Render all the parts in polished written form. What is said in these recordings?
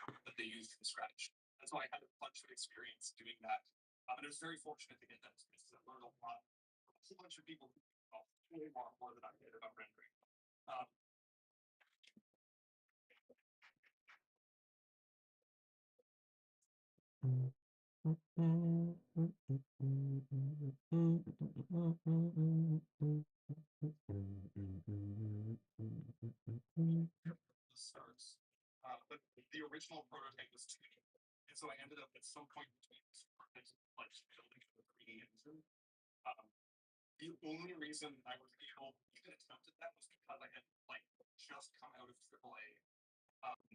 That they used from scratch. And so I had a bunch of experience doing that. And I was very fortunate to get that experience. I learned a lot from a whole bunch of people who know way more than I did about rendering. Um, the starts. But the original prototype was 2D. And so I ended up at some point between like building the 3D engine. Um, the only reason I was able to even attempt at that was because I had like just come out of AAA,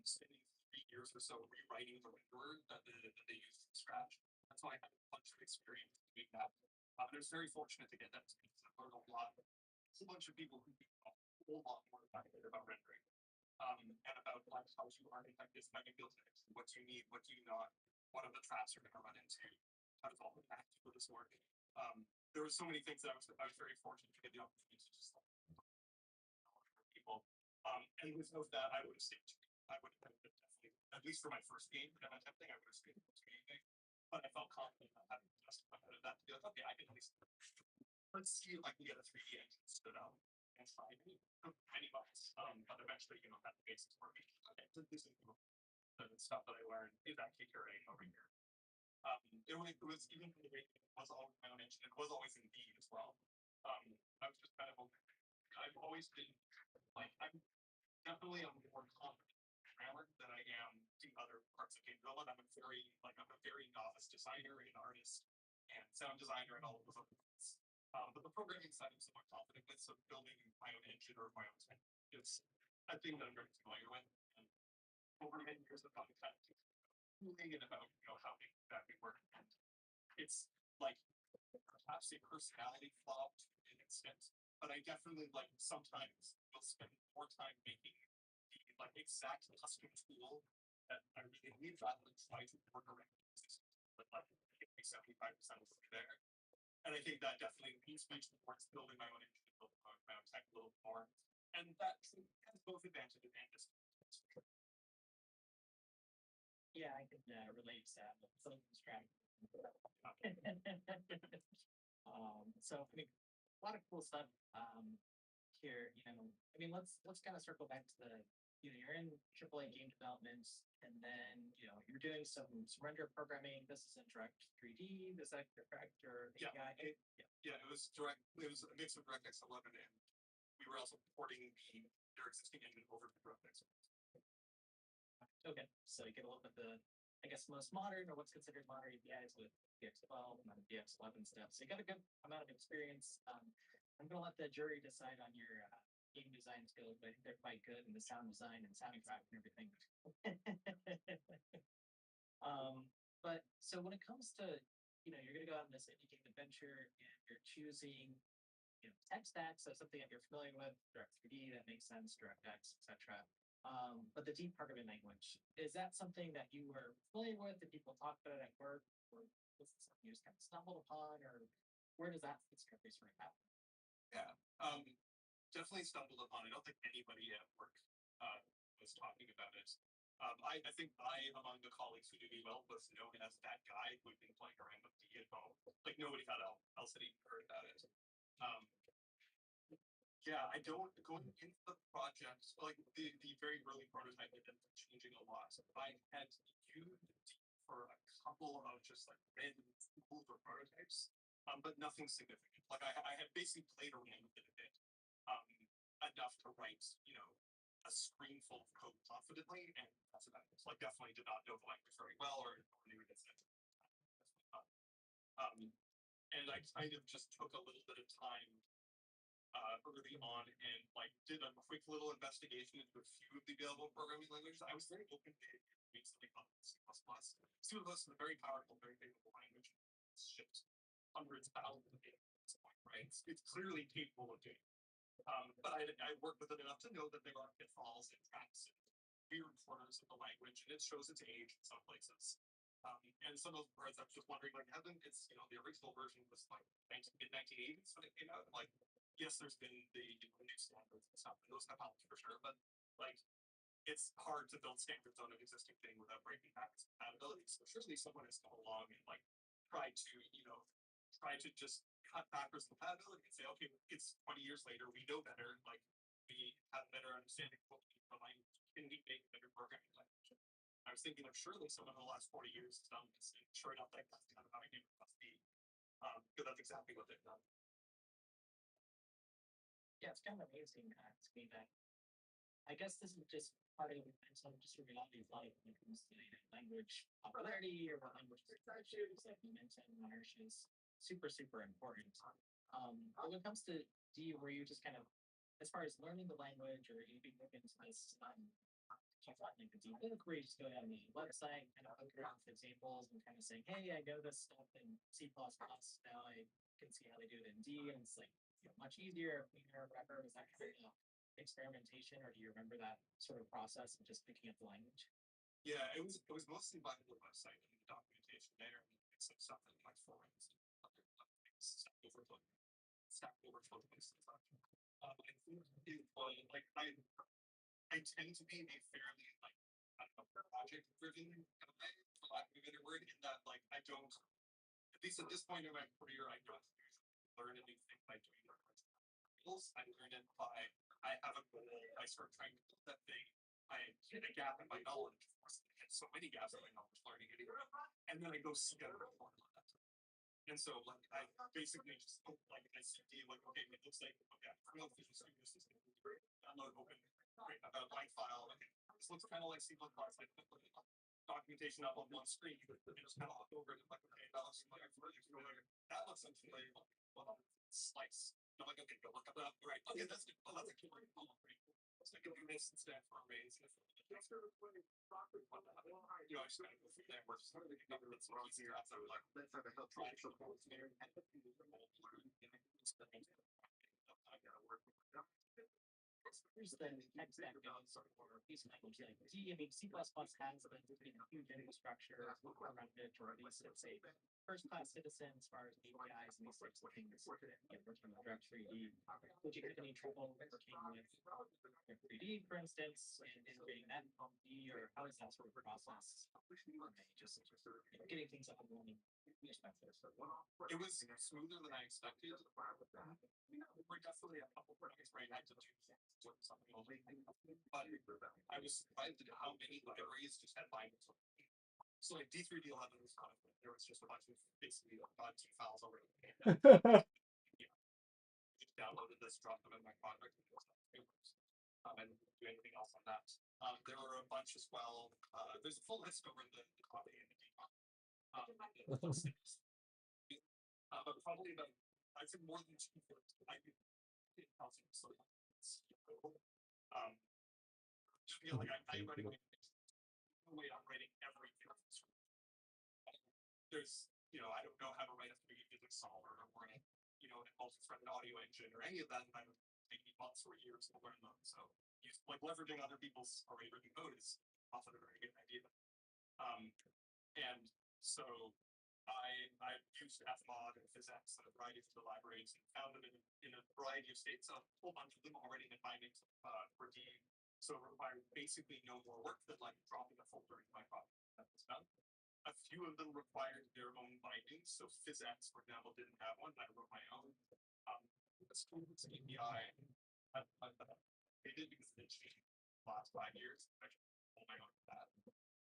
spending 3 years or so rewriting the renderer that they used from scratch. And so I had a bunch of experience doing that. And I was very fortunate to get that experience. I learned a lot. A whole bunch of people who know a whole lot more than I did about rendering. And about like how to architect this mechanism, what do you need, what do you not, what are the traps you're going to run into, how does all of that for this work. There were so many things that I was very fortunate to get the opportunity to just like for people. And without that, I would have stayed. I would have definitely, at least for my first game that I'm attempting, I would have stayed with 2D game. But I felt confident about having just out of that to be like, okay, I can at least let's see if I can get a 3D engine stood up and try many months. But eventually, that the basis for me. Okay, so this is the stuff that I learned is actually curating over here. It was even from the beginning, it was always my own engine. It was always in B as well. I was just kind of I've always been like I'm definitely a more confident programmer than I am in other parts of game development. I'm a very novice designer and artist and sound designer and all of those other things. But the programming side I'm somewhat confident with, so building my own engine or my own thing is a thing that I'm very familiar with. And over many years of having kind of thinking about how they exactly work. And it's like perhaps a personality flaw to an extent, but I definitely like sometimes will spend more time making the like exact custom tool that I really need rather than try to work around it. But like 75% of the way there. And I think that definitely leads me towards building my own engine, building my own tech a little more. And that has both advantages and disadvantages. Yeah, I could relate to that with some strategy. So I mean, a lot of cool stuff here. I mean, let's kind of circle back to you're in AAA game development, and then you're doing some render programming. This is in Direct 3D. Is that correct? Or API? Yeah, it was direct. It was a mix of DirectX 11 and we were also porting their existing engine over to DirectX. Okay, so you get a little bit I guess, most modern or what's considered modern APIs with DX12 and then DX11 stuff. So you got a good amount of experience. I'm going to let the jury decide on your game design skills, but I think they're quite good in the sound design and soundtrack and everything. But so when it comes to, you're going to go out on this indie game adventure and you're choosing, tech stacks, so something that you're familiar with, Direct 3D, that makes sense, DirectX, etc. But the deep programming language, is that something that you were familiar with? Did people talk about it at work? Or was it something you just kind of stumbled upon? Or where does that discovery sort of happen? Yeah, definitely stumbled upon it. I don't think anybody at work was talking about it. I think among the colleagues who knew me well, was known as that guy who'd been playing around with DFO. Like nobody else had even heard about it. Yeah, I don't going into the project like the very early prototype had been changing a lot. So I had used for a couple of just like random tools or prototypes, but nothing significant. Like I had basically played around with it a bit, enough to write, a screen full of code confidently, and that's about it. So I definitely did not know the language very well or knew it as um, And I kind of just took a little bit of time early on and like did a quick little investigation into a few of the available programming languages. I was very open to doing something on C++. C++ is a very powerful, very capable language. It's shipped hundreds, thousands of data at this point, right? It's clearly capable of doing. But I worked with it enough to know that there are pitfalls and traps and weird corners of the language, and it shows its age in some places. And some of those words, I was just wondering, like, haven't it's the original version was like mid 1980s when it came out. Like, yes, there's been the new standards and stuff, and those have helped for sure. But like, it's hard to build standards on an existing thing without breaking backwards compatibility. So surely someone has come along and like tried to try to just cut backwards compatibility and say, okay, it's 20 years later, we know better. Like, we have a better understanding of what we need for language. Can we make a better programming language? I was thinking of surely someone in the last 40 years has done this, and sure enough, like that's kind of how I came across the because that's exactly what they've done. Yeah, it's kind of amazing to me that I guess this is just part of some just a reality of life when it comes to language popularity or what language issues like you mentioned, inertia is super, super important. But when it comes to were you just kind of as far as learning the language or you being into this where you just go down the website and kind of look around for examples and kind of saying, hey, I know this stuff in C++. Now I can see how they do it in D, and it's like much easier, cleaner, whatever. Was that kind of experimentation, or do you remember that sort of process of just picking up the language? Yeah, it was mostly by the website and the documentation there, and some stuff in like forums and other things, Stack Overflow places. I think it was like I tend to be a fairly like I don't know project driven guy, for lack of a better word, in that like I don't at least at this point in my career I don't usually learn a new thing by doing tutorials. I learn it by I have a goal, I start trying to build that thing, I hit a gap in my knowledge, of course, I hit so many gaps in my knowledge learning it, and then I go see a formula. And so like I basically just like I see like okay, it looks like okay, Real Visual Studio System, download open, great, I've got a blank file. Okay, this looks kind of like C++. Like documentation up on one screen, and just kind of look over it like okay, that looks familiar. That looks unfamiliar. Well, slice. I'm like okay, go look up that. Right. Okay, that's good. Oh, that's a killer. Oh, great. So I can do this instead for arrays. I just kind of go from there. We're sort of it's more easier. So like let's have a help try to go there and Here's the tech stack goes for these languages like D. I mean, C++ has been a huge infrastructure around it, or at least it's a first-class citizen as far as APIs and these types of things. Working with Direct 3D, would you have any trouble working with 3D, for instance, and integrating that in D, or how is that sort of process? Just getting things up and running. It was smoother than I expected. We're definitely a couple projects where I had to do something only, but I was surprised at how many libraries just had bindings. So like D3D11 was kind of there was just a bunch of basically .t files already. Just downloaded this, dropped them in my project, and it works. I didn't do anything else on that. There were a bunch as well. There's a full list over the copy and the decom. But probably about I'd say more than 2/3. I did housing so just feel like I'm writing way I'm writing everything. There's I don't know how to write a 3D physics solver or an multi-threaded audio engine or any of that. I would take me months or years to learn them. So like leveraging other people's already written code is often a very good idea. And so I used fmod and PhysX and a variety of the libraries and found them in a variety of states, a whole bunch of them already in bindings for D. So it required basically no more work than like dropping a folder into my project that was done. A few of them required their own bindings. So PhysX, for example, didn't have one. I wrote my own. The students API, they did because they changed the last 5 years. I hold my own for that.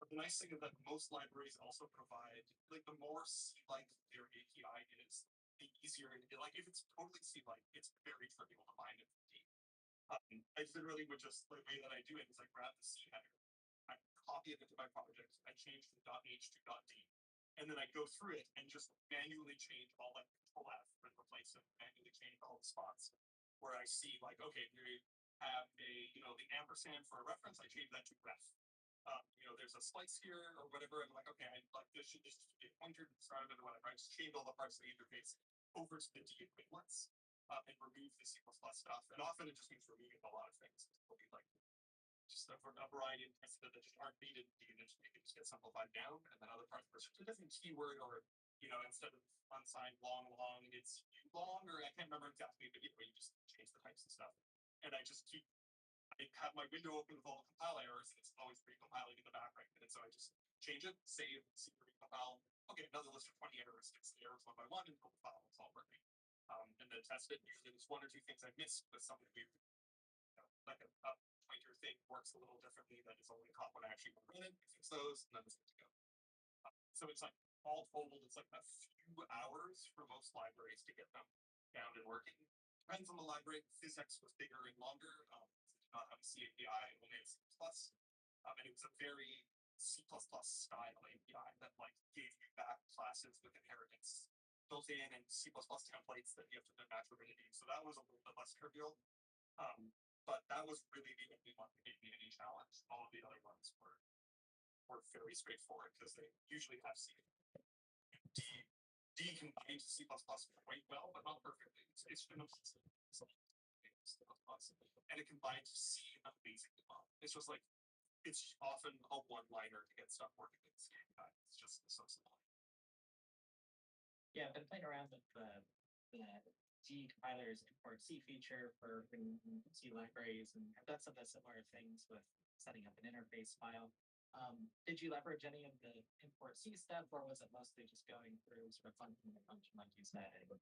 But the nice thing is that most libraries also provide, like the more C-like their API is, the easier, like if it's totally C-like, it's very trivial to bind it with D. I literally would just, the way that I do it is I grab the C header, I copy it into my project, I change the .h to .d, And then I go through it and just manually change all like control F and replace it, manually change all the spots where I see like, okay, you have a, the ampersand for a reference, I change that to ref. There's a slice here or whatever. I'm like, okay, I like this should just be pointer described and whatever. I just change all the parts of the interface over to the D equivalents and remove the C++ stuff. And often it just means removing a lot of things. It'll be like just a variety of things that just aren't needed in D, and you can just get simplified down, and then other parts of a different keyword, or instead of unsigned long, it's long, or I can't remember exactly, but you just change the types and stuff. And I just I have my window open with all the compile errors, and it's always recompiling in the background. And so I just change it, save, see recompile. Okay, another list of 20 errors, fix the errors one by one, and compile. It's all working. And then test it. Usually there's one or two things I missed with something weird. Like a pointer thing works a little differently that is only caught when I actually run it. Fix those, and then it's good to go. So it's like all told, it's like a few hours for most libraries to get them down and working. Depends on the library. Physics was bigger and longer. Did not have a C API, only a C++. And it was a very C++ style API that like gave you back classes with inheritance built in and C++ templates that you have to match aridity. So that was a little bit less trivial. But that was really the only one that gave me any challenge. All of the other ones were fairly straightforward because they usually have C. D combines C++ quite well, but not perfectly. It's and it combines C amazingly well. It's just like it's often a one-liner to get stuff working in C. It's just so simple. Yeah, I've been playing around with the D compiler's import C feature for C libraries, and I've done some of the similar things with setting up an interface file. Did you leverage any of the import C stuff, or was it mostly just going through sort of function to function, like you said?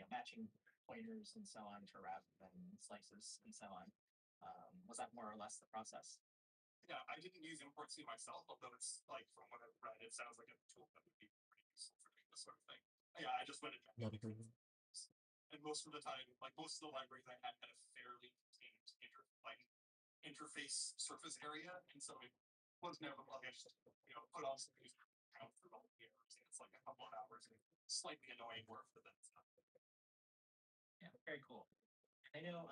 Matching pointers and so on to ref and slices and so on. Was that more or less the process? Yeah, I didn't use import C myself, although it's like from what I've read, it sounds like a tool that would be pretty useful for doing this sort of thing. Yeah, I just went and and most of the time, like most of the libraries I had a fairly contained interface surface area, and so it was never like I just put on some music, count through all the errors, and it's like a couple of hours, and it's slightly annoying work, but then it's not. Yeah, very cool. I know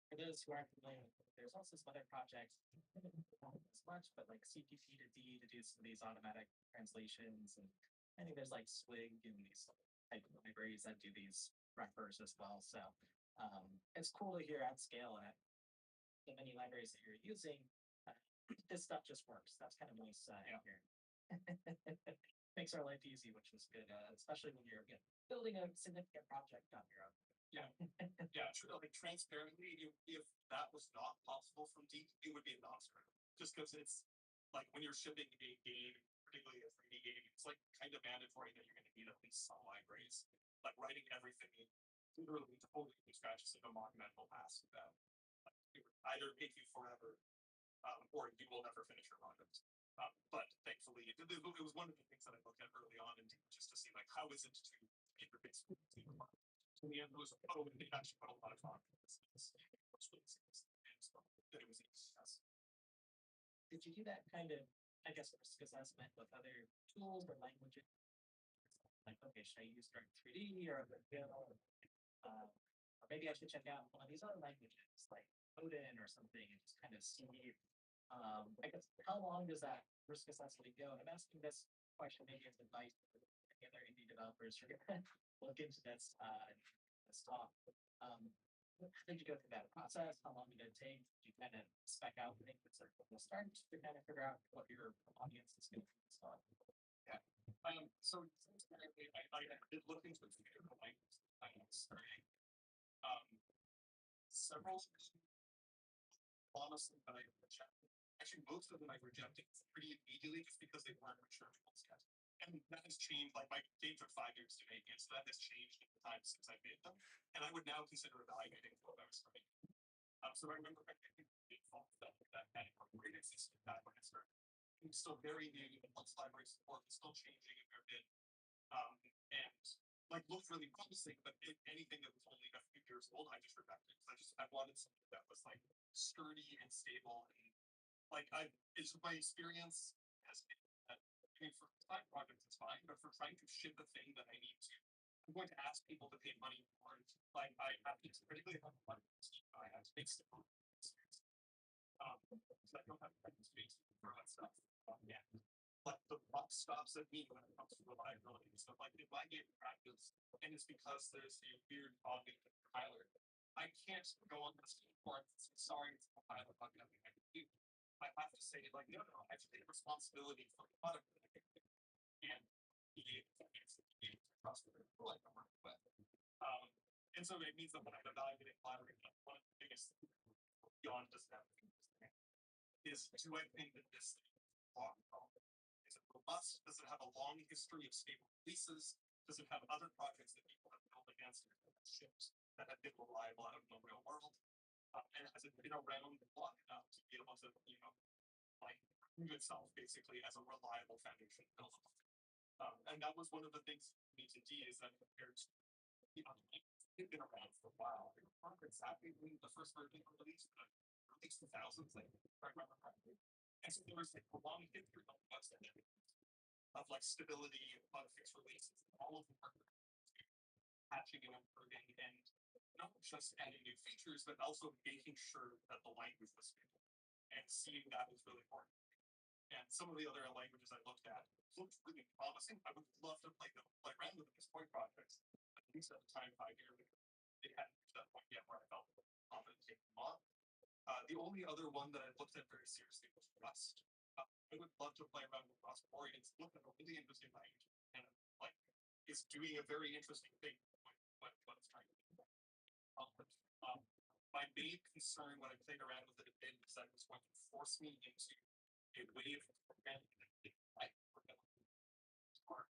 for those who aren't familiar with it, there's also some other projects, not as much, but like CPP to D to do some of these automatic translations. And I think there's like Swig and these type of libraries that do these refers as well. So it's cool to hear at scale and at the many libraries that you're using, this stuff just works. That's kind of nice here. Makes our life easy, which is good, especially when you're building a significant project on your own. Yeah, true. Like transparently, if that was not possible from D, it would be a non-starter. Just because it's like when you're shipping a game, particularly a 3D game, it's like kind of mandatory that you're going to need at least some libraries. Like writing everything literally totally from scratch is like a monumental task that it would either take you forever, or you will never finish your project. But thankfully, it was one of the things that I looked at early on, and just to see like how is it to interface with the team. In the end, it was they actually put a lot of time into this. That it was a success. Did you do that kind of, I guess, risk assessment with other tools or languages? Like, okay, should I use Direct 3D or maybe I should check out one of these other languages like Odin or something and just kind of see. I guess how long does that risk assessment go? And I'm asking this question maybe as advice for any other indie developers who are going to look into this talk. How did you go through that process? How long did it take? Did you kind of spec out things from the start to kind of figure out what your audience is going to be on? Yeah. So I did look into a few different languages. I started several honestly that I rejected. Actually, most of them I rejected pretty immediately just because they weren't mature tools yet. And that has changed. Like my game took 5 years to make it, so that has changed in the time since I made them. And I would now consider evaluating what I was trying. So I remember I think default that had incorporated existed back when I started. It's still very new, and once library support is still changing a fair bit. And like looked really promising, but anything that was only a few years old, I just rejected because I wanted wanted something that was like sturdy and stable and like it's my experience has been that I mean for side projects it's fine, but for trying to ship a thing that I need to I'm going to ask people to pay money for it. Like I have to particularly if I'm like I have to make stuff. So I don't have space for that stuff. Yeah. But the buck stops at me when it comes to reliability. So like if I get practice and it's because there's a weird bug in the compiler, I can't go on this report and say, sorry, it's a compiler bug, nothing I can do. I have to say like, no, I have to take responsibility for the product that I can do and be able to trust the tool I'm working with. And so it means that when I'm evaluating collaborating, one of the biggest beyond just that is do I think that this thing is it robust? Does it have a long history of stable releases? Does it have other projects that people have built against it that have shipped that have been reliable out in the real world? And has it been around long enough to be able to, like prove itself basically as a reliable foundation built on? And that was one of the things we need to do is that compared to they've been around for a while. Exactly when the first version was released, released the thousands, like if I remember correctly. And so there was like a long history of like stability, bug fix releases, all of the work patching and improving and not just adding new features, but also making sure that the language was stable and seeing that was really important. And some of the other languages I looked at looked really promising. I would love to play around with these point projects. At least at the time 5 years ago, they hadn't reached that point yet where I felt confident taking them on. The only other one that I looked at very seriously was Rust. I would love to play around with Rust or it's looked at a really interesting language and like it's doing a very interesting thing what it's trying to do. My main concern when I played around with it a bit is that it was going to force me into a wave of programming that I didn't like or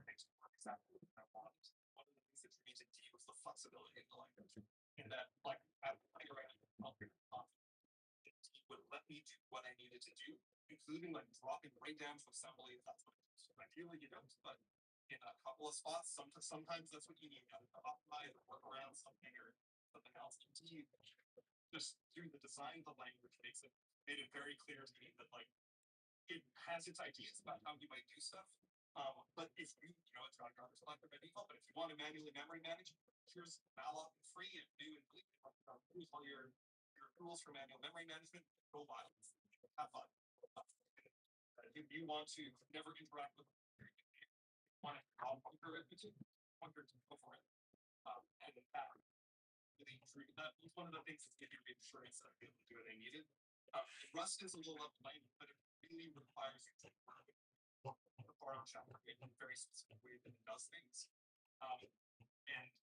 things work exactly what I want. One of the things that you need to deal with the flexibility in the language. And that like I played around it would let me do what I needed to do, including like dropping right down to assembly if that's what it is. Ideally you don't, but in a couple of spots, sometimes that's what you need to optimize or work around something or something else. Indeed, just through the design of the language made it very clear to me that like it has its ideas about how you might do stuff. But if it's not garbage collector by default, but if you want to manually memory manage, here's malloc free and do and delete. Here's all your tools for manual memory management. Go wild. Have fun. If you want to never interact with want to pointer it, pointer to go for it. And that really that was one of the things that gave you reassurance that I'd be able to do what I needed. Rust is a little outlined, but it really requires you to work the borrow chapter in a very specific way that it does things. And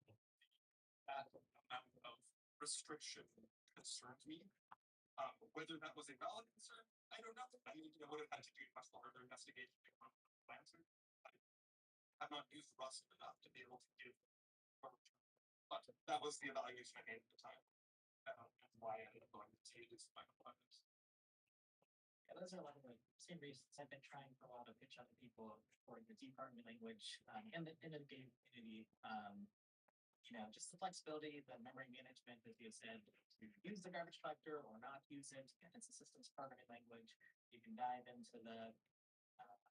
that amount of restriction concerned me. Whether that was a valid concern, I don't know. I mean, I would have had to do much further investigation to come up with an answer. I have not used Rust enough to be able to give, but that was the evaluation I made at the time. That's why I ended up going to changes my components. Yeah, those are like the same reasons I've been trying for a while to pitch other people for the deep learning language and the game community. Just the flexibility, the memory management, as you said, to use the garbage collector or not use it. And it's a systems programming language. You can dive into the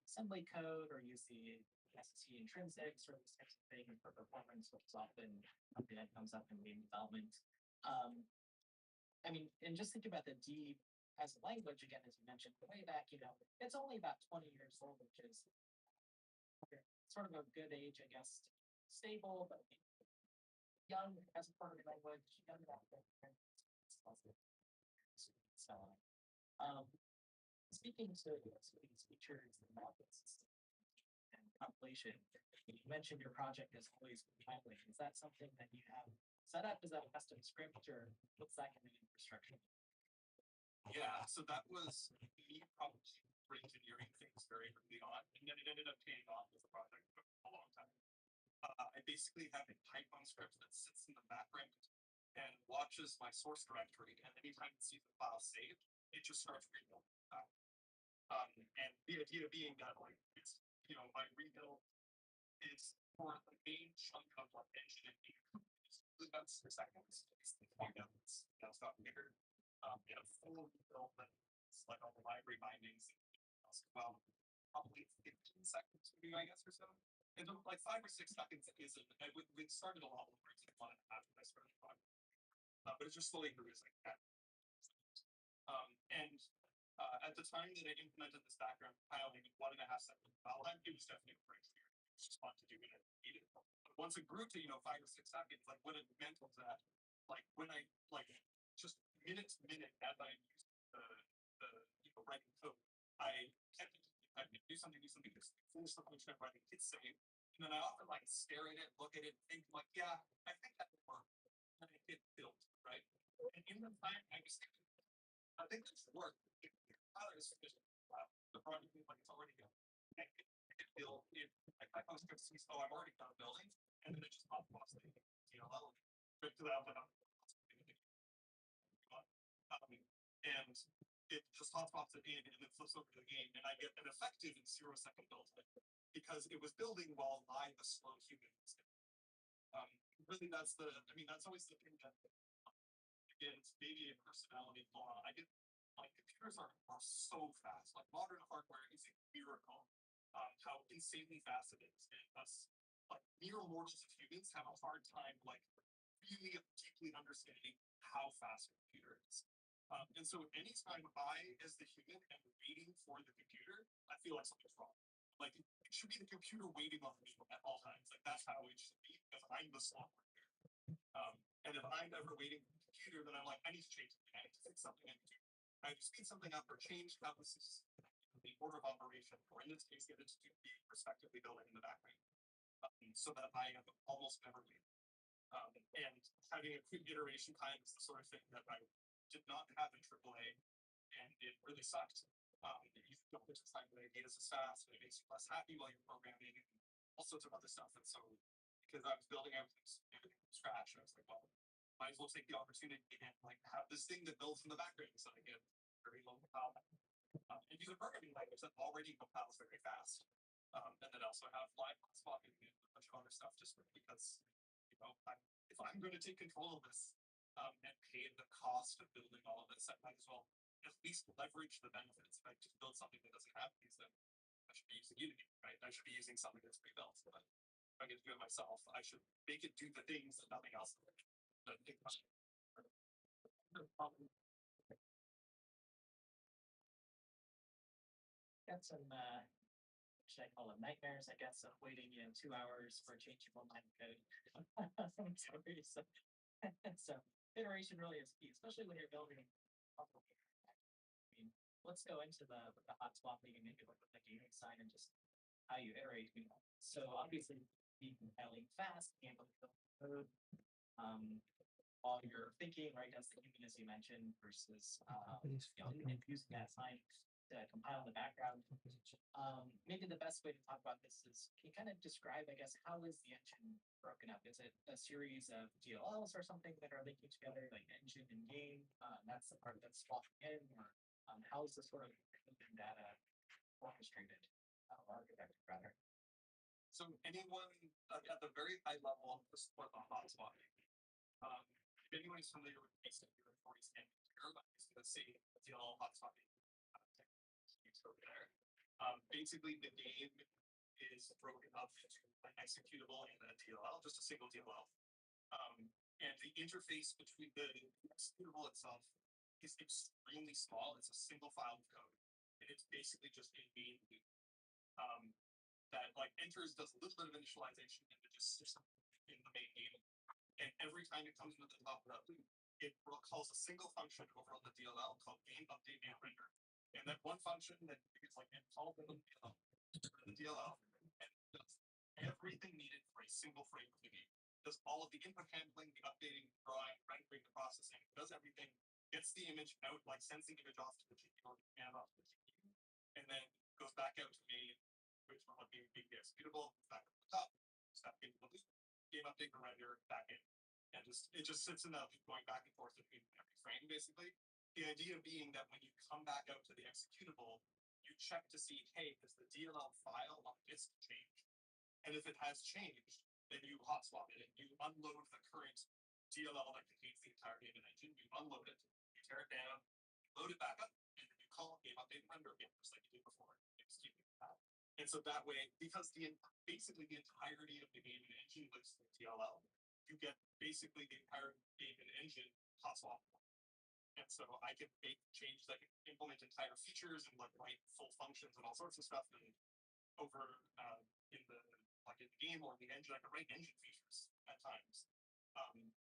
assembly code or use the SSE intrinsics or this types of thing for performance, which is often something that comes up in game development. And just think about the D as a language, again, as you mentioned, way back, it's only about 20 years old, which is sort of a good age, I guess, to be stable, but young as a programming language, young so speaking to these features and methods and compilation, you mentioned your project is always compiling. Is that something that you have set up? Is that a custom script or what's that kind of infrastructure? Yeah, so that was me probably re-engineering things very early on, and then it ended up paying off with the project for a long time. I basically have a Python script that sits in the background and watches my source directory, and anytime it sees the file saved, it just starts rebuilding that. And the idea being that like it's my rebuild is for the main chunk of like engineering That's 6 seconds. It's the point out that's gotten bigger. We had a full rebuild that's like all the library bindings. Well, probably 15 seconds would be my guess or so. And then, like 5 or 6 seconds isn't. We started a lot longer. It's like 1.5 when I started talking. But it's just slowly reducing that. And at the time that I implemented this background compiling 1.5 seconds file time, it was definitely great. It was just fun to do it. But once it grew to 5 or 6 seconds, like what it meant was that like when I like just minute to minute as I used the writing code, I kept I could do something, just finish the function I'm writing, hit save, and then I often like stare at it, look at it, think like, yeah, I think that would work. And I hit build, right? And in the time I was thinking, I think this should work. The compiler is sufficient. Wow, the project is like it's already done. I hit build if like I was going to see, oh, I've already done building, and then it just popped off the DLL. But to that, and it just hotspots it in and then flips over to the game, and I get an effective 0 second build time because it was building while I, the slow human, was doing. Really, that's always the thing that again, it's maybe a personality flaw. I get like computers are so fast. Like modern hardware is a miracle. How insanely fast it is, and us like mere mortals of humans have a hard time like really deeply understanding how fast a computer is. And so anytime I, as the human, am waiting for the computer, I feel like something's wrong. Like it should be the computer waiting on me at all times. Like that's how it should be because I'm the software here. And if I'm ever waiting for the computer, then I'm like, I need to change something. I need to fix something. I need to speed something up or change how this is the order of operation, or in this case, get it to be respectively building in the background. So that I am almost never late. And having a quick iteration time is the sort of thing that I did not have in AAA, and it really sucked. You don't get to time that data is fast, and it makes you less happy while you're programming, and all sorts of other stuff. And so, because I was building everything from scratch, I was like, well, might as well take the opportunity and like have this thing that builds in the background, so I get very low compile. And use a programming language that already compiles very fast. And then also have live swapping and a bunch of other stuff just because if I'm going to take control of this and pay the cost of building all of this, I might as well at least leverage the benefits. If I just build something that doesn't have these, then I should be using Unity, right? I should be using something that's pre-built. But if I'm going to do it myself, I should make it do the things that nothing else doesn't take much. Got some should I call them nightmares, I guess, of waiting 2 hours for changeable line of code. Sorry, so iteration really is key, especially when you're building. I mean, let's go into the hot swapping and maybe look at the gaming side and just how you iterate. So obviously, be compiling fast, being able to build code. While you're thinking, right, as the human, as you mentioned, versus using that time to compile in the background. Maybe the best way to talk about this is, can you kind of describe, I guess, how is the engine broken up? Is it a series of DLLs or something that are linking together, like engine and game? That's the part that's swapping in, or how is this sort of data orchestrated, architected rather? So anyone at the very high level of the support on hot swapping, if anyone is familiar with basic uniforms and terabytes, let's see DLL hot swapping over there. Basically, the game is broken up into an executable and a DLL, just a single DLL. And the interface between the executable itself is extremely small. It's a single file of code, and it's basically just a main loop that like enters, does a little bit of initialization, and it just sits in the main game. And every time it comes into the top of that loop, it calls a single function over on the DLL called game update and render. And that one function that is like installed in the DLL and does everything needed for a single frame of the game. Does all of the input handling, the updating, the drawing, rendering, the processing, does everything, gets the image out, like sends the image off to the GPU and off to the GPU, and then goes back out to me, which will be executable, back up the top, step into the loop, game update the render, back in. And it just sits in that loop going back and forth between every frame, basically. The idea being that when you come back out to the executable, you check to see, hey, has the DLL file on disk changed? And if it has changed, then you hot swap it, and you unload the current DLL that contains the entire game and engine, you unload it, you tear it down, you load it back up, and then you call game update and render again, just like you did before. You just keep doing that. And so that way, because basically the entirety of the game and engine lives through DLL, you get basically the entire game and engine hot swap. And so I can make changes, I can implement entire features and like write full functions and all sorts of stuff. And over in the like in the game or in the engine, I can write engine features at times.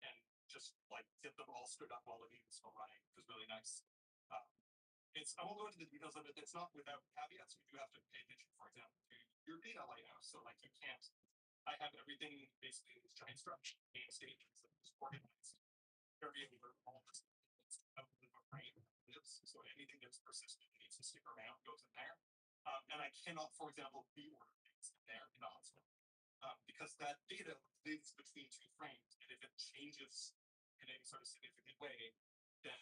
And just like get them all stood up while the game is still running, which is really nice. I won't go into the details of it. It's not without caveats. You do have to pay attention, for example, to your data layout. So like you can't. I have everything basically in this giant structure, game stages that is organized. Very all this of the frame lives. So anything that's persistent needs to stick around goes in there. And I cannot, for example, reorder things in there in a hotspot. Because that data lives between two frames, and if it changes in any sort of significant way, then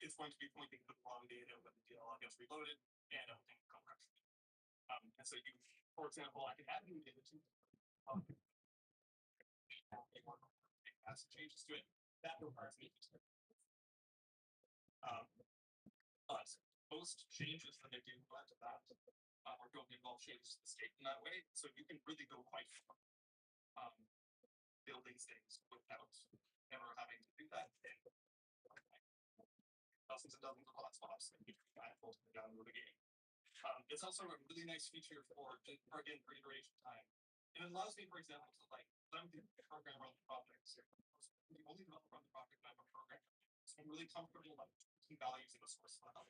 it's going to be pointing to the wrong data when the DLL gets reloaded, and everything will come correctly. And so you, for example, I can add new data to add some changes to it. That requires me to but most changes that I do after that or don't involve changes to the state in that way. So you can really go quite far building things without ever having to do that. And dozens and dozens of hotspots that you can pull to download the game. It's also a really nice feature for again for iteration time. And it allows me, for example, to like I'm the programmer on the project. So the only developer on the project I'm a programmer. So I'm really comfortable like key values in the source file.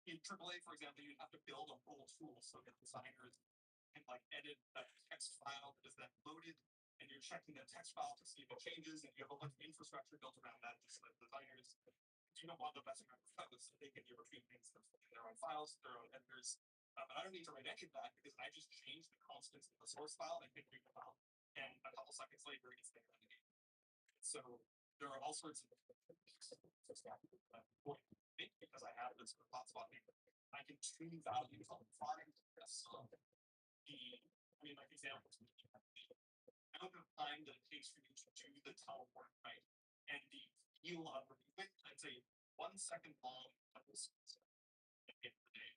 In AAA, for example, you'd have to build a whole tool so that designers can like edit that text file that is then loaded, and you're checking that text file to see if it changes, and you have a bunch of infrastructure built around that just so that designers you don't want the best amount of files so they can retrieve things in their own files, their own editors. But I don't need to write any of that because I just change the constants in the source file and hit new file. And a couple seconds later, it's there in the game. So there are all sorts of because I have this hotspot name, I can tune values on the fly. So like examples, the amount of time that it takes for you to do the teleport, right? And the feel of I'd say 1 second long at the end of the day.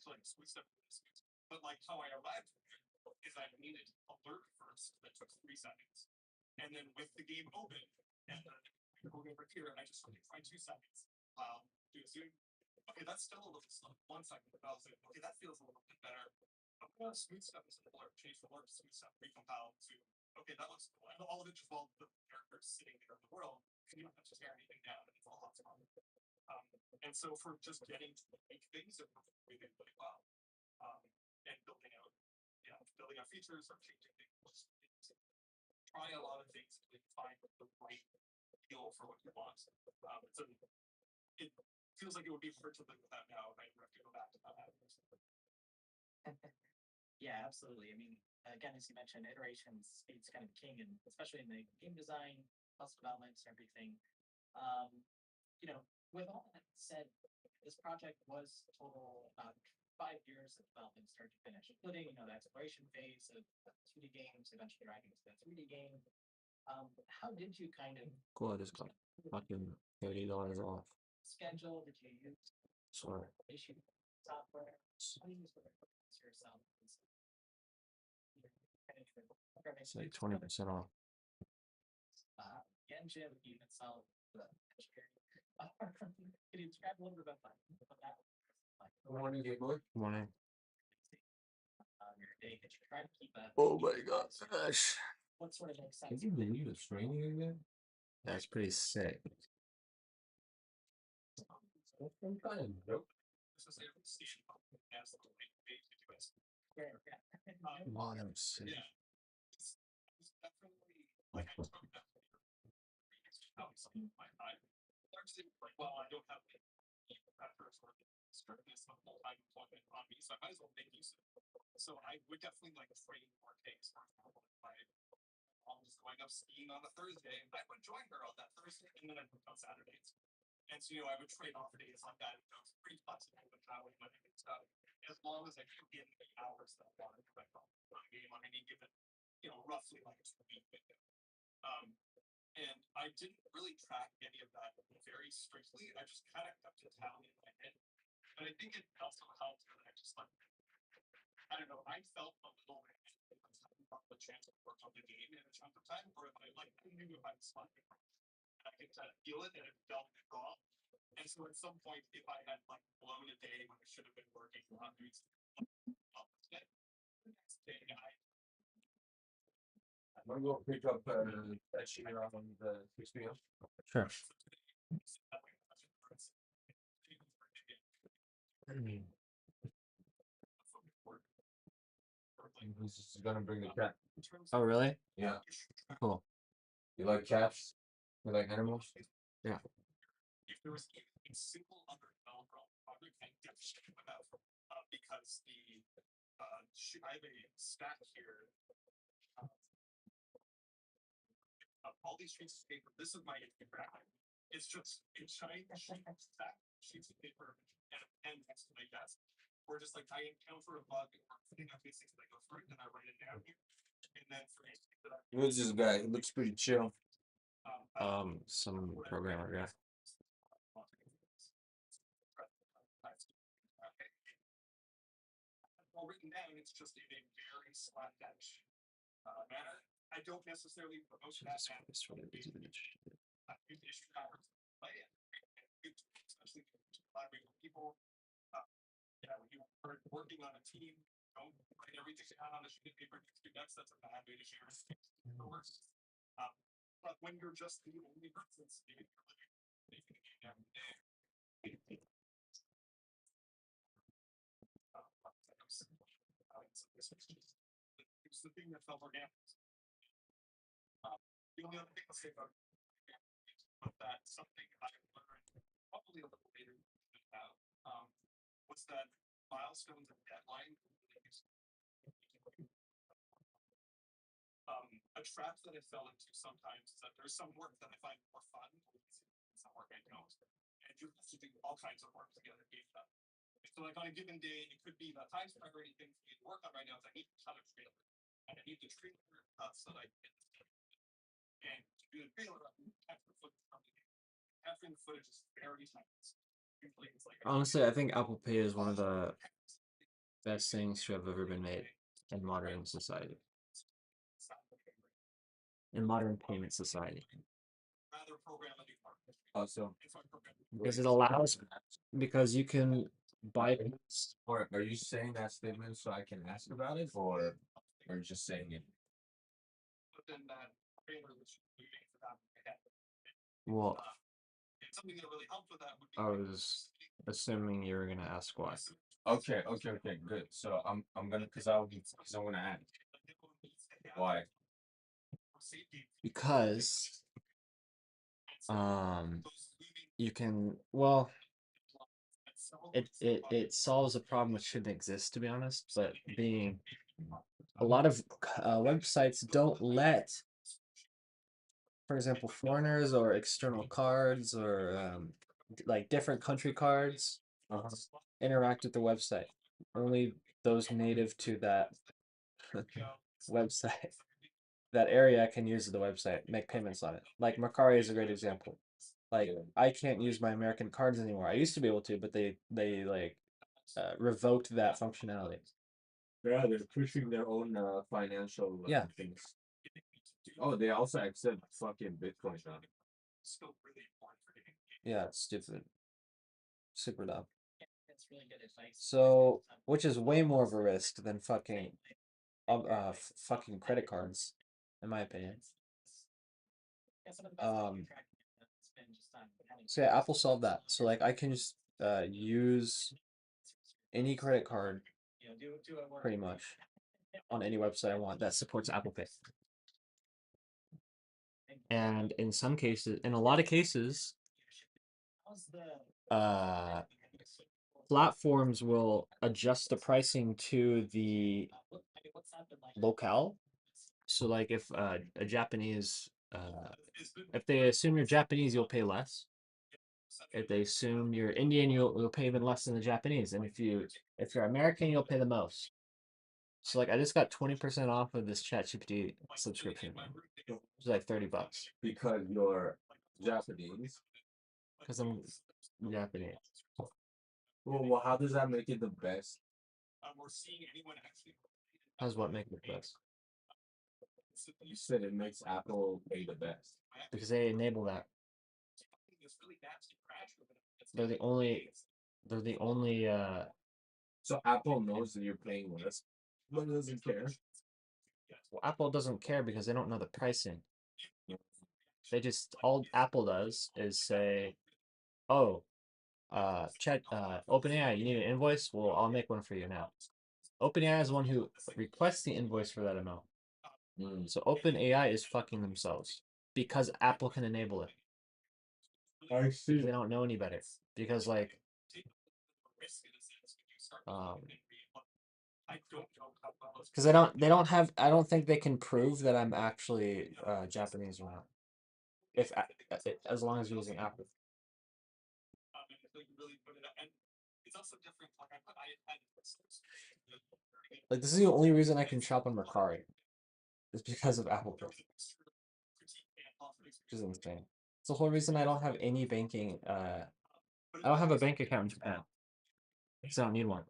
So like sweet stuff, but like how I arrived is I needed alert first that took 3 seconds, and then with the game open, and I go over here, and I just try 2 seconds. Do a zoom. Okay, that's still a little slow. 1 second, but I'll zoom. Okay, that feels a little bit better. I'm gonna smooth stuff into the blur, change the blur to smooth stuff, recompile to okay, that looks cool. And all of it just while the character's sitting there in the world, you don't have to tear anything down, and it's all hot spot. And so for just getting to make things, it works really, really well. And building out features or changing things. Try a lot of things to find the right feel for what you want. It feels like it would be hard to live without now if I ever have to go back to that. Yeah, absolutely. I mean, again, as you mentioned, iterations it's kind of king, and especially in the game design, plus developments, and everything. With all that said, this project was total about 5 years of development, start to finish, including the exploration phase of 2D games, eventually writing to the 3D game. How did you kind of Cool, I just got fucking $30 off. schedule? Did you use Sorry. issue software? How do you use yourself? It's like 20% off. The engine, even itself, the engineering. Can you describe a little bit about that? Like, Good morning, Good morning. your day that you try to keep up. Oh my gosh. What sort of makes sense? Can you believe it's raining again? That's pretty sick. I'm kind of nope. This is a station as the way to do it. Come on, I'm sick. Yeah. It's definitely like I took that my time. Largely like, well, I don't have that first or strictness of full-time employment on me, so I might as well make use of it. So I would definitely like train more days. For example, if my mom was going up skiing on a Thursday, I would join her on that Thursday, and then I'd work on Saturdays. And so I would trade off days like that. I was pretty flexible with traveling when I could stuff, as long as I could get the hours that I wanted to write on a game on any given roughly like 2 week window. And I didn't really track any of that very strictly. I just kind of kept a tally in my head. But I think it also helped that I just like, I don't know, I felt a little about the chance to work on the game in a chunk of time, or if I like I knew if I was fucking wrong. I could kind of feel it and it felt wrong. And so at some point, if I had like blown a day when I should have been working on weeks, the next day I I'm gonna go pick up that shit around the 6 p.m. Sure. He's just gonna bring the cat. Oh, really? Yeah. Cool. You like cats? You like animals? If there was even a single other developer on the project, I definitely would have, because I have a stack here. Of all these sheets of paper, this is my graphic. It's just a giant stack of sheets of paper and a pen next to my desk. Or just like I encounter a bug or putting up these things that I go through it and I write it down here. And then for anything that I Who's this guy? He looks pretty chill. Some programmer guy. All written down, it's just in a very slapdash manner. I don't necessarily promote that. Use issue hours to play it, especially to collaborate with people. When you are working on a team, don't write everything down on a sheet of paper. That's a bad way to share the worst. But when you're just the only person speaking, you're living every day. It's the thing that felt organic. The only other thing I'll say about that, something I learned probably a little later about, was that milestones and deadline. A trap that I fell into sometimes is that there's some work that I find more fun, some work I don't, and you have to do all kinds of work to get a game done. So like on a given day, it could be the highest priority thing for me to work on right now is I need to cut a trailer. And I need the trailer so that I can get this game. And to do the trailer, capture footage from the game. Capturing the footage is very time consuming. It's like Honestly, I think Apple Pay is one of the best things to have ever been made in modern society. In modern payment society. rather program a new part. Also, If I program Because it allows because you can bypass or are you saying that statement so I can ask about it, or just saying it? but then that trailer which we made for that ahead. well, And something that really helped with that would be I was assuming you were gonna ask why. Okay, good. So I'm gonna because I'm gonna add why. Because you can it solves a problem which shouldn't exist, to be honest, but being a lot of websites don't let, for example, foreigners or external cards or like different country cards interact with the website. Only those native to that website, that area, can use the website, make payments on it. Like Mercari is a great example. Like I can't use my American cards anymore. I used to be able to, but they like revoked that functionality. Yeah, they're pushing their own financial Yeah. things. Oh, they also accept fucking Bitcoin now. still really important for getting Yeah, it's stupid. Super dumb. That's really good advice. So, which is way more of a risk than fucking fucking credit cards, in my opinion. Yeah, some of the best ways Um, to track it has been just on having So yeah, Apple solved that. So like I can just use any credit card do a work. pretty much on any website I want that supports Apple Pay. And in some cases, in a lot of cases, How's the platforms will adjust the pricing to the what's that been like? locale. So like if a Japanese if they assume you're Japanese, you'll pay less. If they assume you're Indian, you'll pay even less than the Japanese. And if you're American, you'll pay the most. So like I just got 20% off of this ChatGPT subscription. It's like $30 Because you're Japanese. because I'm Japanese. Well, how does that make it the best? We're seeing anyone actually. How's what make it the best? You said it makes Apple pay the best. Because they enable that. This really nasty crash. They're the only. They're the only. So Apple knows that you're paying less, but it doesn't care. Well, Apple doesn't care because they don't know the pricing. They just all Apple does is say, "Oh, chat, OpenAI, you need an invoice? Well, I'll make one for you now." OpenAI is the one who requests the invoice for that amount. So OpenAI is fucking themselves because Apple can enable it. I see. They don't know any better because like because I don't think they can prove that I'm actually Japanese or not. If as long as you're using Apple. Like this is the only reason I can shop on Mercari. Is because of Apple Pay. Which is insane. It's the whole reason I don't have any banking I don't have a bank account in Japan. Because I don't need one.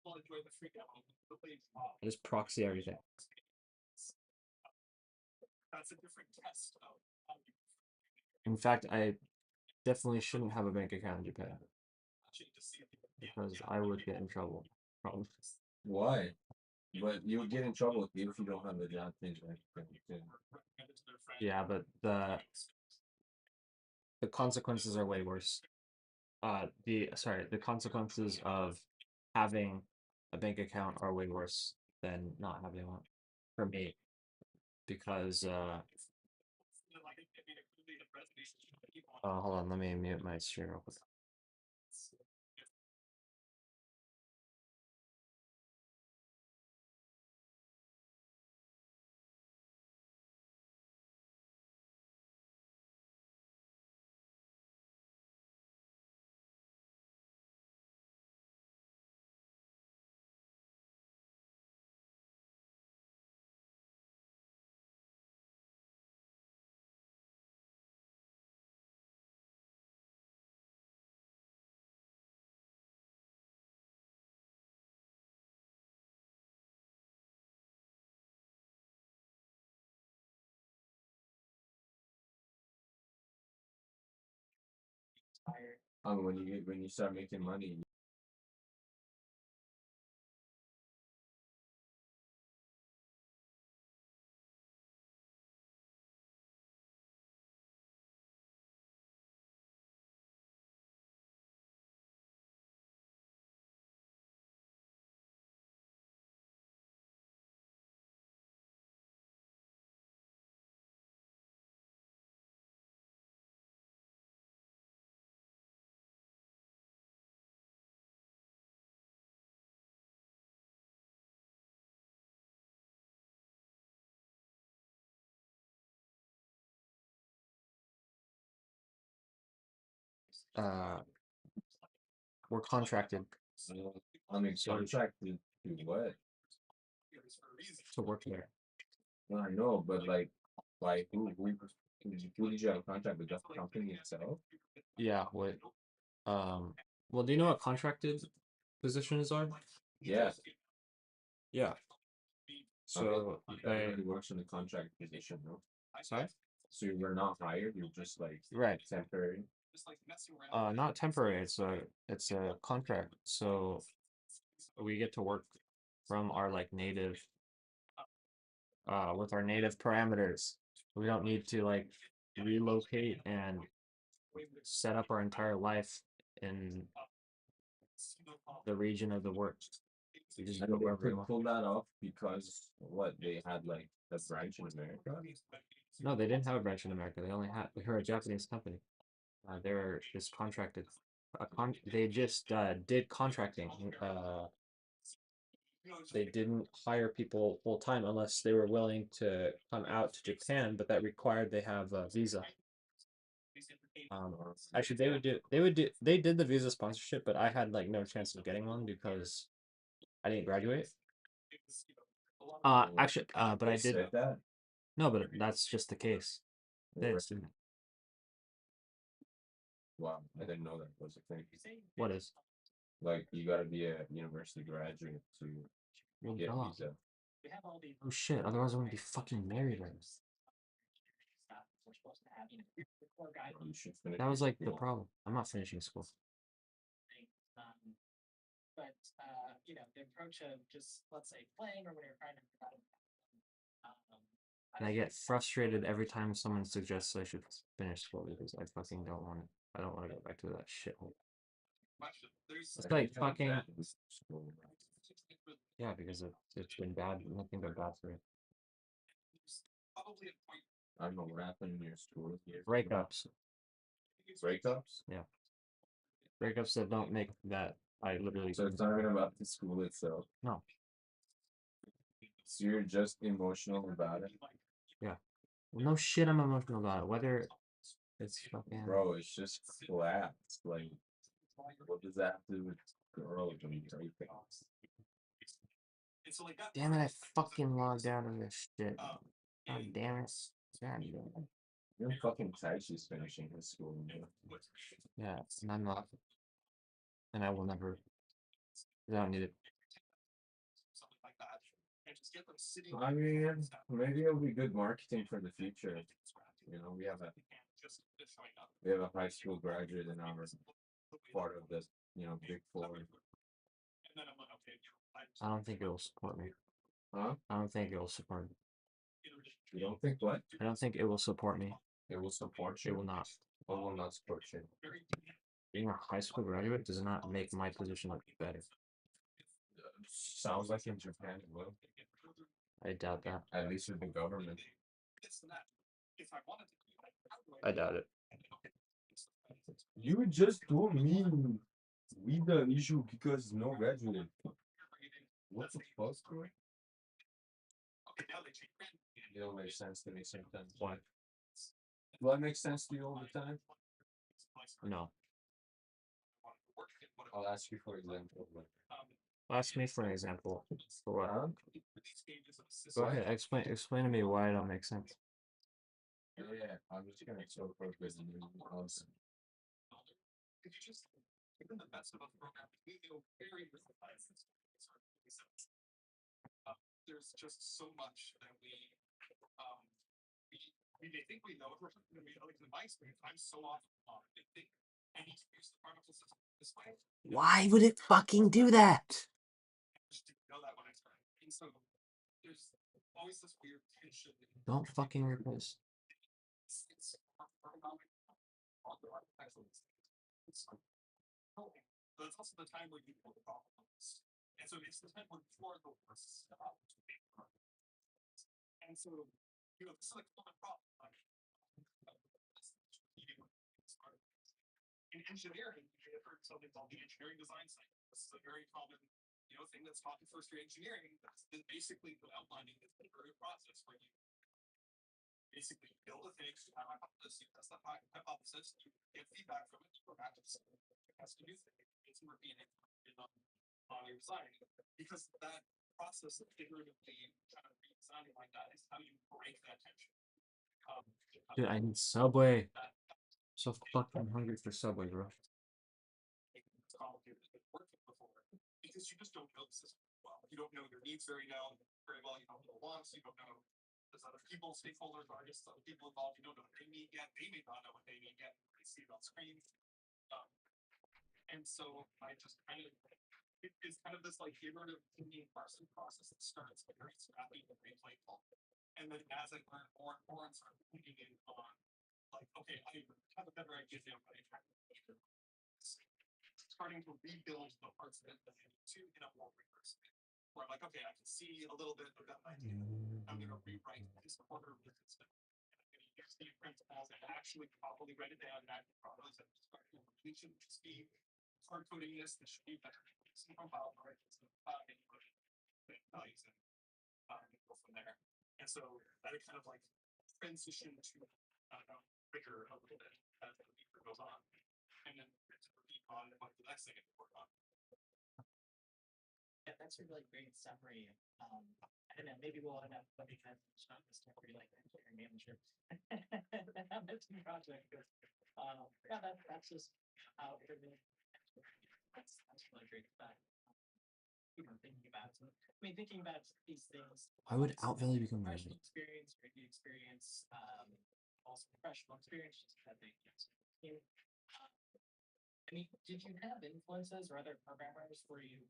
I just proxy everything. That's a different test. In fact, I definitely shouldn't have a bank account in Japan. Because I would get in trouble. Probably. Why? But you would get in trouble if you don't have a Japanese accent. Yeah, but the consequences are way worse. The consequences of having a bank account are way worse than not having one for me. Because hold on, let me mute my stream real quick. When you start making money, We're contracted I mean, contracted to what? to work there. Well, I know, but like who did you have a contract with? The company itself? Yeah, what well, do you know what contracted positions are? Yeah. Yeah. So Everybody works in a contract position, no? sorry? So you're not hired, you're just like Right. temporary. Not temporary, it's a contract. So we get to work from our like native with our native parameters. We don't need to like relocate and set up our entire life in the region of the work. We just And go they wherever we could want. pull that off because what they had like a branch in America. No, they didn't have a branch in America. They only had they're a Japanese company. They're just contracted. They just did contracting. They didn't hire people full time unless they were willing to come out to Japan, but that required they have a visa. Actually, they did the visa sponsorship, but I had like no chance of getting one because I didn't graduate. It's, you know, a lot of Actually, but I They did said that. no, but that's just the case. They Or- didn't say that. Wow, I didn't know that was a thing. What is? Like you gotta be a university graduate to Well, get a duh. visa. We have all these. Oh shit! Otherwise, I wouldn't be fucking married right now. Stuff we're supposed to have, you know, the core guide You should finish That was like the school. problem. I'm not finishing school. thing. But you know, the approach of just let's say playing or when you're trying to And I get frustrated every time someone suggests I should finish school because I fucking don't want it. I don't want to go back to that shithole. there's It's like I haven't fucking been to school. yeah, because it's been bad, nothing but bad for me. probably a point. I don't know what happened in your school here. Breakups, Breakups. breakups that don't make that I literally. So it's not even about the school itself. No. So you're just emotional about it, No shit, I'm emotional about it. Whether it's fucking. bro. It's just class. Like, what does that have to do with girls when you break things? And so like that. Damn it! I fucking logged out of this shit. Um, God and damn it! God damn it. You're fucking tight. She's finishing his school. Yeah, and I'm not. And I will never. I don't need it. something like that, and just get them sitting. I mean, maybe it'll be good marketing for the future. You know, we have a showing up. we have a high school graduate in our part of this, you know, big four. And then I'm like, okay, I don't think it will support me. Huh? I don't think it will support me. You don't think what? I don't think it will support me. It will support It you. will not. What will not support you? Being a high school graduate does not make my position look better. Sounds like in Japan it will. I doubt that. At least with the government. I doubt it. You just told me we the issue because no graduate. What the fuck, bro? It don't make sense to me sometimes. Why? Will that make sense to you all the time? No. I'll ask you for example. Ask me for an example. For what? Huh? Go ahead. Explain to me why it don't make sense. Yeah, I'm just gonna so focus on you. If you just given the best of both programs, we know very little about this. There's just so much that we may think we know it, or like in my experience, I'm so off they think I need to use the particle system this way. Why would it fucking do that? I just didn't know that when I started. And so there's always this weird tension. Don't fucking replace. It's ergonomic on the architectural but it's also the time where you know the problems. And so it's the time where you're the worst stuff to make problems. And so, you know, this is like a common problem. In engineering, you may have heard something called the engineering design cycle. This is a very common, you know, thing that's taught in first year engineering. That's basically the outlining this iterative process where you basically build a thing, you have a hypothesis, you test that hypothesis, you get feedback from it, you go back to the system, it has to do things, it's repeating on your design. Because that process of iteratively kind of redesigning like that is how you break that tension. Dude, I need Subway. So fucking hungry for Subway, bro. It's complicated working before because you just don't know the system well. You don't know your needs very well. You don't know the wants. You don't know there's other people, stakeholders, artists, other people involved. You don't know what they need yet. They may not know what they need yet. They see it on screen. And so I just kind of it's kind of this like iterative thinking parsing process that starts very scrappy and very playful. And then as I learn more and more and start thinking in on like, okay, I have a better idea now what I track starting to rebuild the parts of it that I need to in a more rigorous way. Where I'm like, okay, I can see a little bit of that idea. I'm gonna rewrite this corner of the system. I'm gonna use the principles and actually properly write it down and properly set the completion should be hard coding this should be better. Some compile variables and values and go from there. And so that kind of like transition to rigor a little bit as the week goes on. And then to repeat on what the next thing I work on. Yeah, that's a really great summary. I don't know, maybe we'll end up putting that in this temporary like engineering manager. That's a project. Yeah, that's just how it really. That's really great fact. Thinking about it. I mean, thinking about these things. Why would also Out Valley become professional relevant? experience, review experience, also professional experience, just having I mean, did you have influences or other programmers where you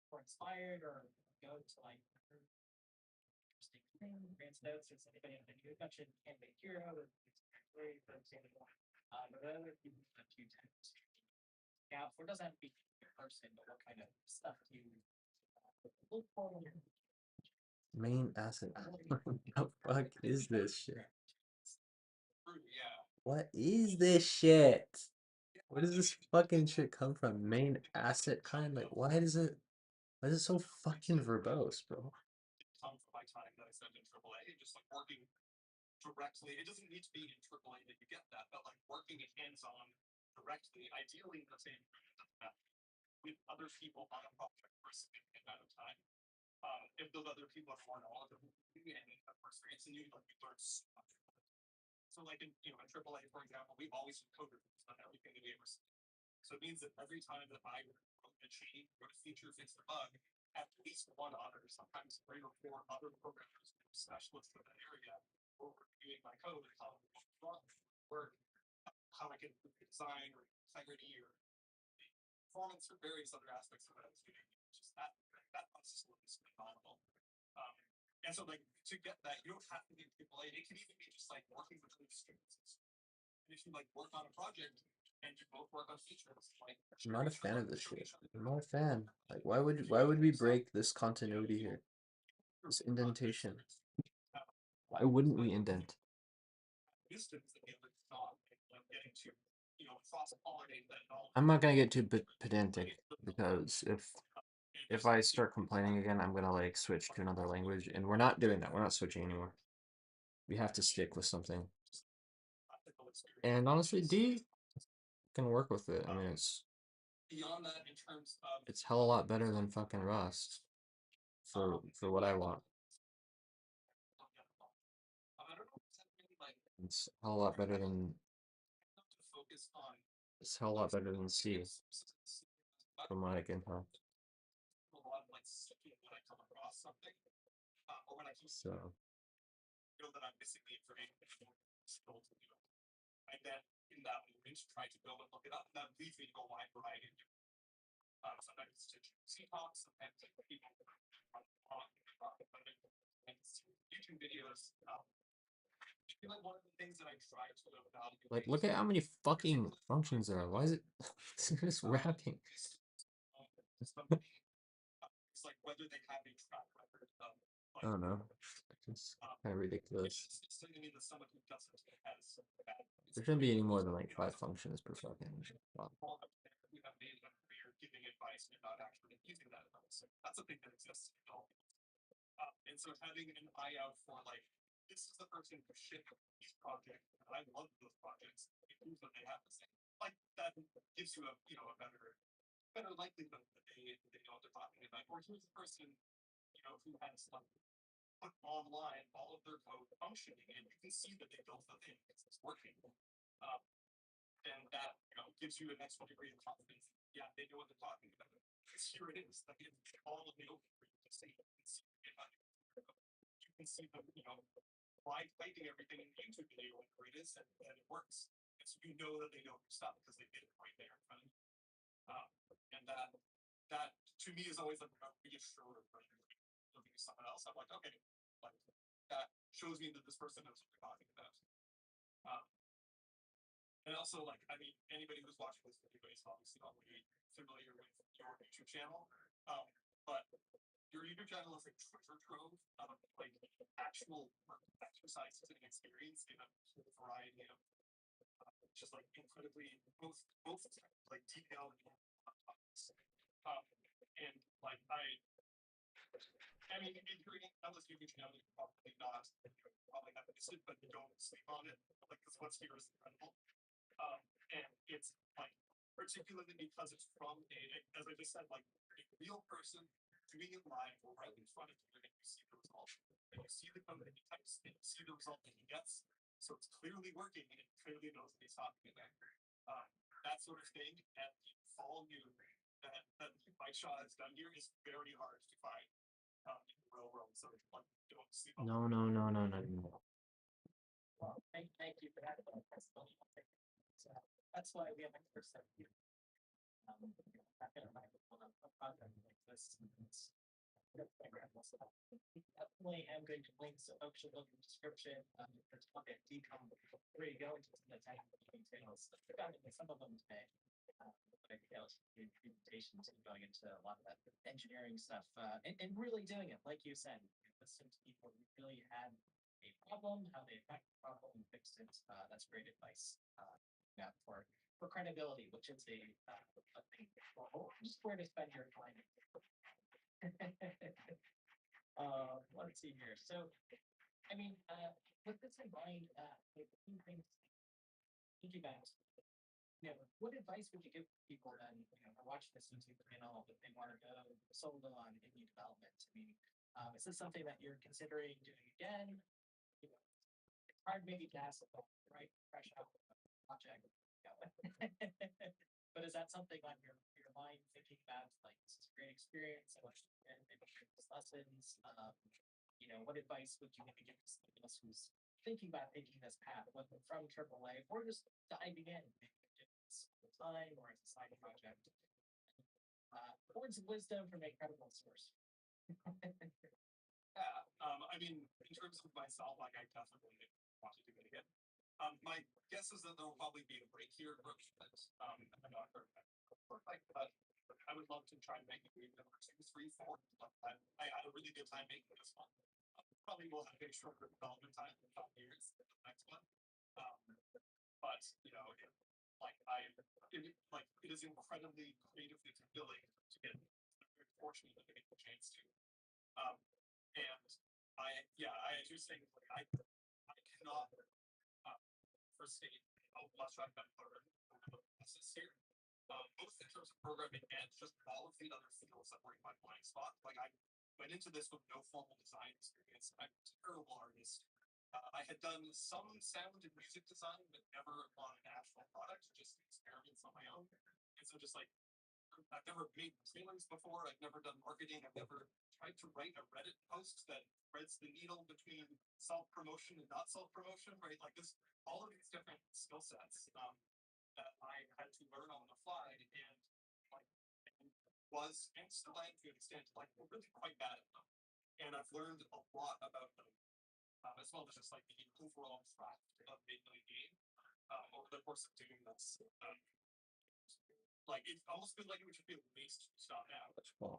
were inspired or go to like interesting thing, advanced notes, or anybody that you mentioned Canva Hero with X-Ray, for example, but other people that you tend to yeah, it doesn't have to be your person, but what kind of stuff do you look for when you're Main asset. What the fuck is this shit? True, yeah. What is this shit? Where does this fucking shit come from? Main asset kind? Like, why is it so fucking verbose, bro? Come from my time that I spent in AAA, just like working directly. It doesn't need to be in AAA that you get that, but like working hands-on directly, ideally in the same with other people on a project for a significant amount of time. If those other people are more knowledgeable and have more experience than you, like you learn so much. So like in in AAA, for example, we've always coded on everything that we ever see. So it means that every time that I wrote a change, wrote a feature, fixed a bug, at least one other, sometimes 3 or 4 other programmers, specialists in that area, were reviewing my code and how it work, how I can improve the design or integrity or performance or various other aspects of what I was doing. Just that process was phenomenal. Um, and so like to get that, you don't have to be AAA. It can even be just like working with other students. And if you like work on a project and you both work on features, like I'm not a fan of this shit. I'm not a fan. Like, why would we break this continuity here? This indentation. Why wouldn't we indent? Distance that the other thought, like getting to, cross pollinate that knowledge. I'm not gonna get too pedantic because if I start complaining again, I'm gonna like switch to another language, and we're not doing that. We're not switching anymore. We have to stick with something. And honestly, D can work with it. I mean, Beyond that, in terms of it's hell a lot better than fucking Rust for what I want. I don't know if it's really like It's hell a lot better than to focus on it's hell a lot better than C from what I can tell. a lot of like seeking when I come across something, or when I keep So feel that I'm missing the information still to do. And then in that moment, try to go and look it up, and that leads me to go wide variety of different. Sometimes it's to CTalk, sometimes it's people and YouTube videos. I feel like one of the things that I try to evaluate. like, look at how many fucking functions there are. Why is it just rapping? It's like whether they have a track record of. I don't know. It's kind of ridiculous. It's something that someone who doesn't has bad. There shouldn't be any more than like 5 functions per fucking. We have made a career giving advice and not actually using that advice. So that's a thing that exists in all. And so having an eye out for like, this is the person who shipped these projects, and I love those projects. It proves that they have the same. Like that gives you a a better likelihood that they know what they're talking about. Or here's the person, who has like put online all of their code functioning, and you can see that they built the thing because it's working. And that gives you an extra degree of confidence. Yeah, they know what they're talking about. Because here it is. Like it's all available for you to see. You can see them, by typing everything in the YouTube video, whatever it is, and it works. And so you know that they know their stuff because they did it right there in front of you. And that to me is always like a reassurer when you're looking at someone else. I'm like, okay, like that shows me that this person knows what they're talking about. And also, like, I mean, anybody who's watching this video is obviously already familiar with your YouTube channel. But your YouTube channel is a treasure trove of like actual exercises and experience in a variety of just like incredibly both like detailed and topics. And like I mean, if you're unless you channel, you're probably not, probably have missed it, but don't sleep on it. Like, because what's here is incredible. And it's like, particularly because it's from as I just said, like a real person doing it live or right in front of you, and you see the result. And you see the code that he types, and you see the result that he gets. So it's clearly working, and it clearly knows what he's talking about. That sort of thing, and the volume that Bikeshaw has done here is very hard to find in the real world. So like, don't sleep on No, no, no, no, no, no. Well, thank you for that. So that's why we have a first set here. Not gonna write a project like this. Definitely am going to link, so folks should look in the description. There's one at decom where you go into the technical details. Some of them today. Presentations and going into a lot of that engineering stuff and really doing it like you said. Listen to people who really had a problem, how they affect the problem and fixed it. That's great advice. Yeah, for credibility, which is a thing. Just where to spend your time. Let's see here. So, I mean, with this in mind, the key things, thinking about, what advice would you give people then, are watching this YouTube channel, but they want to go solo on indie development? I mean, is this something that you're considering doing again? It's hard maybe to ask, right? Fresh out of the project. But is that something on your mind, thinking about like this is a great experience? I want to maybe share these lessons. What advice would you maybe give to someone else who's thinking about taking this path, whether from AAA or just diving in, maybe it's full time or as a side project? Words of wisdom from a credible source. Yeah, I mean, in terms of myself, like I definitely want to do it again. My guess is that there will probably be a break here, but I'm not sure. But I would love to try and make it number 2, 3, 4. I had a really good time making this one. Probably will have a shorter development time in 5 years for the next one. But it is incredibly creatively fulfilling to get. I'm very fortunate to get the chance to. And I do think I cannot forstate how much I've been learned over the process here. Both in terms of programming and just all of the other fields that were in my blind spot. Like I went into this with no formal design experience. I'm a terrible artist. I had done some sound and music design, but never on an actual product, just experiments on my own. And so just like I've never made trailers before. I've never done marketing. I've never tried to write a Reddit post that threads the needle between self-promotion and not self-promotion, right? Like this, all of these different skill sets that I had to learn on the fly and was and still am to an extent like really quite bad at them. And I've learned a lot about them, as well as just like the overall craft of making a game over the course of doing this. Like it almost feels like it would just be a waste to stop now.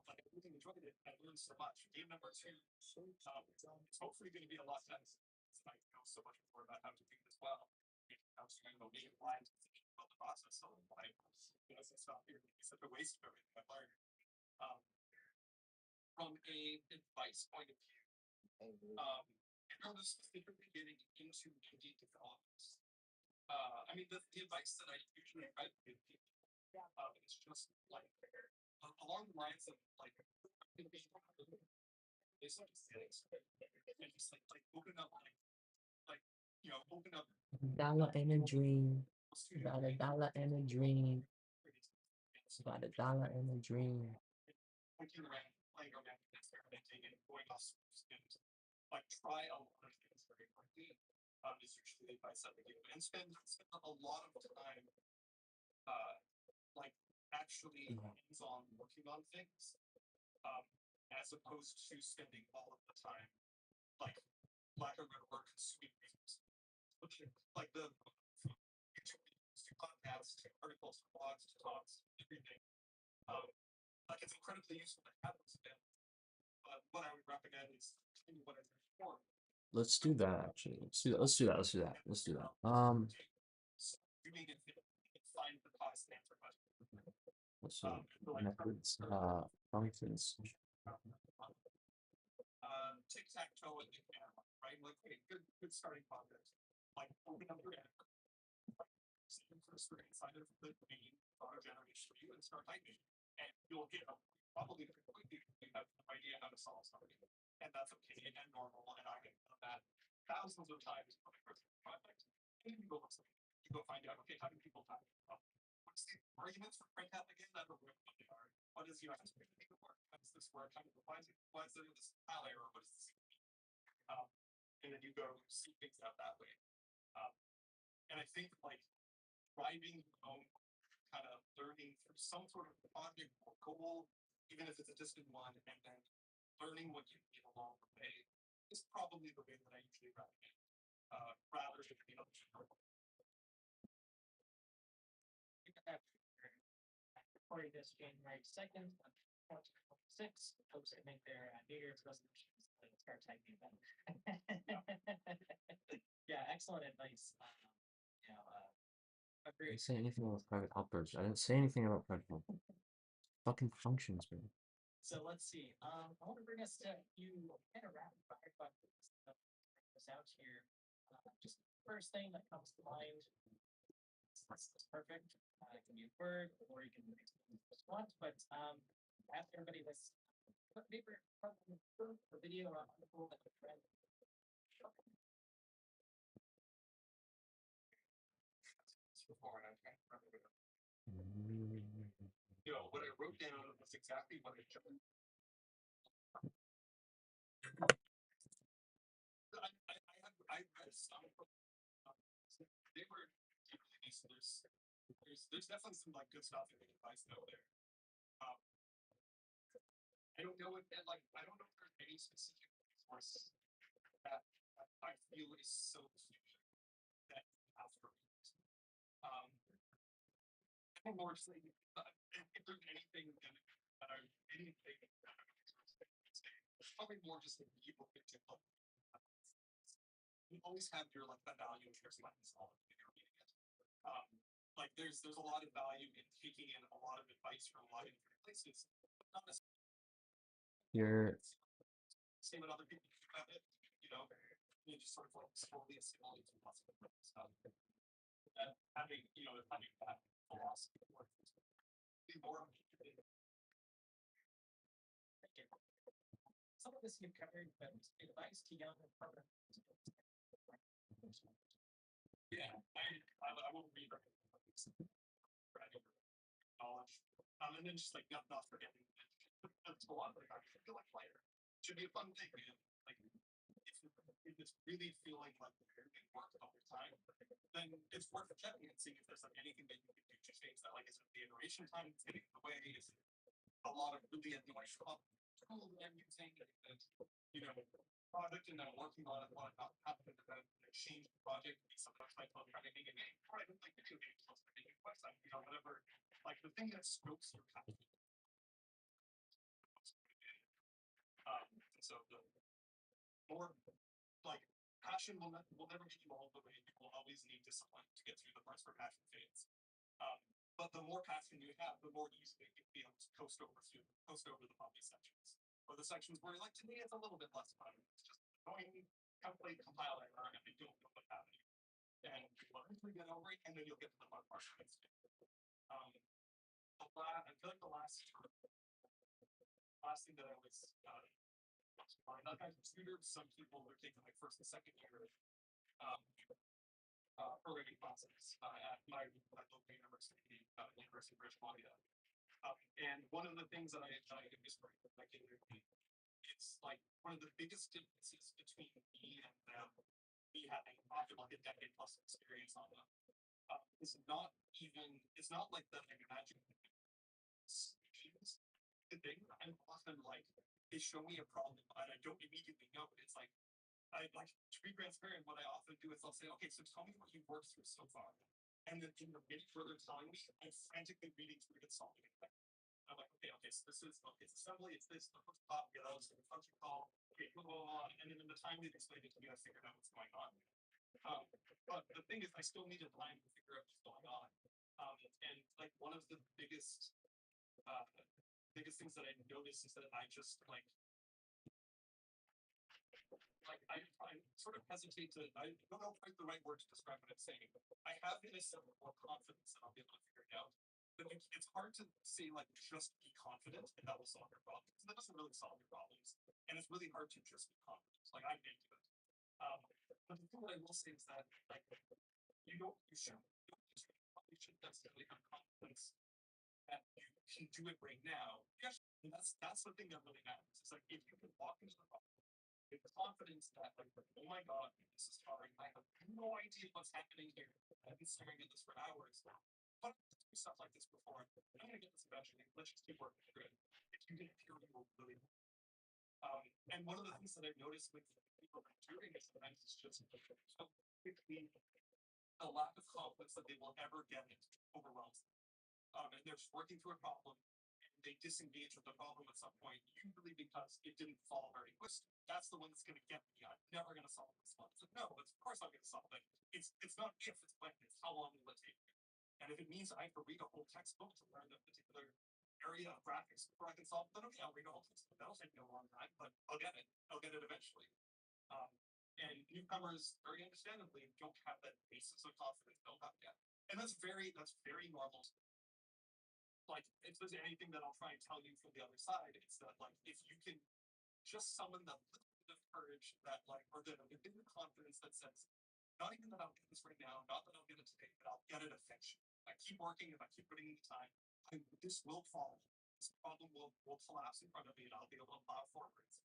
Like I really enjoyed it. I learned so much. Game number 2, it's hopefully going to be a lot less. I know so much more about how to do this well. How to being blind about the process. So I stop here. It's such a waste of everything I've learned. From a advice point of view, in terms of specifically getting into indie development, I mean the advice that I usually write with people is just like along the lines of like it's not just and just like open up open up Dollar and a dream. About $1 and a dream. About $1 and a dream. looking around, playing around, experimenting, and going off scripts and like try a lot of things very quickly. Is usually the advice I would give, and spend a lot of time, like actually hands-on working on things, as opposed to spending all of the time, like lack of better word, consuming things. Like the YouTube videos, to podcasts, to articles, to blogs, to talks, everything. Like it's incredibly useful to have those available. But what I would recommend is continue whatever form. Let's do that actually. Let's do that. Doing it, find the cost answer question. Let's see. Methods, functions. Tic-tac-toe in the camera, right? Like good starting context. Like open up your app, see the cursor inside of the main auto generation view and start typing. and you'll get probably pretty quickly you have no idea how to solve something, and that's okay and normal. And I have done that thousands of times for my personal project. And you go look something, you go find out, okay, how do people talk about what's the arguments for printout again? I don't remember what they are. What is US work? How does this work? Why is there this file error? What is this? And then you go see things out that way. And I think like driving your own kind of learning through some sort of project or goal, even if it's a distant one, and then learning what you need along the way is probably the way that I usually recommend. Rather than Recording this January 2nd, 2026. Folks that make their New Year's resolutions and start typing them. Yeah, excellent advice. You know, I agree. didn't say anything about private helpers. I didn't say anything about private helpers. Fucking functions, man. So let's see. I want to bring us to you kind of rapid fire questions. This out here. Just first thing that comes to mind. That's perfect. It can be a word, or you can explain what you want. But ask everybody this: what favorite the video or article that a friend? before, and I'm trying to remember. You know, what I wrote down was exactly what I took. I read some from they were deeply decent. There's definitely some like good stuff in the advice out there. I don't know if like I don't know if there's any specific resource that I feel is so huge that after I think more just like if there's anything anything it's probably more just like people get to help. You always have your like the value of your slides all if you're reading it. Like there's a lot of value in taking in a lot of advice from a lot of different places, but not necessarily You're same with other people about it, you know, you just sort of like slowly assimilate to lots of different stuff. And having, you know, having that philosophy or be more Some of this you've covered, but advice to young partners. yeah, I won't read knowledge. And then just like not forgetting that's a lot of like I feel like player. Should be a fun thing, man. Like if it's really feeling like you're doing work all the time, then it's worth checking and seeing if there's like anything that you can do to change that. Like is it the iteration time that's getting in the way? Is it a lot of really annoying stuff tool that I'm using that you know project and I'm working on it want not happen to change the project be something like I'm trying to make a name or I don't like video games let's make a website you know whatever like the thing that strokes your passion. So the more like passion will never get you all the way. You will always need discipline to get through the parts where passion fades. But the more passion you have, the more easily you'll be able to coast over the bumpy sections. Or the sections where like to me it's a little bit less fun. It's just annoying template compile error and they don't know what's happening. And you will eventually get over it and then you'll get to the fun part. I feel like the last thing that I was not guys tutor, some people are taking like first and second year programming classes at my local university, University of British Columbia. And one of the things that I is my community, it's like one of the biggest differences between me and them, me having often like a decade plus experience on them, is not like the magic schemes. The thing I'm often like they show me a problem and I don't immediately know it. It's like I like to be transparent. What I often do is I'll say, okay, so tell me what you've worked through so far. And then in the minute where they're telling me, I'm frantically reading through it and solving it. I'm like, okay, so this is it's assembly, it's this, the first top, yeah, that was the function call, okay, blah, blah, blah. And then in the time they explained it to me, I figured out what's going on. But the thing is, I still needed time to figure out what's going on. And like one of the biggest things that I noticed is that I just like I sort of hesitate to I don't know if the right word to describe what I'm saying. I have in a sense more confidence that I'll be able to figure it out. but it's hard to say like just be confident and that will solve your problems. That doesn't really solve your problems, and it's really hard to just be confident. Like I'm into it. But the thing that I will say is that like you should necessarily have confidence that you can do it right now. Yes, and that's the thing that really matters. It's like if you can walk into the problem with confidence that like, oh my god, this is hard. I have no idea what's happening here. I've been staring at this for hours. But I've done stuff like this before. I'm gonna get this eventually. Let's just keep working through it. If you can appear you will really and one of the things that I've noticed with people doing is sometimes it's just so quickly the lack of confidence that they will ever get it overwhelms them. And they're just working through a problem and they disengage with the problem at some point, usually because it didn't fall very quick. That's the one that's going to get me. I'm never going to solve this one. So no, of course I'm going to solve it. It's not if, it's when, it's how long will it take me. And if it means I have to read a whole textbook to learn a particular area of graphics before I can solve it, then okay, I'll read a whole textbook. That'll take me a long time, but I'll get it. I'll get it eventually. Um, and newcomers, very understandably, don't have that basis of confidence built up yet. And that's very normal. Like, if there's anything that I'll try and tell you from the other side, it's that like if you can just summon that little bit of courage that like or the confidence that says, not even that I'll get this right now, not that I'll get it today, but I'll get it eventually. I keep working, if I keep putting in the time, this will fall. This problem will collapse in front of me and I'll be able to plow forwards.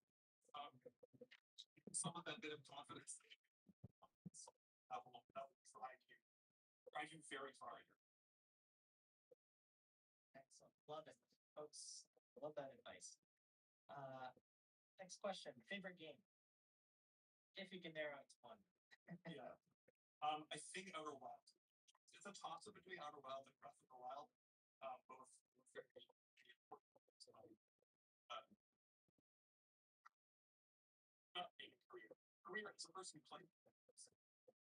Some of that bit of confidence that will drive you very far in your Excellent. Love it. Folks, love that advice. Next question. Favorite game? If you can narrow it to one. yeah. I think Outer Wild. It's a toss up between Outer Wild and Breath of the Wild. Both very important. So, not a career. Career is a person who played.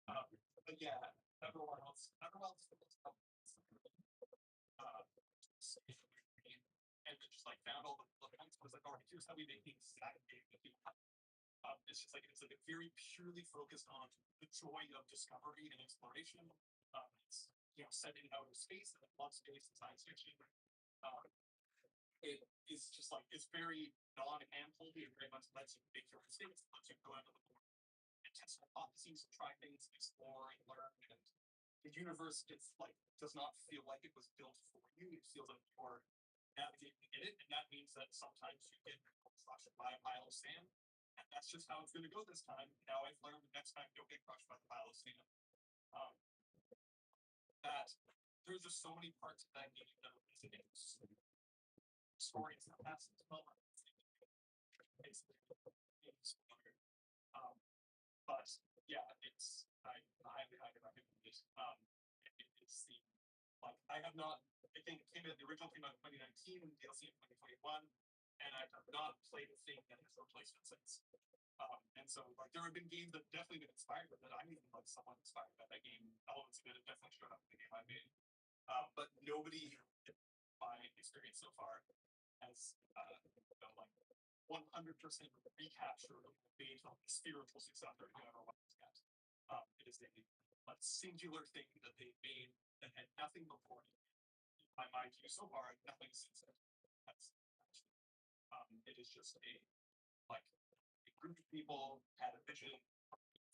But yeah, Outer Wilds. Outer Wilds is the most and just like found all the points was like, all right, here's how we make the exact game that we want. It's just like it's like a very purely focused on the joy of discovery and exploration. It's set in outer space and love space and science fiction. It is just like it's very non-handholdy. It very much lets you make your mistakes, lets you go out of the board and test hypotheses, try things, explore and learn. And the universe, it's like does not feel like it was built for you. It feels like you're navigating in it, and that means that sometimes you get crushed by a pile of sand. And that's just how it's going to go this time. Now I've learned the next time you'll get crushed by the pile of sand. That there's just so many parts of that game that are visiting stories that pass as well. But yeah, it's I highly recommend it. It's the like I have not. I think it came out the original came out in 2019, DLC in 2021, and I have not played a thing that has replaced it since. And so like there have been games that definitely been inspired with it. I'm even like somewhat inspired by that game. Elements of it definitely showed up in the game I made. But nobody, in my experience so far, has like 100% recaptured the fate of the spiritual successor you ever wanted yet. It is a singular thing that they made that had nothing before it. In my mind, you so far, nothing since it. That's it is just a like a group of people had a vision,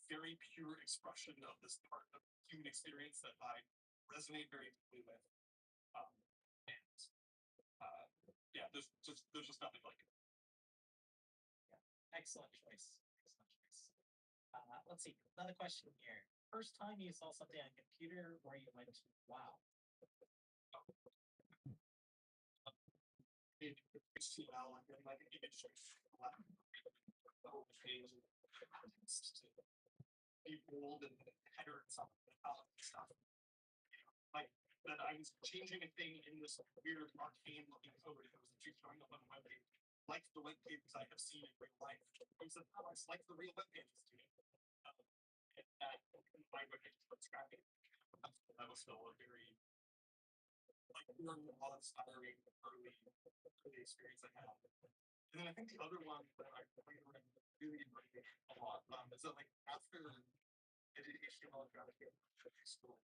very pure expression of this part of human experience that I resonate very deeply with. And yeah, there's just nothing like it. Excellent choice. Excellent choice. Let's see. Another question here. First time you saw something on a computer where you went, wow. HTML and like an image the whole page and context to be bold and header and stuff. Like that I was changing a thing in this weird arcane looking code that was actually showing up on the web page. Like the web pages I have seen in real life. I said, oh, it's like the real web pages to me. And that combined with scrapping, that was still a very like awe-inspiring early experience I had. And then I think the other one that I really enjoyed a lot is that like after I did HTML and JavaScript in school,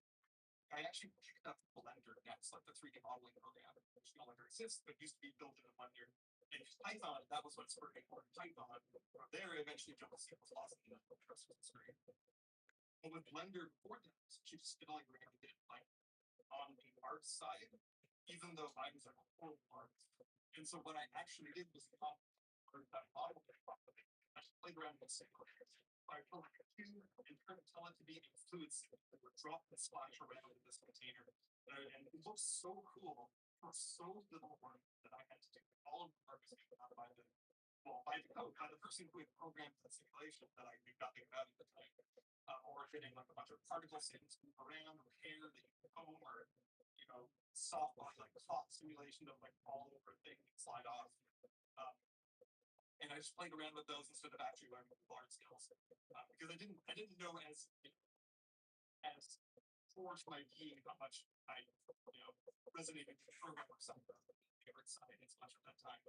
I actually picked up Blender next, like the 3D modeling program, which no longer exists, but used to be built in Blender. And Python, that was what spurred me for Python. From there, I eventually jumped to C++ and the rest was history. But with Blender before that, I was just fiddling around with it, like on the art side, even though I was like a horrible artist. And so what I actually did was that model properly. I just played around with symbols. I put like a cube and tell it to be a fluid that would drop and splash around in this container. And it looks so cool for so little work that I had to do. All of the work was taken out by the code, by the person who had programmed the simulation that I knew nothing about at the time. Or fitting like a bunch of particles things move around, or hair that you can comb, or soft like cloth simulation of like all over thing slide off. Um, and I just played around with those instead of actually learning art skills because I didn't know as forged my being how much I resonated with program or something favorite side as much at that time.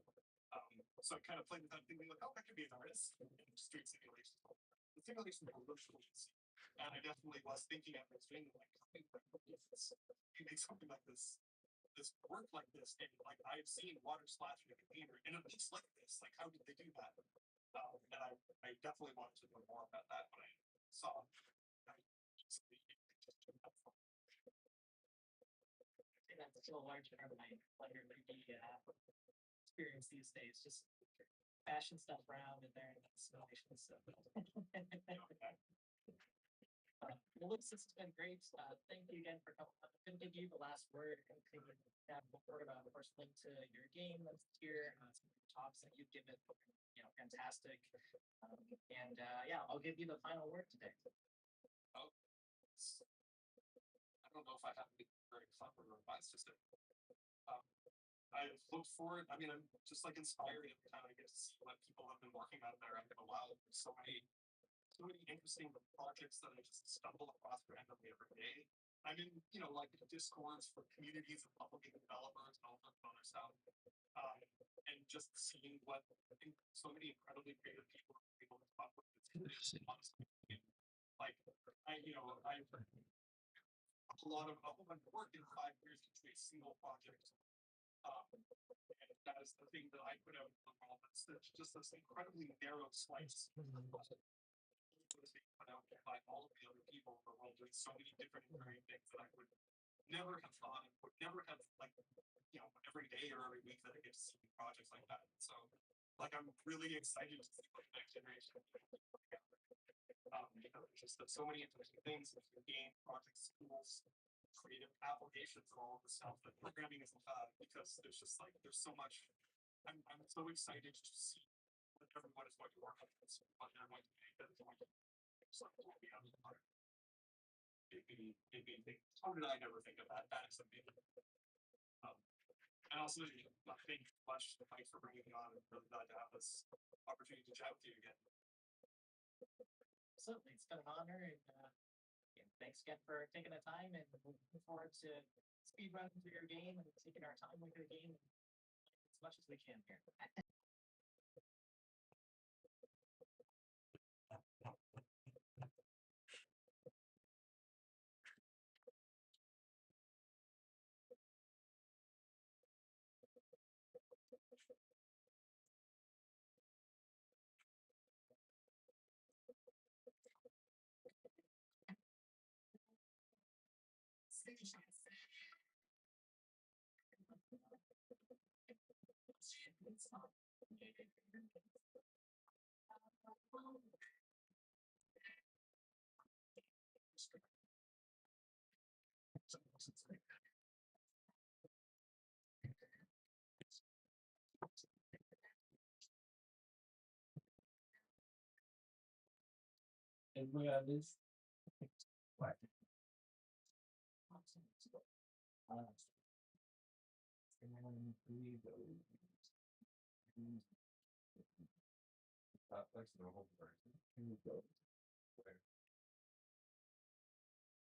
So I kind of played with that thinking like, oh, I could be an artist in street simulations. The simulations were really easy. And I definitely was thinking at this thing like, how you make something like this work like this, and like I've seen water splash in a container and it looks like this. Like, how did they do that? And I definitely wanted to know more about that when I saw. That's still a large part of my Blender 3D experience these days. Just fashion stuff around in there and simulation stuff. Well, Lucas, this has been great. Thank you again for coming up. I'm going to give you the last word. I'm going to have a word about, of course, link to your game that's here, some of the talks that you've given, fantastic. And yeah, I'll give you the final word today. I don't know if I have to be very clever or wise, just I look forward. I mean, I'm just like inspired every time I get to see what people have been working on there. After a while, there's so many interesting projects that I just stumble across randomly every day. I'm in, like Discords for communities of public developers and all that other stuff. And just seeing what so many incredibly creative people are able to talk with. It's honestly, like I've a lot of work in 5 years into a single project. And that is the thing that I put out in the world. It's just this incredibly narrow slice of being put out by all of the other people in the world doing so many different varying things that I would never have thought and would never have every day or every week that I get to see projects like that. So like I'm really excited to see what the next generation just so many interesting things, game projects, tools, creative applications, and all of the stuff that programming is because there's so much. I'm so excited to see what everyone is going to work on this, what they're going to make, that is going to be out of the park. How did I never think of that? That is amazing. And also, thank you so much, Mike, for bringing me on. I'm really glad to have this opportunity to chat with you again. Absolutely, it's been an honor, and thanks again for taking the time, and looking forward to speed running through your game and taking our time with your game as much as we can here. And we are this. What? That's the whole person. Where?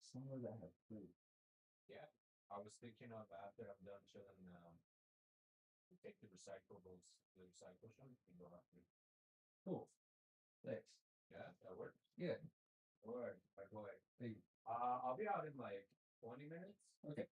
Somewhere that have food. Yeah, I was thinking of after I'm done chilling, take the recyclables, the recycle shop, you can go out there. Cool. Thanks. Yeah, that works. Yeah. Alright, my boy. Hey. I'll be out in like 20 minutes? Okay.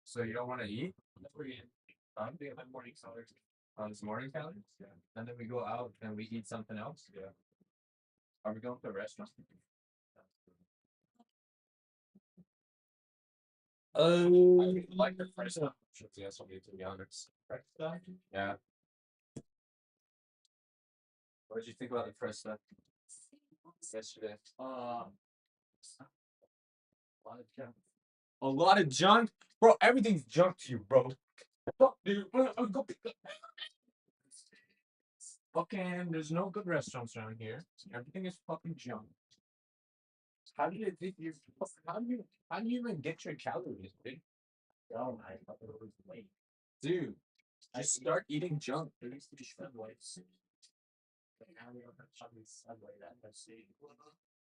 So you don't want to eat? I'm doing my morning calories. On this morning calories? Yeah. And then we go out and we eat something else? Yeah. Are we going to a restaurant? I like the first one. Yes, I'll be to be honest. Yeah. What did you think about the first stuff? Yesterday. A lot of junk? Bro, everything's junk to you, bro. Fuck, dude. Go pick up. Fucking, there's no good restaurants around here. Everything is fucking junk. How do you think you? How do you even get your calories, dude? Oh my god, wait, dude. Just start eating junk. There used to be Subways. But now we don't have Subway that much.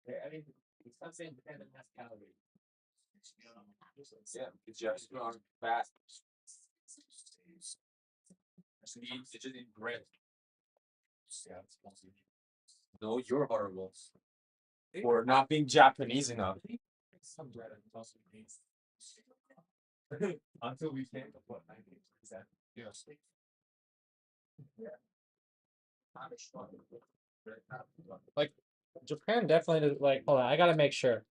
I mean, it's not saying dependent has calories. Yeah, it's just on fast. Just eat bread. Yeah, it's possible. No, you're horrible. For not being Japanese enough. Some bread and also beans. Until we came to what 90%. Yes. Yeah. Like Japan definitely does, like hold on, I gotta make sure.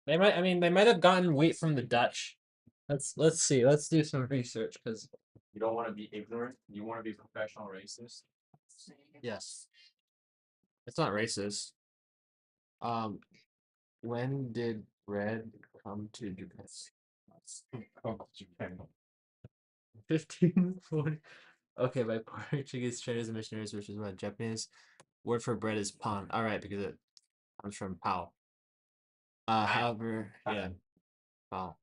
They might I mean they might have gotten wheat from the Dutch. Let's see. Let's do some research because You don't want to be ignorant. You want to be professional racist. yes. It's not racist. When did bread come to Japan? Oh, Japan. 1540. Okay, by Portuguese traders and missionaries, which is what Japanese word for bread is pan. All right, because it comes from pao. However, yeah, pao.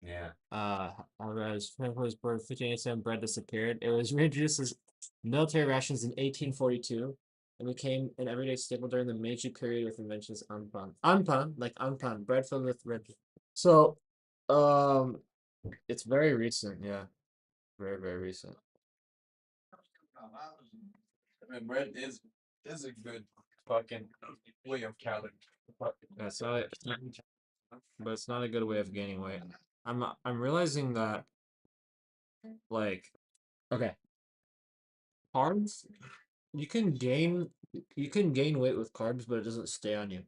Yeah. However, as was born 1587, bread disappeared. It was reintroduced as military rations in 1842 and became an everyday staple during the Meiji period with inventions anpan. Anpan, like anpan, bread filled with red. So, it's very recent, yeah. Very, very recent. I mean, bread is a good fucking way of calorie. That's not it. But it's not a good way of gaining weight. I'm realizing that like okay, carbs you can gain weight with carbs, but it doesn't stay on you.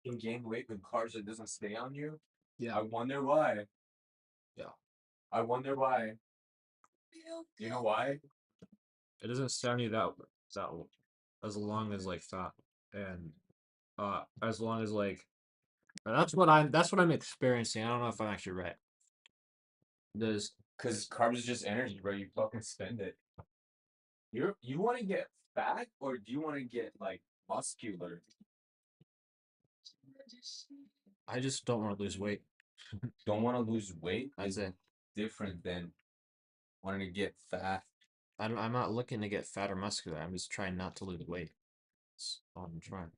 You can gain weight with carbs that doesn't stay on you. Yeah. I wonder why. Yeah. I wonder why. You know why? It doesn't stay on you that as long as like fat and as long as like that's what I'm experiencing. I don't know if I'm actually right. There's Because carbs is just energy, bro. You fucking spend it. You want to get fat or do you want to get like muscular? I just don't want to lose weight. Don't want to lose weight That's is it. different than wanting to get fat. I'm not looking to get fat or muscular. I'm just trying not to lose weight. That's all I'm trying.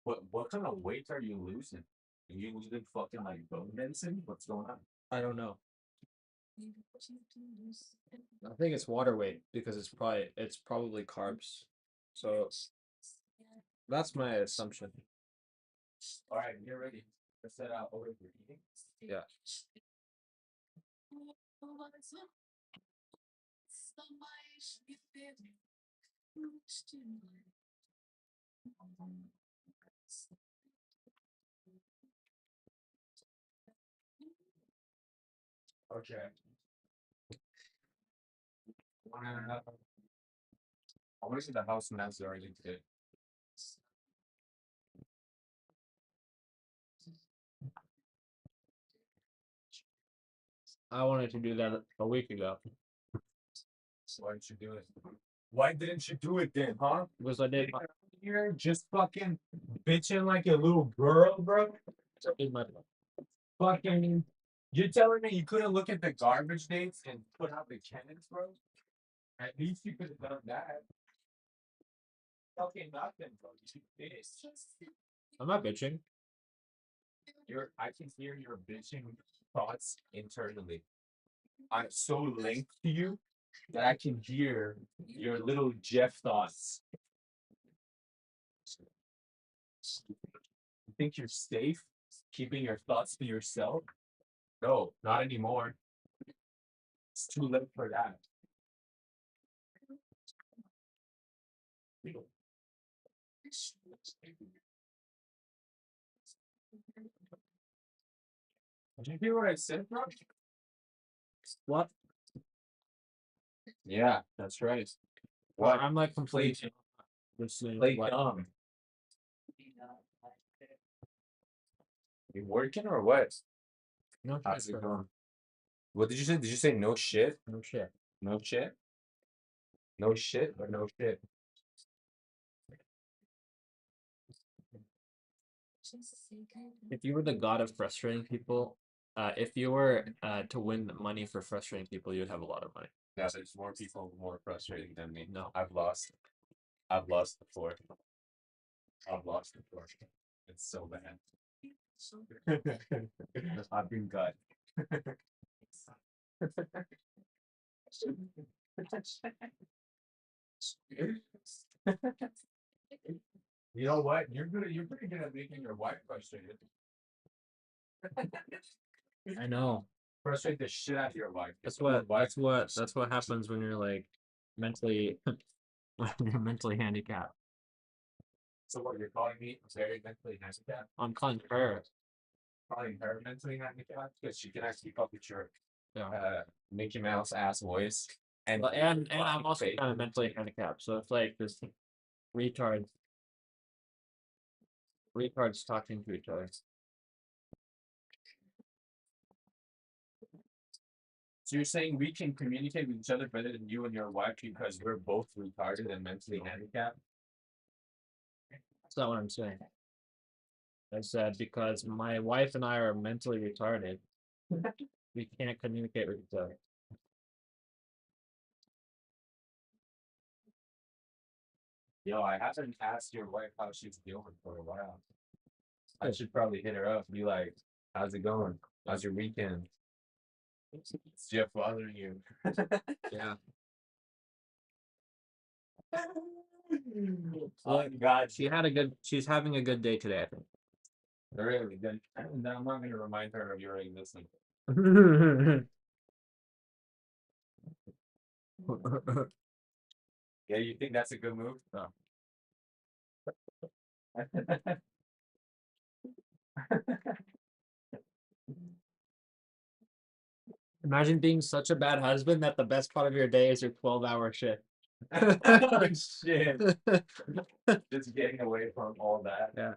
What kind of weight are you losing? Are you losing fucking like bone density? What's going on? I don't know. I think it's water weight because it's probably carbs. So that's my assumption. All right, get ready. Let's set out over your eating. Yeah. Okay. Wanna- I want to see the house smells already today. I wanted to do that a week ago Why didn't you do it? Why didn't you do it then, huh? because I did You're just fucking bitching like a little girl, bro. my Fucking, you're telling me you couldn't look at the garbage dates and put out the cannons, bro? At least you could have done that. Fucking nothing, bro. You bitch. I'm not bitching. I can hear your bitching thoughts internally. I'm so linked to you that I can hear your little Jeff thoughts. You think you're safe keeping your thoughts to yourself? No, not anymore. It's too late for that. Did you hear what I said, bro? What? Yeah, that's right. Well, What? I'm like Play, completely listening play to what dumb. You working or what? no How's shit, it bro. going? What did you say? Did you say no shit? No shit. No shit? No shit or no shit? If you were the god of frustrating people, if you were to win money for frustrating people, you'd have a lot of money. Yeah, there's more people more frustrating than me. No. I've lost. I've lost before. I've lost before. It's so bad. I've been got. You know what? You're good. You're pretty good at making your wife frustrated. I know. Frustrate the shit out of your wife. That's Your what wife- that's what happens when you're like mentally when you're mentally handicapped. So what you're calling me very mentally handicapped? I'm calling her. Calling her mentally handicapped because she cannot keep up with your Yeah. Mickey Mouse ass voice. And Well, and I'm fucking also fake. kind of mentally handicapped, so it's like this retards talking to each other. So you're saying we can communicate with each other better than you and your wife because we're both retarded and mentally handicapped? That's not what I'm saying. I said because my wife and I are mentally retarded, we can't communicate with each other. Yo, I haven't asked your wife how she's doing for a while. I should probably hit her up and be like, how's it going? How's your weekend? Is Jeff bothering you? Yeah. Oh God, She's having a good day today, I think. really? Then I'm not gonna remind her of your existence. Yeah, you think that's a good move? No. Imagine being such a bad husband that the best part of your day is your 12-hour shift. Oh, shit. Just getting away from all that. Yeah.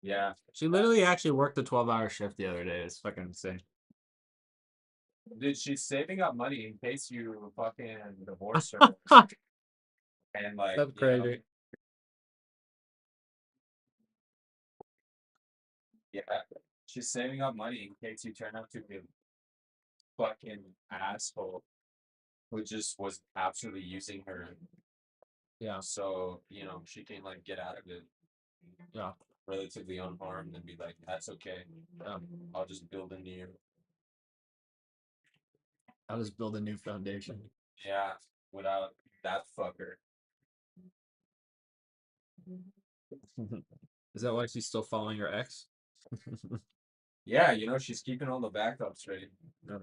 Yeah. She literally actually worked a 12-hour shift the other day. It's fucking insane. Dude, she's saving up money in case you fucking divorce her. And like, That's you know, crazy. yeah, she's saving up money in case you turn out to be a fucking asshole. who just was absolutely using her. Yeah. So, you know, she can like get out of it Yeah. relatively unharmed and be like, that's okay. I'll just build a new. I'll just build a new foundation. Yeah, without that fucker. Is that why she's still following her ex? Yeah, you know, she's keeping all the backups ready. No.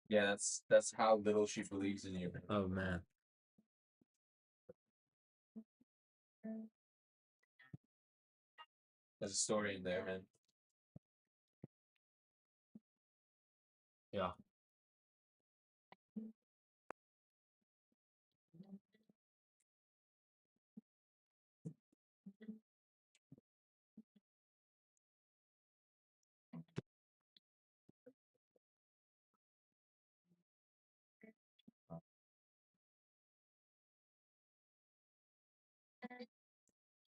Yeah, that's how little she believes in you. Oh man. There's a story in there, man. Yeah.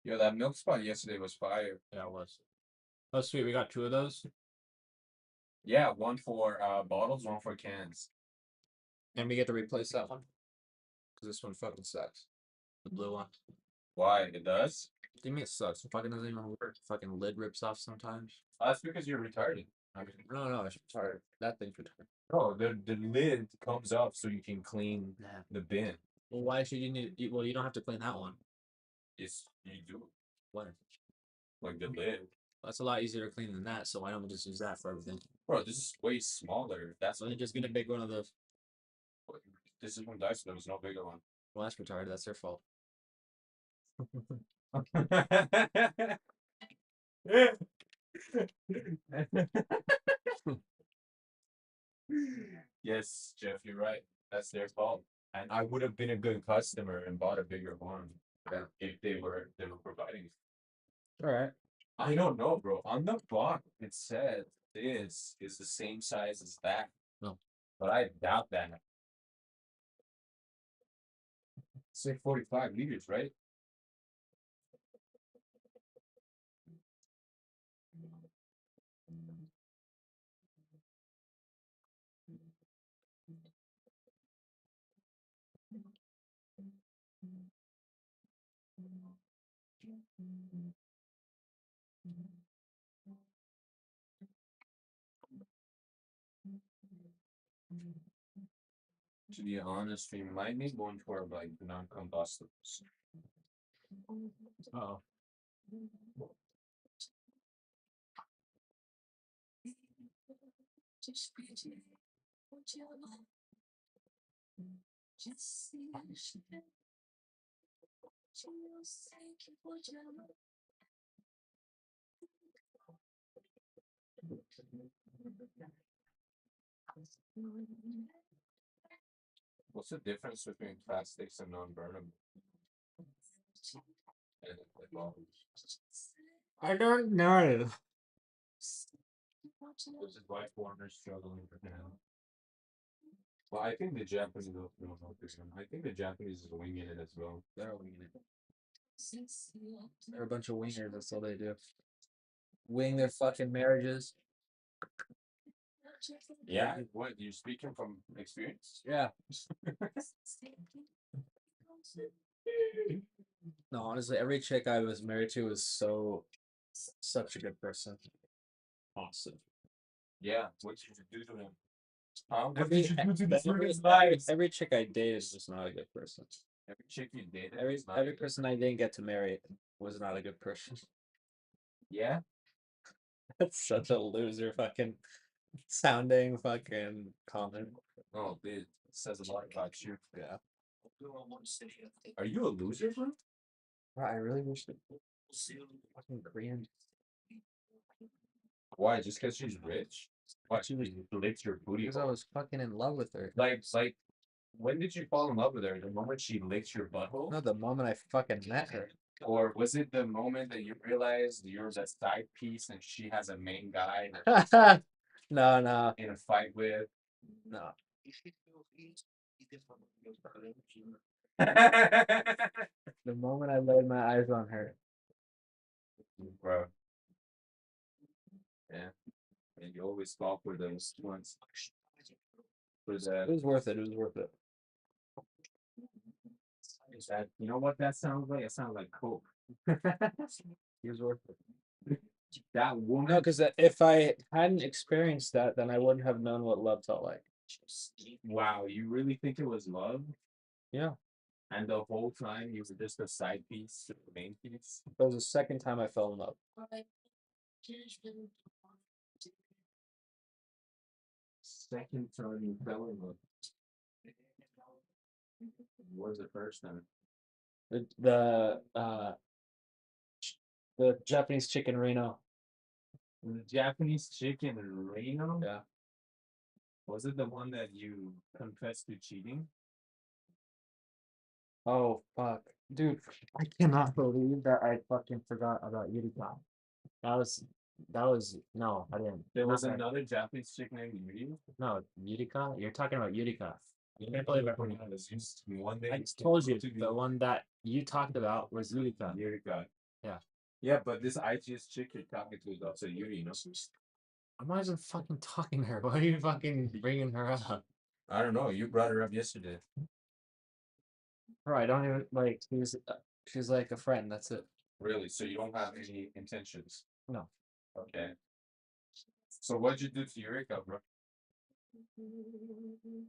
Yo, that milk spot yesterday was fire. Yeah, it was. Oh sweet, we got 2 of those. Yeah, one for bottles, one for cans. And we get to replace that one. Cause this one fucking sucks. The blue one. Why? It does? What do you mean it sucks? It fucking doesn't even work. Fucking lid rips off sometimes. Oh, that's because you're retarded. I mean, No, it's retarded. That thing's retarded. no, the lid comes up so you can clean Nah. the bin. Well, why should you need? Well, you don't have to clean that one. It's you do What? like the lid. That's a lot easier to clean than that. So why don't we just use that for everything? Bro, this is way smaller. That's So then just get a big one of those. this is from Dyson. There was no bigger one. Well, that's retarded. That's their fault. Yes, Jeff, you're right. That's their fault. And I would have been a good customer and bought a bigger one. Yeah. If they were providing. All right. I don't know, bro. On the box, it said this is the same size as that. No. But I doubt that. It's like 45 liters, right? To be honest, we might need one for like non-combustibles. Oh. What's the difference between plastics and non-burnable? And like, well, I don't know. this is why foreigners struggling for now. Well, I think the Japanese will know this one. I think the Japanese is winging it as well. They're winging it. They're a bunch of wingers. That's all they do. Wing their fucking marriages. Yeah, what you're speaking from experience? Yeah. No, honestly, every chick I was married to was such a good person. Awesome. Yeah. What did you do to him? What Every, did you do to this every, man's every, lives? every chick I dated was just not a good person. Every chick you dated. Every was not every good. person I didn't get to marry was not a good person. Yeah. That's such a loser fucking sounding fucking comment. Oh, it says a lot about you. Yeah. Are you a loser, bro? Bro, I really wish that fucking Korean. Why? Just because she's rich? Why She was- she licked your booty Because I hole? was fucking in love with her. Like, when did you fall in love with her? The moment she licked your butthole? No, the moment I fucking met her. Or was it the moment that you realized you're the side piece and she has a main guy No. in a fight with? No. The moment I laid my eyes on her. Bro. Yeah. And you always fall for those ones. Was It that? was worth it. It was worth it. Is that? You know what that sounds like? It sounds like coke. It was worth it. That woman. No, because if I hadn't experienced that, then I wouldn't have known what love felt like. Wow, you really think it was love? Yeah. And the whole time you were just a side piece to the main piece? That was the second time I fell in love. Second time you fell in love. What was the first time? The Japanese chicken Reno. The Japanese chicken in Reno? Yeah. Was it the one that you confessed to cheating? Oh fuck, dude! I cannot believe that I fucking forgot about Utica. That was no, I didn't. There was Not that- another Japanese chick named Yuri. No, Utica. You're talking about Utica. I can't believe I forgot. One day. I told you the one that you talked about was Utica. Yurika. Yeah. Yeah, but this IGS chick you're talking to is also Yuri, you know? I'm not even fucking talking to her. Why are you fucking bringing her up? I don't know. You brought her up yesterday. Bro, I don't even like. She's like a friend. That's it. Really? So you don't have any intentions? No. Okay. So what'd you do to Eureka, bro?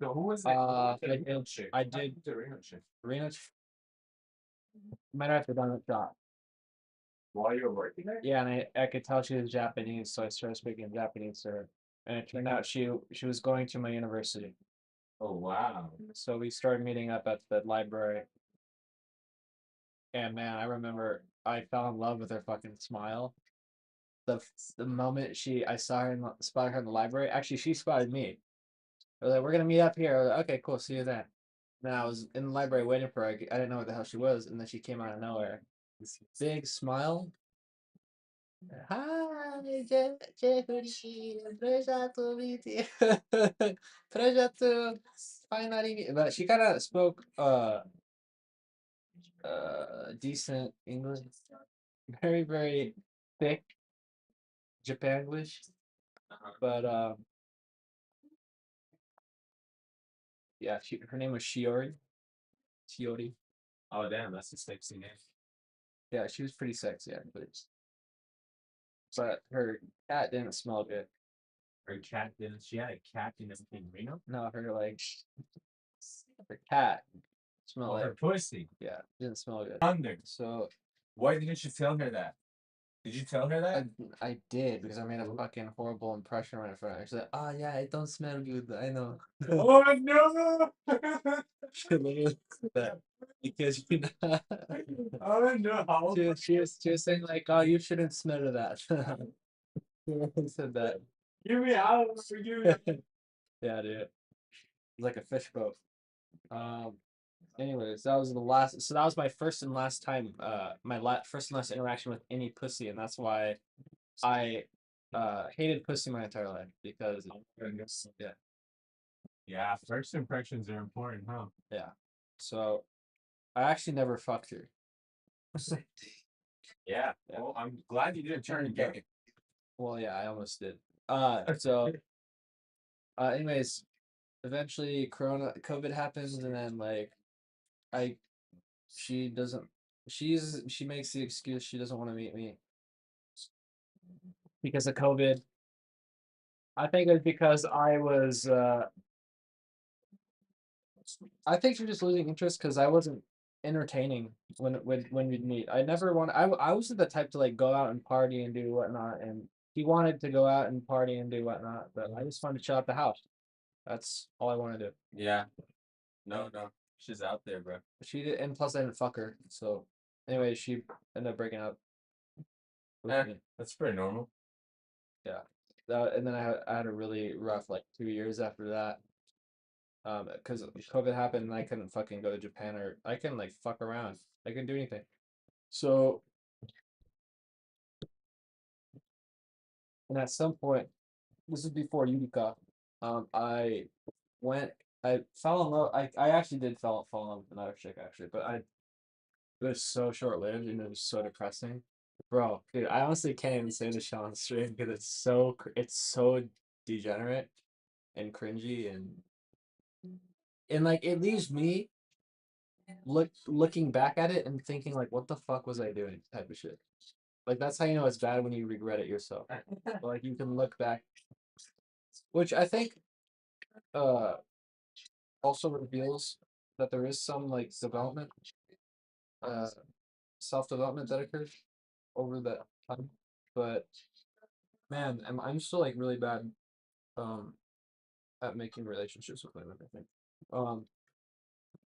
So who was it? I The did- Reno chick. I did- The Reno chick. Rena. Might have to done a shot. While you were working there? Yeah, and I could tell she was Japanese, so I started speaking Japanese to her. And it turned out she was going to my university. Oh wow. So we started meeting up at the library. And man, I remember I fell in love with her fucking smile. The moment I saw her spotted her in the library. Actually, she spotted me. I was like, "We're gonna meet up here." I was like, "Okay, cool, see you then." Then I was in the library waiting for her. I didn't know what the hell she was, and then she came out of nowhere. This big smile. Hi, Jeffrey. Pleasure to meet you. Pleasure to finally meet. But she kind of spoke decent English, very very thick Japanglish, but yeah, her name was Shiori. Shiori. Oh damn, that's a sexy name. Yeah, she was pretty sexy actually. But her cat didn't smell good. Her cat didn't. She had a cat in Reno. No, her cat smelled Oh, like her pussy. yeah, didn't smell good. Thunder. So Why didn't you tell her that? Did you tell her that? I did because I made a fucking horrible impression right in front of her. She's like, "Oh yeah, it don't smell good. I know." Oh no! She literally said that because you know, Oh no! she was saying like, "Oh, you shouldn't smell of that." She said that. Give me out! Give me out. Yeah, dude. It's like a fish boat. Anyways, that was the last. So that was my first and last time. First and last interaction with any pussy, and that's why I hated pussy my entire life because yeah. Yeah, first impressions are important, huh? Yeah. So I actually never fucked her. Yeah. Yeah. Well, I'm glad you didn't turn gay. Well, yeah, I almost did. Anyways, eventually COVID happens, and then like, I, she doesn't. She makes the excuse she doesn't want to meet me because of COVID. I think it's because I think you're just losing interest because I wasn't entertaining when we'd meet. I never want. I wasn't the type to like go out and party and do whatnot, and he wanted to go out and party and do whatnot, but I just wanted to chill at the house. That's all I want to do. Yeah. No. She's out there, bro. She did, and plus I didn't fuck her. So, anyway, she ended up breaking up with Eh, me. that's pretty normal. And then I had a really rough like 2 years after that. Because COVID happened and I couldn't fucking go to Japan or I couldn't like fuck around. I couldn't do anything. So, and at some point, this is before Utica, I I fell in love. I actually did fall in love with another chick actually, but it was so short lived and it was so depressing. Bro, dude, I honestly can't even say this shit on stream because it's so degenerate and cringy and And like it leaves me looking back at it and thinking like, what the fuck was I doing? Type of shit. Like that's how you know it's bad when you regret it yourself. Like you can look back, which I think uh also reveals that there is some like development, uh self development that occurs over that time. But man, I'm still like really bad um at making relationships with women, I think. Um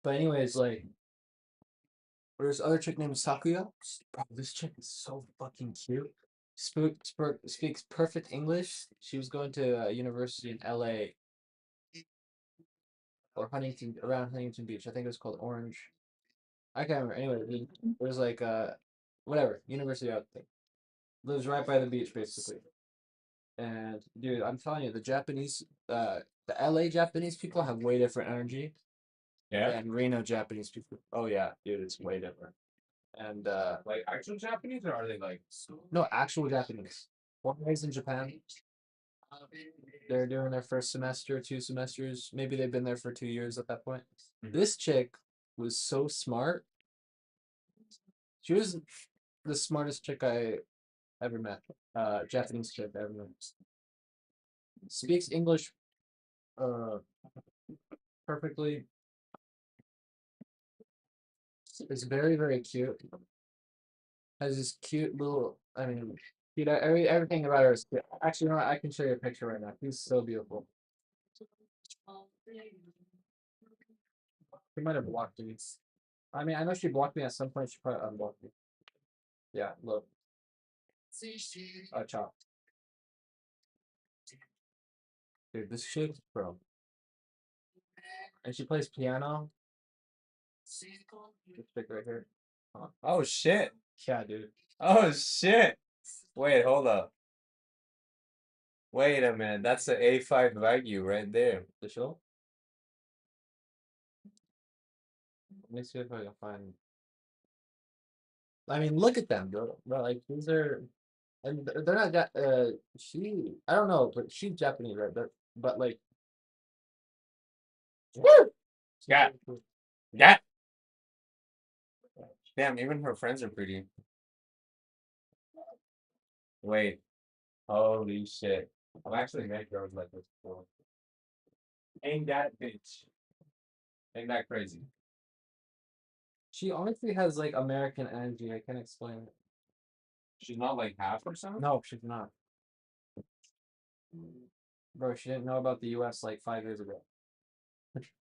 but anyways, like there's other chick named Sakuya. Bro, this chick is so fucking cute. Speaks perfect English. She was going to a university in LA or Huntington, around Huntington Beach. I think it was called Orange. I can't remember. Anyway, it was like whatever university out there. Lives right by the beach, basically. And dude, I'm telling you, the LA Japanese people have way different energy Yeah. than Reno Japanese people. Oh yeah, dude, it's way different. And Like actual Japanese, or are they like? no, actual Japanese. Born and raised in Japan. They're doing their first semester, 2 semesters. Maybe they've been there for 2 years at that point. Mhm. This chick was so smart. She was the smartest chick I ever met. Japanese chick I ever met. Speaks English uh perfectly. Is very, very cute. Has this cute little I mean everything about her is cute. Actually, you know what? I can show you a picture right now. She's so beautiful. She might have blocked me. I mean, I know she blocked me at some point. She probably unblocked me. Yeah, look. Chop. Dude, this shit, bro. And she plays piano. This chick right here. Huh. Oh shit! Yeah, dude. Oh shit! Wait, hold up. Wait a minute. That's the A5 Wagyu right there. The show? Let me see if I can find. I mean, look at them, bro. Bro, like these are, and they're not that. She, I don't know, but she's Japanese, right? But like, Woo! Yeah. Yeah. Damn, even her friends are pretty. Wait. Holy shit. I've actually met girls like this before. Ain't that bitch? Ain't that crazy? she honestly has like American energy. I can't explain it. She's not like half or something? No, she's not. Bro, she didn't know about the U.S. like 5 years ago.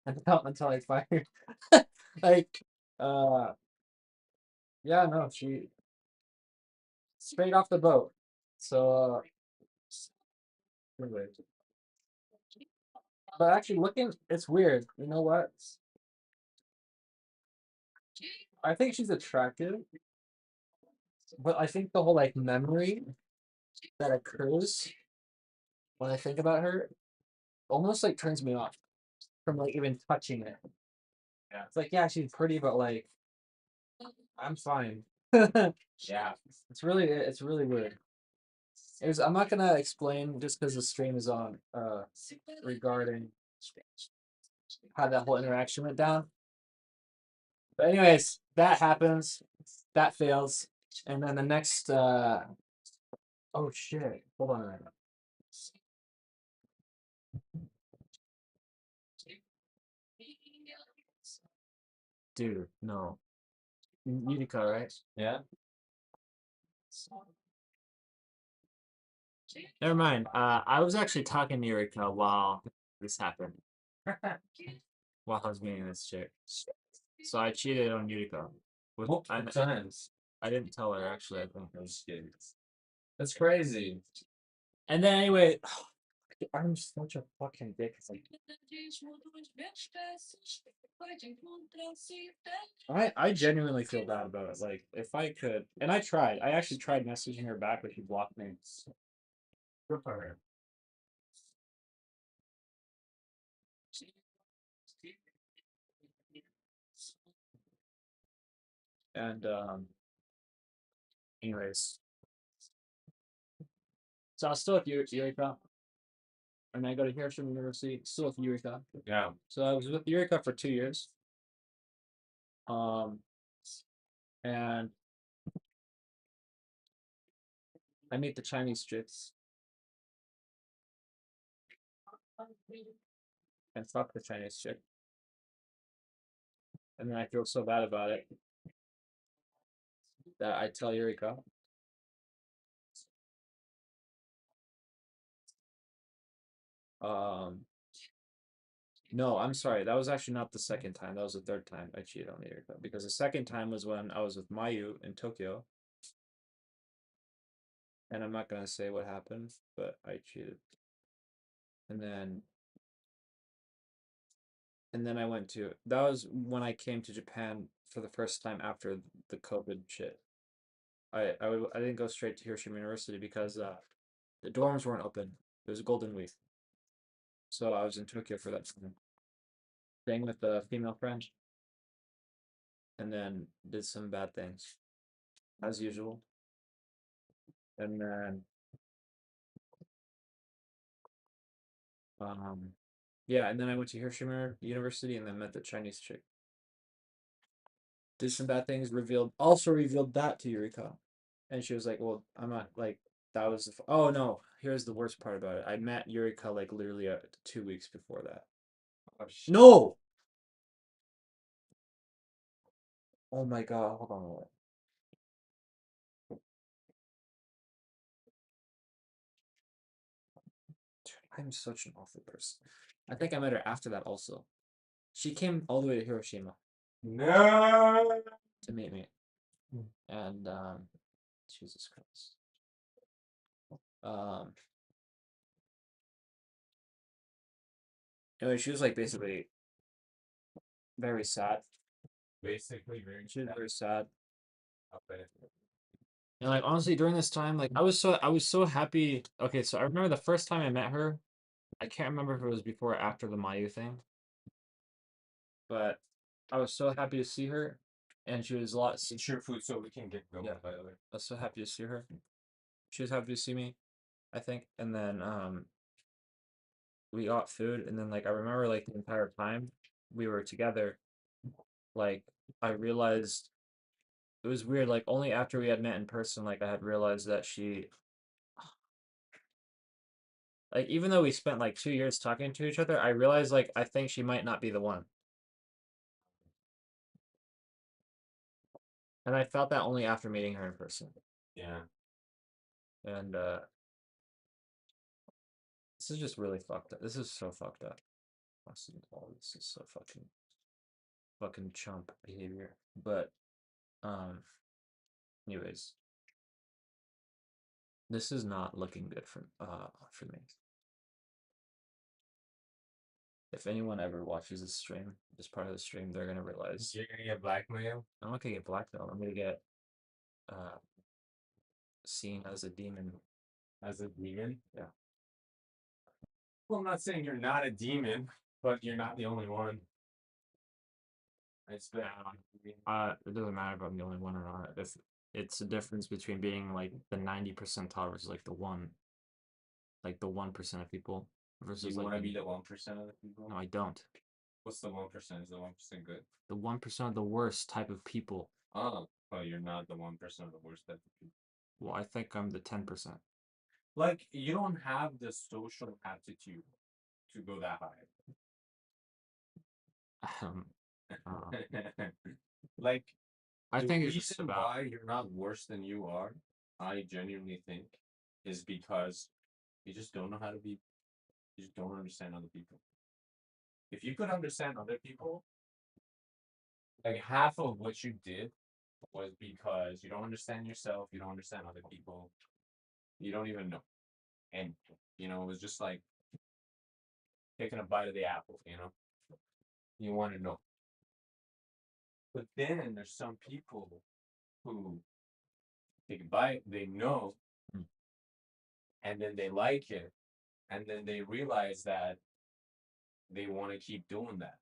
Until like 5 years. Like, uh, yeah, no, she straight off the boat. So, anyway. But actually, looking, it's weird. You know what? I think she's attractive, but I think the whole like memory that occurs when I think about her almost like turns me off from like even touching it. Yeah. It's like, yeah, she's pretty, but like, I'm fine. Yeah. It's really weird. I'm not gonna explain just because the stream is on regarding how that whole interaction went down. But anyways, that happens, that fails, and then the next oh shit, hold on a minute. Dude, no. Utica, right? Yeah. Never mind. I was actually talking to Eureka while this happened. While I was meeting this chick. So I cheated on Eureka. Multiple times. I didn't tell her actually, I think I was kidding. That's crazy. And then anyway, I'm such a fucking dick. It's like, I genuinely feel bad about it. Like if I could, and I actually tried messaging her back, but she blocked me. Good for her. And anyways, so I was still with Eureka. and I go to Hiroshima University, still with Eureka. Yeah. So I was with Eureka for 2 years. And I meet the Chinese chicks and fuck the Chinese chick. And then I feel so bad about it that I tell Eureka. No, I'm sorry. That was actually not the second time. That was the third time I cheated on Eureka. Because the second time was when I was with Mayu in Tokyo. And I'm not gonna say what happened, but I cheated. And then I went to that was when I came to Japan for the first time after the COVID shit. I didn't go straight to Hiroshima University because the dorms weren't open. It was a Golden Week. So I was in Tokyo for that time. Staying with a female friend. And then did some bad things. As usual. And then yeah, and then I went to Hiroshima University and then met the Chinese chick. Did some bad things, also revealed that to Eureka. And she was like, well, I'm not like that was oh no, here's the worst part about it. I met Eureka like literally 2 weeks before that. Oh, shit. No. Oh my god, hold on a minute. Dude, I'm such an awful person. I think I met her after that also. She came all the way to Hiroshima No. to meet me. And Jesus Christ. Anyway, she was like basically very sad. Basically, very. She was very sad. Okay. And like honestly, during this time, like I was so happy. Okay, so I remember the first time I met her. I can't remember if it was before or after the Mayu thing. But I was so happy to see her, and she was a lot. It's your food, so we can get going. Yeah. By the way. I was so happy to see her. She was happy to see me, I think. And then we got food, and then like I remember like the entire time we were together, like I realized it was weird. Like only after we had met in person, like I had realized that she, like even though we spent like 2 years talking to each other, I realized like I think she might not be the one. And I felt that only after meeting her in person. Yeah. And this is just really fucked up. This is so fucked up. This is so fucking chump behavior. But anyways. This is not looking good for me. If anyone ever watches this stream, this part of the stream, they're gonna realize You're gonna get blackmail. I'm not gonna get blackmailed. I'm gonna get seen as a demon. As a demon? Yeah. Well, I'm not saying you're not a demon, but you're not the only one. It's bad. It doesn't matter if I'm the only one or not. If it's the difference between being like the 90 percentile versus like the 1% of people versus You like want to be the 1% of the people? no, I don't. What's the 1%? Is the 1% good? The 1% of the worst type of people. Oh, but you're not the 1% of the worst type of people. Well, I think I'm the 10%. Like you don't have the social aptitude to go that high. Like I the think it's just reason about why you're not worse than you are, I genuinely think, is because you just don't know how to be. You just don't understand other people. If you could understand other people, like half of what you did was because you don't understand yourself, you don't understand other people, you don't even know. And it was just like taking a bite of the apple, You want to know. But then there's some people who take a bite, they know, and then they like it, and then they realize that they want to keep doing that.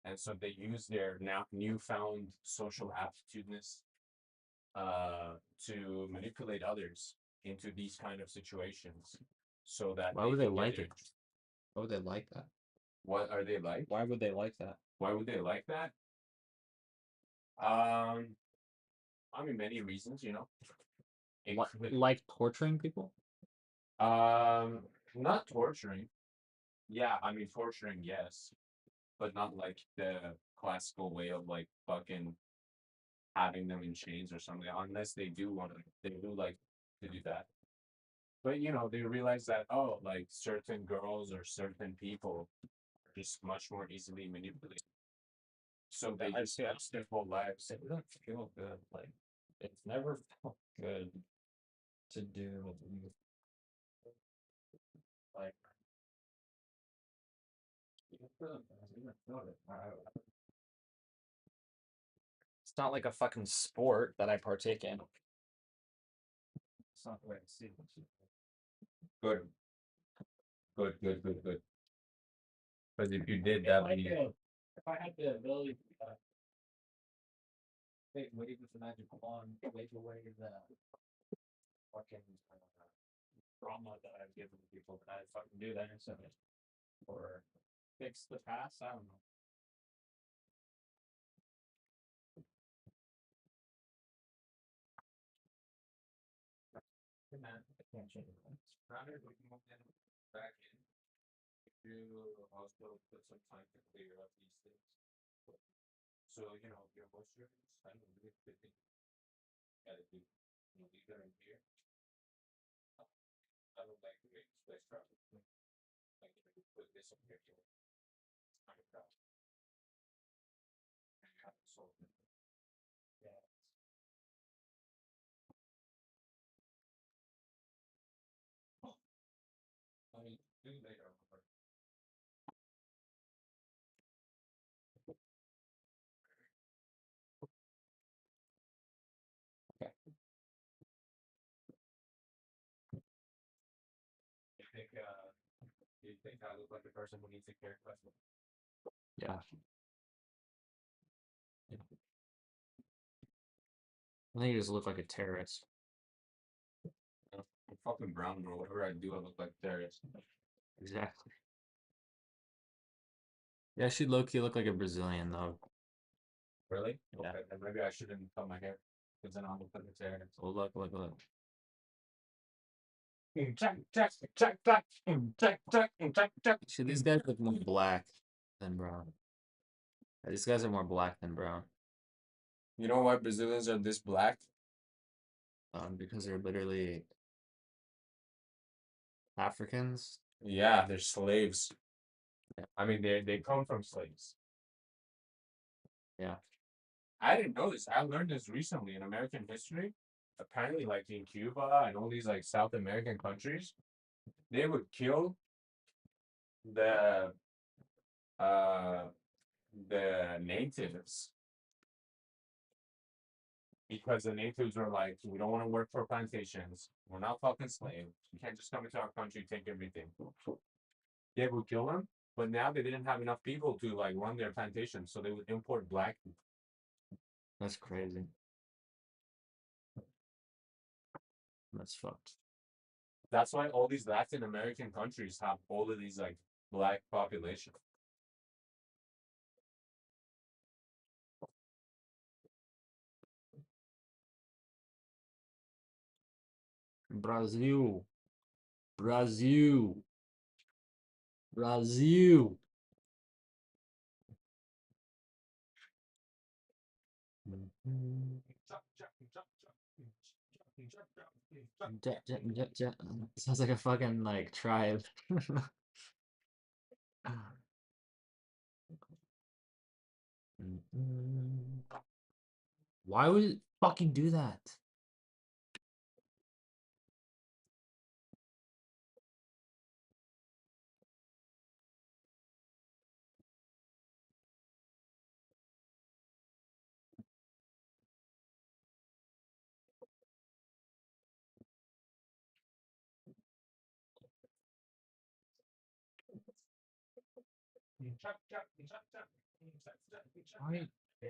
And so they use their now newfound social aptitudeness to manipulate others into these kind of situations so that Why would they can get like their- it? Why would they like that? What are they like? Why would they like that? Why would they like that? I mean, many reasons, you know. Like torturing people? Not torturing. Yeah, I mean torturing, yes, but not like the classical way of like fucking having them in chains or something. Unless they do want to, they do like to do that. But you know, they realize that like certain girls or certain people are just much more easily manipulated. So they I just see, I live their whole lives. It doesn't feel good. Like it's never felt good to do like it's not like a fucking sport that I partake in. It's not the way I see it. Good. Good. Because if you did If that, I then you could, if I had the ability to wave with the magic wand, wave away the fucking trauma that I've given people, that I'd fucking do that instantly. Or fix the past, I don't know. Hey, man, I can't change it. rather we move them back in. You also put some time to clear up these things. So, you know, your moisture is kind of really good thing. Gotta do, you know, leave it in here. I don't like the way this place travels. Like, if you put this up here, it's kind of rough. And you have to solve it. Yeah. I mean, do later. But you think I look like a person who needs a haircut? Yeah. I think you just look like a terrorist. I'm fucking brown, bro. Whatever I do, I look like terrorist. Exactly. Yeah, she low key look like a Brazilian though. Really? Yeah. Okay, then maybe I shouldn't cut my hair. Because then I'll look like a terrorist. Oh look. See, these guys look more black than brown. These guys are more black than brown. You know why Brazilians are this black? Because they're literally Africans. Yeah, they're slaves. Yeah. I mean, they come from slaves. Yeah. I didn't know this. I learned this recently in American history. Apparently, like in Cuba and all these like South American countries, they would kill the uh the natives because the natives were like, we don't want to work for plantations. We're not fucking slaves. You can't just come into our country, take everything. They would kill them, but now they didn't have enough people to like run their plantations, so they would import black people. That's crazy. That's fucked. That's why all these Latin American countries have all of these like black population. Brazil. Brazil. Sounds like a fucking like tribe. Why would it fucking do that?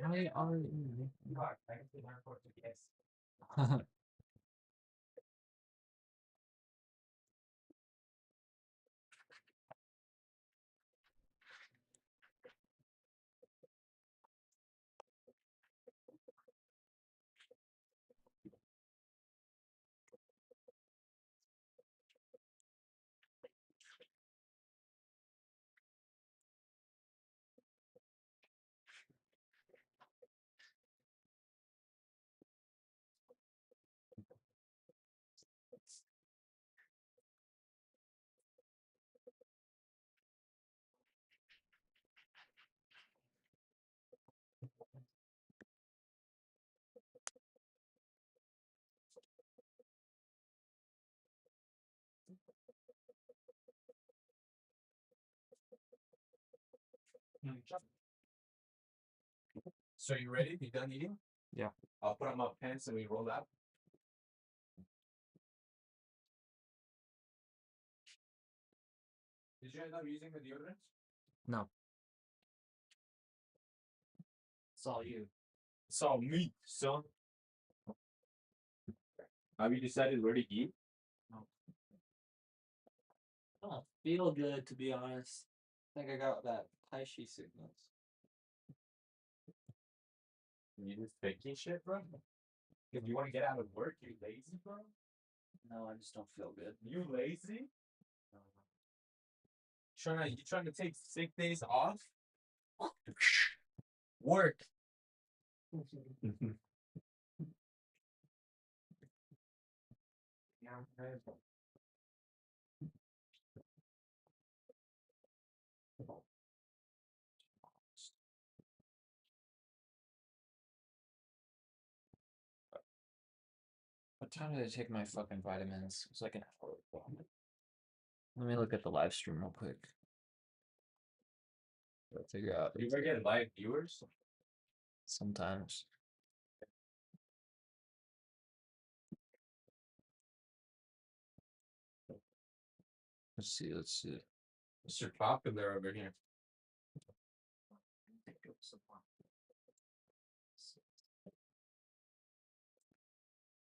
Why are you? So you ready? You done eating? Yeah. I'll put on my pants and we roll out. Did you end up using the deodorant? No. It's all you. It's all me, son. Have you decided where to eat? I don't feel good, to be honest. I think I got that Taishi sickness. You just faking shit, bro? If you want to get out of work, you lazy, bro? No, I just don't feel good. You lazy? You trying to take sick days off? Work. Yeah, What time did I take my fucking vitamins? It was like an hour ago. Let me look at the live stream real quick. Try to figure out. You ever get live viewers? Sometimes. Let's see. Let's see. Mr. Popular over here.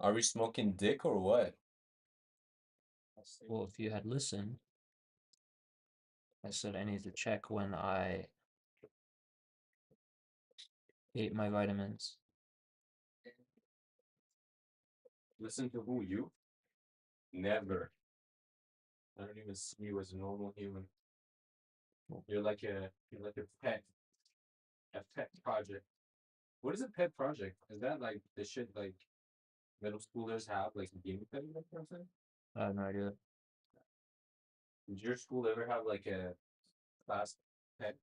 Are we smoking dick or what? Well, if you had listened, I said I need to check when I ate my vitamins. Listen to who, you? Never. I don't even see you as a normal human. You're like a pet. A pet project. What is a pet project? Is that like the shit like middle schoolers have, like guinea pig or something? I have no idea. Did your school ever have like a class pet?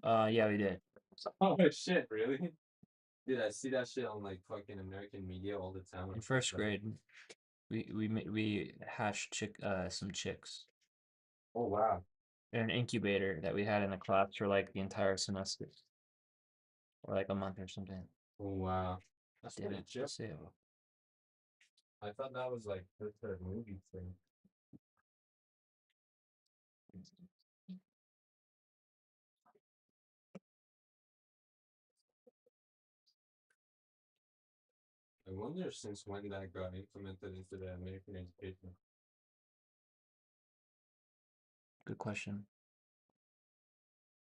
Yeah, we did. Oh shit, really? Dude, I see that shit on like fucking American media all the time. In first grade, we hatched some chicks Oh wow. in an incubator that we had in the class for like the entire semester, or like a month or something. Oh wow. That's Damn pretty it, chill. Paseo. I thought that was like the movie thing. I wonder since when that got implemented into the American education. Good question.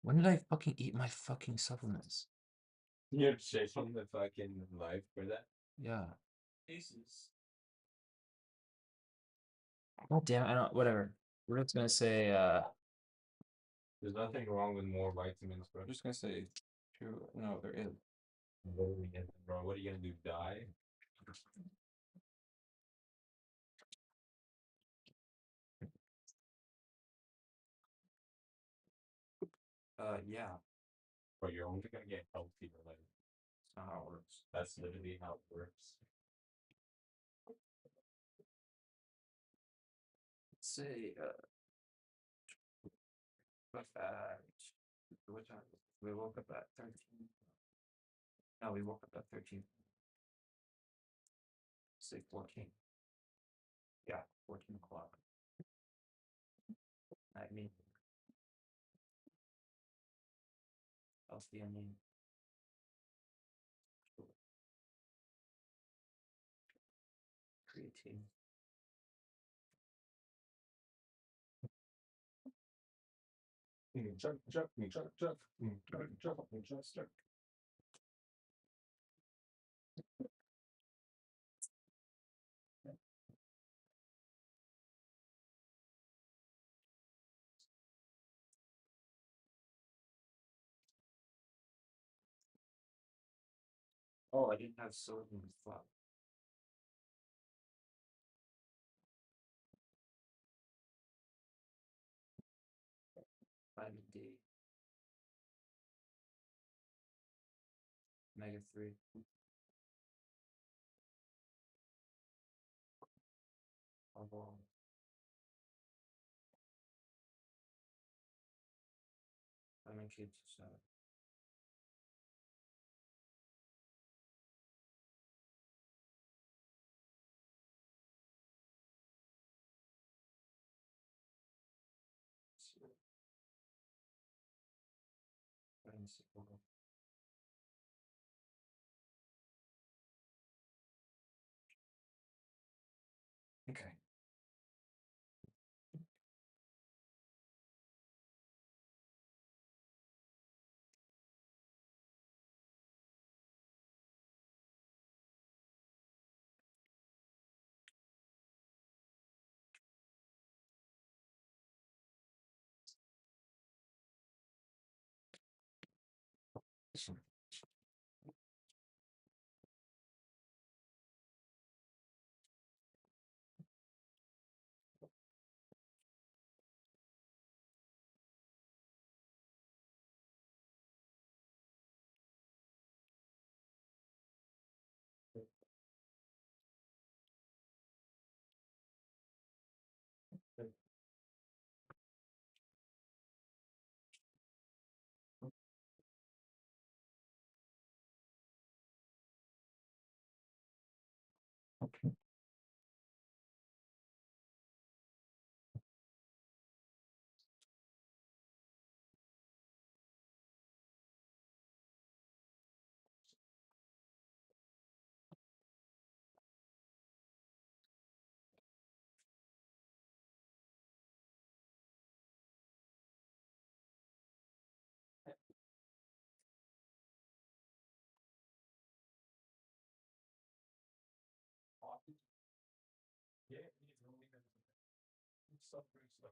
When did I fucking eat my fucking supplements? You're chasing the fucking life for that? Yeah. Cases. Oh damn, I don't. Whatever. We're just gonna say. There's nothing wrong with more vitamins, bro. I'm just gonna say. True. No, there is. Bro, what are you gonna do? Die? Yeah. Bro, you're only gonna get healthier. Like, That's not how it works. that's literally how it works. Let's say. But at what time? We woke up at 13. No, we woke up at 13. Say 14. Yeah, 14 o'clock. I mean, L-theanine. Creatine. Chuck, chuck, me, chuck, chuck, chuck, chuck, me, chuck, chuck. Oh, I didn't have sodium fluff. Vitamin D. Omega-3. kids so okay. Yeah, stuff, great stuff.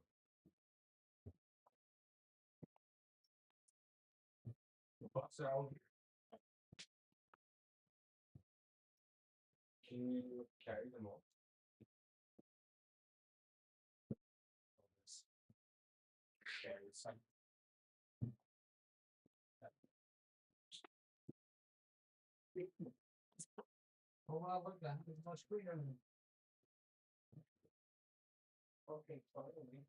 Bucks out. Can you carry them all? Carry some. Oh, wow, look, that is much cleaner. Okay, fine.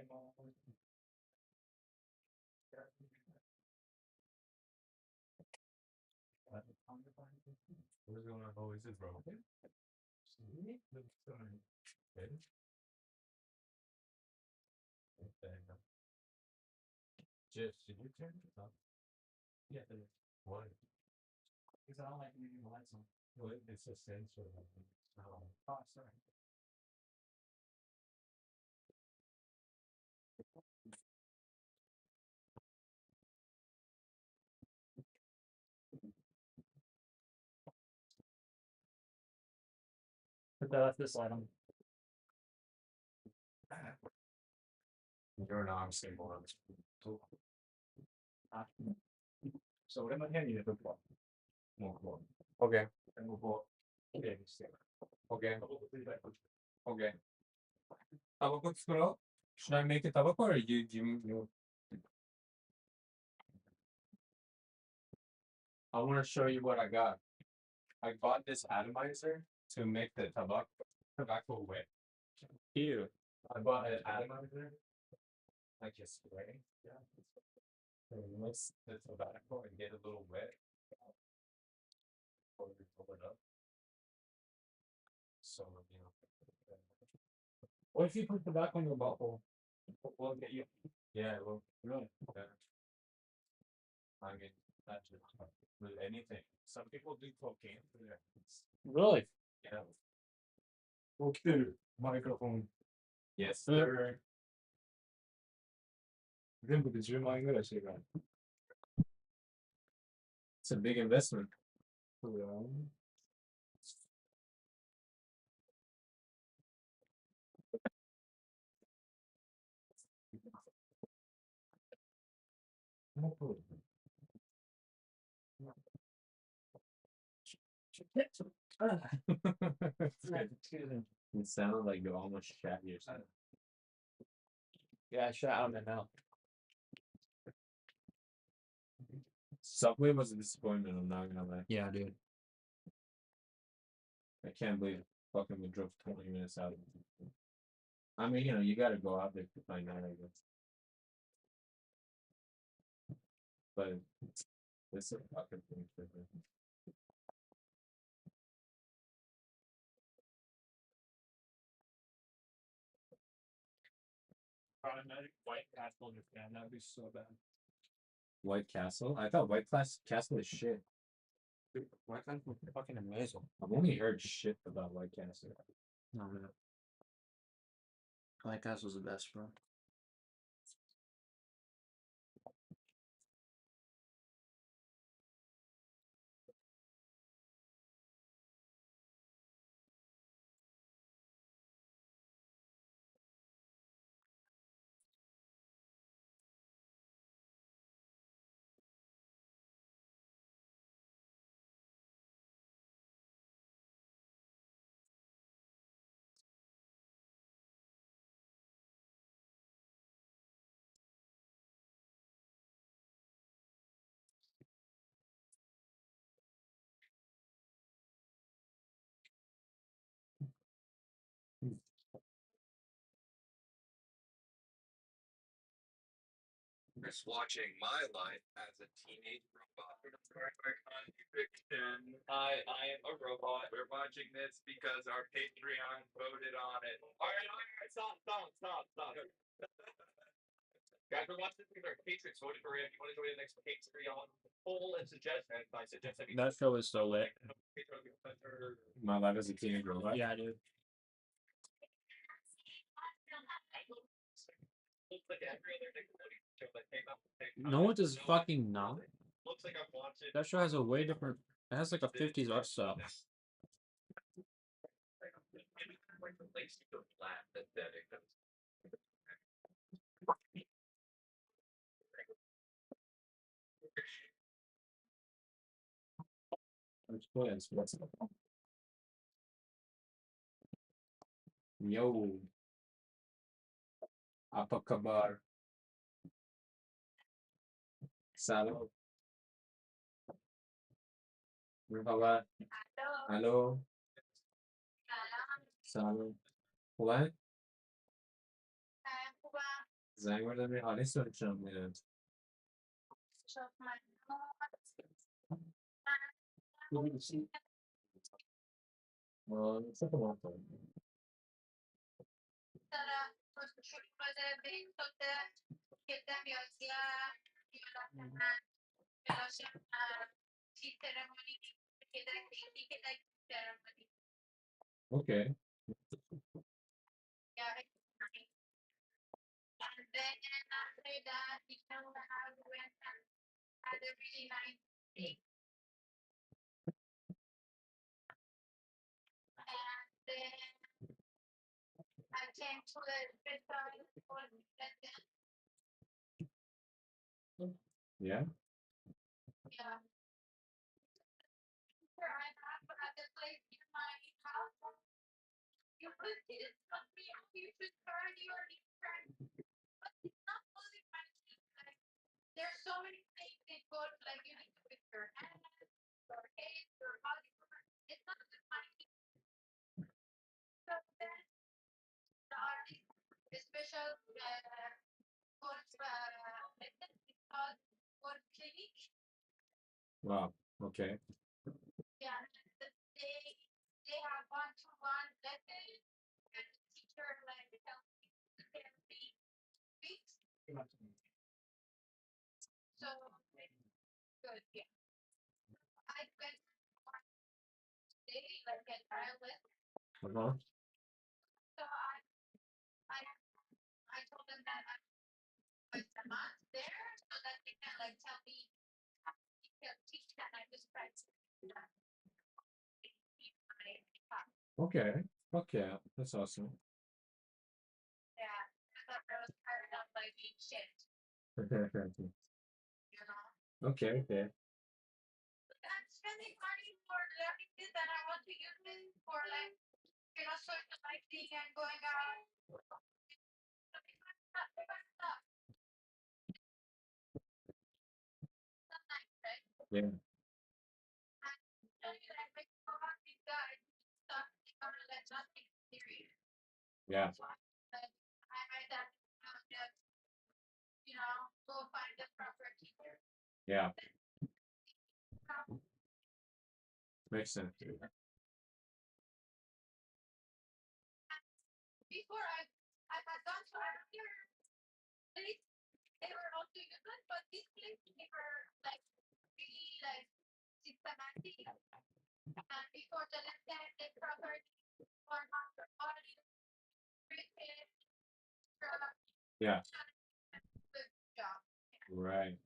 What's going on? Oh, is it broken? Jeff, did you turn it up? Yeah, it is. Why? Because I don't like leaving the lights on. Well, it's a sensor. Oh, sorry. But that's this light on. You're an arm symbol. So what am I handing you the book? Okay. And we'll book. Okay. Okay. Okay. Tabak scroll. Should I make a tabak or you? I want to show you what I got. I bought this atomizer to make the tobacco wet. Here, I bought an atomizer, like a spray. Yeah. So it makes the tobacco and get a little wet. Before we pull it up. So, you know. What if you put the back on your bottle? We'll get you. Yeah, well, really. Yeah. I mean, not just with anything. Some people do cocaine for their hands. Really? Yeah. Okay. Microphone. Yes, sir. 全部で10万円ぐらいしてるから。 It's a big investment. そうだよ。もっと。It sounded like you almost shat yourself. Yeah, I shot out my mouth. Subway was a disappointment, I'm not gonna lie. Yeah, dude. I can't believe fucking we drove 20 minutes out of it. I mean, you know, you gotta go out there to find out, I guess. But it's a fucking thing for me. White Castle in Japan. That would be so bad. White Castle? I thought Castle is shit. White Castle is fucking amazing. I've only heard shit about White Castle. No, man. White Castle's the best, bro. Just watching my life as a teenage robot. Fiction. I am a robot. We're watching this because our Patreon voted on it. All right, stop. Guys, we're watching this because our patrons voted for it. If you want to join the next Patreon poll and suggest, and I suggest that That show is so lit. My life as a teenage robot. Yeah, dude. Looks like every other Nickelodeon show that came out. No, it does fucking not. Looks like I'm watching. That show has a way different. It has like a 50s art style. Like the place you go flat, pathetic. Yo. Apa kabar? Salam. Merhaba. Hello. Salam. What? زنگ بردم یه آلیس دارم میاد. سه تا ماه Okay. Yeah. Wow. Okay. Uh-huh. Okay. Okay. That's awesome. Okay. Okay. Yeah. Yeah. Yeah. Makes sense. Yeah. Right.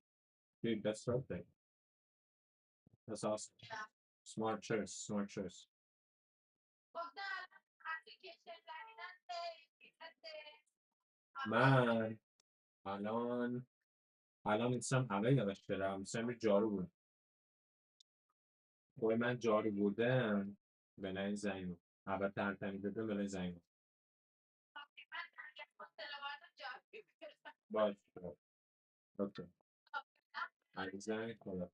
Dude, that's perfect. That's awesome. Smart choice. Smart choice. من الان میتونم همه یادش برم میتونم یه جارو بود وای من جارو بودم به زنگ بود. اول ترتمی بده به زنگ بود. باش اوکی زنگ خدا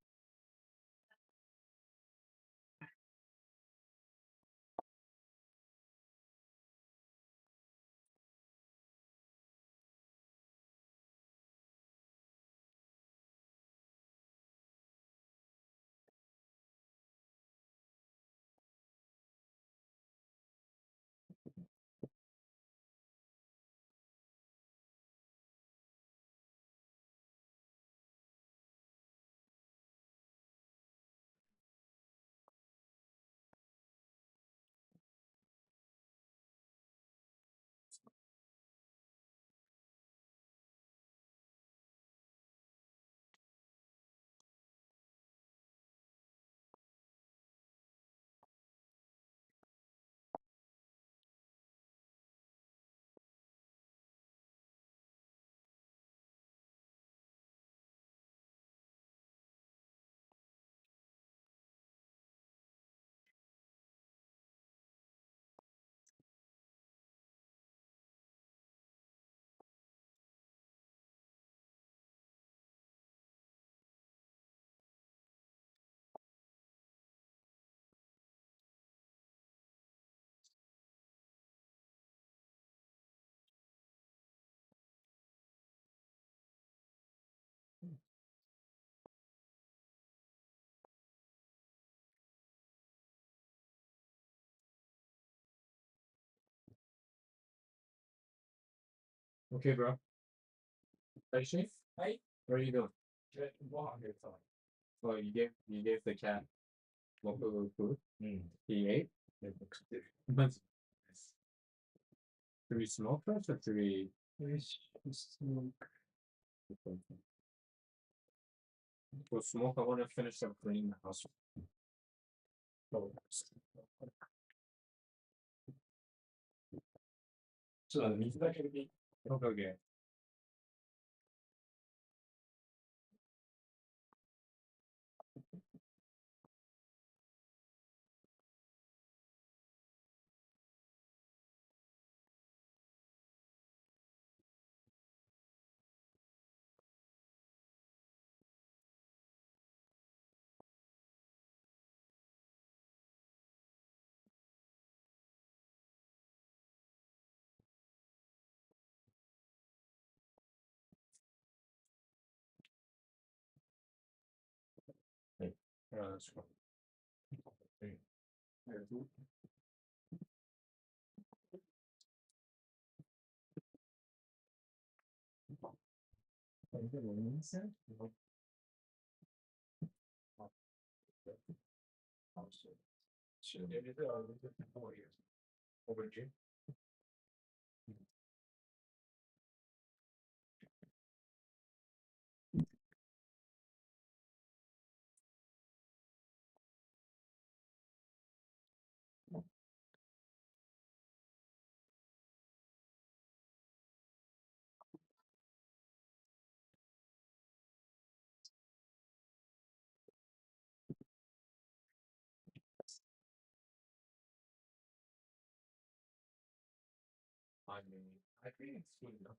Okay, bro. Hey, Chief. Hey. What are you doing? Oh, you gave the cat local food. He ate. But do we smoke first or do we? We'll smoke. I want to finish up cleaning the house. So the meat that gonna be. Okay. That's cool. Over to you. I think it's good enough.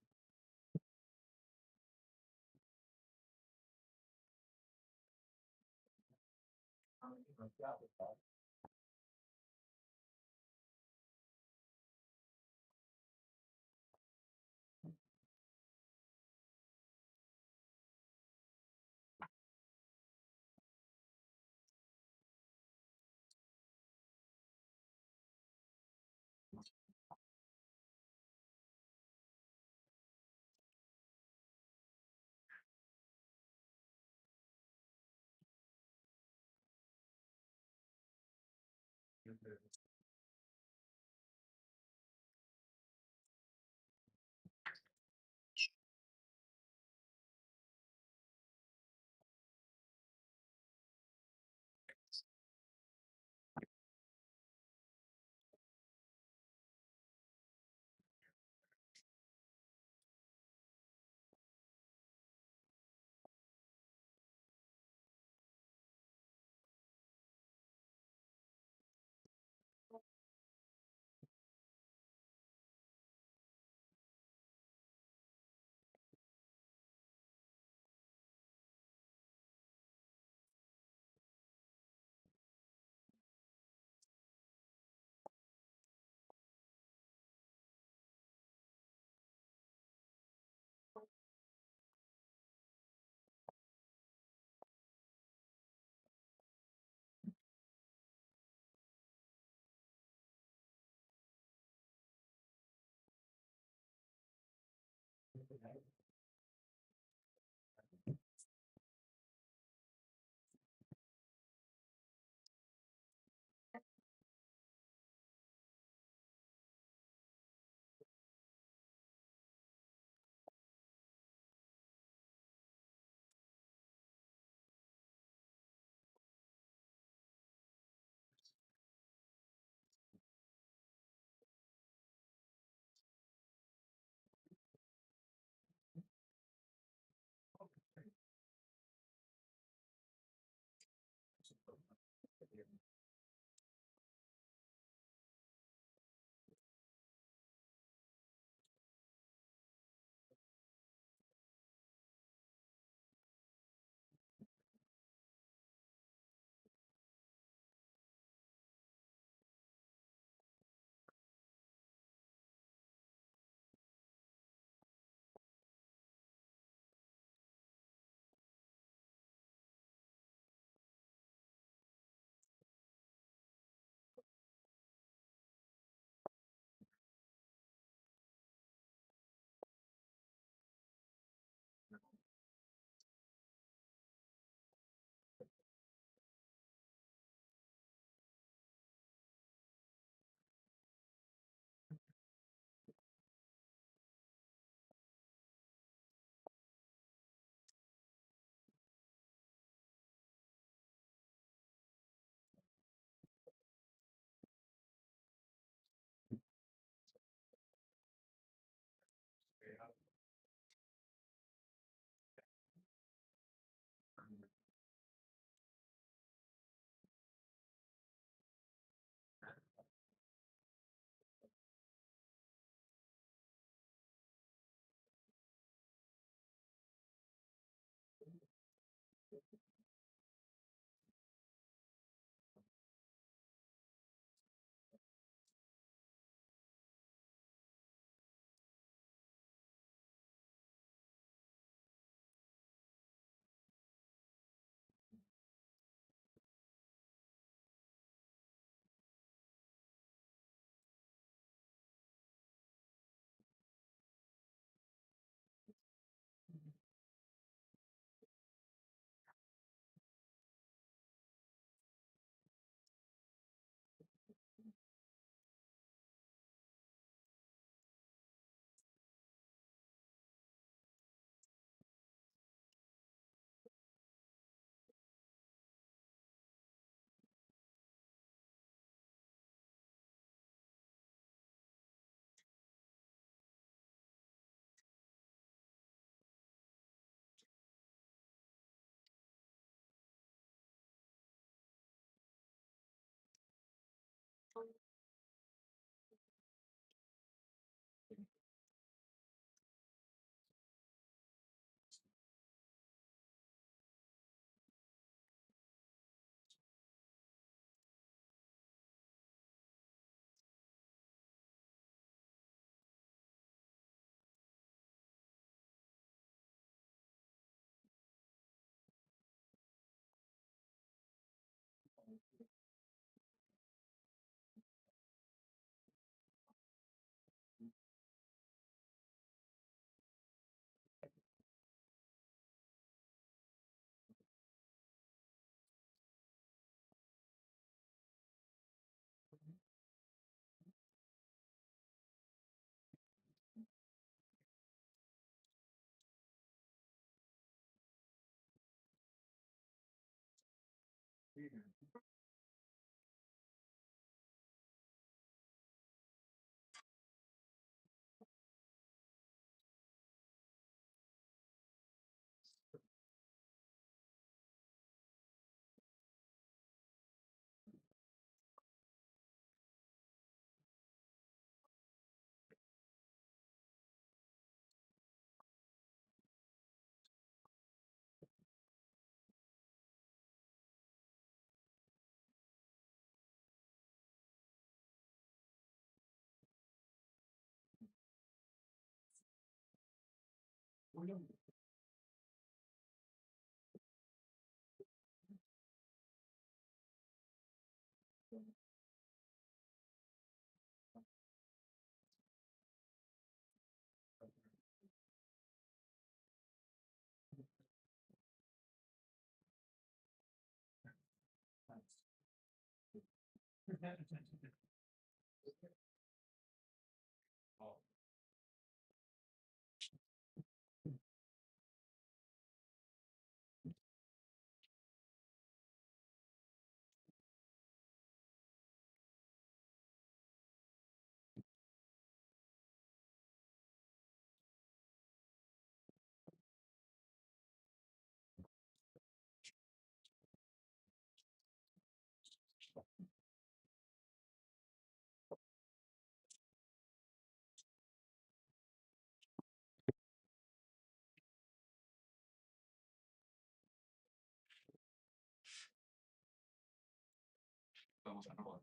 Vamos a Nova.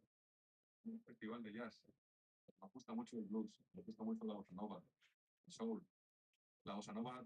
Un festival de jazz. Me gusta mucho el blues, me gusta mucho la bossa nova, el soul. La bossa nova.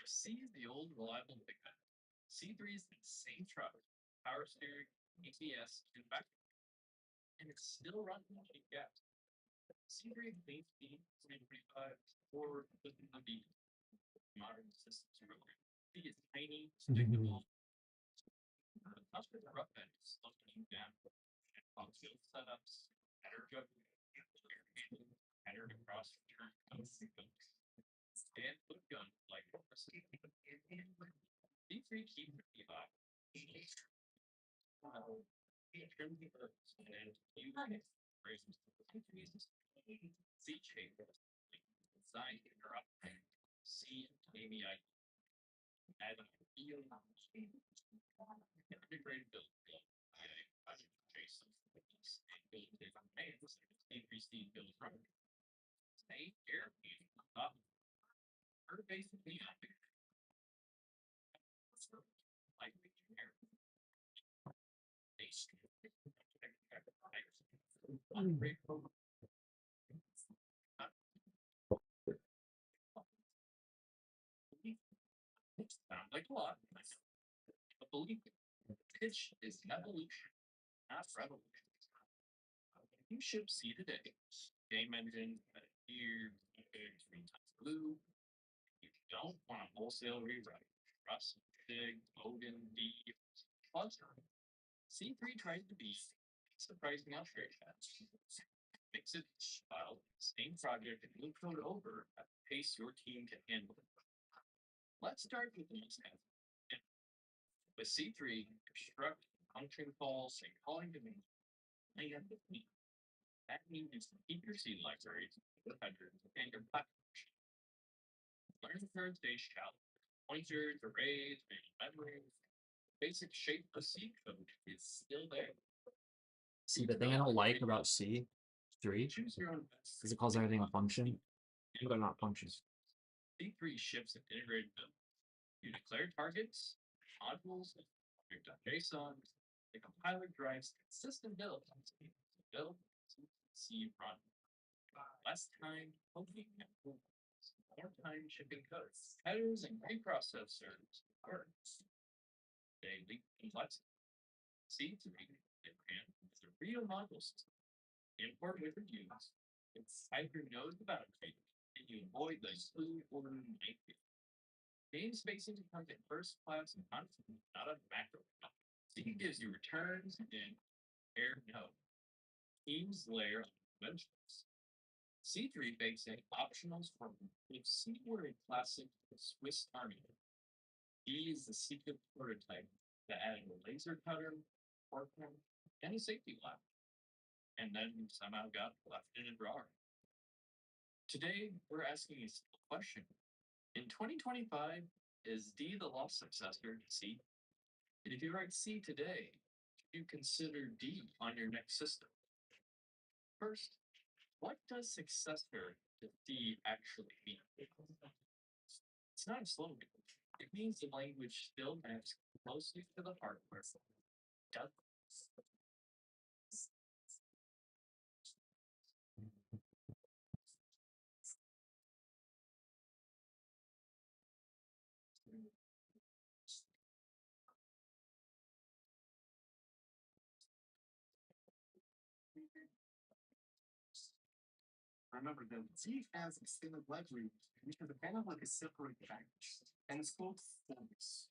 If C is the old reliable pickup, C3 is the same truck, power steering, ABS, and back, and it's still running on cheap gas. C3 main speed 325 or the beat. Modern systems program. It is tiny, predictable. Not for the rough edges, slowing you down. And functional setups, better juggling, better across turn codes. And put gun like C3 keep the vibe. Trim the herbs and you raisins. C shape. Design interrupt. C maybe I add feel integrated build. I Jason and build different bands. Increase the build from stay air up. Her basically like air. Sounds like a lot. But believe me, pitch is evolution, not revolution. You ship C today. Game engine, here, 3 times blue. You don't want a wholesale rewrite. Rust, Dig, Logan, D, plus C3 tries to be surprising upgrade fast. Fix it, file, same project, and move code over at the pace your team can handle. Let's start with the most hands. With C3, obstruct, function calls, and calling domain. That means you can keep your C libraries, your headers, and your platform. Learn the third day shallow. Pointers, arrays, memory. Basic shape of C code is still there. See, the thing I don't like about C3 Choose your own best. is it calls everything a function, but they're not functions. C3 ships an integrated build. You declare targets, modules, JSON. The compiler drives consistent build. Build, C run. Less time, hoping, and more time shipping codes, headers, and preprocessors. Words. Daily complexity. C3 ran is a real module system. Import with reviews. It's hyper knows about it, and you avoid the smooth order nightmare. Game spacing becomes a first class concept, not a macro. C gives you returns and air no. Teams layer on conventions. C3 bakes in optionals for if C were a classic Swiss Army. E is the secret prototype that added a laser cutter, fork pen, and a safety lock. And then somehow got left in a drawer. Today, we're asking a simple question. In 2025, is D the lost successor to C? And if you write C today, should you consider D on your next system? First, what does successor to D actually mean? It's not a slogan. It means the language still maps closely to the hardware. Does Remember that Z has extended library, which is kind of like a separate package, and it's called Focus.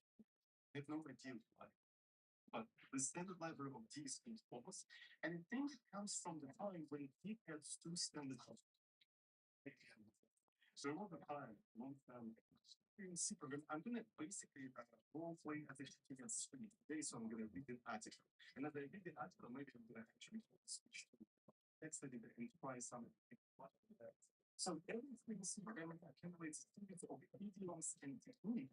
With no idea why. But the standard library of D is called Focus, and I think it comes from the time when D has two standard libraries. So over time, long time, in C program, I'm gonna basically role play as a teacher screen today, so I'm gonna read an article. And as I read the article, maybe I'm gonna actually switch to text editor and try something. So everything C program accumulates students of idioms and technique.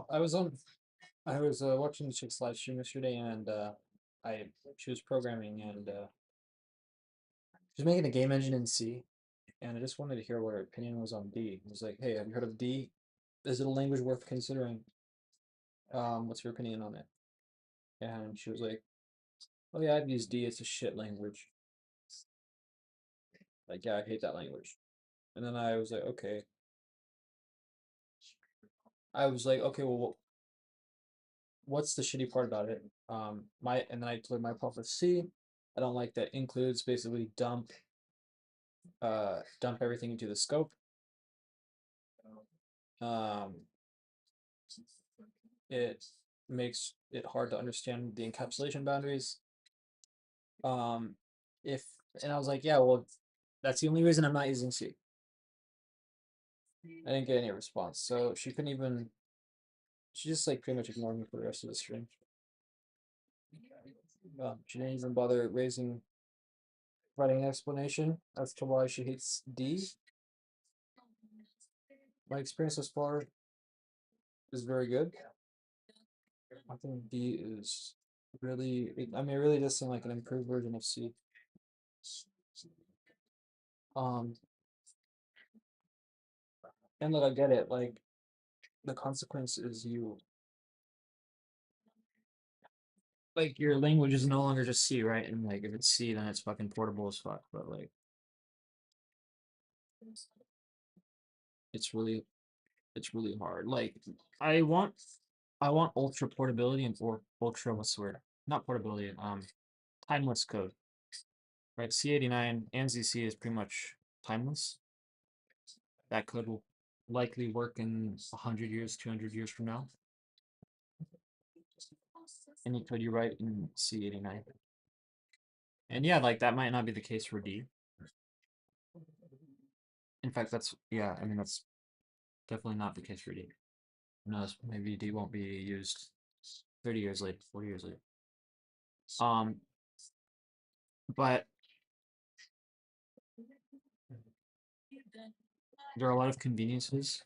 I was watching the chick's live stream yesterday, and she was programming, and she was making a game engine in C, and I just wanted to hear what her opinion was on D. It was like, hey, have you heard of D? Is it a language worth considering? What's your opinion on it? And she was like, oh yeah, I've used D. It's a shit language. Like, yeah, I hate that language. And then I was like, okay. I was like, okay, well, what's the shitty part about it? And then I told my problem with C. I don't like that includes basically dump everything into the scope. It makes it hard to understand the encapsulation boundaries. If and I was like, yeah, well, that's the only reason I'm not using C. I didn't get any response, so she couldn't even. She just like pretty much ignored me for the rest of the stream. She didn't even bother writing an explanation as to why she hates D. My experience thus far is very good. I think D is really, I mean, it really does seem like an improved version of C. And look, I get it. Like, the consequence is like, your language is no longer just C, right? And like, if it's C, then it's fucking portable as fuck. But like, it's really hard. Like I want ultra portability and or ultra what's the word? Not portability, timeless code. Right? C89 and ZC is pretty much timeless. That code will likely work in 100 years, 200 years from now. Any code you write in C89. And yeah, like that might not be the case for D. In fact, that's yeah, I mean that's definitely not the case for D. Who knows? Maybe D won't be used 30 years later, 40 years later. But there are a lot of conveniences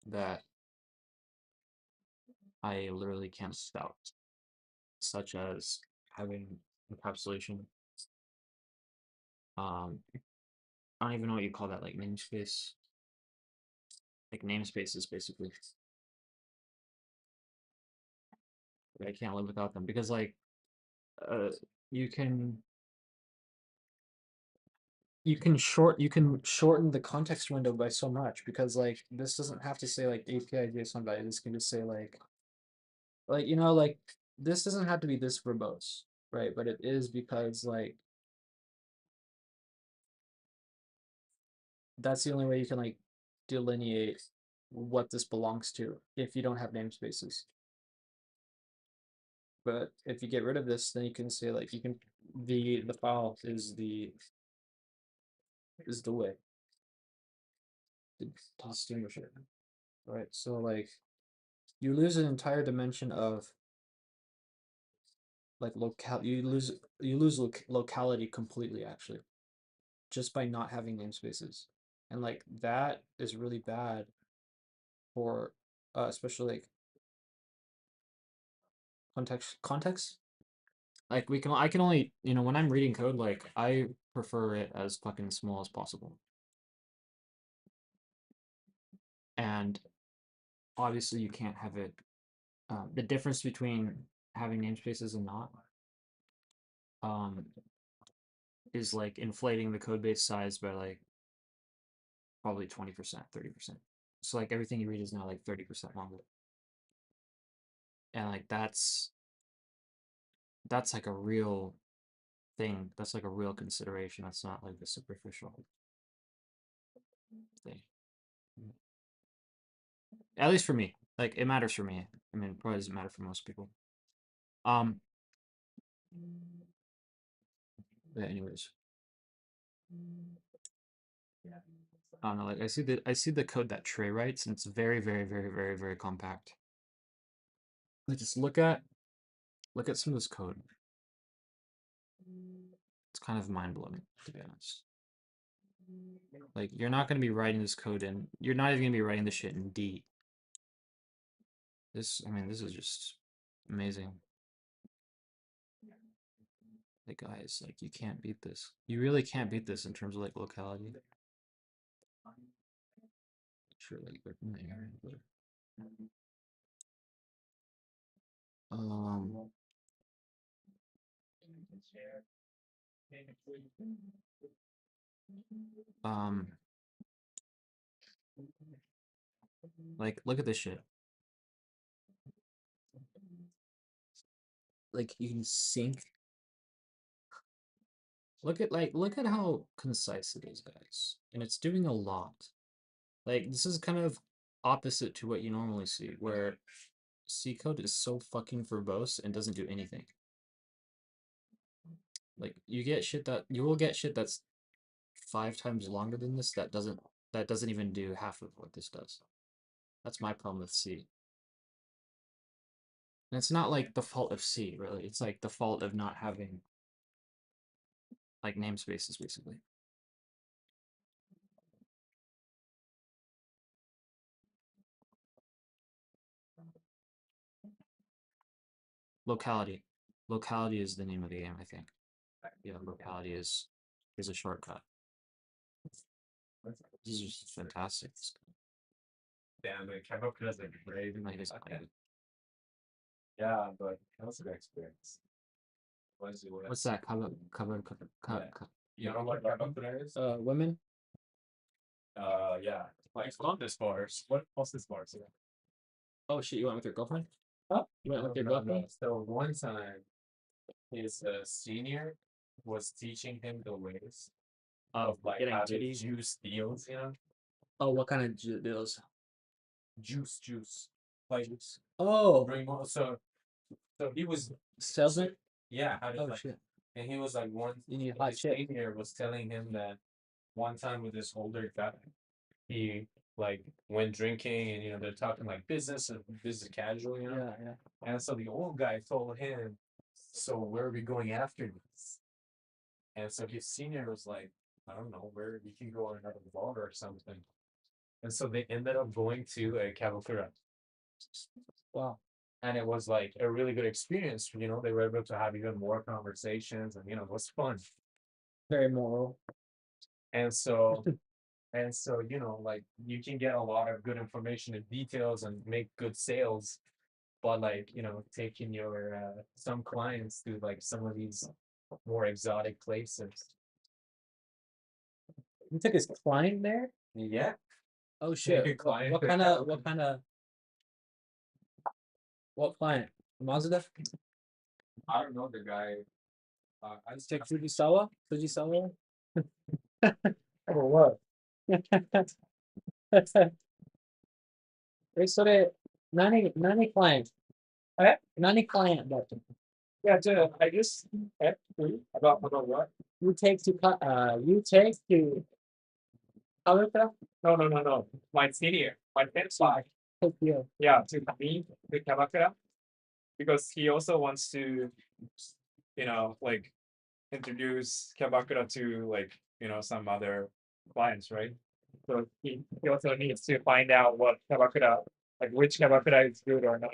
that I literally can't stout, such as having encapsulation. I don't even know what you call that, like namespace. Like namespaces, basically. I can't live without them because, like, you can shorten the context window by so much because like this doesn't have to say like API JSON value. This can just say like you know like this doesn't have to be this verbose, right? But it is because like that's the only way you can like delineate what this belongs to if you don't have namespaces. But if you get rid of this, then you can say like you can the file is the way to distinguish it, right? So like you lose an entire dimension of like you lose locality completely actually just by not having namespaces, and like that is really bad for especially like context. Like I can only, you know, when I'm reading code, like I prefer it as fucking small as possible. And obviously you can't have it the difference between having namespaces and not is like inflating the code base size by like probably 20%, 30%. So like everything you read is now like 30% longer. And like that's like a real thing. That's like a real consideration. That's not like a superficial thing. At least for me. Like it matters for me. I mean, it probably doesn't matter for most people. But anyways. I don't know, like I see the code that Trey writes, and it's very, very, very, very, very compact. Like just look at some of this code. It's kind of mind blowing, to be honest. Like you're not gonna be writing this code in you're not even gonna be writing this shit in D. I mean, this is just amazing. Like guys, like you can't beat this. You really can't beat this in terms of like locality. Sure, like but um like look at this shit. Like you can sync. Look at how concise it is, guys. And it's doing a lot. Like this is kind of opposite to what you normally see, where C code is so fucking verbose and doesn't do anything. Like you will get shit that's 5 times longer than this that doesn't even do half of what this does. That's my problem with C. And it's not like the fault of C, really. It's like the fault of not having like namespaces, basically. Locality. Locality is the name of the game, I think. Yeah, locality is a shortcut. This is just fantastic. Damn, the chemical is a great. Okay. Yeah, but how's the experience? What's that? You know what chemical is? Women? Yeah. Like on this bars. What else is bars? Oh shit, you went with your girlfriend? Huh? You went with your No, no, girlfriend? no. So one time, his senior was teaching him the ways of like Getting how to jitty. juice deals, you know? Oh, what kind of deals? Juice. Like Oh, bring more. So he was salesman? yeah, how to Oh like, shit. and he was like one. You need hot His shit. senior was telling him that one time with this older guy, he like went drinking and they're talking like business and business casual, Yeah, yeah. And so the old guy told him, "So where are we going after this?" And so his senior was like, "I don't know, where we can go on another bar or something." And so they ended up going to a Kabakura. Wow. And it was like a really good experience. They were able to have even more conversations and it was fun. Very moral. And so like you can get a lot of good information and details and make good sales. But like, taking your some clients to like some of these more exotic places. You took his client there? Yeah. Oh shit. Your client What could kind have- of what client? Mazda? I don't know the guy. I just Take Fujisawa? Fujisawa? or what? それ、何クライアント何クライアントだった Yeah, I just about what? You take to Kawakura? No. My senior, my sensei, Take you. yeah, to me, to Kamakura, because he also wants to, like introduce Kabakura to like, some other clients, right? So he also needs to find out what Kabakura, like which Kabakura is good or not.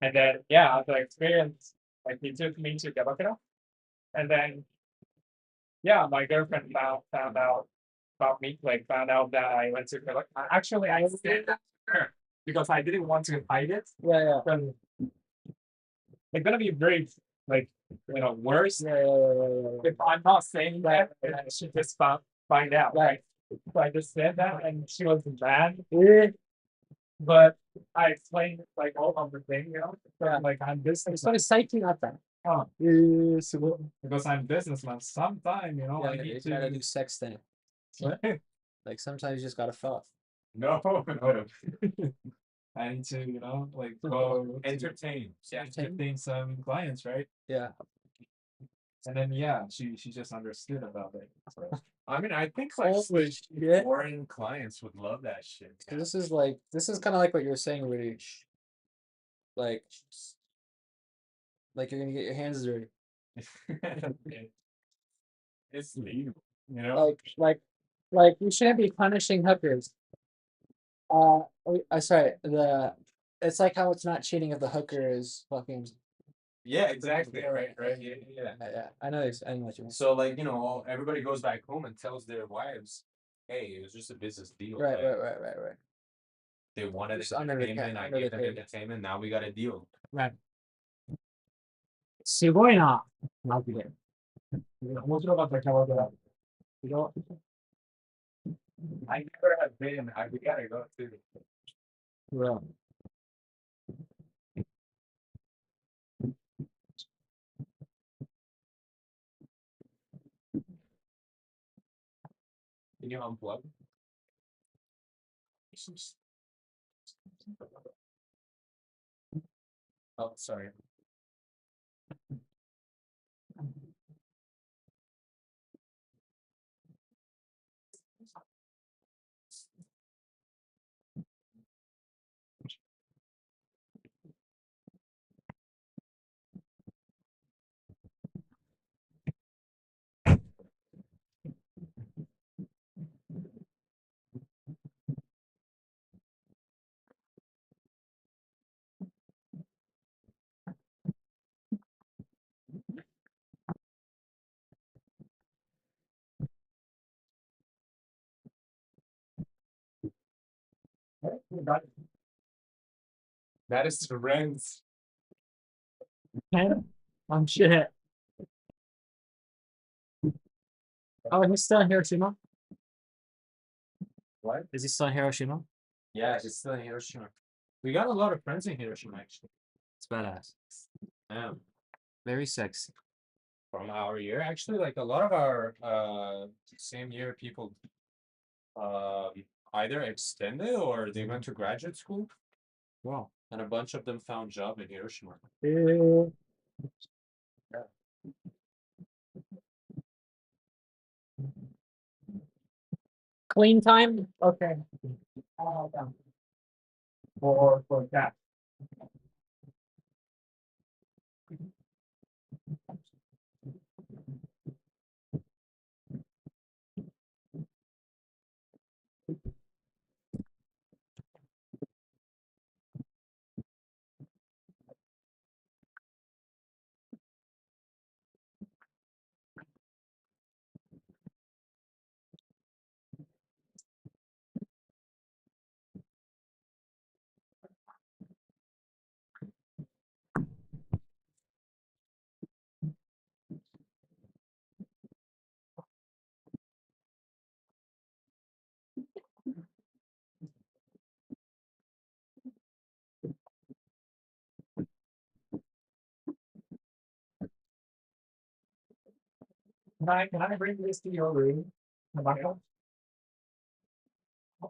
And then, yeah, the experience, like he took me to Kabakura. And then, yeah, my girlfriend found out about me, like found out that I went to Kabakura. Actually, I said that to her because I didn't want to hide it. Yeah. From it's gonna be very like worse if I'm not saying that and I should just find out, right? So I just said that and she was mad. But I explained like all of the thing, so like I'm business それ最近あったの すごい。 because I'm businessman. Sometime, Yeah, I you need gotta to do sexting. What? Like sometimes you just gotta fuck. No. I need to, like go entertain some clients, right? Yeah. And then yeah, she just understood about it. So, I mean, I think like Holy shit. foreign clients would love that shit. So this is kind of like what you were saying, Rudy. Like you're gonna get your hands dirty. It's legal, Like you shouldn't be punishing hookers. I sorry. It's like how it's not cheating if the hooker is fucking. Yeah, exactly. Right. Yeah. Yeah, I know what you mean. So like, everybody goes back home and tells their wives, "Hey, it was just a business deal. Right. Like, they wanted Just under the entertainment. I under gave the them table. entertainment. Now we got a deal." Right. すごいな。マジで。面白かった、キャバクラ。すごい。 I never have been. We gotta go too. Yeah. Can you unplug? Oh, sorry. That is the rent. I'm shit. Oh, he's still here, Timo. What? Is he still in Hiroshima? Yeah, it's still in Hiroshima. We got a lot of friends in Hiroshima actually. It's badass. Yeah. Very sexy. From our year, actually, like a lot of our same year people either extended or they went to graduate school, Wow. and a bunch of them found job in Hiroshima. Clean time? Okay. For that. Can I bring this to your room? Michael? I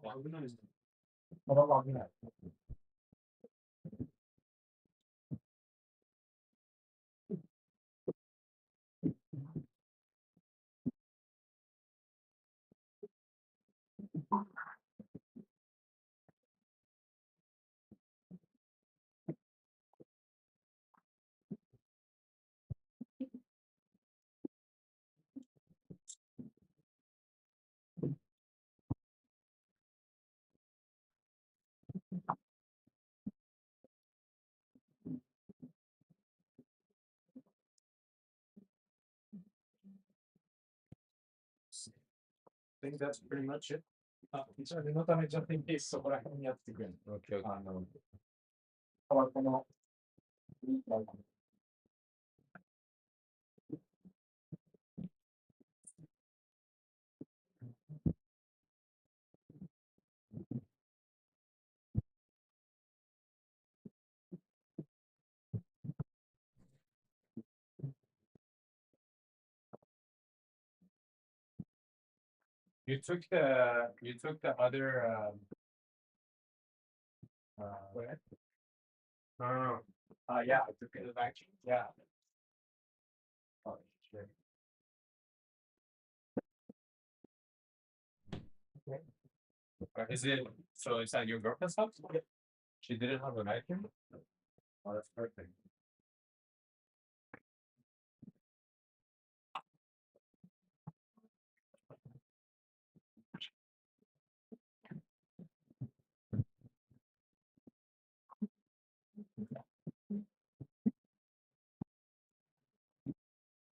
think that's pretty much it. Sorry, not that just in case, so what I can have to go. Okay. No. You took the other where? No. Yeah, I took it vacuum. Yeah. Oh, shit. Okay. Is it so? Is that your girlfriend's house? Yeah. She didn't have a vacuum. Oh, that's perfect.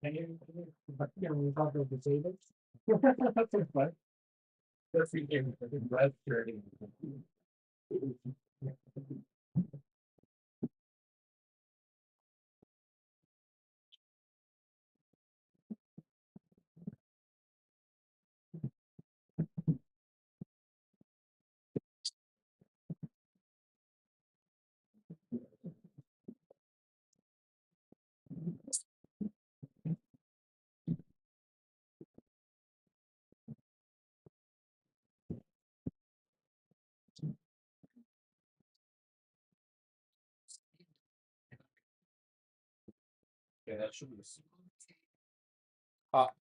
We got the disabled. That's fun. That's the game. That's dirty. Yeah, that should be.あ、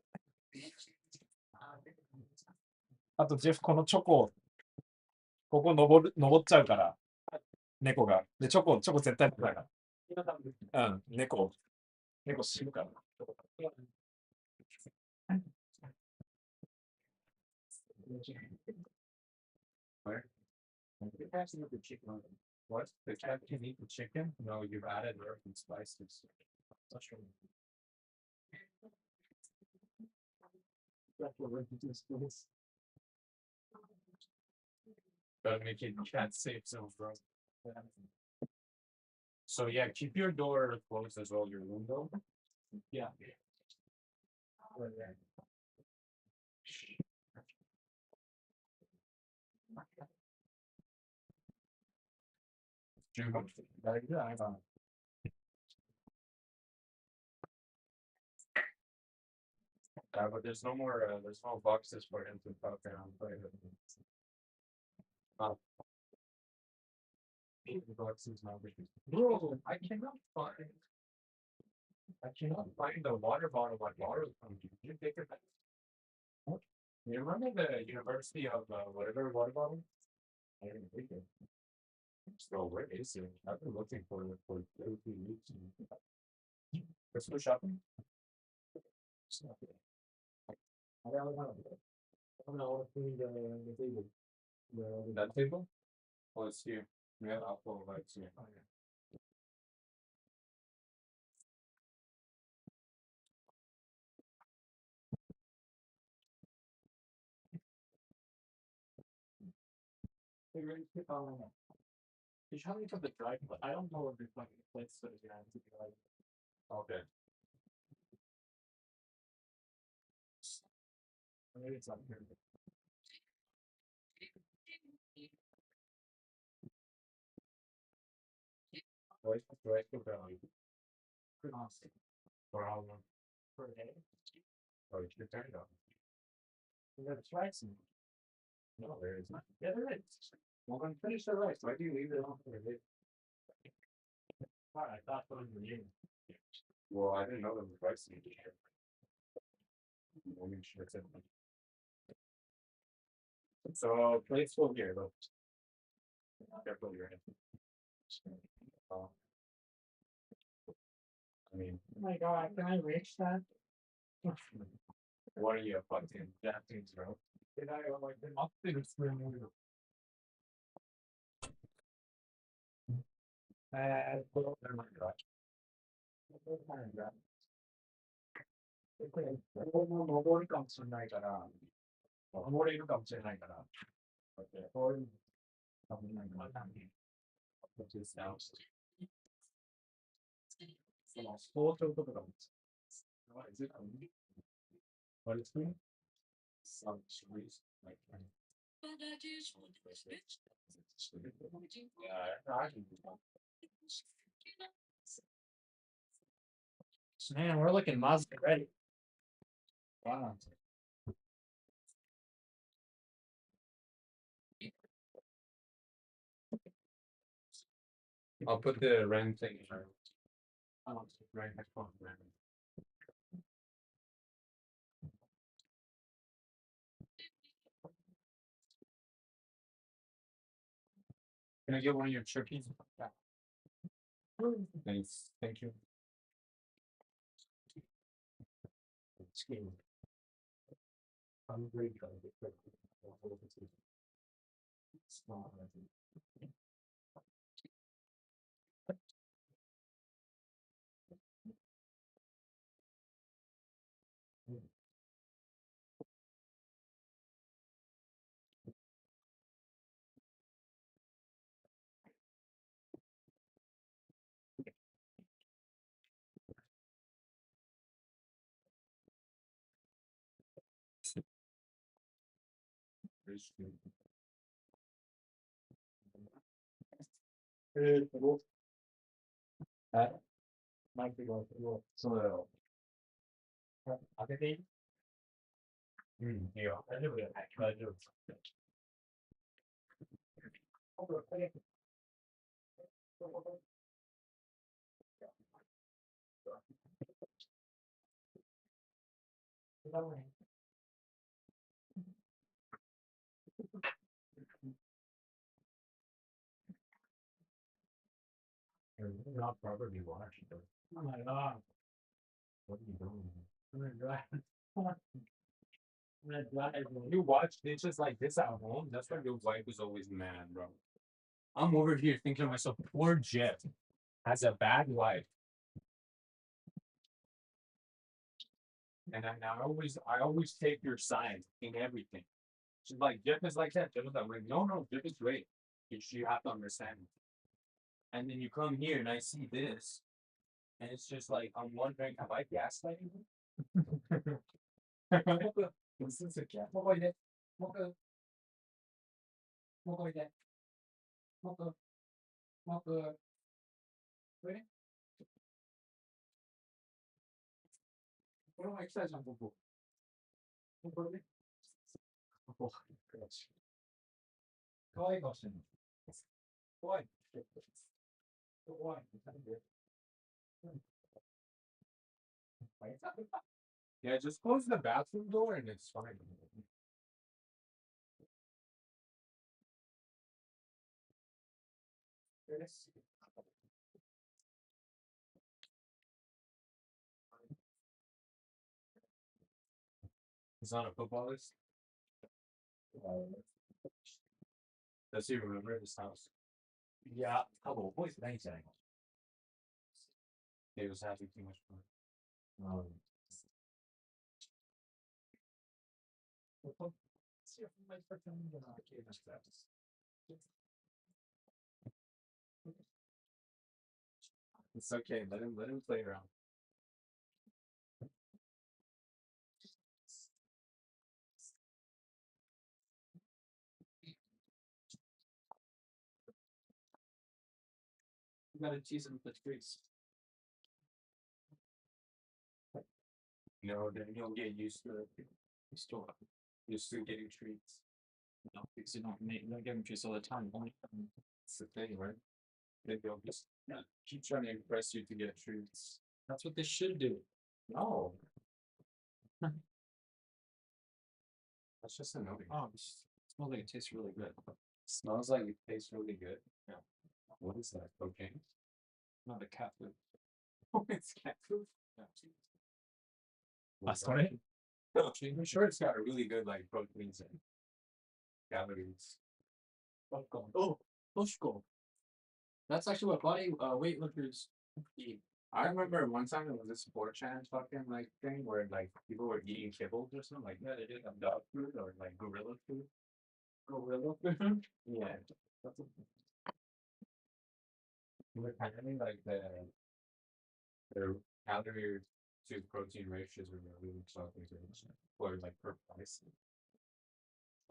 あとジェフこのチョコ、ここ登っちゃうから、猫が。で、チョコ絶対だから。うん、猫死ぬから。Where? The cat can eat the chicken. What? The cat can eat the chicken? No, you've added earth and spices. That's true. Gotta make it cat safe zone, bro. So yeah, keep your door closed as well, your window. Yeah. But there's no more, there's no boxes for him to fuck around. Boxes now. Bro, I cannot find the water bottle I borrowed from you. Did you take it back? What? You remember the University of whatever water bottle? I didn't take it. So where is it? I've been looking for it for 2 weeks. Let's go shopping. It's not there. I don't know. I don't know what the table. That table? Oh, it's here. We have alcohol lights here. Oh, yeah. You tell me from the drive, but I don't know if it's like a place that you have to be like. Okay. Maybe it's up here. Rice cook valley. For how long? For a day. Oh, you should turn it off. You got rice in. No, there is not. Yeah, there is. Well, then finish the rice. Why do you leave it on for a day? I thought it was the name. Well, I didn't know there was rice in here. Let me sure it's in. So plates go here, look. Careful your hand. I mean. Oh my god, can I reach that? What are you fucking Japanese, bro? Did I like the nothing spring? Oh my god. Nobody comes tonight around. Nobody comes tonight around. Okay. Which is now. Four total rounds. What is it? What is it? Some trees like. Man, we're looking Mazda ready. Wow. I'll put the REM thing in. Right headphone. Can I get one of your turkeys? Thanks. Thank you. I'm great. Might be going to so I think yeah, I do it. I do. Not properly washed. Oh my god. What are you doing? I'm gonna drive. I'm gonna drive. You watch dishes like this at home, that's why your wife is always mad, bro. I'm over here thinking to myself, poor Jeff has a bad wife. And I always take your side in everything. She's like, Jeff is like that. Jeff is like, no, Jeff is great. You have to understand. And then you come here and I see this. And it's just like, I'm wondering, have I gaslighted you? This is a cat. What that? What 그런 거 익사이즈 한번 보고. 볼래? 그렇지. 거의 것은. 거의. 거의. Yeah, just close the bathroom door and it's fine. Yes. He's not a footballist. Does he remember this house? Yeah, how boys nice. He was having too much fun. It's okay. Let him play around. You gotta tease him with treats. No, then he'll get used to it. Still, Used to getting treats. no, because you don't give him treats all the time. Only It's the thing, right? Maybe they'll just keep trying to impress you to get treats. that's what they should do. No. That's just annoying. Oh, it smells like it tastes really good. Smells like it tastes really good. Yeah. What is that? Cocaine? Not a cat food. Oh, it's cat food. Yeah. Pastor? I'm sure it's got a really good like proteins and calories. Oh, Bushko. That's actually what body weightlifters eat. I remember one time it was this 4chan fucking like thing where like people were eating kibbles or something like that. They did like dog food or like gorilla food. Gorilla food. Yeah. Apparently like the calorie to protein ratios were really shocking to me, or like per price.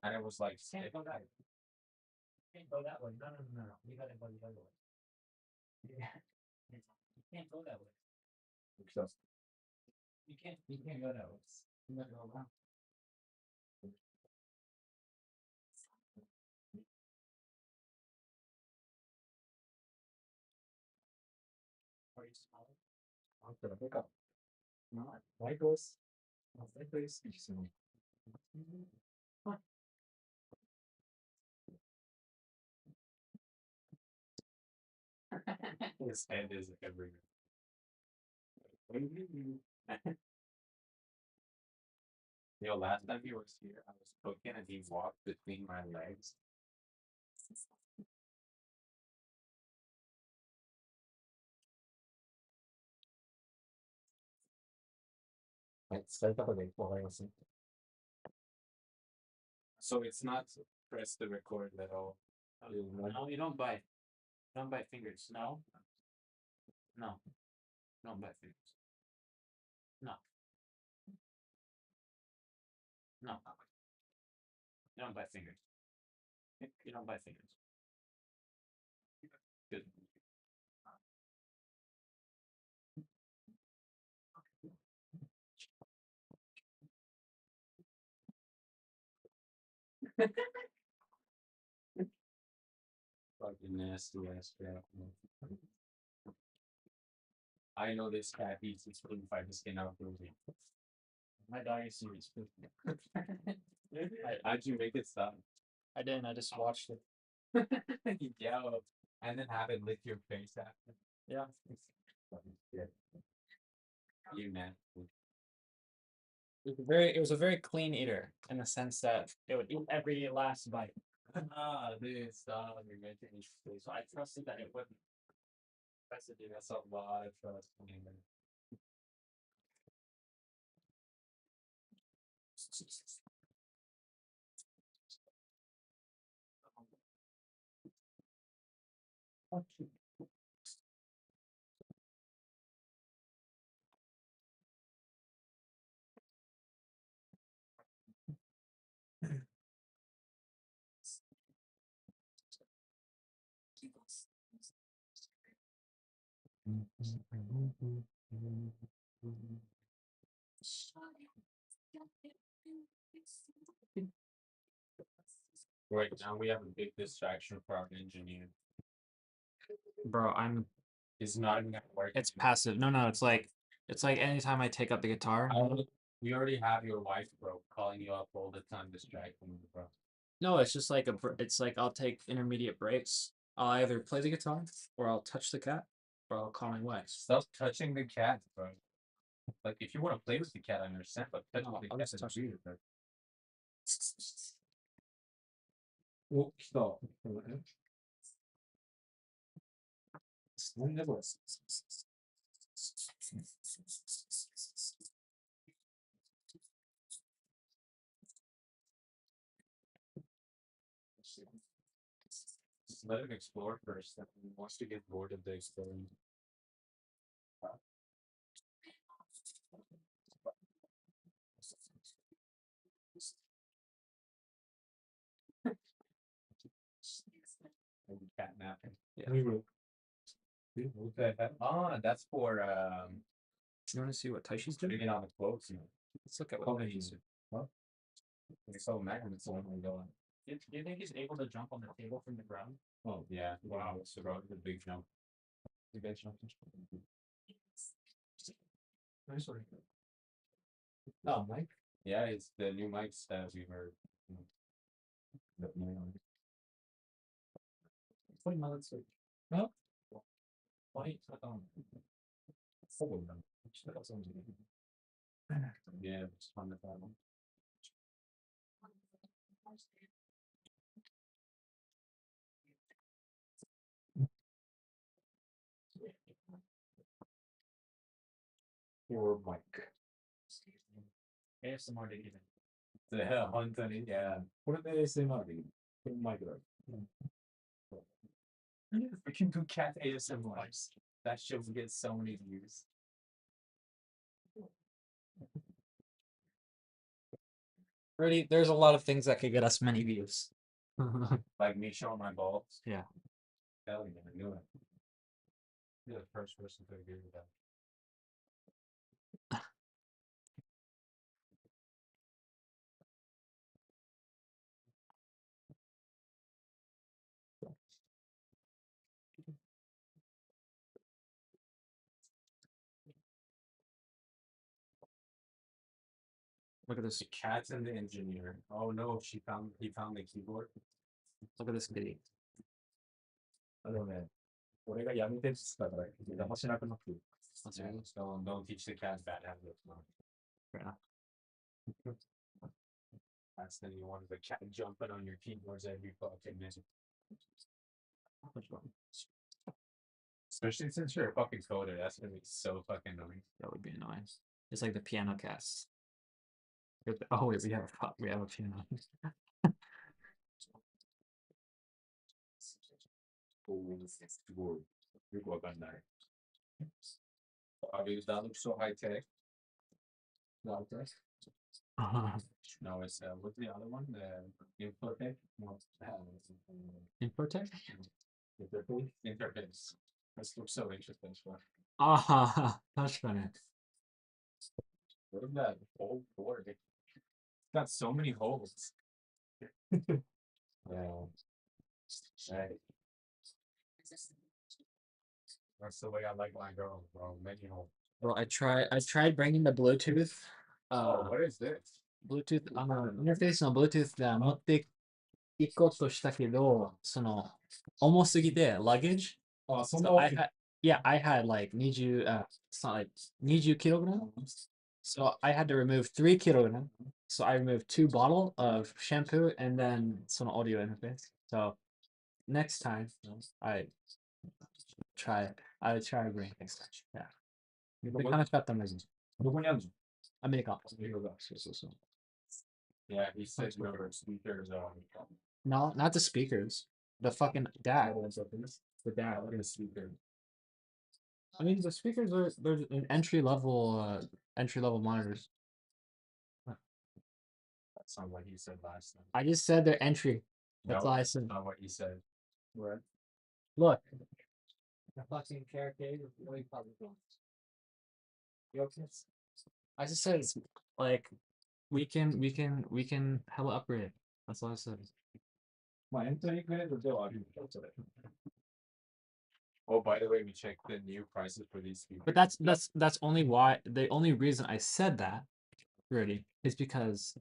And it was like Can't go that. Can't go that way. No. You gotta go the other way. Yeah. You can't go that way. because You can't go that way. You gotta go around. Are you smaller? I'm gonna pick up. No. Michael's. Likewise. His head is everywhere. Yo, last time he was here, I was cooking and he walked between my legs. So it's not press the record at all. No, you don't bite. Don't bite fingers. No. No. Don't bite fingers. No. No. You don't bite fingers. You don't bite fingers. Good. Fucking nasty ass cat. I know this cat eats its food by the skin out of it. My dog is serious food. How'd you make it stop? I didn't. I just watched it. Yeah, and then have it lick your face after. Yeah. Yeah. You man. It was a very clean eater in the sense that it would eat every last bite. Dude, stop. You're making me face. So I trusted that it wouldn't. That's a lot of trust. Right now we have a big distraction for our engineer. Bro, I'm. He's not even gonna work. It's anymore. passive. No, it's like anytime I take up the guitar. We already have your wife, bro, calling you up all the time, distracting you, bro. No, it's just like it's like I'll take intermediate breaks. I'll either play the guitar or I'll touch the cat or I'll call my wife. Stop touching the cat, bro. Like if you want to play with the cat, I understand, but touching No, the I'll cat just is touch weird, bro. Oh, stop. Just let him explore first. If he wants to get bored of the exploring. Maybe cat napping. Yeah. Okay. Ah, that's for You want to see what Taishi's putting doing? it on the clothes. You know. Let's look at Oh, what Taishi's doing. What? It's so magnets on my going. Do you think he's able to jump on the table from the ground? Oh yeah. Wow, it's about the big jump. The big jump. Nice one. Oh, Mike. Yeah, it's the new mics that we heard. But no, 20 minutes. Huh? Why? Um, Four of them. Yeah, it's fun to have them. Poor Mike. ASMR to even. The hell, Anthony, yeah. What are they saying? Put Mike up. We can do cat ASMR. That show will get so many views. Really, there's a lot of things that could get us many views. Like me showing my balls. Yeah. Hell yeah, I knew it. You're the first person to agree with that. Look at this. The cat's and the engineer. Oh no, he found the keyboard. Look at this kitty. あのね、俺がやめてって言ったから、騙せなくなってる。That's Yeah, right. so don't teach the cat bad habits. No. Fair enough. That's then you want the cat jumping on your keyboards every fucking minute. Especially since you're a fucking coder, that's gonna be so fucking annoying. That would be annoying. It's like the piano cast. Oh wait, we have a piano. Dude, that looks so high tech. No, no, it's what's the other one? The Infotech? No, Infotech? Interface. Interface. This looks so interesting. Ah,確かに. What is that old board? It's got so many holes. Yeah. Right. That's the way I like my girls, bro. Many holes. Well, I tried bringing the Bluetooth. Oh, what is this? Bluetooth、インターフェースの Bluetooth で持っていこうとしたけど、重すぎて、luggage. So I had like 20, it's not like 20 kilograms. So I had to remove 3 kilograms. So I removed 2 bottles of shampoo and then some audio interface. So next time I would try bring next time. Yeah. で、悲しかったんだけど。どこにあるの？アメリカ。そう。Yeah, he said your speakers No, not the speakers. The fucking DAC. the dad, look at the speaker. I mean, the speakers are they're entry level monitors. That's not what he said last time. I just said they're entry. That's No, all I said. not what he said. What? Look, The fucking character is really positive. I just said it's like we can have an upgrade. That's all I said. まあエントリーグレードではあるんだよ、それ。Oh, by the way, we checked the new prices for these people. But that's only why the only reason I said that, really, is because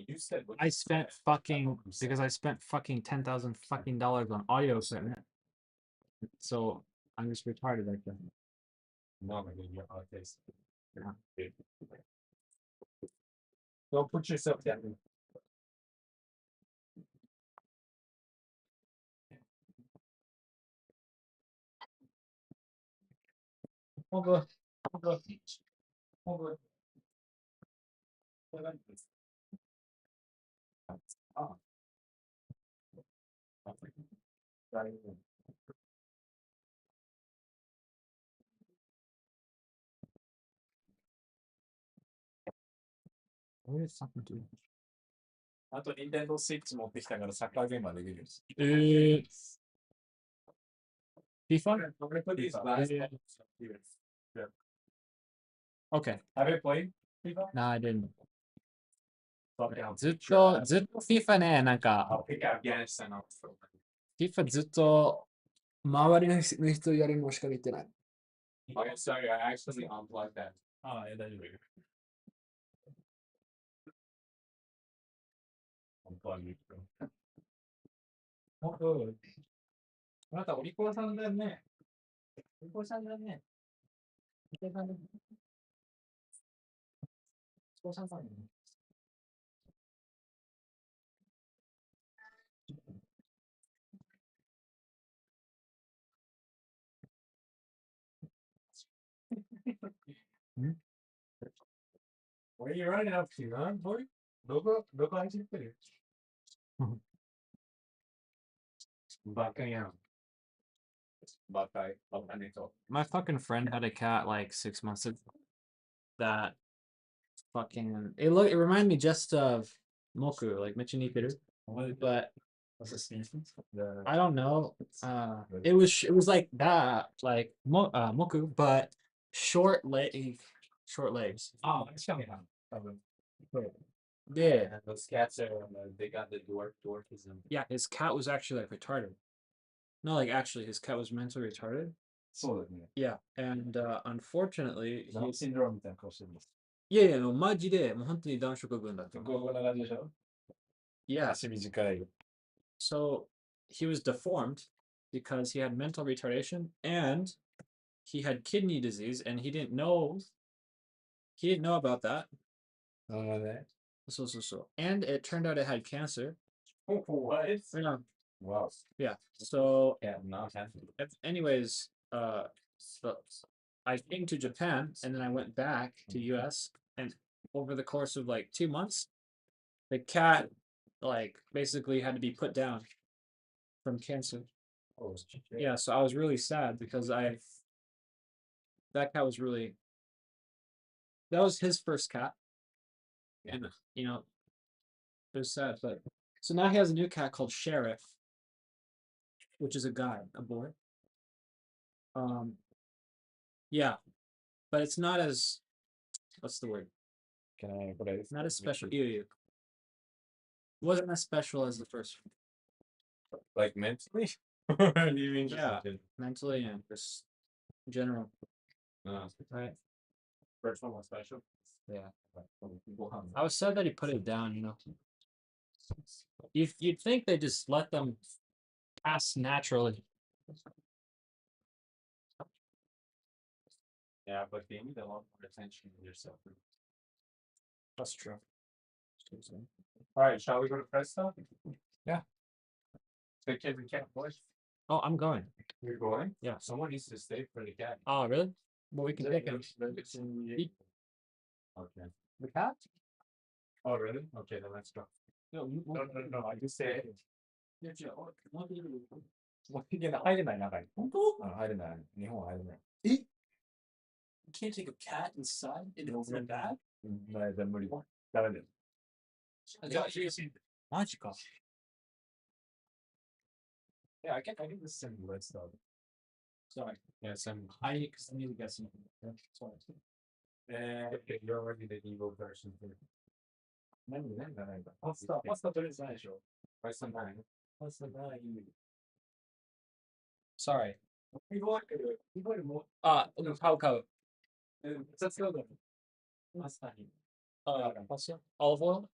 You said what I you spent said. fucking because I spent fucking $10,000 on audio equipment. So I'm just retarded like that. No, my God, you're out there. Yeah. Don't put yourself down. Oh, good. Oh, good. Oh, good. Ah. Right. What did something do? あと、ニンテンドースイッチ持ってきたからサッカーゲームはできるよ。FIFA? I'm gonna put these last Yeah. ones up here. Okay. Have you played FIFA? No, I didn't. Fuck yeah. ずっと FIFA ね、なんか I'll pick Afghanistan up. FIFA ずっと周りの人やるのしか見てない。Okay, sorry, I actually unplugged that. ああ、大丈夫よ。unplug it. あなた、お利口さんだよね。お利口さんだね。お利口さんだね。お利口さんだね。What are you running up to, huh, boy? どこ走ってるバカやん。バカねと。My fucking friend had a cat like 6 months ago that fucking it reminded me just of Moku, like Michinikiru. But What's the species? I don't know. It was like that, like Moku, but short legs. ああ、確かにな。多分。Yeah. And those cats are, they got the dwarfism. Yeah, his cat was actually like retarded. No, like actually his cat was mentally retarded. そうだね。Yeah. And unfortunately, ダウンシンドロームみたいな顔してるんです。いやいや、もうマジで、もう本当に男色分だった。こんな感じでしょ Yeah. 足短い。So he was deformed because he had mental retardation and he had kidney disease and he didn't know about that. なるほどね。So. And it turned out it had cancer. What? Yeah. Wow. Yeah. So Yeah, not happy. anyways, so I came to Japan and then I went back to US and over the course of like 2 months, the cat like basically had to be put down from cancer. Oh, Yeah, so I was really sad because that cat was really that was his first cat. And you know, it was sad, but so now he has a new cat called Sheriff, which is a guy, a boy. Yeah, but it's not as what's the word? Can I put it? Not as special. Ew. Wasn't as special as the first one. Like mentally? What do you mean? Yeah. Mentally and just in general. No. Right. First one was special. Yeah. I was sad that he put it down, you know. You'd think they just let them pass naturally. Yeah, but they need a lot more attention to yourself. That's true. All right, shall we go to press stuff? Yeah. The kid and cat boys. Oh, I'm going. You're going? Yeah. Someone needs to stay for the cat. Oh, really? Well, we can take him. Okay. The cat? Oh, really? Okay, then let's go. No, I just say. いや、入れない中に。本当入れない。日本は入れない。You can't take a cat inside and it's that bad? 無理。ダメだよ。マジか。Yeah, I think this is some good stuff. Sorry, Yes, I'm. because I need to get some. Sorry. Okay, you're already the evil version here. What's the third side show? Where's the nine? What's the nine? Sorry. How? Let's go there. What's that? What's it? Olive oil?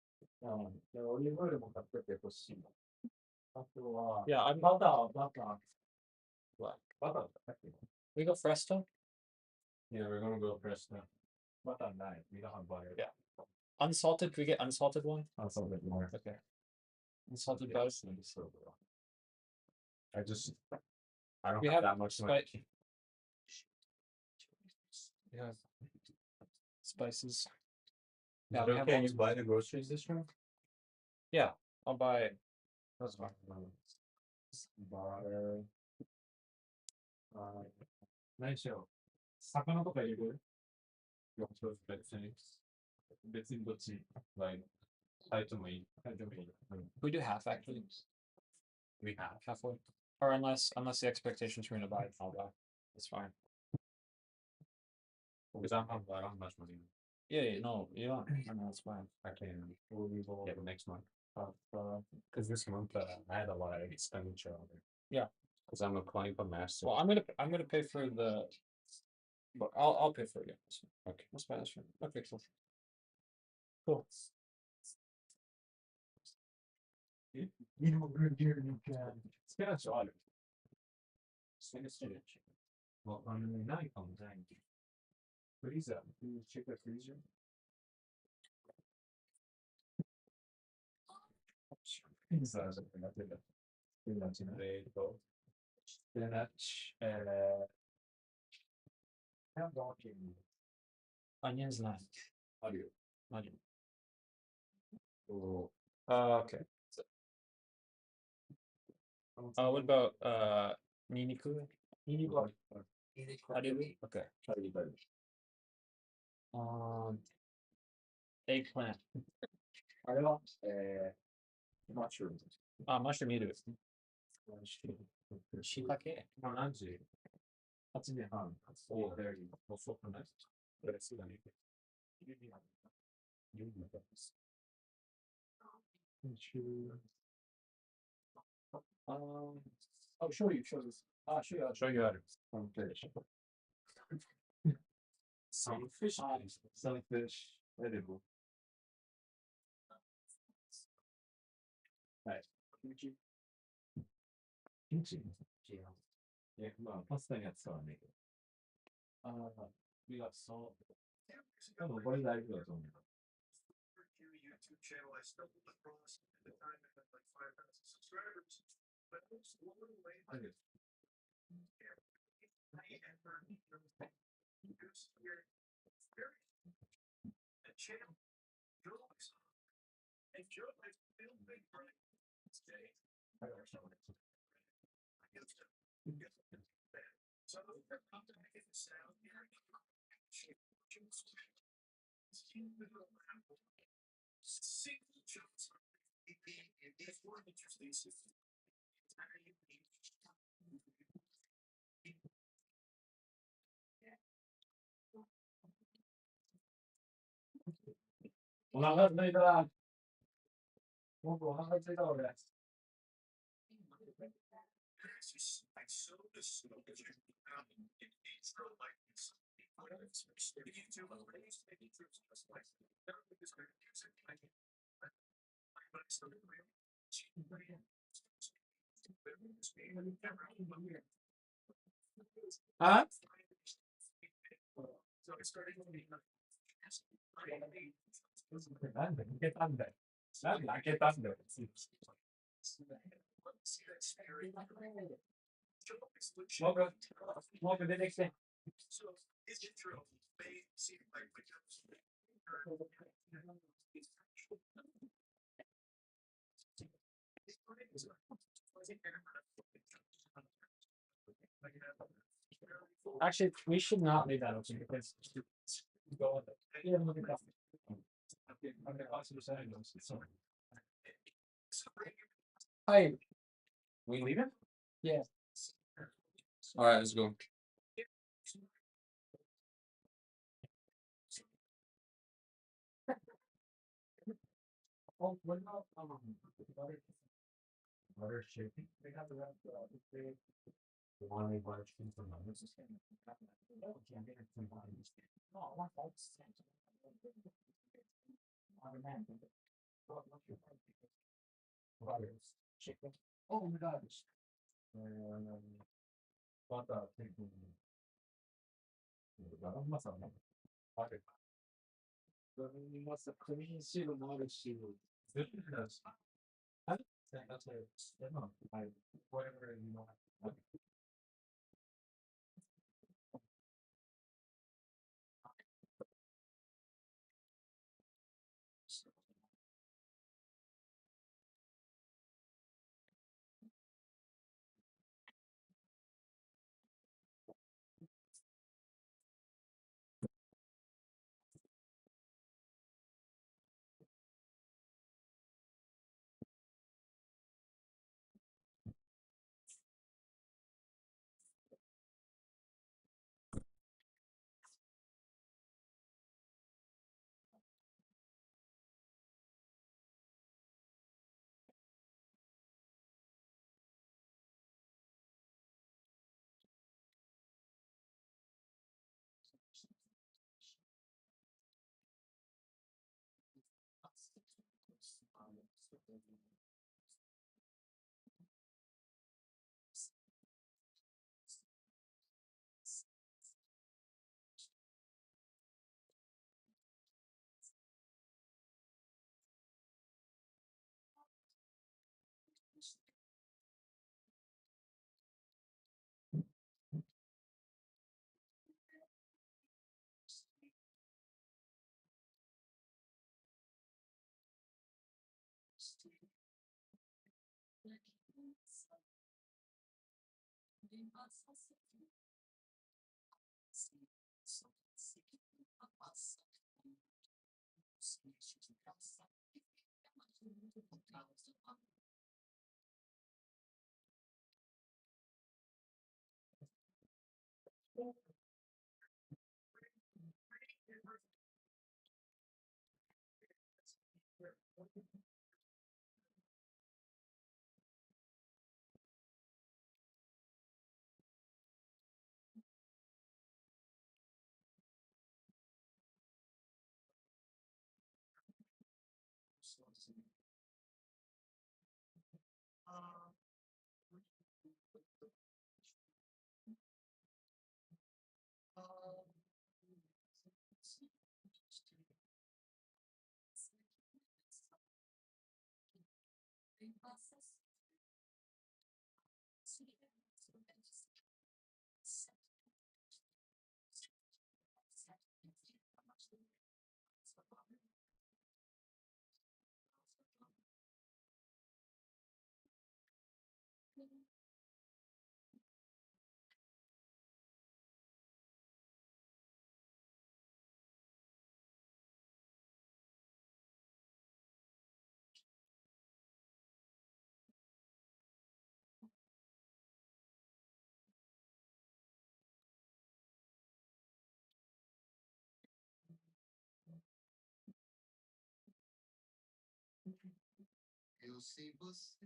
Yeah, I'm butter. What? We go Fresco? Yeah, we're gonna go first now. Butter nine. We don't have butter. Yeah. Unsalted, do we get unsalted one? Also a bit more. Okay. Unsalted Yeah, both. I don't We have have that much spi- money. Yeah. Spices. Is Yeah, it we have okay all- you buy the groceries this room? Yeah, I'll buy. That's fine. Butter. 何しよう。魚とか入れる？別にどっち？like 炊いてもいい。炊いてもいい。We do half actually. We have. Halfway. Or unless the expectations we're gonna buy, I'll buy. It's fine. Because I don't have much money. Yeah, no, you don't. I know it's fine. I can. We'll get next month. Because this month I had a lot of expenditure on it. Yeah. Because I'm applying for master. Well, I'm gonna pay for the. But I'll pay for it. Yeah. Okay. That's fine. That's fine. Okay, cool. Cool. You know, we're here. You can. It's odd. Well, on the night on time. Freezer. You check the freezer. Spinach. How about you? Onions not. Audio. Onion. Oh. Okay. What about Niniku? How do we? Okay. Eggplant. Mushroom. Mushroom you do. Shiitake. No, not G. That's in the hand. Oh, there you go. Also for next. But I see that. I'll show you. Show this. I'll show you how to. Some fish. Some fish. Some fish. Edible. Right. Kimchi. Kimchi. Yeah, well, what's the next one? We got salt. Oh, what did I do? YouTube channel I stumbled across at the time I had like 5,000 subscribers, but I was blown away by it. A channel, Joe and Joe has built big brand today. So they're not to make it sound single jumps it's more interesting system.我那那个，我还知道的。 It's just like so the smoke is in intro like this. YouTube always making trips just like never with this kind of music like but it's still real. Huh? So it's starting to be ¿Qué tanto? ¿Qué tanto? Welcome to the next thing. So his intro may seem like Actually, we should not leave that open because go with it. Yeah, look at that. Okay, awesome. Hi. We leave it? Yeah. All right, let's go. Oh, what about butter chicken? They have the one they butter chicken from others. Oh, can't get it from others. Oh, what else? Butters, chicken. Oh my gosh. What the chicken? Masala. Butter. You must have clean sheet of water sheet. This is. That's a, no, whatever you know. Eu sei você.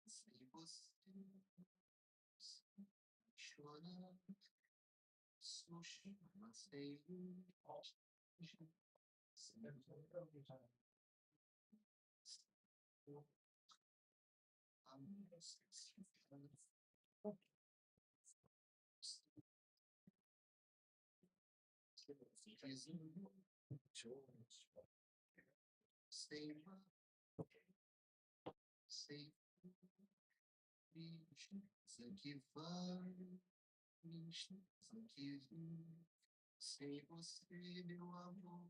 Sei você. Chorando. Sushi, mas sei. Sei, sei, que vai, que vem, sem você, meu amor.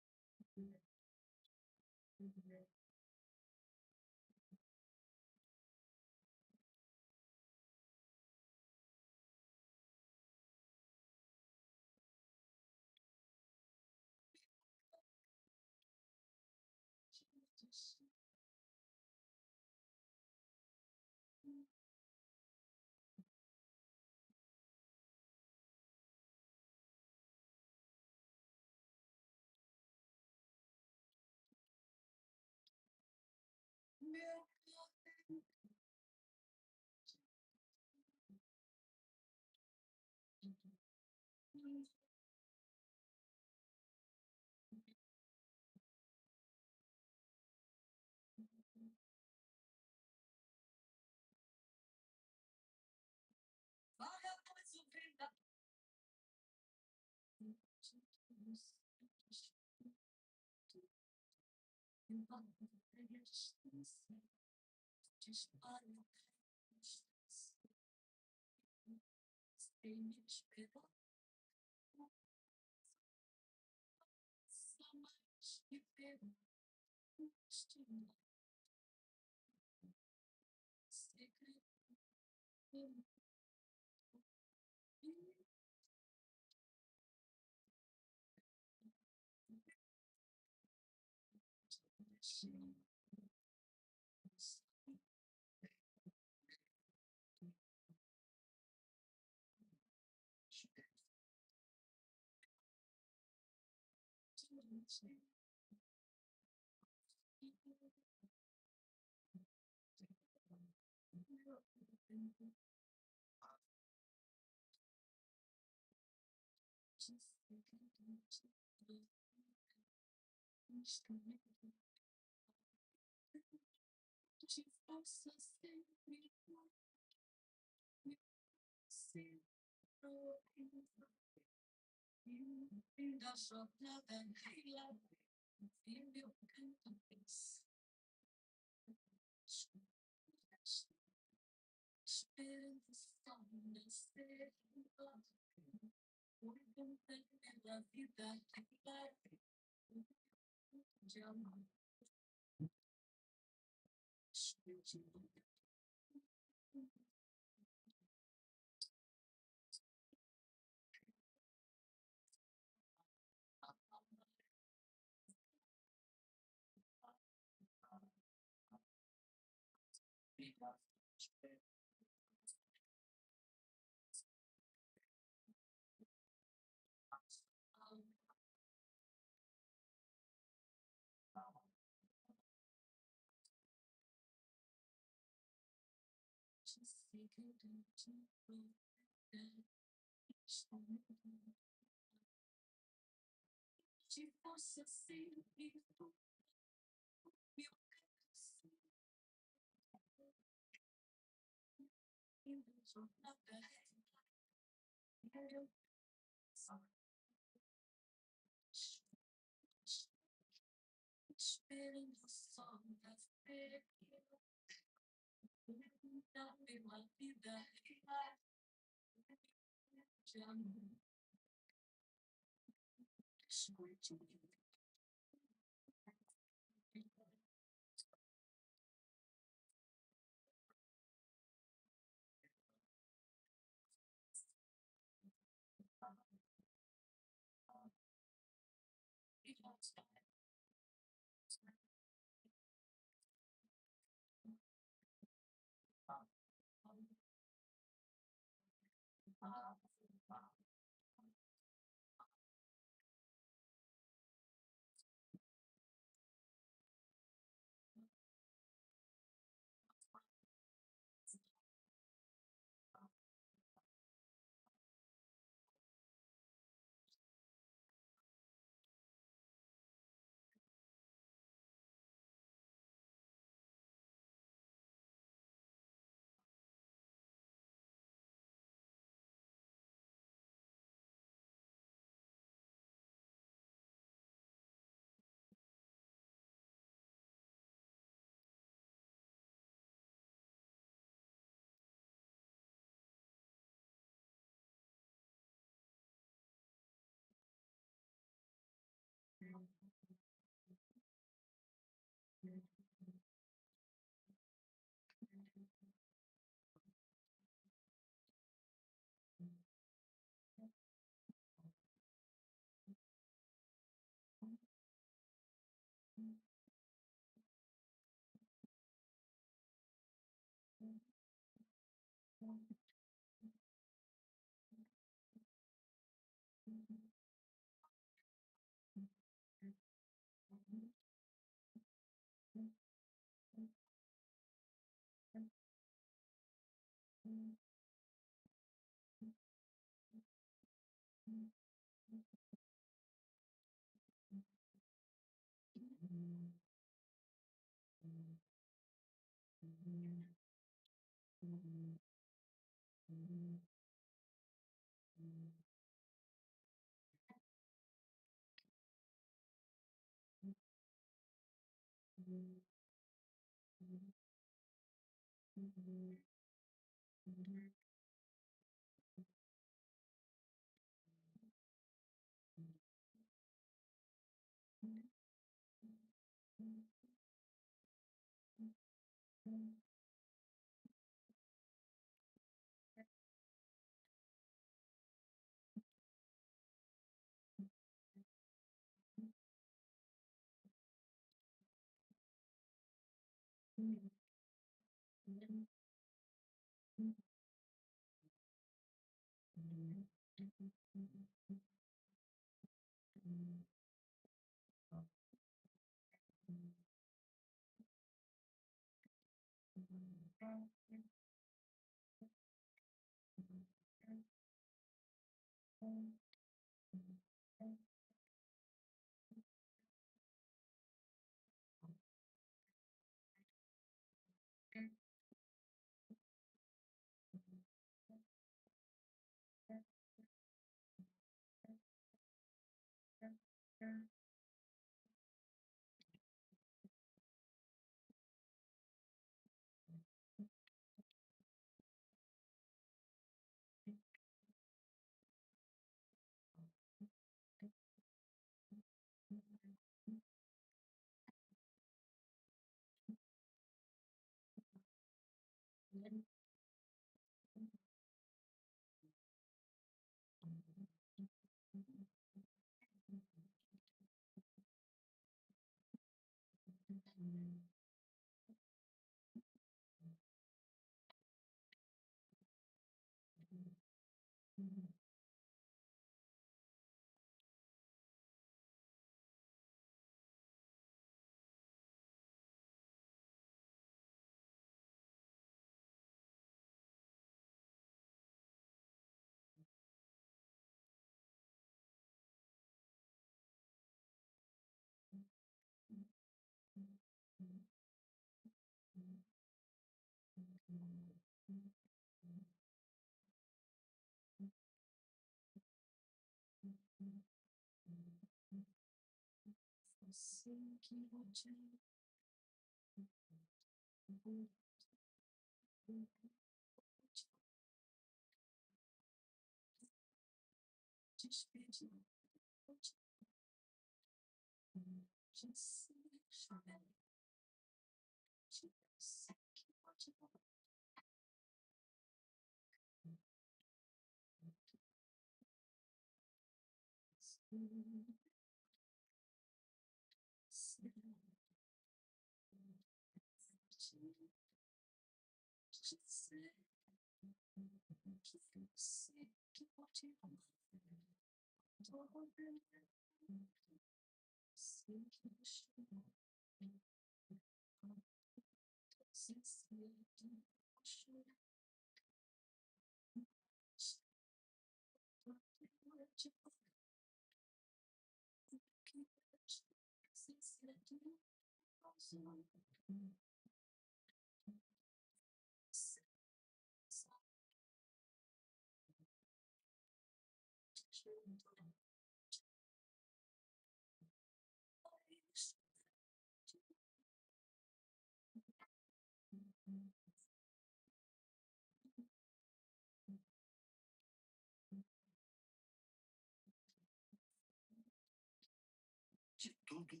De tudo,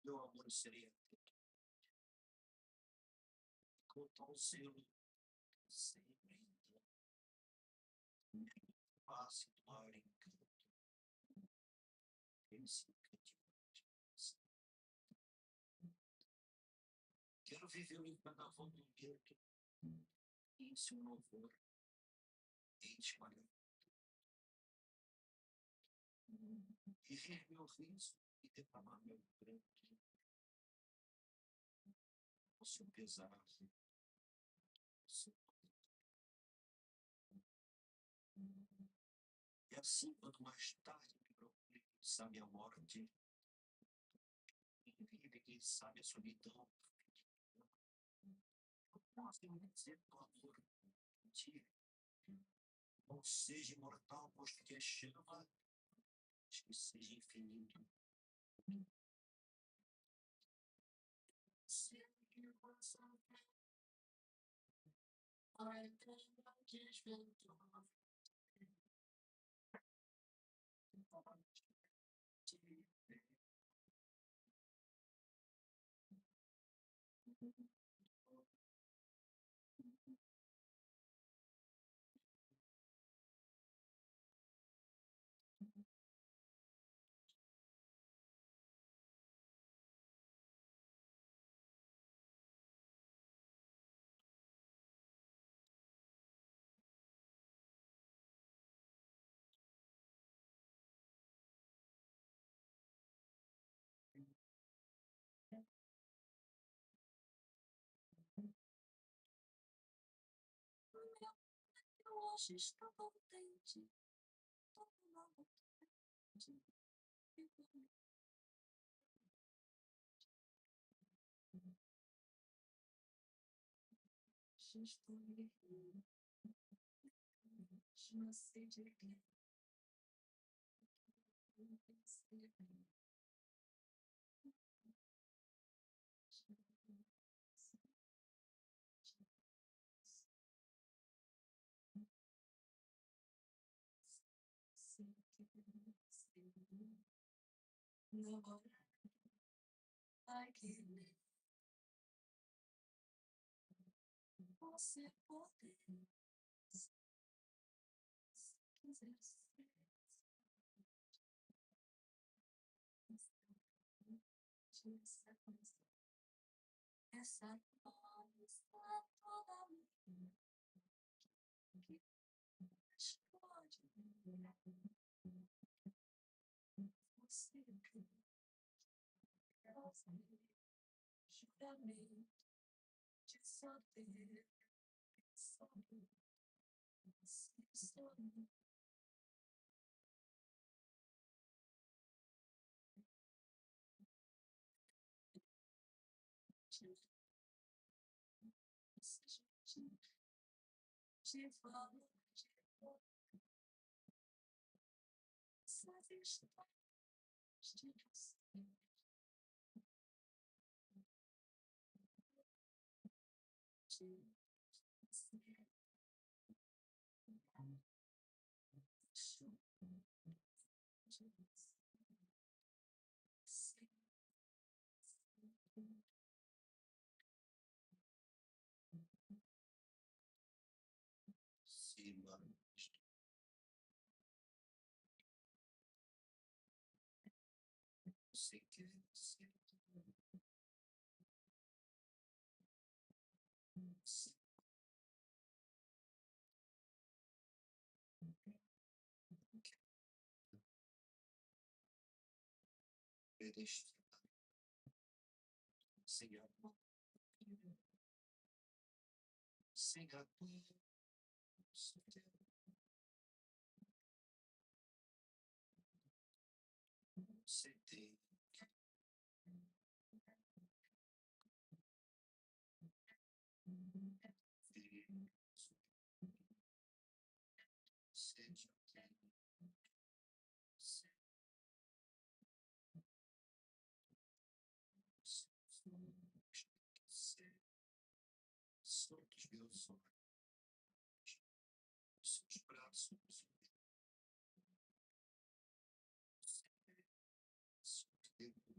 meu amor seria quanto ao selo, sempre passe do maior encanto. Esse cativante. Quero viver o carnaval do vento em seu louvor. Eis olha. E ver meu riso e derramar meu pranto. O seu pesar. O seu... E assim, quanto mais tarde me procure, sabe a morte, vive quem sabe a solidão. Posso me dizer do amor que não seja imortal, posto que é chama, mas que seja infinito. Hoje estou contente, estou na vontade. Hoje estou livre, uma sede No, I can't. Você pode. Essa voz está toda minha. Explode. Você juramento de saber. Saber. Saber. Te falo de essas histórias de você. Sim, mano. Sei que você deixa sem amor, sem amor, sem ter. Seja quem ser, sou dos meus olhos, seus braços, seu tempo,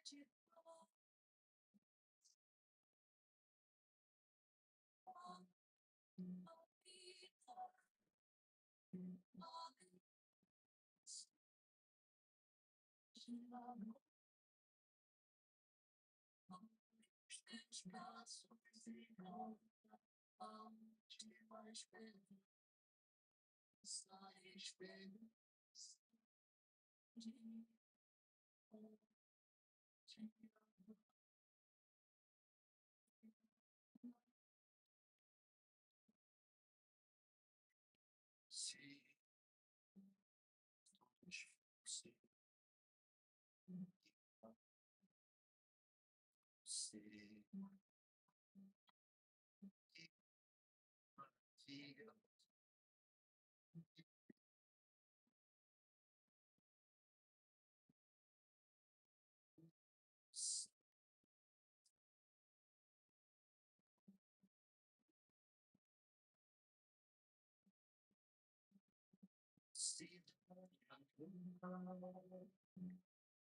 De falar. se você fica se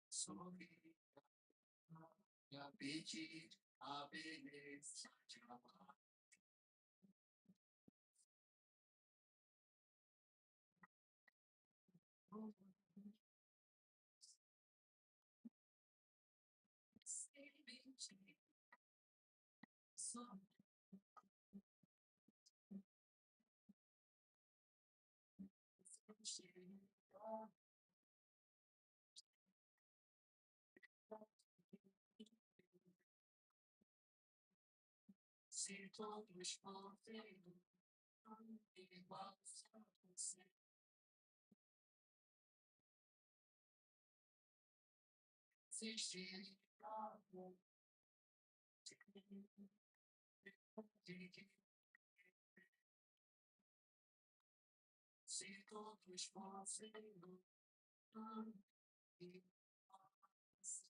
sorri e a pedir a beleza de amar. Se todos forem igual a você. Existir algo se todos fossem igual a você.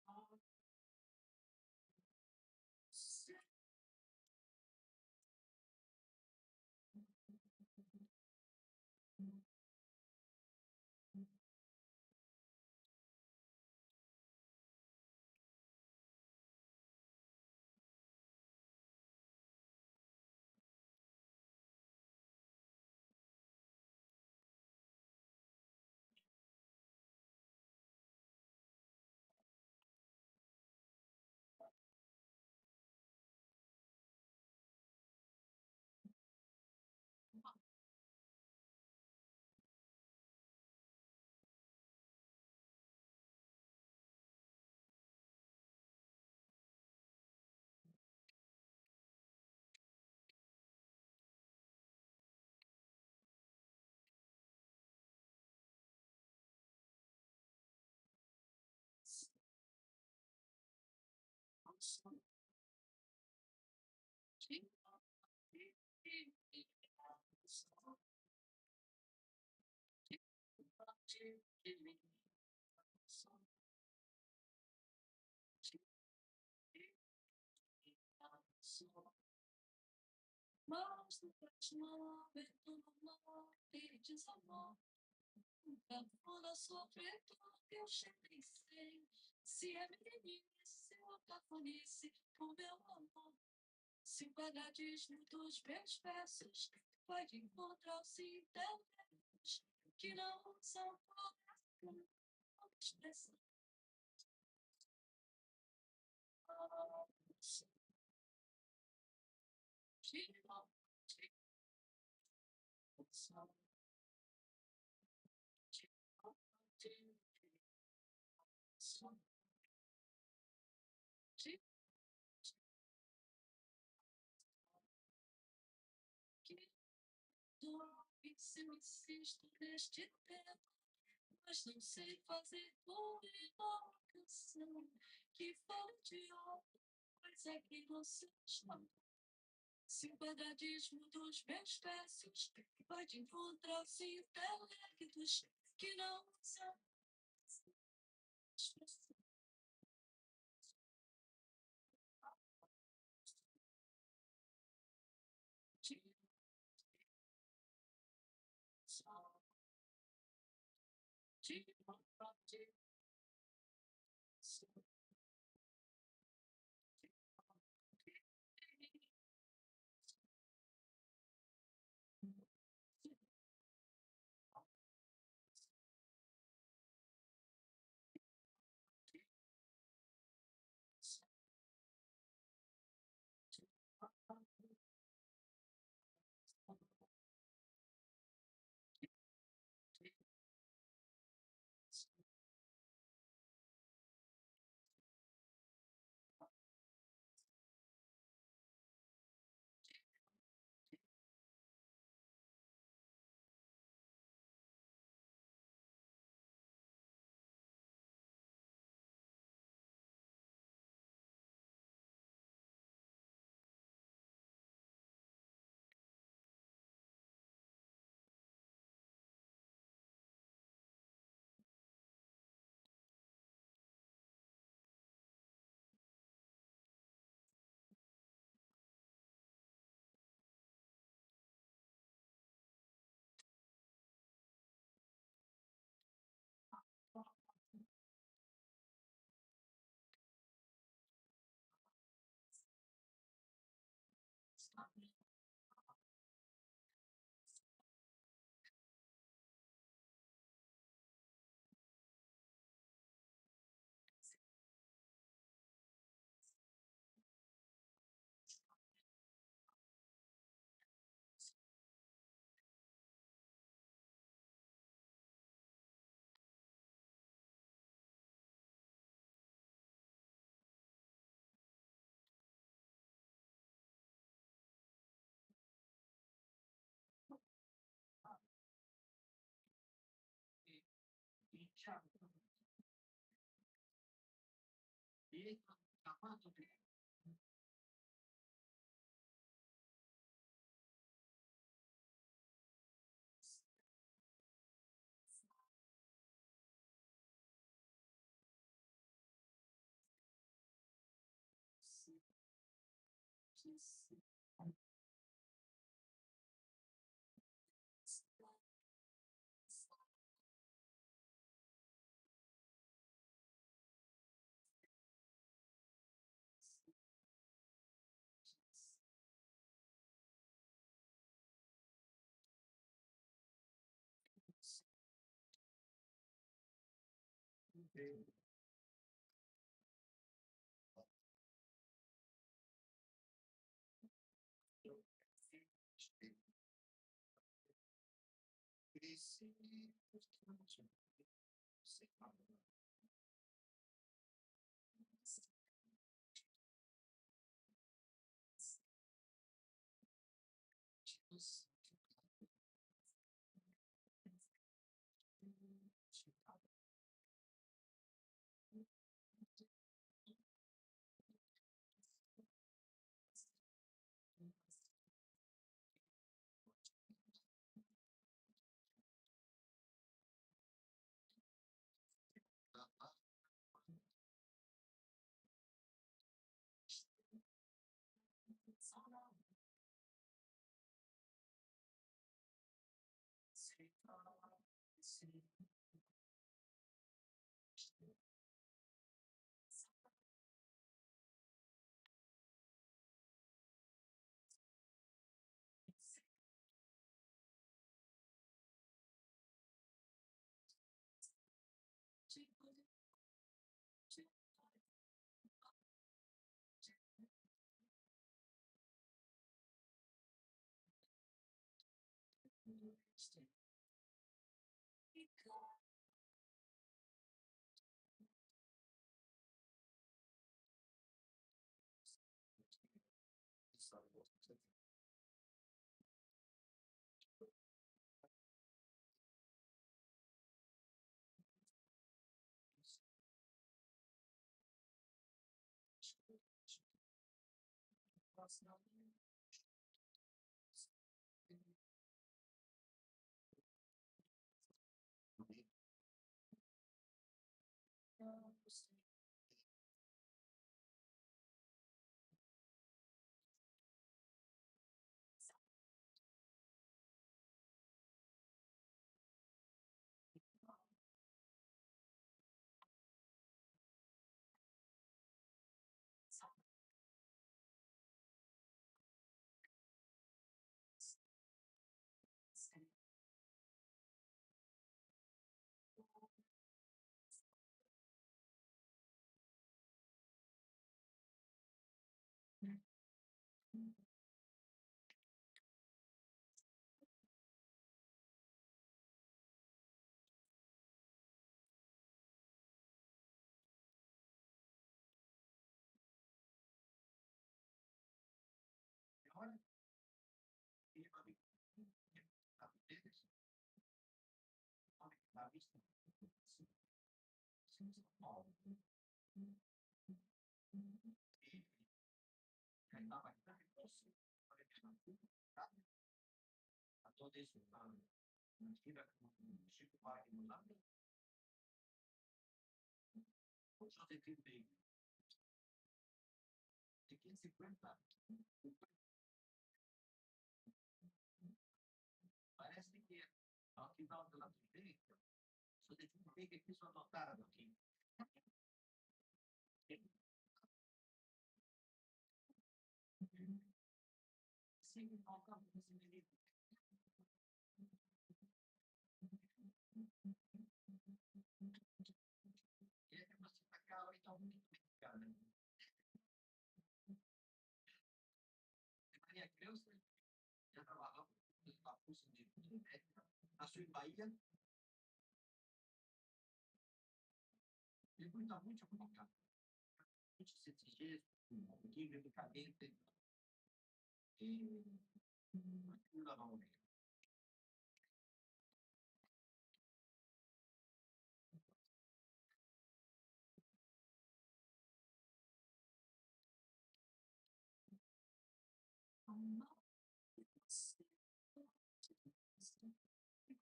Mas no próximo evento normal, ele desamou. Levou na sua frente, eu cheguei sem. Se é meninice ou cafonice, o meu amor. Se o quadradismo dos meus versos pode encontrar-se internos que não são coração, expressão. Se eu insisto neste tempo, mas não sei fazer uma canção que fale de outra coisa que você chama. Se o quadradismo dos meus versos pode encontrar-se intelectos que não são expressão.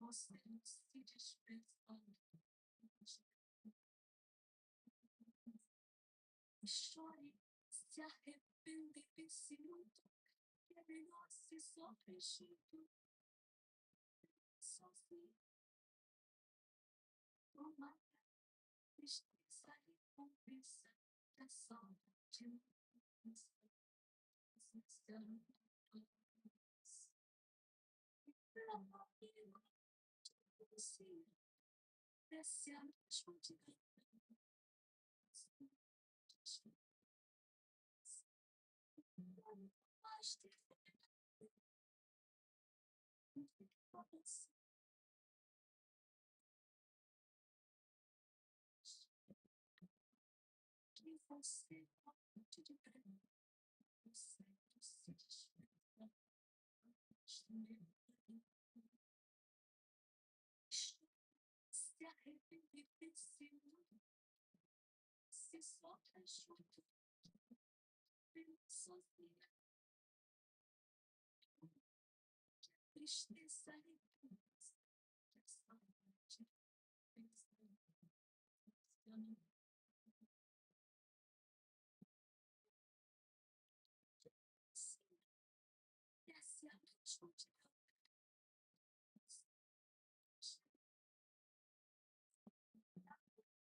você não se despertando. Chore, se arrependa e pense muito. Que é melhor se só junto. Sozinho. Uma tristeza recompensa da saudade. Meu amigo, você desce a mesma de mais de que você pode de prêmio. Você se desperta. Se arrepende e pense muito. Se sofre junto. Sozinha. Tristeza recompensa da saudade. Desce a mesma de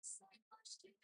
sai mais de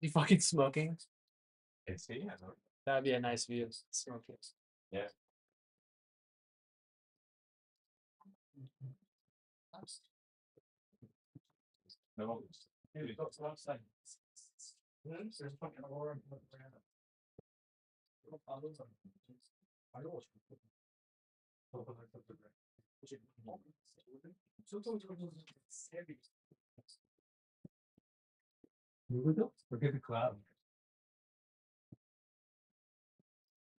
You fucking smoking? It's yeah. That'd be a nice view. Smoking. Yeah. No. Maybe that's what I'm saying. There's fucking aura. Forget the cloud.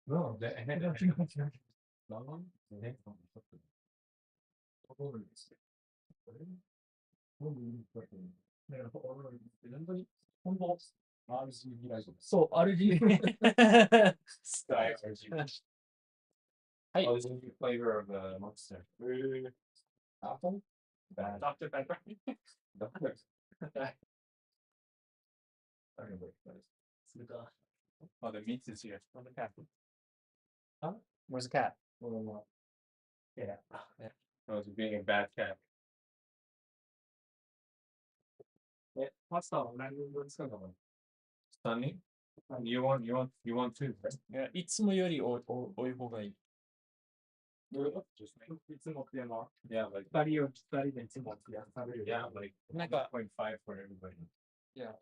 No, the Obviously, you guys. So RG. Sky RG. Hey. Oh, this is the flavor of the monster. Apple? Bad. Dr. Pepper. Doctor. Okay, wait, what is- Oh, the meat is here. On the cat. Where's the cat? Yeah. I was being a bad cat. What's the man? What's going on? Sunny? You want two, right? いや、いつもより多い方がいい。 Just make. いつもでも Yeah, like 二人でいつも食べる。 yeah, like なんか、 1.5 for everybody. Yeah.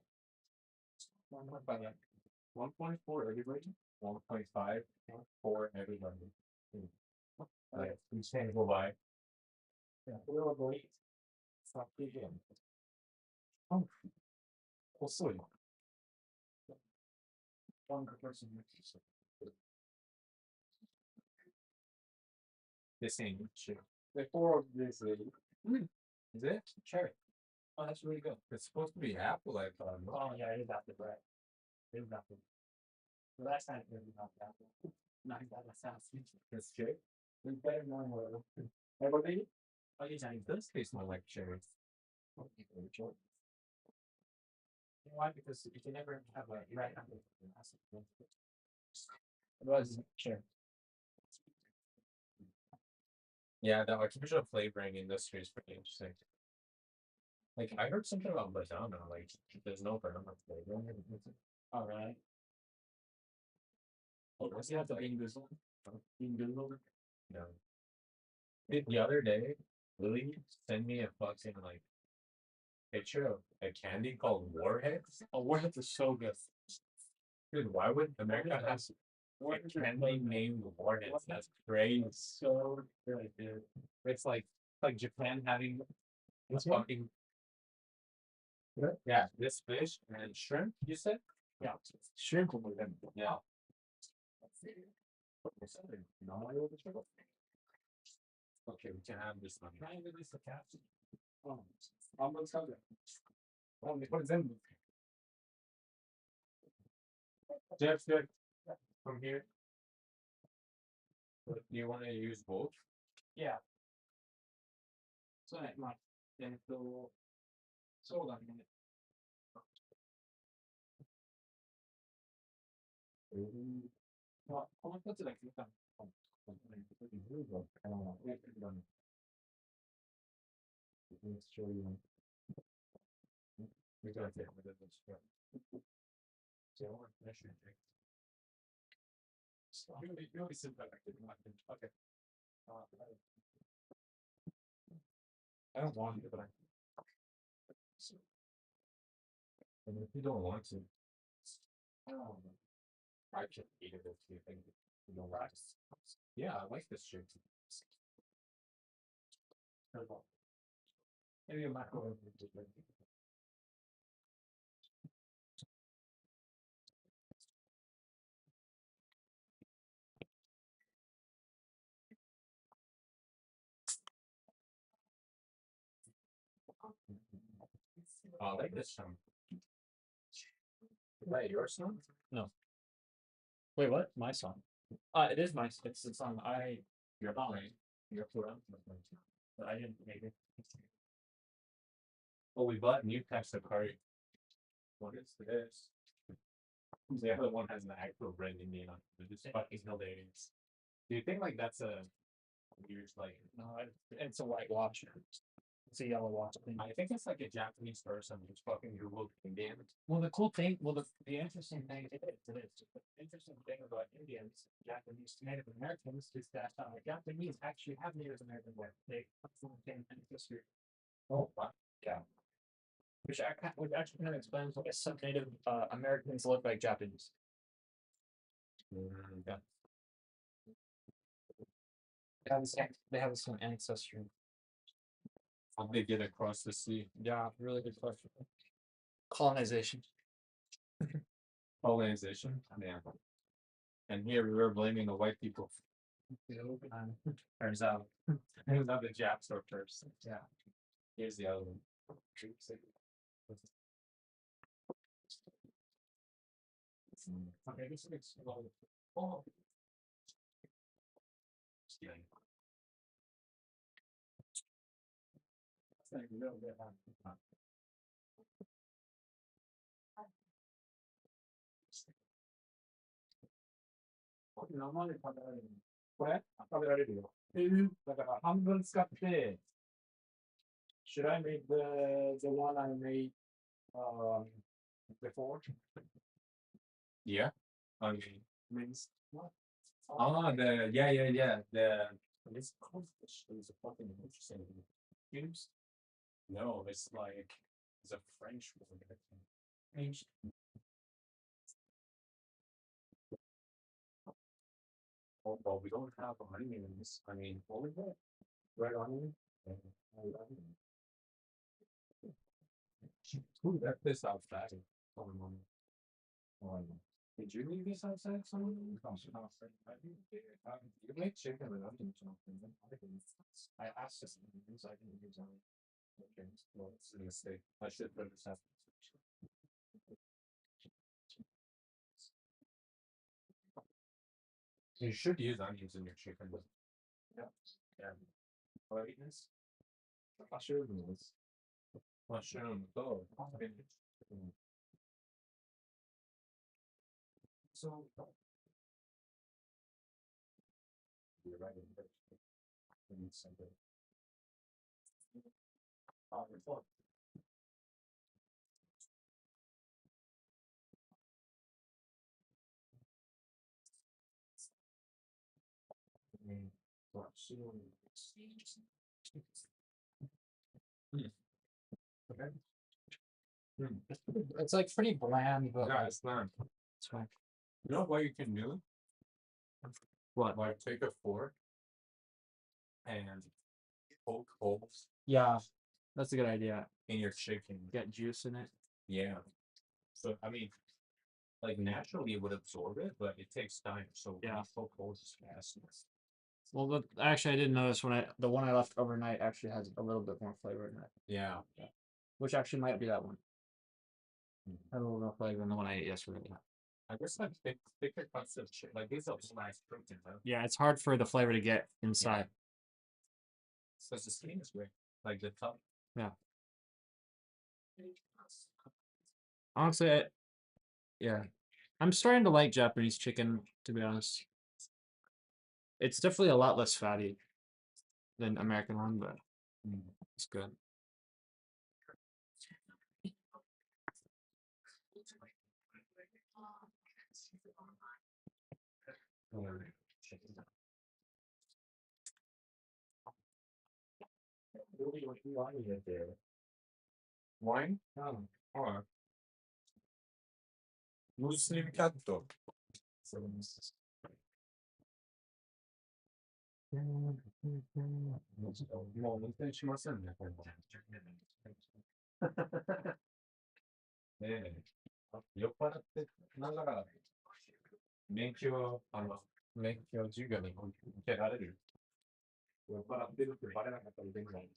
1.4 everybody. 1.5 for everybody. Like sustainable by. Yeah. これはどういいさっきで。細い。 One person. This ain't shit. The four of this Is it? cherry. Oh, that's really good. It's supposed to be apple, I thought. No? Oh, yeah, it is after bread. It is after. The last time it was not apple. Not that sounds. It's shit. It's better than what. Everybody? Oh, you saying It does taste more like cherry. You know why? Because you can never have a right apple. Otherwise, it's cherry. Yeah, the artificial flavoring industry is pretty interesting. Like I heard something about banana, like there's no banana flavor. All right. Oh, You have to bean Google. Bean Google. No. The other day, Lily sent me a fucking like picture of a candy called Warheads. Oh, Warheads is so good. Dude, why would America have a candy named Warheads? That's crazy. So good, dude. It's like Japan having This a one? fucking yeah, this fish and shrimp. You said Yeah. Shrimp with them. yeah. Okay, we can have this one. Can I release the cat? Oh, I'm gonna tell you. What is in? Jeff, from here. Do you want to use both? Yeah. そうね、まあ、そうだね。まあ、この二つだけか。We got it with this strap. So I want to measure it. You'll be simple like it. Okay. I don't want it, but And if you don't want to, I can eat it if you think you don't like it. Yeah, I like this shit. maybe a microwave. I like this song. Is that your song? Wait, what? My song? It is my. It's the song Your playing. Your Florida. but I didn't make it. Oh, we bought new types of curry. What is this? The other one has an actual branding name on it. It's fucking hilarious. Do you think like that's a weird like? No, it's a white watch. It's a yellow watch thing. I think it's like a Japanese person who's fucking Googled Indian. Well, the cool thing, the interesting thing it is. The interesting thing about Indians, Japanese, Native Americans is that Japanese actually have Native American blood. They come from the same ancestry. Oh, fuck. Yeah. Which actually kind of explains why some Native Americans look like Japanese. Yeah. They have the same ancestry. How they get across the sea? Yeah, really good question. Colonization. Colonization. Yeah. And here we were blaming the white people. Turns out the Japs were first. Yeah. Here's the other one. Okay, this makes a lot of. Oh. Yeah. Thank you,生で食べられる。これ食べられるよ。だから半分使って、should I make the one I made before? Yeah. I means what? Oh, it's called it's a fucking interesting cubes. No, it's like it's a French word. I think. Oh, well, we don't have onions. I mean, what was that? Red onion? And white onion. Who left this outside? Someone. Oh, did you leave this outside? Someone? You make chicken with onions or something. I asked this. I didn't use onions. Okay, well, it's a mistake. I should put this up. You should use onions in your chicken. Yeah. Yeah. Whiteness. Mushrooms. Mushroom. Oh. So. You're right. I need something. Report. Okay. It's like pretty bland, but Yeah, it's not. it's fine. You know what you can do? What? Like take a fork and poke holes Yeah, that's a good idea. in your chicken. Get juice in it. Yeah. So I mean, like naturally it would absorb it, but it takes time. So when Yeah. you poke holes is fast. Well, but actually, I didn't notice when the one I left overnight actually has a little bit more flavor in it, Yeah. which actually might be that one. Had a little more flavor than the one I ate yesterday. I guess like thicker cuts of chicken. Like these are nice protein, huh? Yeah, it's hard for the flavor to get inside. So the skin is great. Like the top. Honestly, yeah, I'm starting to like Japanese chicken, to be honest. It's definitely a lot less fatty than American one, but it's good. Wine? Or Muslim catto.もう運転しませんね、今度。ねえ、酔っ払ってなんなら免許授業に受けられる。酔っ払ってるってバレなかったらできない。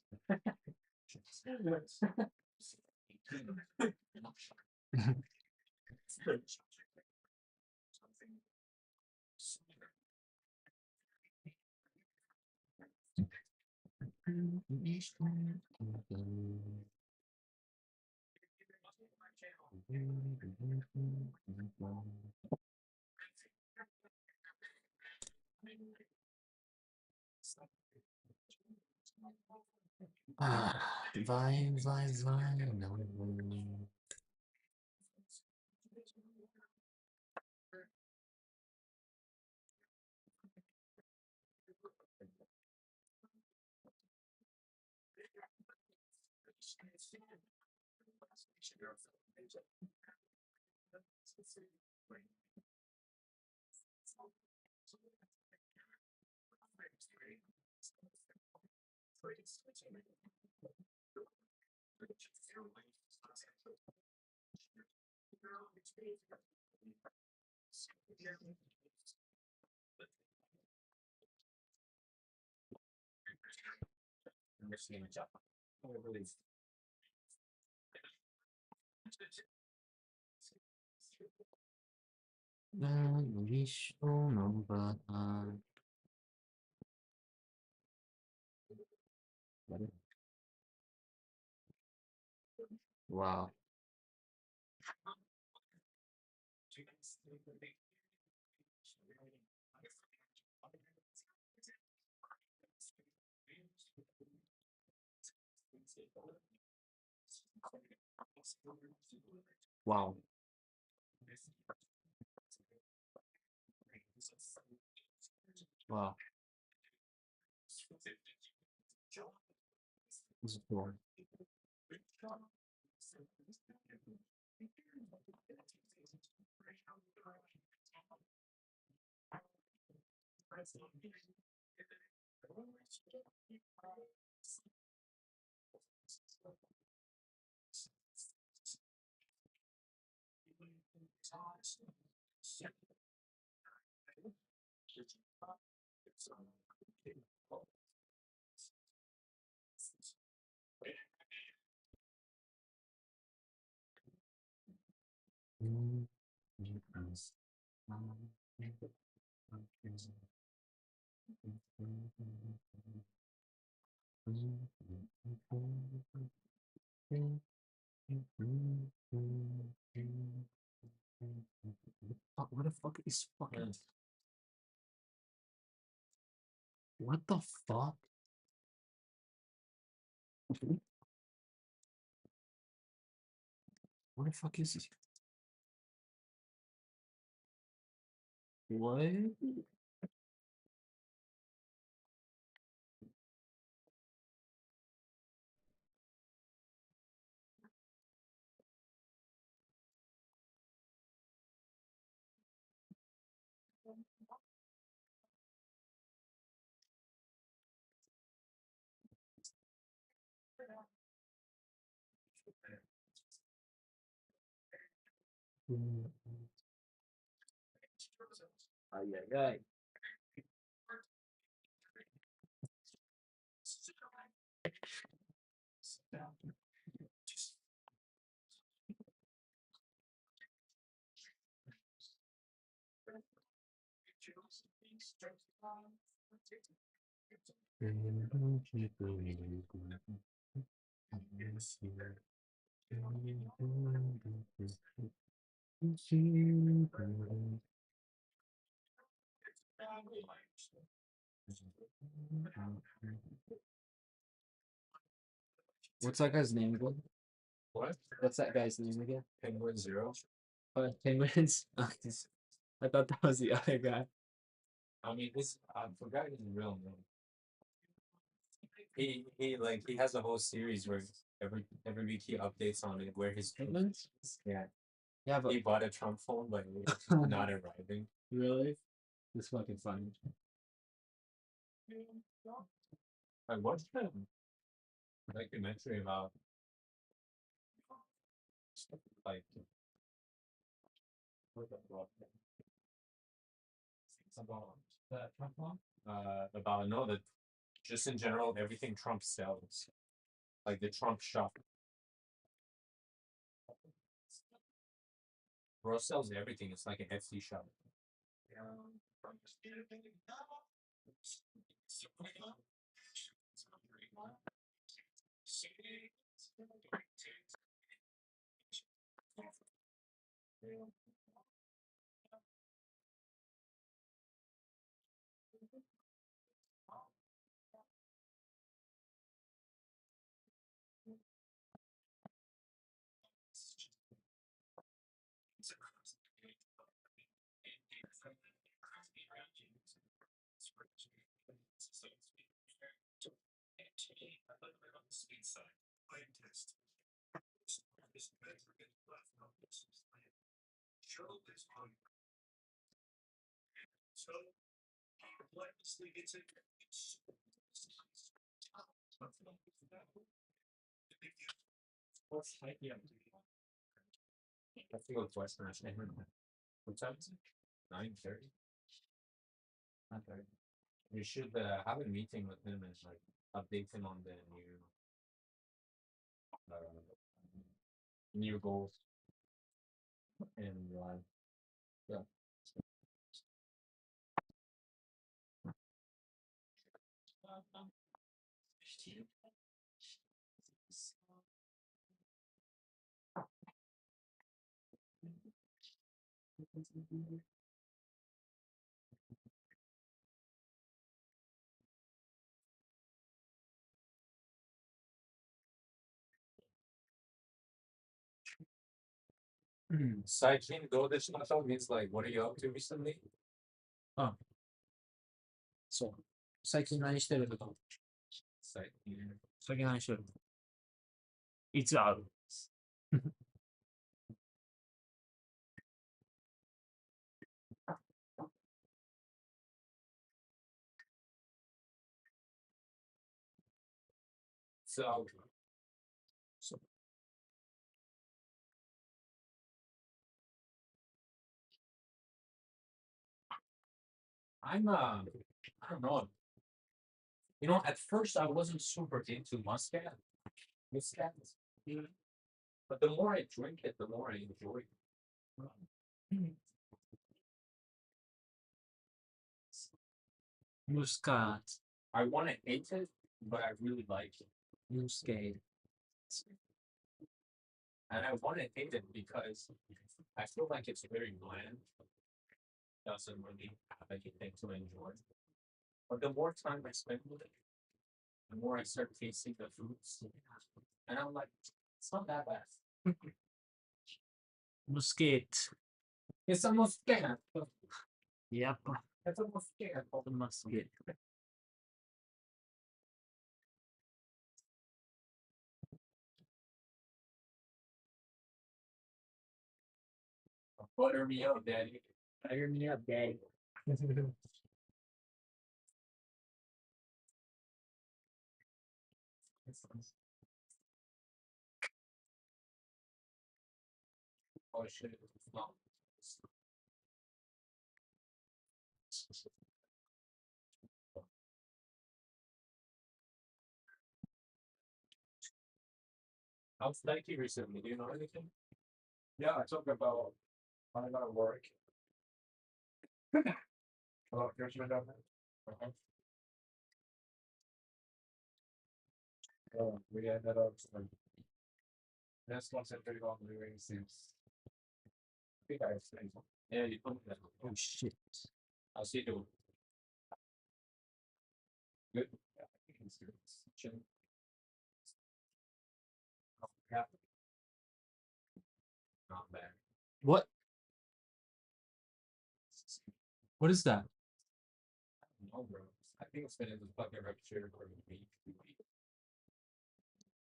Vai, vai, vai, não. Unleash your number. Wow. Wow. Wow. This is cool. Fuck, what the fuck is fucking. What the fuck? What the fuck is this? What? Ay, ay, ay. What's that guy's name again? What? What's that guy's name again? Penguin Zero? Penguins? Okay. I thought that was the other guy. I mean, this I forgot his real name. He has a whole series where every week he updates on it where his Penguins? yeah Yeah, but he bought a Trump phone but it's not arriving. really? It's fucking funny. I watched a documentary about like what the fuck? About that Trump phone? About no that just in general everything Trump sells. Like the Trump shop. Bro sells everything. It's like an Etsy shop. What's hiking up? I think it's Western. What time is it? 9:30. 9:30. We should have a meeting with him and like update him on the new goals and yeah. Cycling go this stuff means like, what are you up to recently? そう。最近何してるとか。 Cycling. 最近何してるいつ会う So. I don't know. You know, at first I wasn't super into Muscat. Muscat. But the more I drink it, the more I enjoy it. Muscat. I want to hate it, but I really like it. Muscat. And I want to hate it because I feel like it's very bland. Doesn't really have anything to enjoy. But the more time I spend with it, the more I start tasting the fruits. And I'm like, it's not that bad. Muscat. It's a muscat. Yep. It's a muscat. The muscat. Butter me up, daddy. Fire me up, daddy. Oh shit. No. How's Nike recently? Do you know anything? Yeah, I talked about I gotta work. Oh, here's your down there. We ended up. This concentrated on doing since. I think I explained. Yeah, you told me that. Oh shit. I'll see you. Good. Yeah, I think it's good. Chill. Oh, yeah. Not bad. What? What is that? No, bro. I think it's been in the fucking reputation for a week.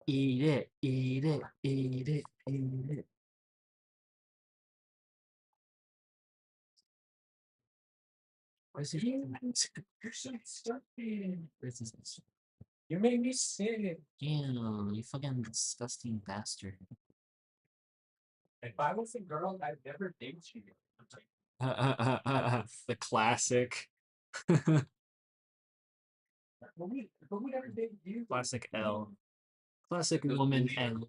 Eat it, eat it, eat it, eat it. Where's his You're so stupid. Where's his You made me sick. Ew, you fucking disgusting bastard. If I was a girl, I'd never date you. The classic. But we never date you. Classic L. Classic woman L.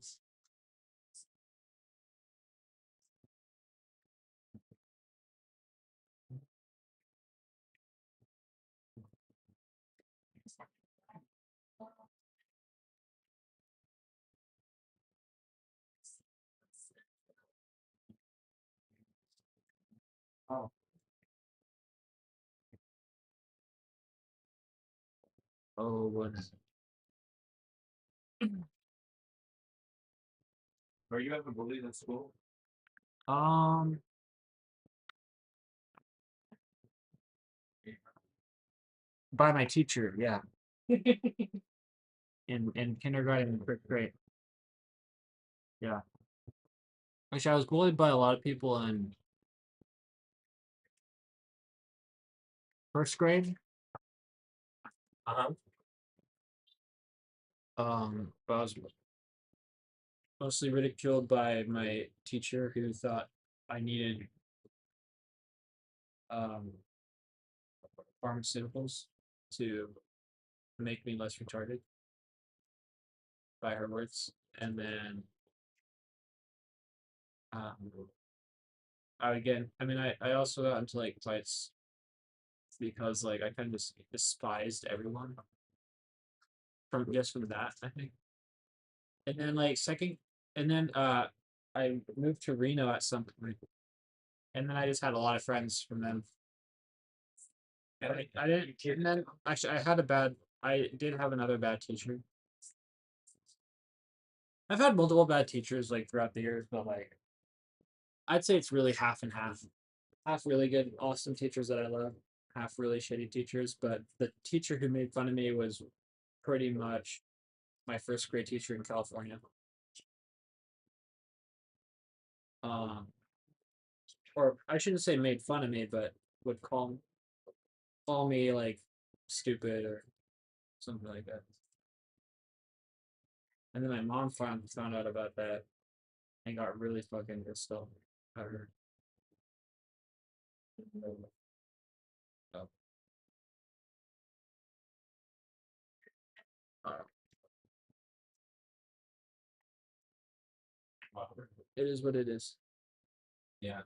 Oh. Oh, what? Were you ever bullied in school? By my teacher, yeah. in kindergarten and fifth grade. Yeah. Actually, I was bullied by a lot of people in first grade. Uh-huh. But I was mostly ridiculed by my teacher who thought I needed pharmaceuticals to make me less retarded, by her words. And then I also got into like fights because like I kind of despised everyone from that, I think. And then like second, and then I moved to Reno at some point, and then I just had a lot of friends from them. And I didn't, and then actually I did have another bad teacher. I've had multiple bad teachers like throughout the years, but like I'd say it's really half and half. Half really good, awesome teachers that I love, half really shitty teachers. But the teacher who made fun of me was pretty much my first grade teacher in California. Um, or I shouldn't say made fun of me, but would call me like stupid or something like that. And then my mom found out about that and got really fucking pissed off at her. Oh. It is what it is. Yeah.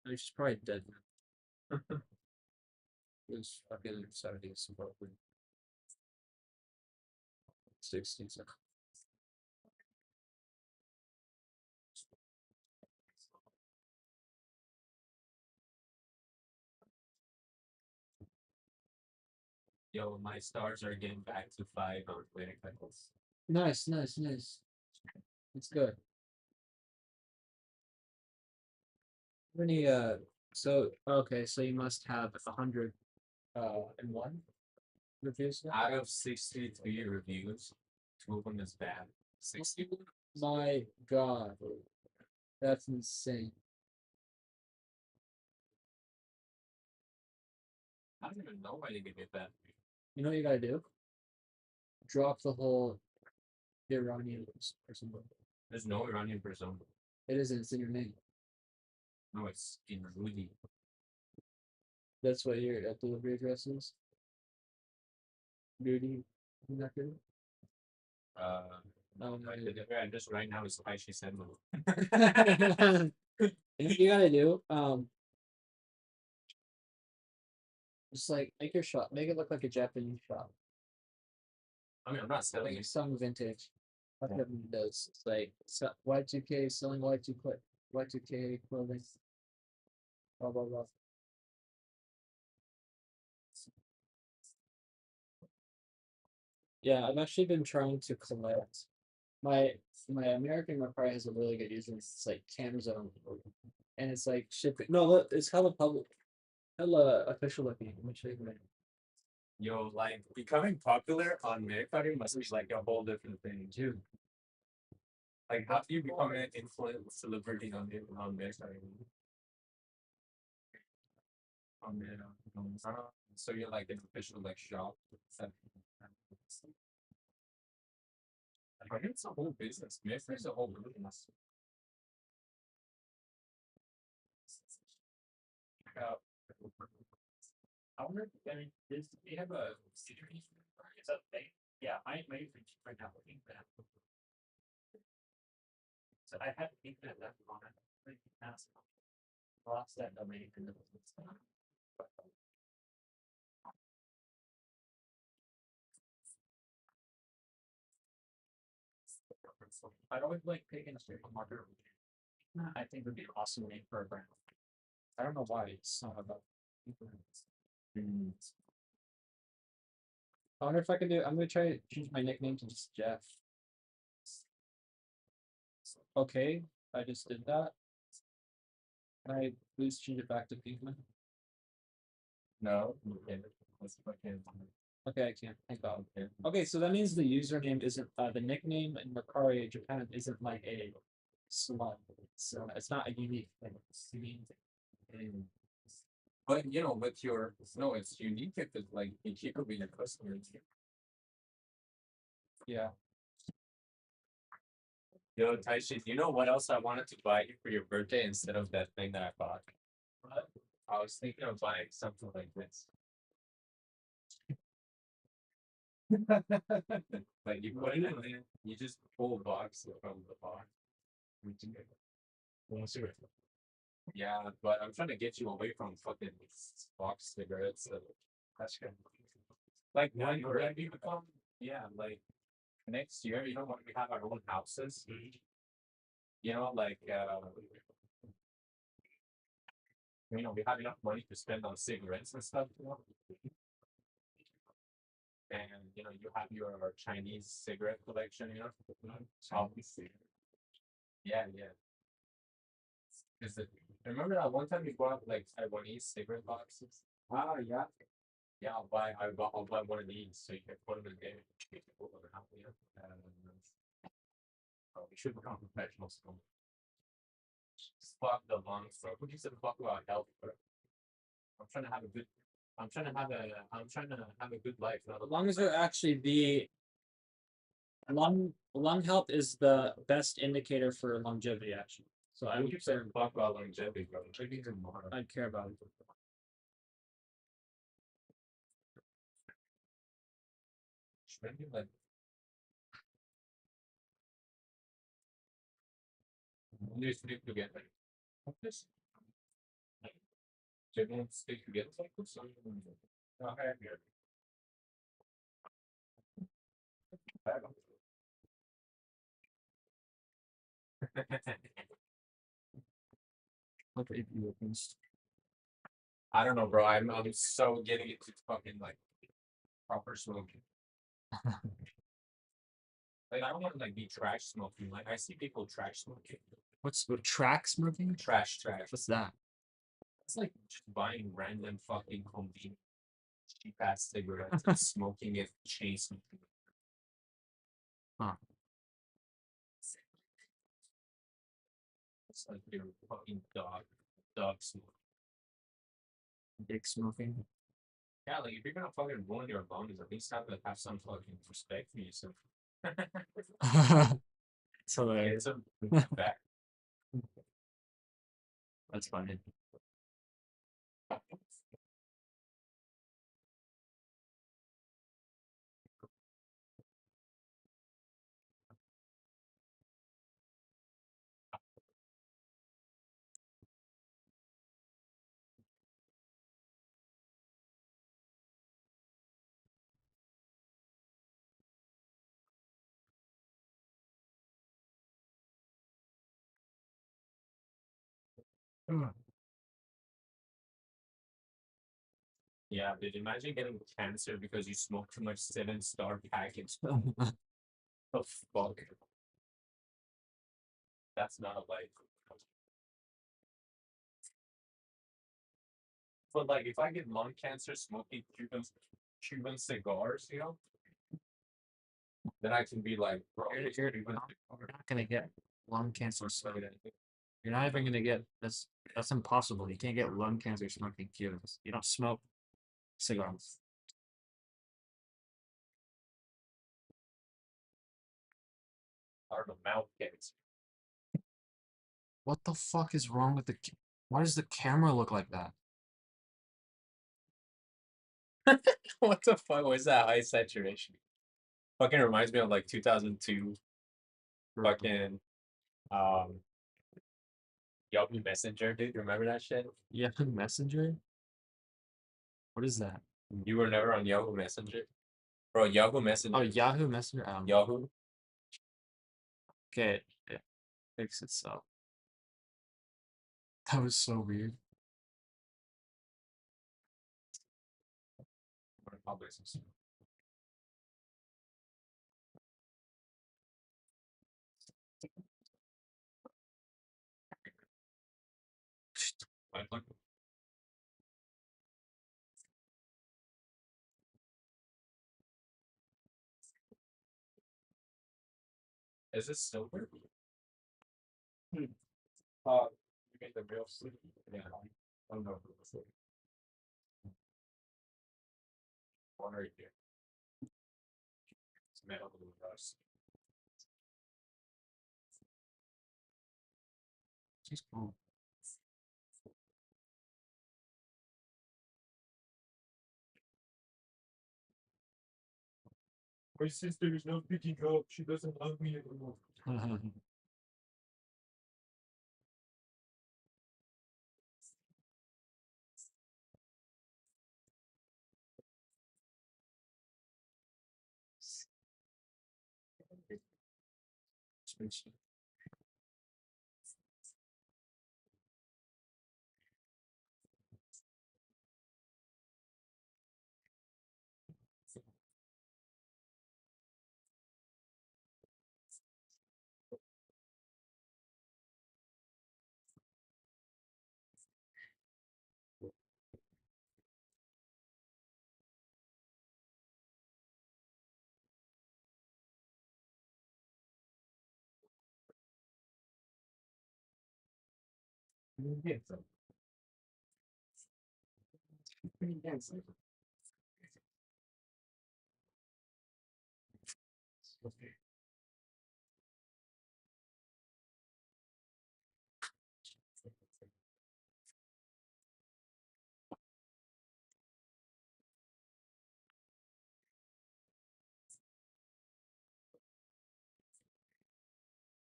She's probably dead now. It was fucking 70s, probably 60s. Yo, my stars are getting back to 5 on Twitter. Nice, nice, nice. It's good. How many so okay, so you must have 100 and one reviews now? Out of 63 reviews, 2 of them is bad. 60. My god. That's insane. I don't even know why they give it that. You know what you gotta do? Drop the whole Iranian or something. There's no Iranian person. It isn't, it's in your name. No, it's in Rudy. That's what your delivery address is. Duty. Not good. My delivery address right now is Aishi Senmo. You gotta do, just like make your shop, make it look like a Japanese shop. I mean, I'm not selling Like it. some vintage. Like everyone does. It's like Y2K selling Y2K clothing. Blah blah blah. Yeah, I've actually been trying to collect my American Macquarie has a really good user. It's like Camzone, and it's like shipping. No, look, it's hella public, hella official looking. Let me show you. Yo, like becoming popular on Mercari must be like a whole different thing too. Like, how do you become an influencer celebrity on Mercari? On there, so you're like an official like shop. I mean, it's a whole business. Mercari's a whole business. I wonder if they have a series. Is that thing? Yeah, I might be right now looking at that. So I had to think that on it. Lost that domain. I'd always like picking a certain marker. I think would be an awesome name for a brand. I don't know why it's not about. I wonder if I can do. I'm gonna try to change my nickname to just Jeff. Okay, I just did that. Can I please change it back to Pinkman? No, okay, I can't. Thank God. Okay, so that means the username isn't the nickname in Mercari Japan isn't like a slot. So it's not a unique thing. It's a unique thing. But you know, with your no, it's unique if it's like you keep it with your customers. Yeah. Yo, Taishi, you know what else I wanted to buy you for your birthday instead of that thing that I bought? What? I was thinking of buying something like this. Like you put it in there, you just pull a box from the box. Yeah, but I'm trying to get you away from fucking box cigarettes. So that's good. Like when we become, yeah, like next year, you know, when we have our own houses, you know, like you know, we have enough money to spend on cigarettes and stuff, you know. And you know, you have your Chinese cigarette collection, you know. Obviously. Yeah, yeah. Is it? Remember that one time you bought like Taiwanese cigarette boxes? Ah, yeah. Yeah, I'll buy one of these so you can put them in there. Yeah. Oh, we should become professionals. Fuck the lungs, bro. Who gives a fuck about health, bro? I'm trying to have a good. I'm trying to have a good life. Not a Lungs are actually the lung health is the best indicator for longevity. Actually, so I Who would gives say a fuck about longevity, bro? Chickens and more. I'd care about it. Maybe like when they stick together. Like this. They don't stick together like this. Not happier. Look if you opens. I don't know, bro. I'm so getting into fucking like proper smoking. Like I don't want to like be trash smoking. Like I see people trash smoking. What's what track smoking? Trash. What's that? It's like just buying random fucking convenient cheap ass cigarettes and smoking it, chain smoking. Huh. It's like your fucking dog smoke. Dick smoking. Yeah, like if you're gonna fucking ruin your lungs, at least have some fucking respect for yourself. So Get some back. that's funny. Yeah, dude, imagine getting cancer because you smoked too much 7-star package. The fuck? That's not a life. But like, if I get lung cancer smoking Cuban cigars, you know, then I can be like, bro, You're not gonna get lung cancer smoking. You're not even gonna get that's impossible. You can't get lung cancer smoking Cubans. You don't smoke cigars. or the mouth cancer. What the fuck is wrong with why does the camera look like that? What the fuck was that high saturation? Fucking reminds me of like 2002 fucking um Yahoo Messenger, dude. Remember that shit? Yahoo Messenger? What is that? You were never on Yahoo Messenger, bro. Yahoo Messenger. Oh, Yahoo Messenger. Yahoo. Okay, it fix itself. That was so weird. Is this silver? You made the real sleep. Yeah. I don't know if it was silver. One right here. It's metal with rust. She's cool. My sister is not picking up. She doesn't love me anymore.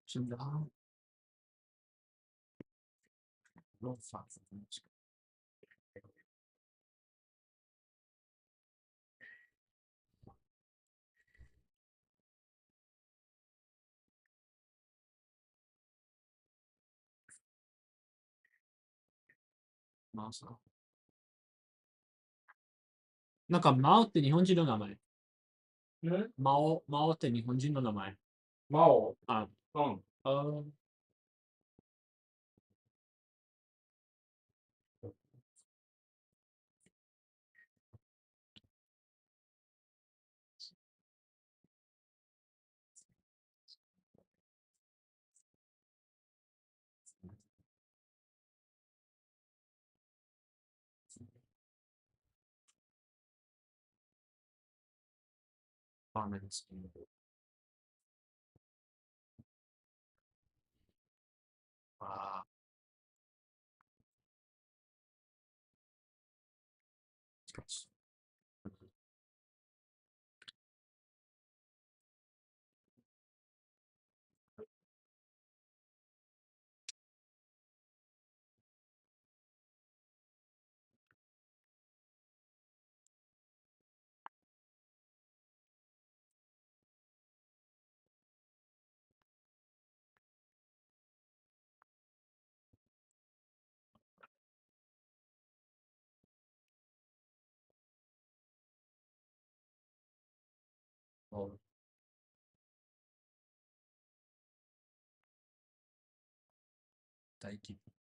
真的啊，乱发的东西。マウスか。なんか、マオって日本人の名前。マオって日本人の名前。マオ。あ、うん。バーメンスキン。ああ。大規模。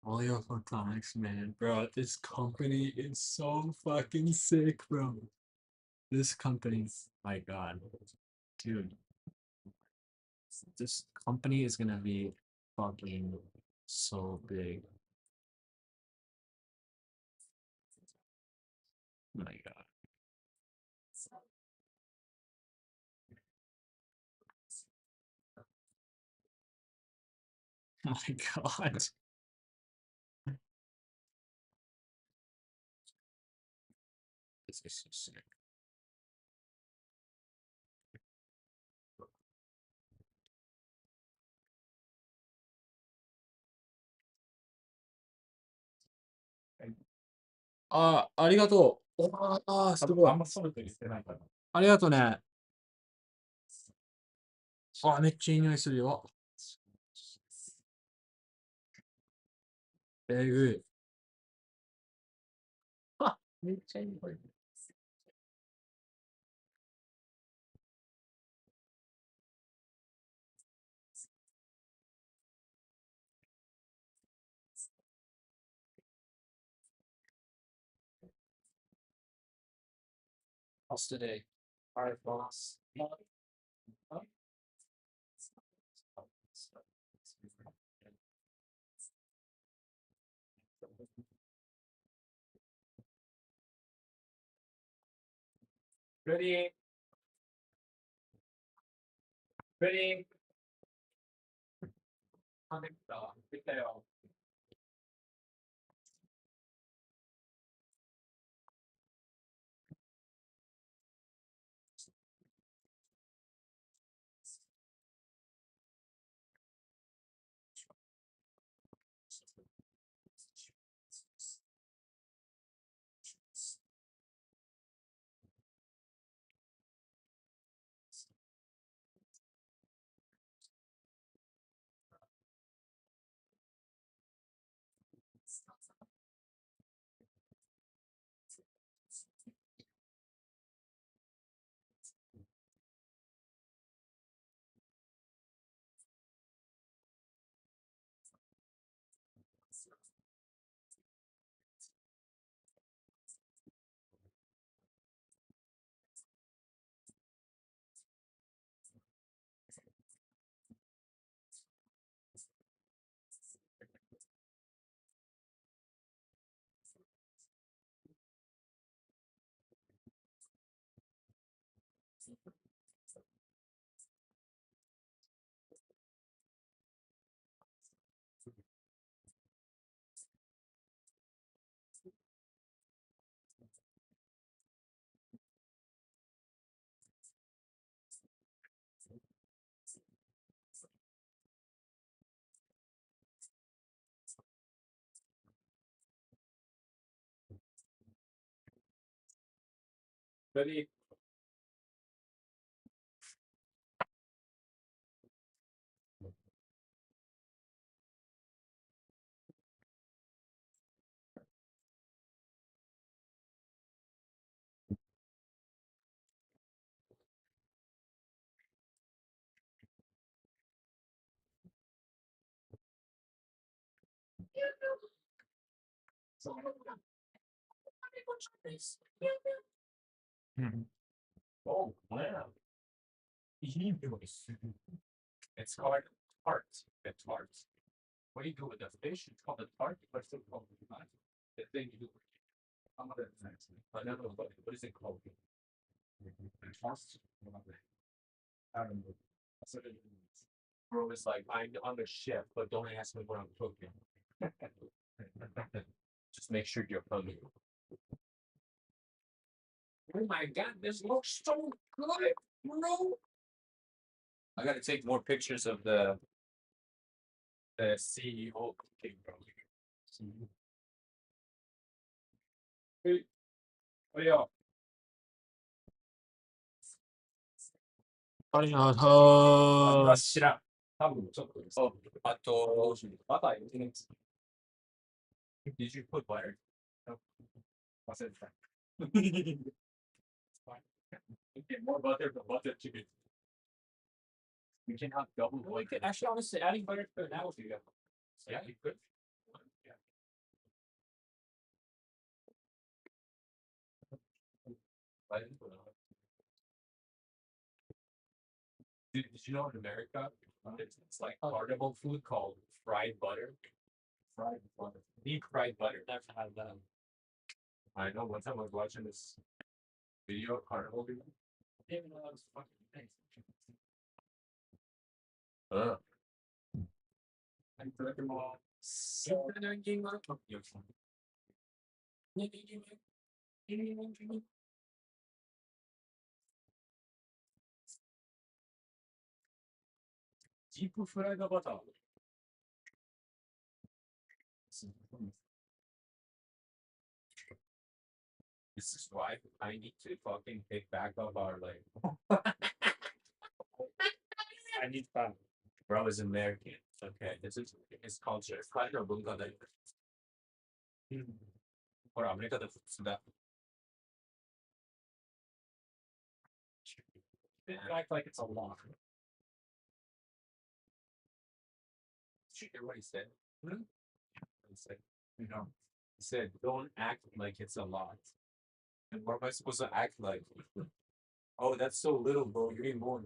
Oleo Photonics, man, bro, this company is so fucking sick, bro. This company, my god, dude, this company is gonna be fucking so big. My god. My god. This is so sick.あ、ありがとう。ああ、すごい。あんまそうと言ってないから。ありがとうね。あ、めっちゃいい匂いするよ。えぐい。あ、めっちゃいい匂い。How's today? Alright, boss. Ready? Ready? あ、できた。できたよ。Ready? Oh, wow. It's called tart. The tart. What do you do with the fish? It's called a tart. What's it called? The thing you do. I don't know what is it called? Toss? I don't know. That's what it is. Bro, it's like I'm on the ship, but don't ask me what I'm cooking. Just make sure you're hungry. Oh my god, this looks so good, bro. I gotta take more pictures of the CEO cooking, bro. Hey, oh yeah. ありがとう。知らん。多分ちょっとそう。あと、バター入れてないんです。Did you put butter? 忘れてた。Get more butter for butter chicken. We can have double. Well, actually, honestly, adding butter to it now would be good. Yeah, you could. Yeah. I didn't put it on. Did you know in America, it's like carnival food called fried butter? Fried butter. Deep fried butter. Never had that. I know one time I was watching this video of carnival video. I didn't even know that was fucking nice. I feel like I'm all so game up. Deep fried butter. This is why I need to fucking pick back up our like. I need fun. Bro is American. Okay, this is his culture. 彼の文化だよ。ほら、アメリカで普通だ。They act like it's a law. Did you hear what he said? He said, you know, he said, don't act like it's a lot. And what am I supposed to act like? Oh, that's so little, bro. You need more.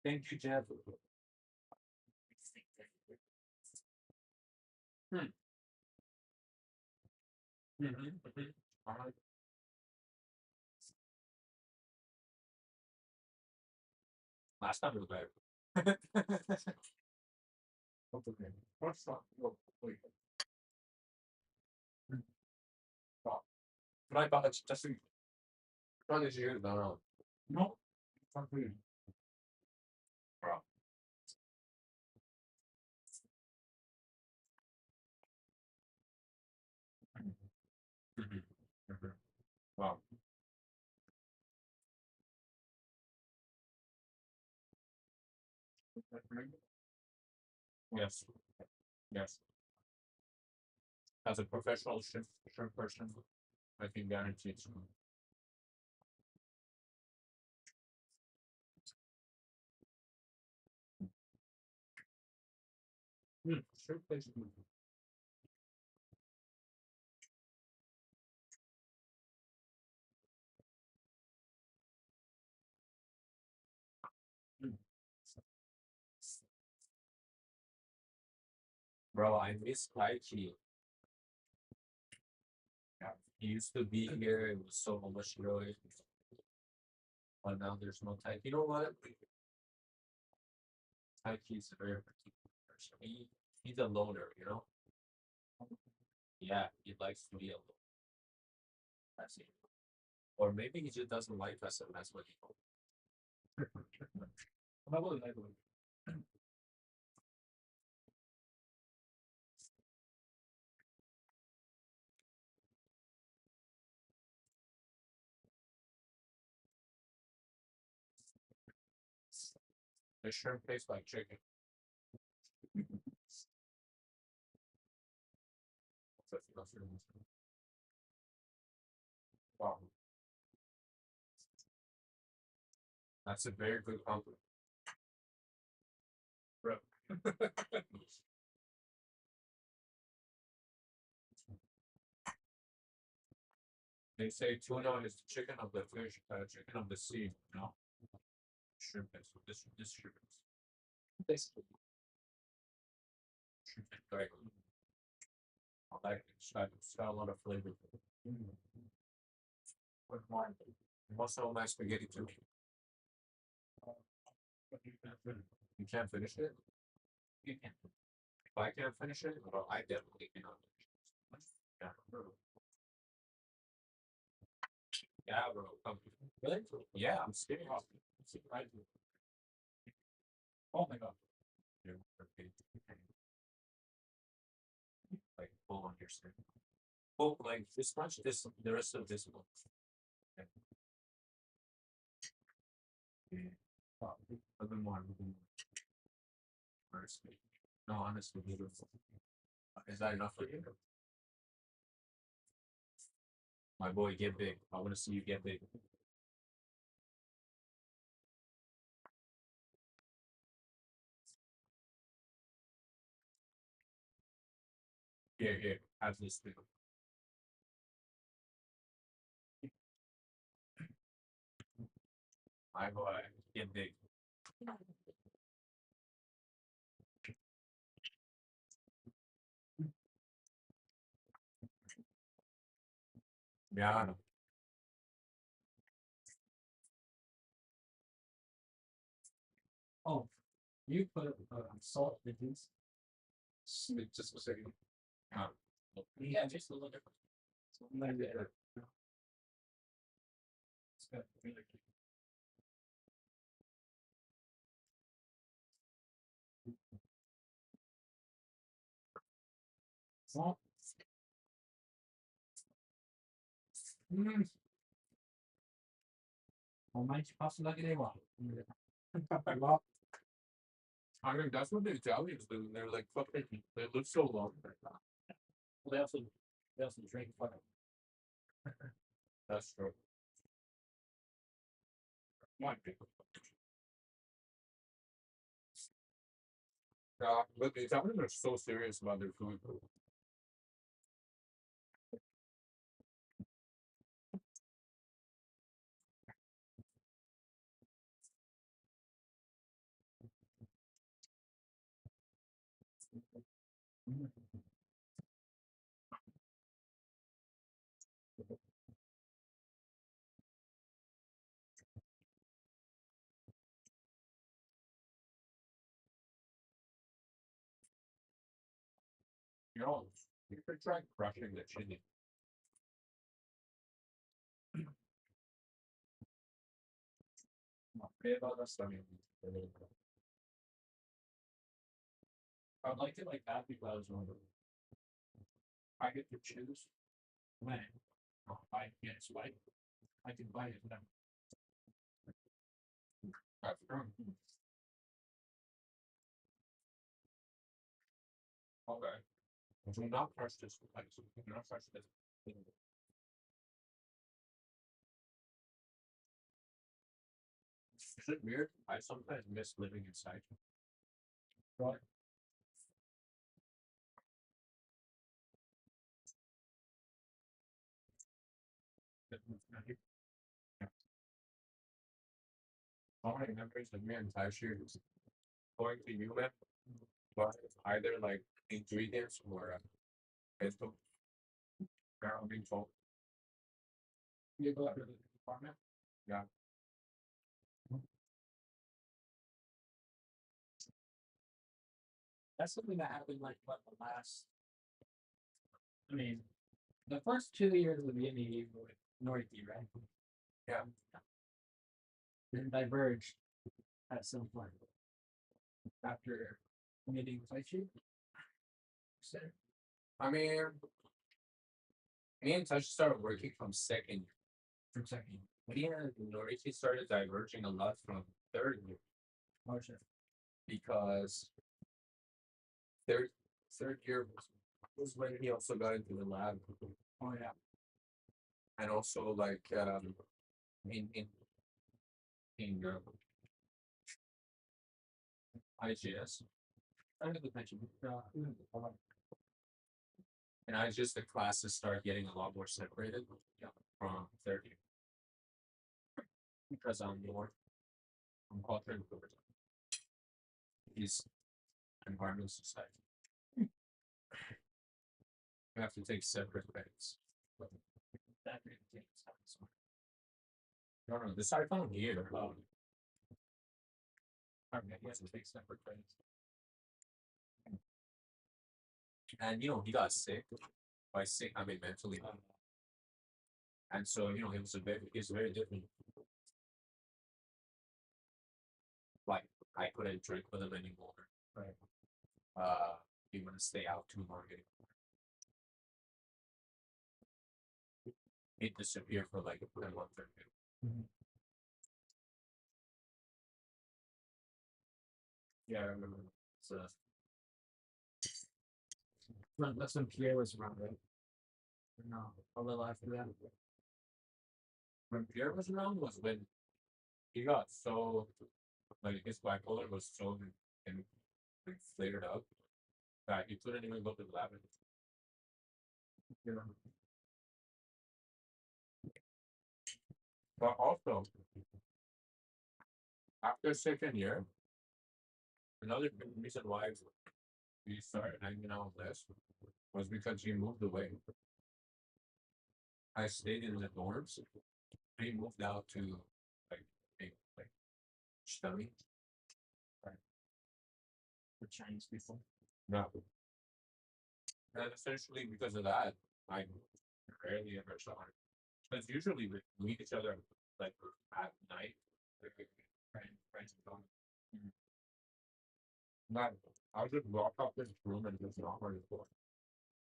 Thank you, Jeff. Alright. Last time was better. Okay. What's up? Wait. Fry butter just try this year, no. No. Fuck me. Bro. Wow. Yes. Yes. As a professional shrimp person, I can guarantee it's good. Shrimp tastes good. Bro, I miss Tai Chi. Yeah, he used to be here. It was so much joy. But now there's no Tai Chi. You know what? Tai Chi is a very particular person. He's a loner, you know? Yeah, he likes to be alone. That's it. Or maybe he just doesn't like us and that's what he The shrimp tastes like chicken. Wow. That's a very good compliment. Bro. They say tuna is the chicken of the fish, chicken of the sea, you know? Shrimp is this shrimp is. Basically. Shrimp is like, I like it. It's got a lot of flavor. With wine. Also nice spaghetti too. You can't finish it? You can. If I can't finish it, well, I definitely cannot finish it. Yeah. Yeah, bro. Really? Yeah, I'm serious. Oh my god. Yeah, okay. Like full on your skin. Full like this much, this the rest of this one. Yeah. Yeah. A little more. Honestly. No, honestly, beautiful. Is that enough for you? My boy, get big. I want to see you get big. Here, have this thing. My boy, get big. Yeah, I know. Oh, you put salt in these. Just a second. Yeah, just a little bit. So, like that. It's good. Really good. Salt. Ormai ci passo da che qua. I mean, that's what the Italians do. They're like fucking. They live so long. Well, they also drink fucking. That's true. Might be. But the Italians are so serious about their food. You know, you could try crushing the chili. Okay, about that stuff. I'd like it like that because I was wondering. I get to choose when I get swipe. I can buy it now. That's true. Okay. Do not crush this. Like, do not crush this. Is it weird? I sometimes miss living inside. What? All my memories of me and Taishir is going to UMass, but either like ingredients or Facebook. I'm being told. You go out to the department? Yeah. That's something that happened like what the last. I mean, the first 2 years of the NBA with Northie, right? Yeah. Then diverged at some point after meeting Taichi. So, I mean, me and Taichi started working from second year. From second year. Me and Noriki started diverging a lot from third year. Oh shit. Because third third year was when he also got into the lab. Oh yeah. And also like in IGS. I have the pension. And I just the classes start getting a lot more separated from third year. Because I'm more I'm culture and he's environmental society. You have to take separate credits. But that really takes time. So. No, this I found here. Okay, he has to take separate credits. And you know, he got sick. By sick, I mean mentally. And so, you know, it's very different. Like I couldn't drink with him anymore. Right. He wouldn't stay out too long anymore. He'd disappear for like a month or two. Yeah, I remember. So that's when Pierre was around, right? No, a little after that. When Pierre was around was when he got so like his bipolar was so like flared up that he couldn't even go to the lab. Yeah. But also after second year, another big reason why we started hanging out less was because he moved away. I stayed in the dorms. He moved out to like Stony. Right. The Chinese people. No. And essentially because of that, I rarely ever saw her. Because usually we meet each other like at night. Like friends and gone. Not I'll just walk out this room and just knock on the door.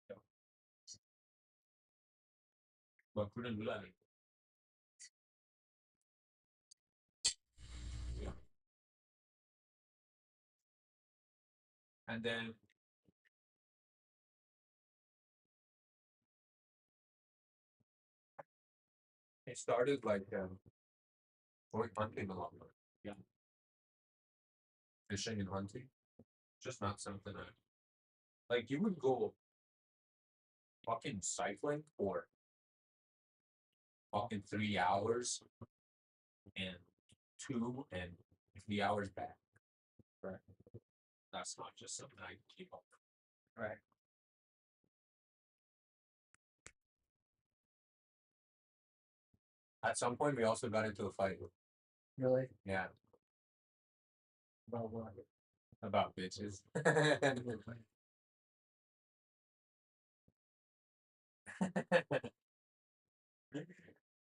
Yeah. But couldn't do that. Yeah. And then it started like going hunting a lot more. Yeah. Fishing and hunting. Just not something I like you would go fucking cycling for fucking 3 hours and 2 and 3 hours back. Right. That's not just something I can keep up. Right. At some point we also got into a fight. Really? Yeah. About what? About bitches.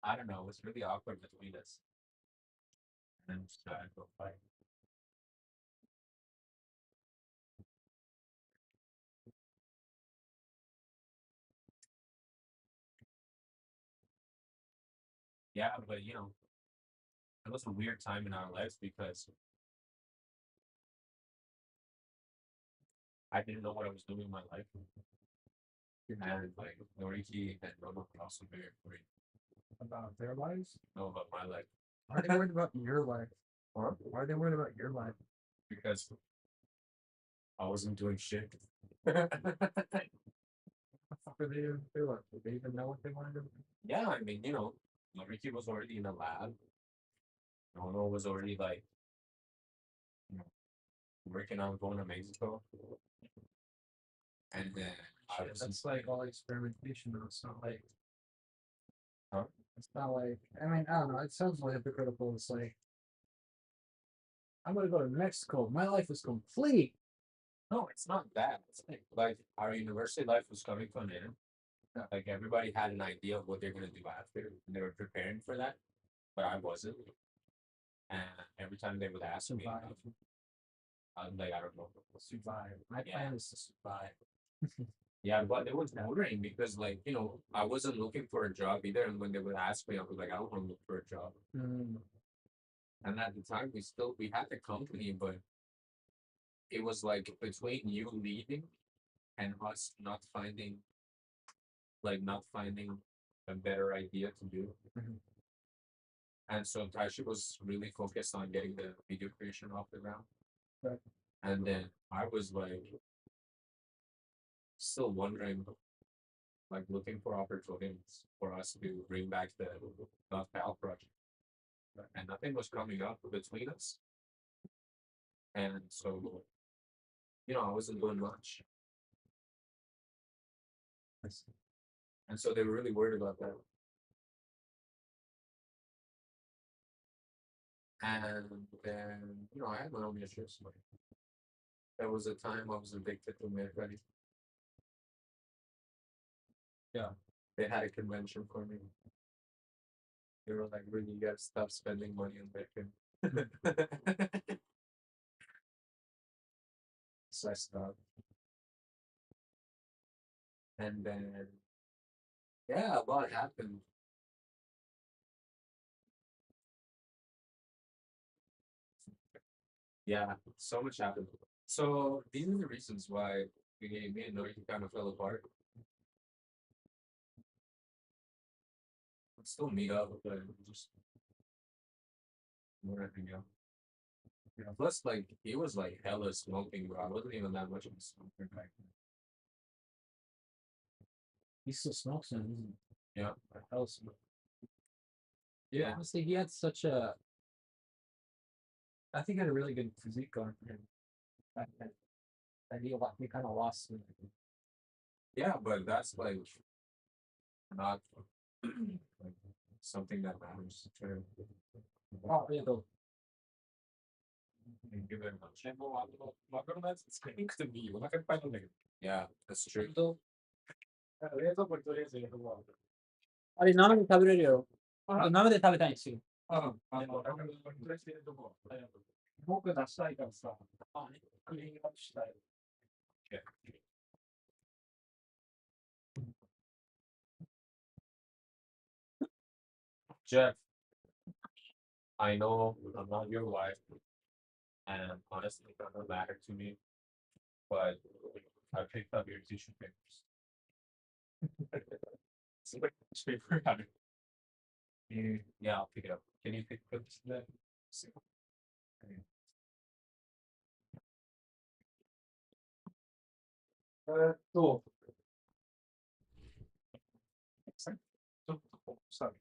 I don't know, it was really awkward between us. And then just got into a fight. Yeah, but you know, it was a weird time in our lives because I didn't know what I was doing in my life. And like Noriki and Robo were also very worried. About their lives? No, about my life. Why are they worried about your life? Huh? Why are they worried about your life? Because I wasn't doing shit. What the fuck are they doing? Did they even know what they wanted to do? Yeah, I mean, you know, Noriki was already in the lab. Nono was already like, you know, working on going to Mexico. And then I was That's like all experimentation, though. It's not like, Huh? it's not like, I mean, I don't know. It sounds like hypocritical. It's like, I'm gonna go to Mexico. My life is complete. No, it's not that. It's like our university life was coming to an end. Like everybody had an idea of what they're gonna do after, and they were preparing for that, but I wasn't. And every time they would ask me, Survive. I'm like, I don't know. Survive. My Yeah. plan is to survive. Yeah, but it was boring because, like, you know, I wasn't looking for a job either. And when they would ask me, I was like, I don't want to look for a job. Mm. And at the time, we had the company, but it was like between you leaving and us not finding a better idea to do. Mhm. And so Tashi was really focused on getting the video creation off the ground. Right. And then I was like still wondering, like looking for opportunities for us to bring back the Pal project. And nothing was coming up between us. And so, you know, I wasn't doing much. And so they were really worried about that. And then, you know, I had my own issues. Like, there was a time I was addicted to Medicare. Yeah, they had a convention for me. They were like, really, you gotta stop spending money on Bitcoin. So I stopped. And then, yeah, a lot happened. Yeah, so much happened. So these are the reasons why me and Nori kind of fell apart. We'd still meet up, but just more hang out. Yeah, plus, like, he was like hella smoking, bro. I wasn't even that much of a smoker back then. He still smokes and Yeah. else. Yeah. Honestly, he had such a. I think he had a really good physique going for him. Back then. And he kind of lost. Yeah, but that's like not like something that matters to him. Oh, yeah, though. Thank you very much. Yeah, that's true. あれ、生で食べれるよ。生で食べたいんですよ。僕出したいからさ、クリーンアップしたい。 Jeff, I know I'm not your wife, and honestly, it doesn't matter to me, but I picked up your tissue papers. It's like paper. Yeah, I'll pick it up. Can you put this in there? So, sorry.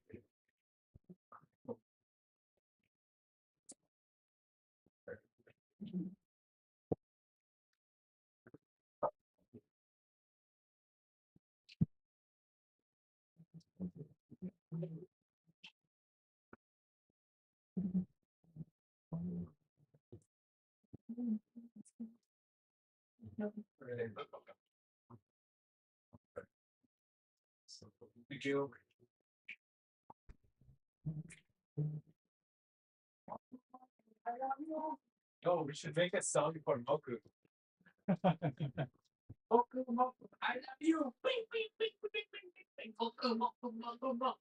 Thank you. Oh, we should make a song for Moku. Moku, Moku, I love you. Moku, Moku, Moku, Moku.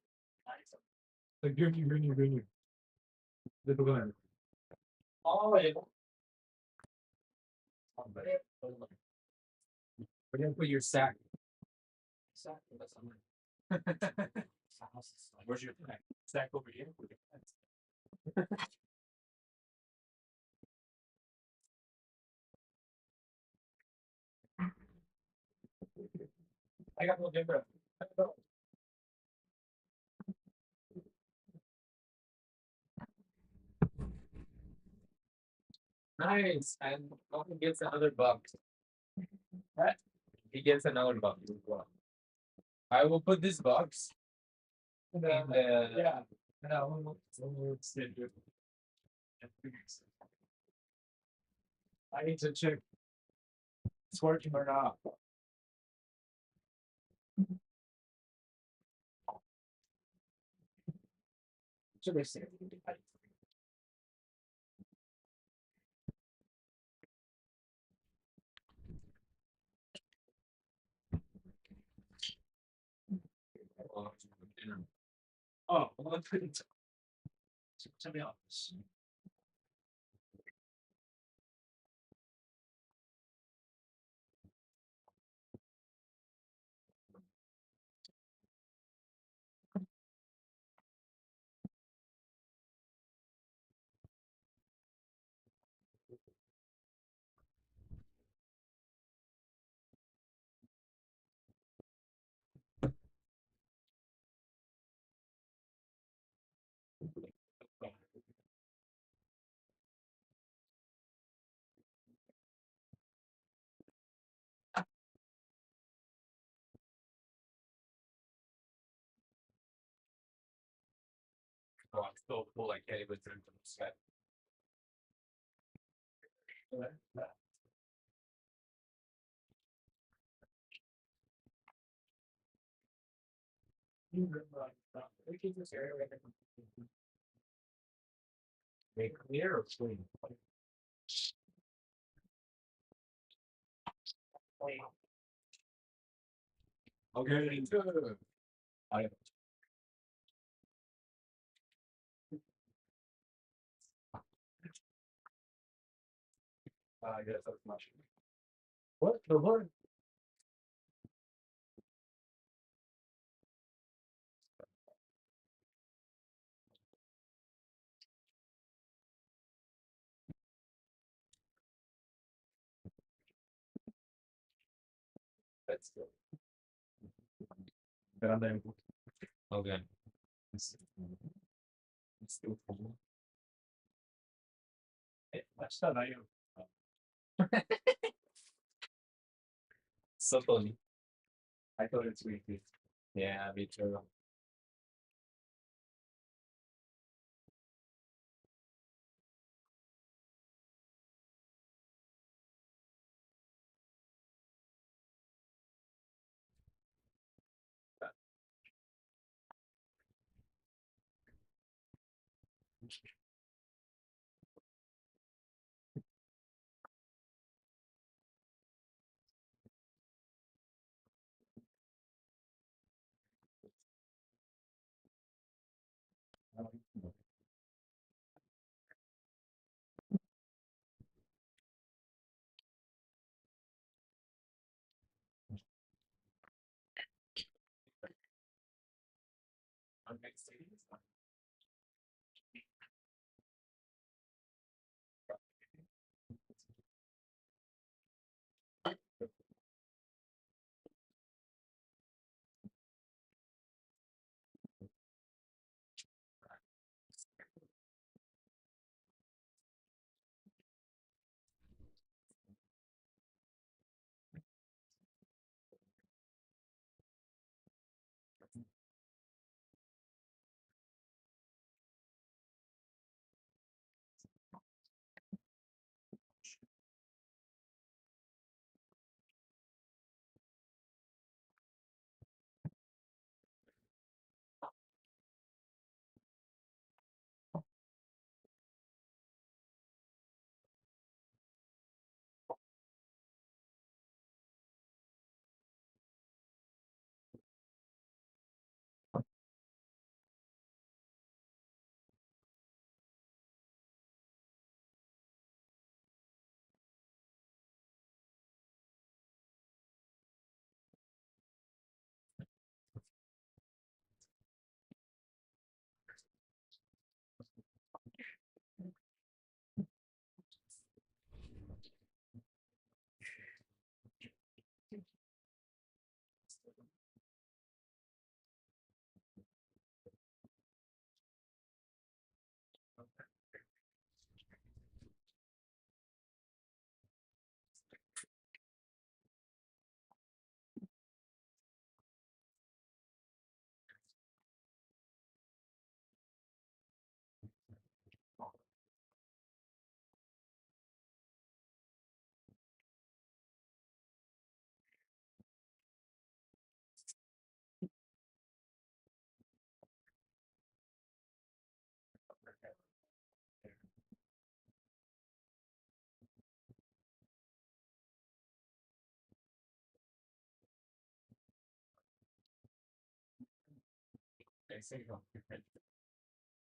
Guni. 出てこないの。ああ、We're gonna put your sack. Sack, that's on mine. Where's your sack? Sack over here. I got no different. Nice, and Malcolm gets another buck. What? He gets another buck. I will put this box. In the, yeah. I need to check it's working or not. Should I say? internet. Oh, well, to be honest. Oh, I'm still cool, like Eddie was doing from the set. Make clear or clean? Okay, good. I guess that's much. What the word? That's good. Grande. Okay. It's still cool. That's not you. So funny. I thought it's weekly. Yeah, me too. I'm next to you.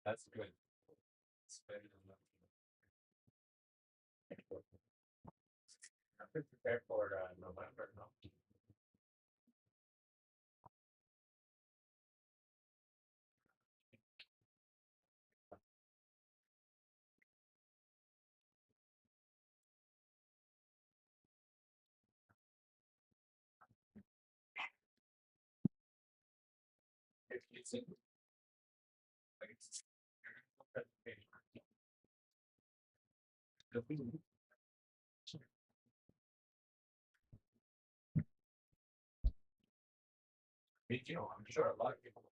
That's good. It's better than nothing. I'm prepared for November, no? It's like it's me too, I'm sure a lot of people.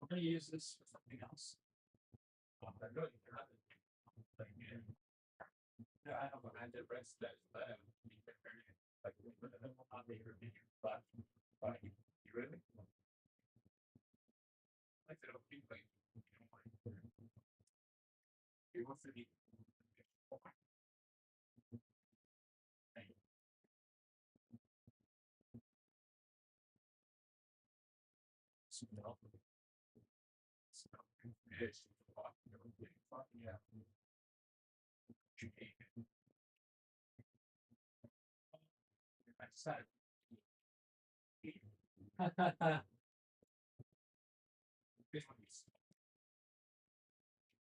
I'm gonna use this for something else. I really have it. Like, yeah, I have a magic rest that like I'll be repeating, but you really like it'll be like it wants to be. Smell. Smell. It's fucking yeah. I said.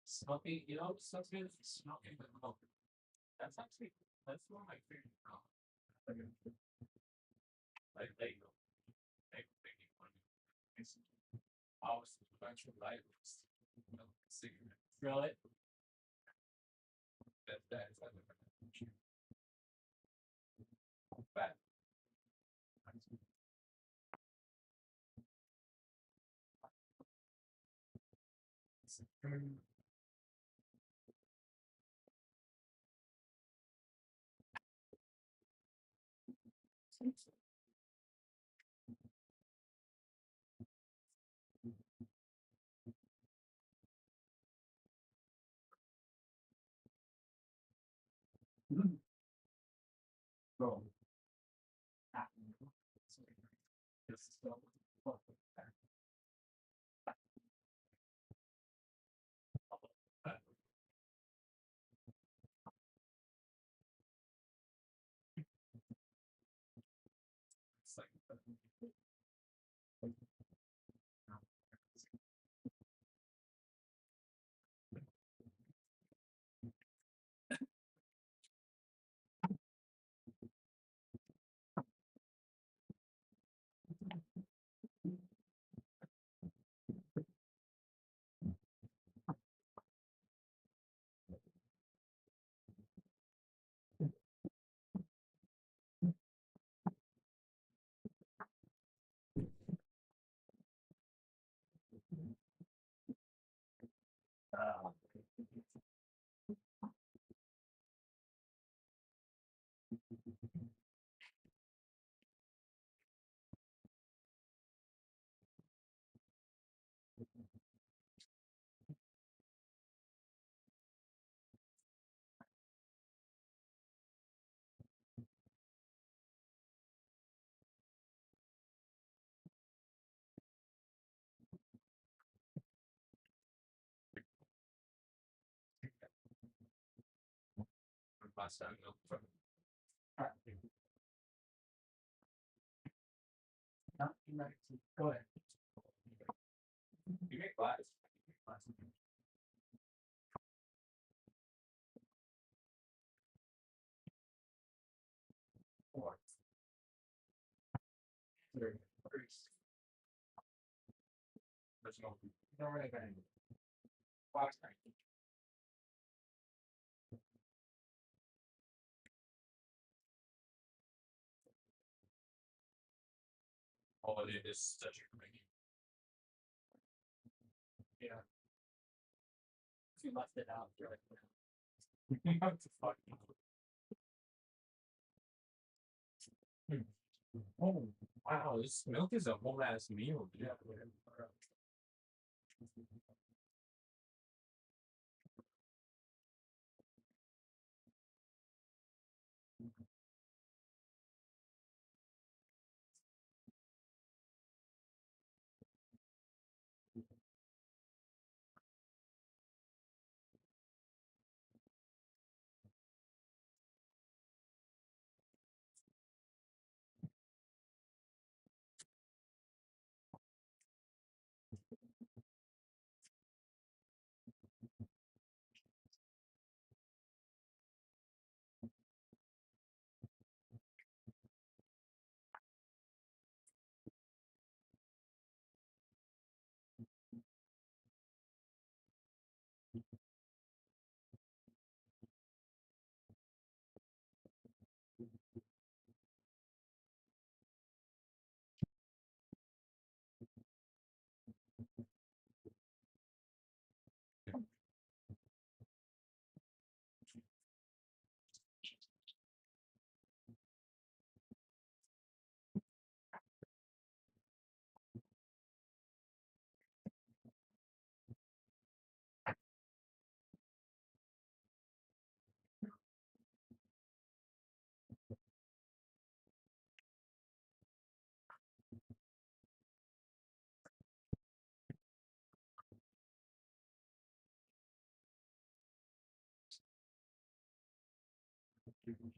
Smoking, you know, something smoking the milk. That's actually that's one of my favorite colors. Like Lego. Like making one. It's always a bunch of lights. Cigarette. Really? That is like bad. Bro. It's so fucking bad. It's like last time from Go ahead. you make glass. Or there's no Don't really bang. glass. All it is such a great. Yeah. If you left it out, you're like, You have to fucking. Oh wow, this milk is a whole ass meal, dude.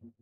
Hi.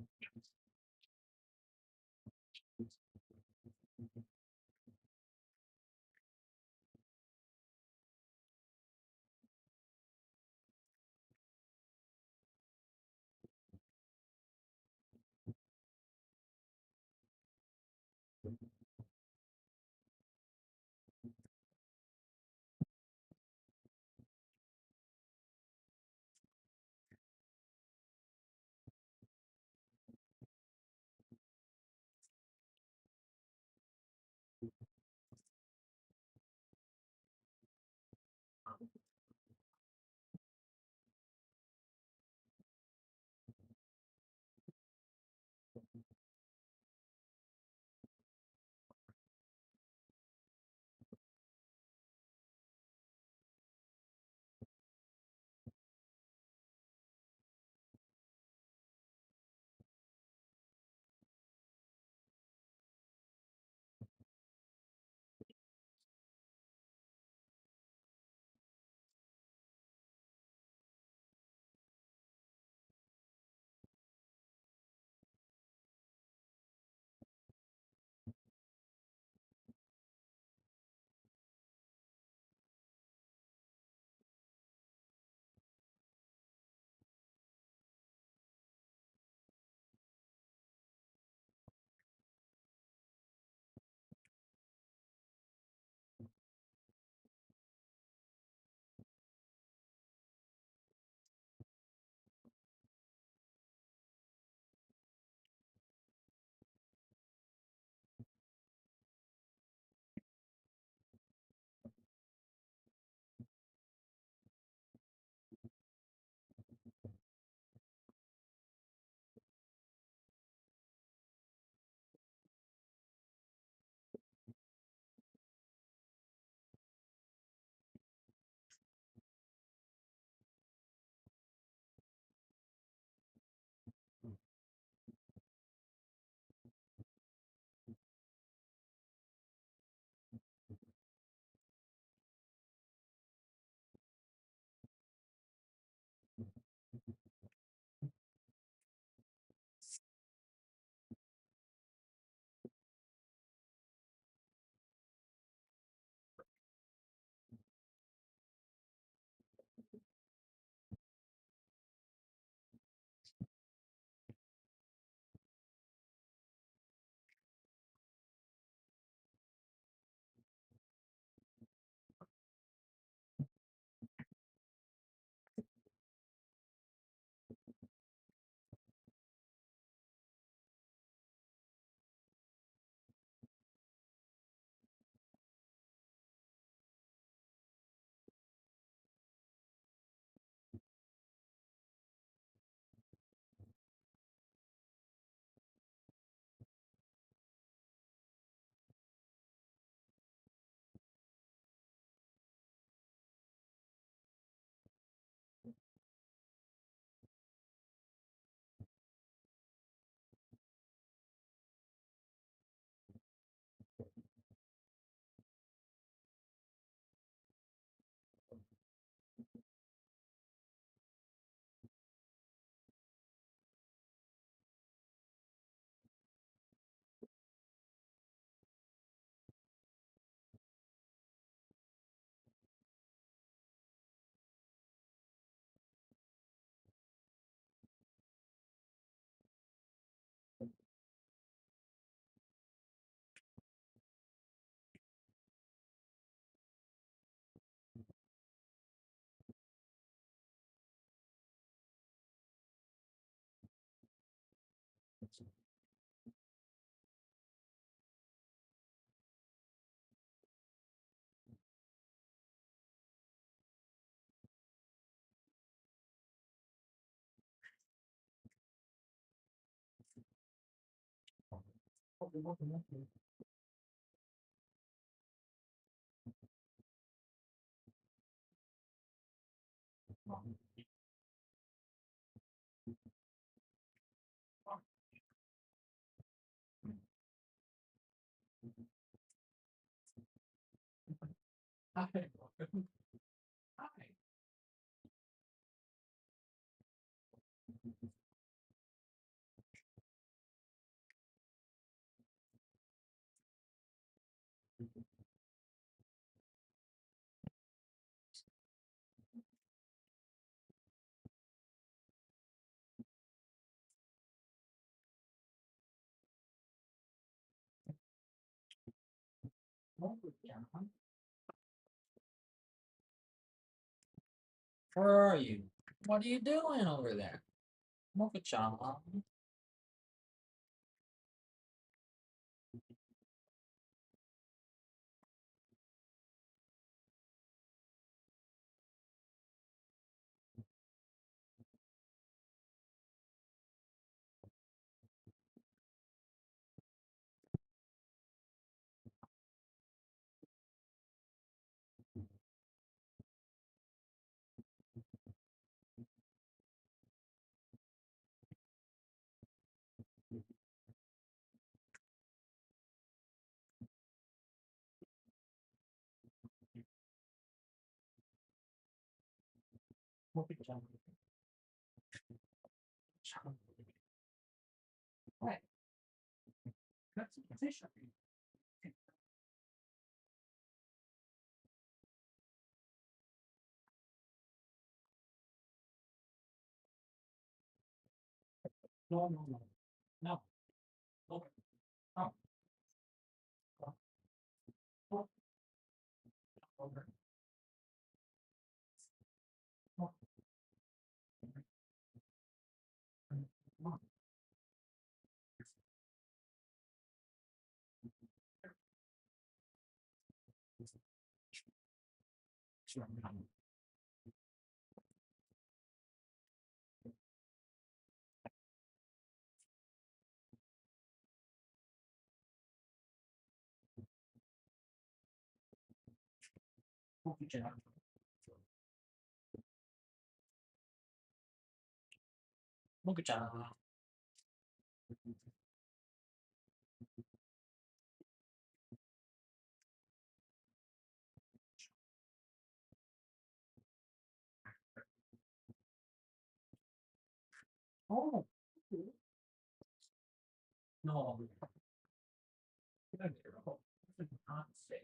Hi. Where are you? What are you doing over there? Mocha-chan. Mocha-chan. What? That's a position. No, no, no. No. Over. Up. Up. Up. Over. Up. Up. Sure. Mocha-chan. Mocha-chan. Oh. No. Not safe.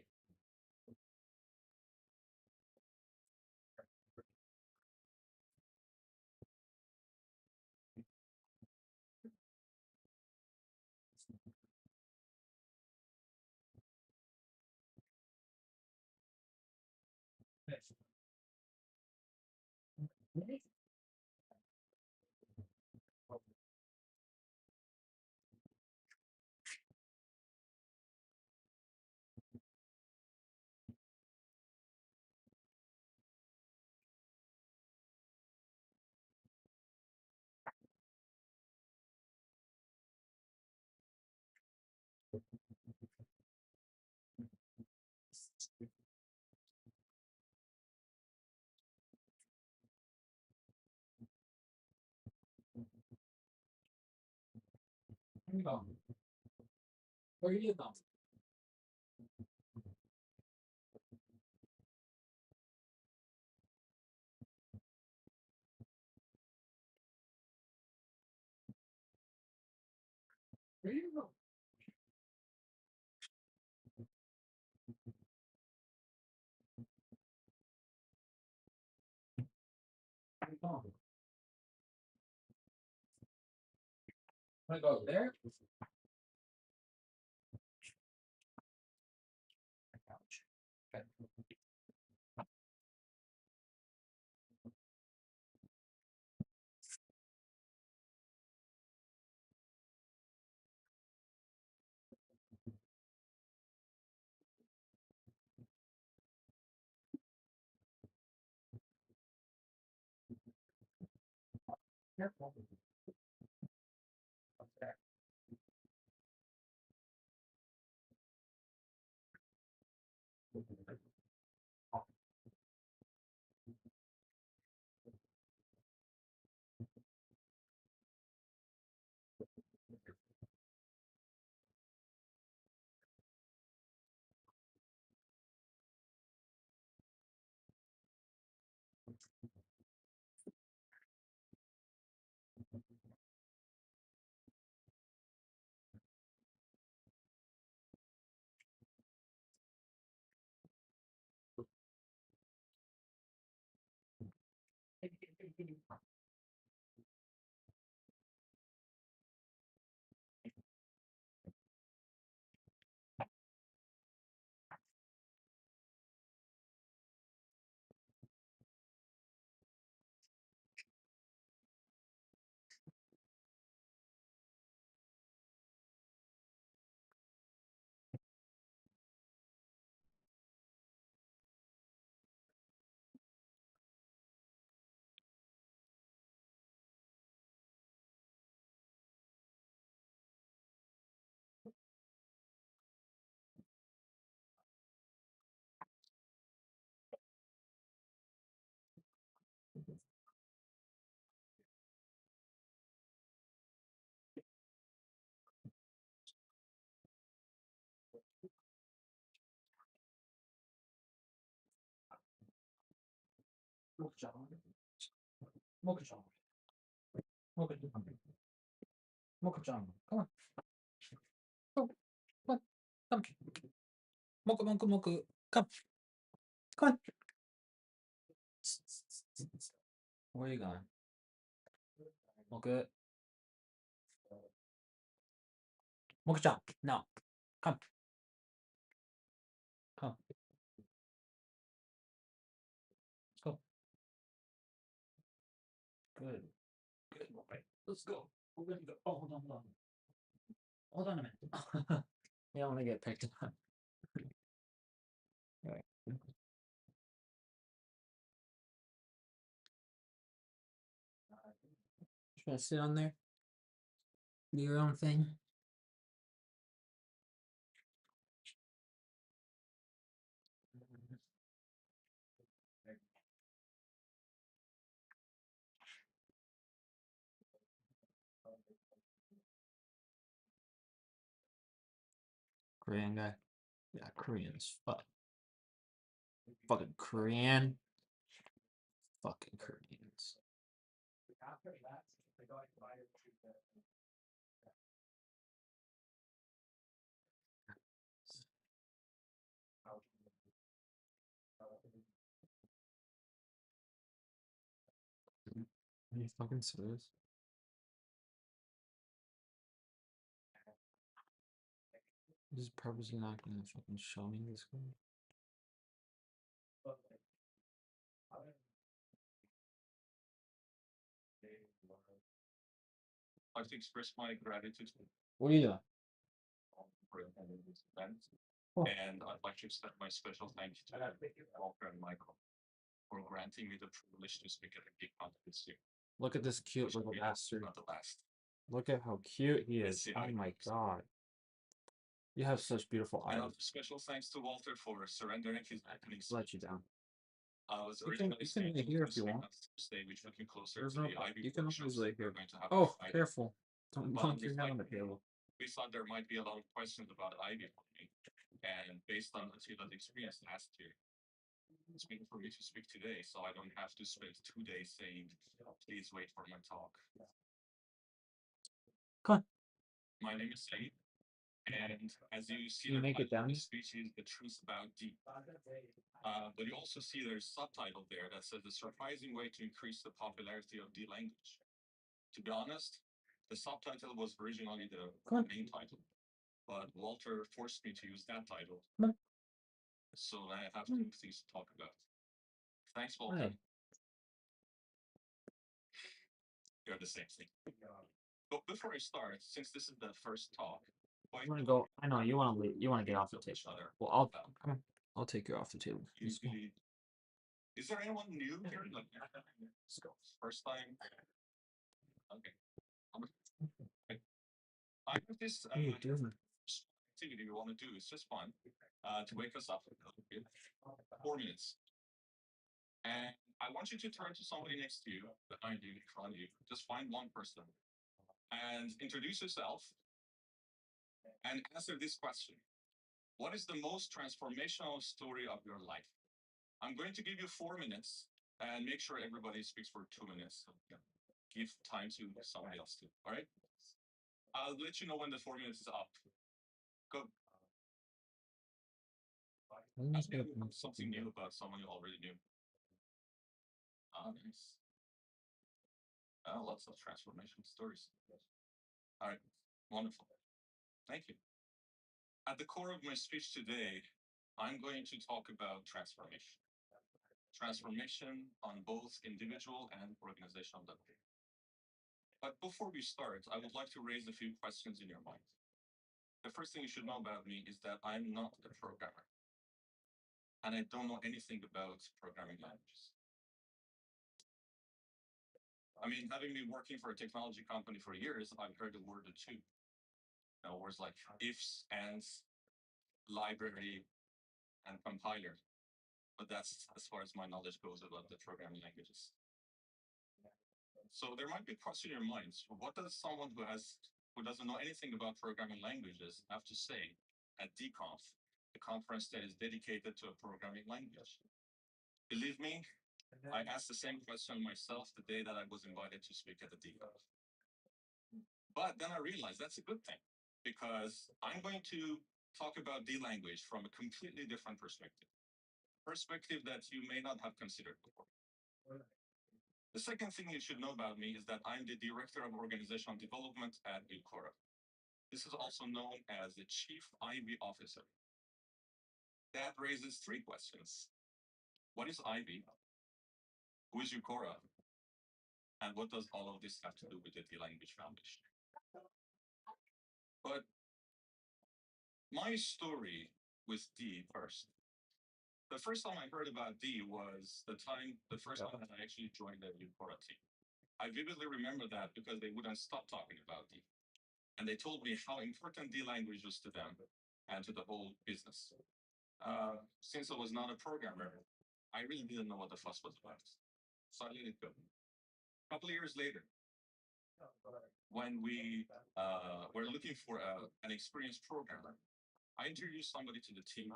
Yes. Where you going? Where you going? Where you going? Where you going? Wanna go over there? Ouch. Okay. Careful. Up there. Mocha. Mocha. Mocha. Mocha. Come on. Come on. Come. Mocha, mocha, mocha. Come. Come on. Where are you going? Mocha. Mocha. No. Come. Come. Let's go. Good. Good boy. Let's go. We're gonna go. Oh, hold on, hold on. Hold on a minute. You don't want to get picked up. Alright. Just gonna sit on there. Do your own thing. Korean guy. Yeah, Koreans. Fuck. Fucking Korean. Fucking Koreans. Are you fucking serious? This is purposely not gonna fucking show me this one. I'd like to express my gratitude What are you doing? for attending this event. Oh. And I'd like to extend my special thank you to Walter and Michael for granting me the privilege to speak at the GeekCon this year. Look at this cute little Which bastard. Not the last. Look at how cute he Let's is. see how Oh it my goes. god. You have such beautiful And eyes. special thanks to Walter for surrendering his I opening can let you down. I was You can- originally you can lay scheduled here to if you speak want. on Thursday, which looking closer There's to no. the Ivy You can always workshops lay we're here. going to have Oh, on Friday. careful! Don't But bonk your head on the reflecting, table. we thought there might be a lot of questions about Ivy for me. And based on Atila's experience last year, it's been for me to speak today, so I don't have to spend 2 days saying, please wait for my talk. Come on. My name is Said, and as you see, Can you the make it title of down? the speech is The Truth About D. But you also see there's a subtitle there that says the surprising way to increase the popularity of D language. To be honest, the subtitle was originally the Come on. main title, but Walter forced me to use that title. Come on. So I have two things to talk about. Thanks, Walter. Hey. You're the same thing. But before I start, since this is the first talk, You want to go? I know you want to leave. You want to get off the table. each other. Well, I'll come on. I'll take you off the table. Let's go. Usually, is there anyone new here? Like, let's go. First time. Okay. I have this What are you doing? activity we want to do. It's just fun to wake us up a little bit. 4 minutes. And I want you to turn to somebody next to you, behind you, in front of you. Just find one person and introduce yourself and answer this question. What is the most transformational story of your life? I'm going to give you 4 minutes and make sure everybody speaks for 2 minutes. So give time to somebody else too. All right. I'll let you know when the 4 minutes is up. Go. Ask me something new about someone you already knew. Nice. Lots of transformation stories. All right, wonderful. Thank you. At the core of my speech today, I'm going to talk about transformation. Transformation on both individual and organizational level. But before we start, I would like to raise a few questions in your mind. The first thing you should know about me is that I'm not a programmer. And I don't know anything about programming languages. I mean, having been working for a technology company for years, I've heard the word or two. Words like ifs, ands, library, and compiler. But that's as far as my knowledge goes about the programming languages. So there might be a question in your minds: what does someone who doesn't know anything about programming languages have to say at DConf, a conference that is dedicated to a programming language? Believe me, I asked the same question myself the day that I was invited to speak at the DConf. But then I realized that's a good thing, because I'm going to talk about D language from a completely different perspective that you may not have considered before. The second thing you should know about me is that I'm the Director of Organizational Development at Eucora. This is also known as the Chief IB Officer. That raises three questions. What is IB? Who is Eucora? And what does all of this have to do with the D Language Foundation? But my story with D first. The first time I heard about D was the first time that I actually joined the Eucora team. I vividly remember that because they wouldn't stop talking about D. And they told me how important D language was to them and to the whole business. Since I was not a programmer, I really didn't know what the fuss was about. So I let it go. A couple of years later, when we were looking for an experienced programmer, I introduced somebody to the team.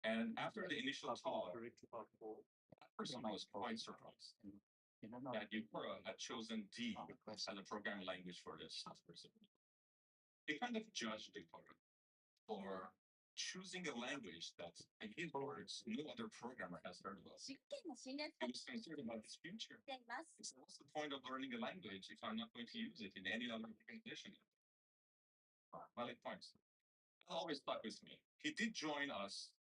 And after the initial talk, that person was quite surprised that Eucora had chosen D as a programming language for this software. They kind of judged Eucora for choosing a language that, in his words, no other programmer has heard of. He was concerned about his future. So what's the point of learning a language if I'm not going to use it in any other organization? Valid points. That always stuck with me. He did join us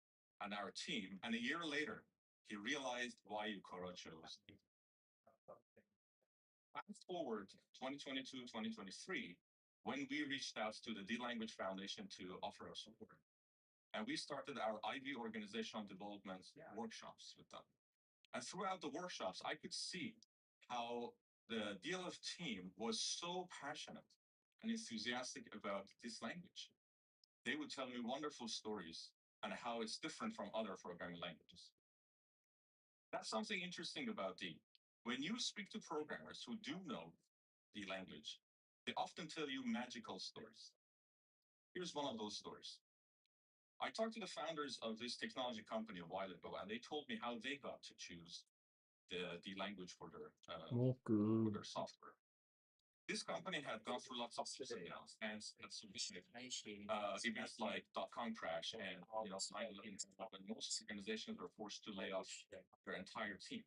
and our team, and a year later, he realized why Eucora chose him. Fast forward 2022, 2023, when we reached out to the D Language Foundation to offer us support. And we started our IB organizational development workshops with them. And throughout the workshops, I could see how the DLF team was so passionate and enthusiastic about this language. They would tell me wonderful stories and how it's different from other programming languages. That's something interesting about D. When you speak to programmers who do know D language, they often tell you magical stories. Here's one of those stories. I talked to the founders of this technology company a while ago, and they told me how they got to choose the language for their software. This company had gone through lots of ups and downs, and events like .com crash and 9/11, when most organizations were forced to lay off their entire team.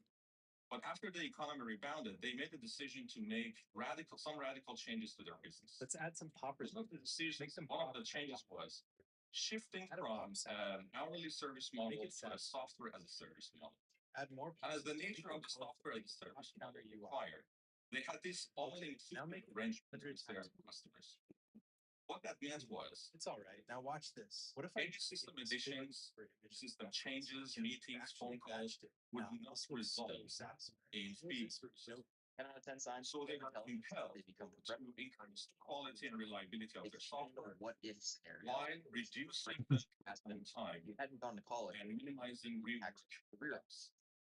But after the economy rebounded, they made the decision to make some radical changes to their business. Let's add some poppers. One of the changes was shifting from an hourly service model to a software as a service model. Add more. As the nature of the software as a service model required, they had this all-inclusive range of their customers. What that meant was, It's all right. Now watch this. What if any system additions, system changes, meetings, phone calls would not result in fees. 10 out of 10 signs. So they were compelled to increase the quality and reliability of their software what if scenario. while reducing the time You hadn't gone to college, and minimizing rework. career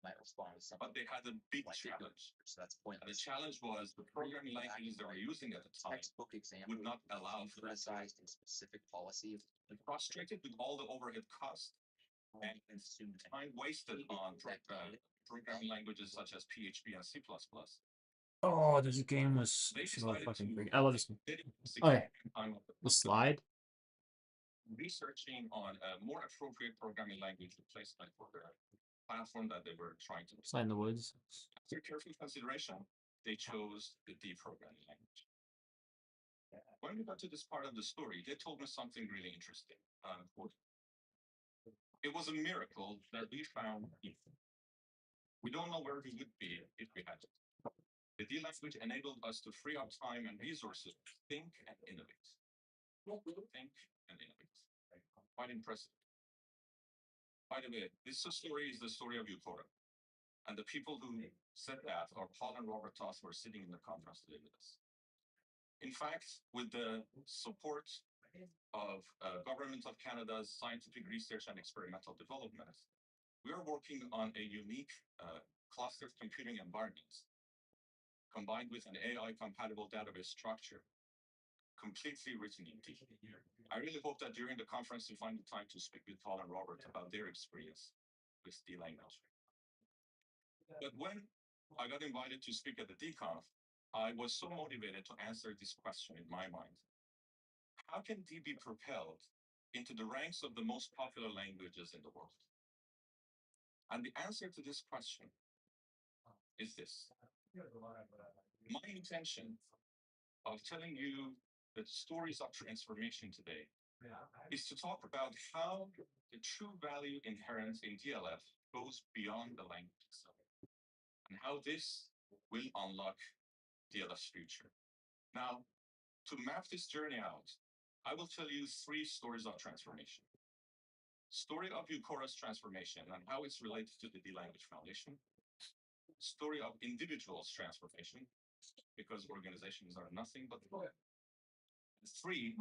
might respond to something But they had a big like challenge. so that's And the pointless. challenge was the programming languages they were using at the time Textbook example would not allow for that. criticized a specific policy And frustrated with all the overhead costs and time wasted on programming languages such as PHP and C++. Oh, this game was They so decided fucking to big. I love this one. dedicate Okay. significant time of The slide. researching on a more appropriate programming language replacement for their platform that they were trying to. Slide in the woods. After careful consideration, they chose the D programming language. When we got to this part of the story, they told me something really interesting. Quote, it was a miracle that we found Ethan. We don't know where we would be if we had it. The D language enabled us to free up time and resources to think and innovate. Think and innovate. Quite impressive. By the way, this story is the story of Eucora. And the people who said that are Paul and Robert Toth, who are sitting in the conference today with us. In fact, with the support of Government of Canada's Scientific Research and Experimental Development, we are working on a unique clustered computing environment combined with an AI-compatible database structure, completely written in D. I really hope that during the conference you find the time to speak with Paul and Robert about their experience with D language. But when I got invited to speak at the DConf, I was so motivated to answer this question in my mind. How can D be propelled into the ranks of the most popular languages in the world? And the answer to this question is this. My intention of telling you the stories of transformation today is to talk about how the true value inherent in DLF goes beyond the language itself, and how this will unlock DLF's future. Now, to map this journey out, I will tell you 3 stories of transformation. Story of Eucora's transformation and how it's related to the D Language Foundation. Story of individuals' transformation, because organizations are nothing but the 3,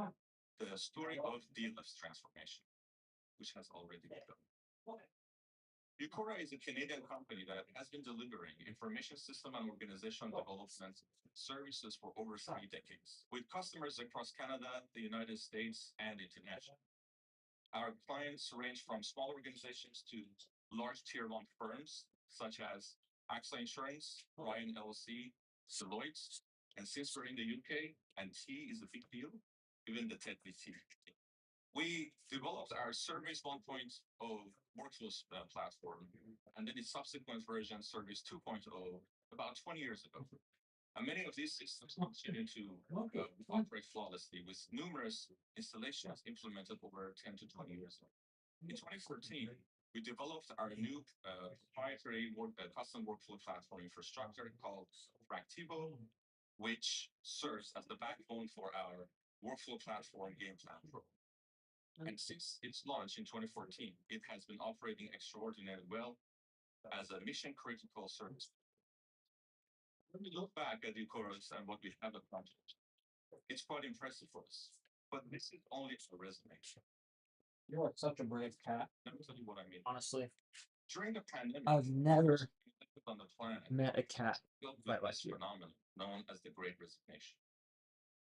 the story of DLF's transformation, which has already begun. Eucora is a Canadian company that has been delivering information system and organizational development services for over 3 decades, with customers across Canada, the United States, and international. Our clients range from small organizations to large tier 1 firms, such as AXA Insurance, Ryan LLC, Deloitte, and since we're in the UK and T is a big deal, even the TED T. We developed our Service 1.0 workflows platform, and then its subsequent version, Service 2.0, about 20 years ago. And many of these systems continue to operate flawlessly, with numerous installations implemented over 10 to 20 years ago. In 2014, we developed our new proprietary custom workflow platform infrastructure called Fractivo, which serves as the backbone for our workflow platform GamePlan Pro. And since its launch in 2014, it has been operating extraordinarily well as a mission-critical service. When we look back at Eucora's and what we have accomplished, it's quite impressive for us. But this is only a resume. You're such a brave cat. Let me tell you what I mean. Honestly, During the pandemic, I've never on the planet met a cat built quite with like this you. phenomenon known as the Great Resignation.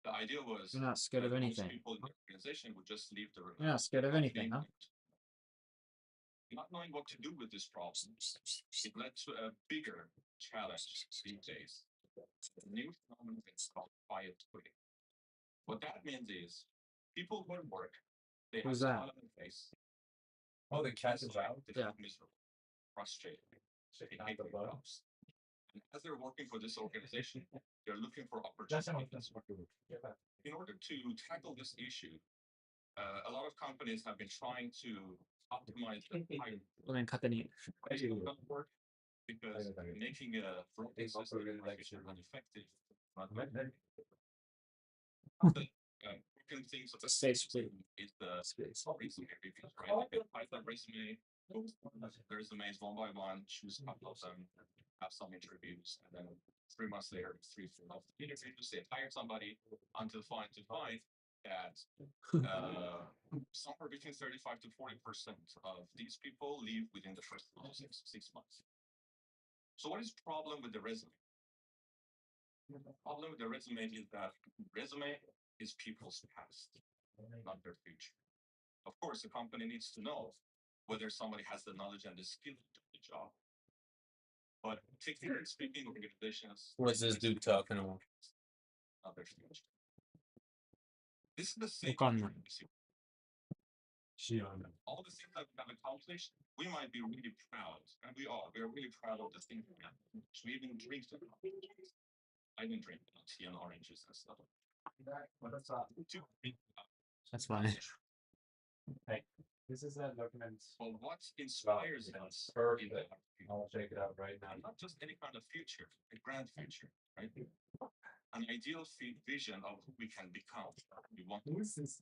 The idea was You're not scared of that most anything. people in the organization would just leave the You're not scared of anything, huh? Not knowing what to do with this problem, it led to a bigger challenge these days. A new phenomenon that's called quiet quitting. What that means is people who work, they have Who's a that? smile on their face. Oh, the cat is inside, out. They Yeah. feel miserable, frustrated. They Not hate the their bug. jobs. And as they're working for this organization, they're looking for That's how opportunities. In order to tackle this issue, a lot of companies have been trying to optimize the hiring Well, then cut the knee. work because making a broken system efficient and effective. Not good. Broken things of It's a safe space. is the Space. resume reviews, right? You can find the resume, go through the resumes one by one, choose a couple of them, have some interviews, and then 3 months later, 3-4 months interviews, they hire somebody until find that somewhere between 35 to 40% of these people leave within the first 6 months. So what is the problem with the resume? The problem with the resume is that resume is people's past, not their future. Of course, the company needs to know whether somebody has the knowledge and the skill to do the job. But technically speaking, organizations. What's this dude talking about? Not their future. This is the same. Look on thing we see. All the things that we have accomplished, we might be really proud, and we are. We are really proud of the things we have. We even dreamed of. I didn't drink tea and oranges and stuff. That's fine. This is that document. Well, what inspires us in Perfect. our I'll check it out right now. not just any kind of future, a grand future, right? An ideal vision of who we can become. We want Who is this?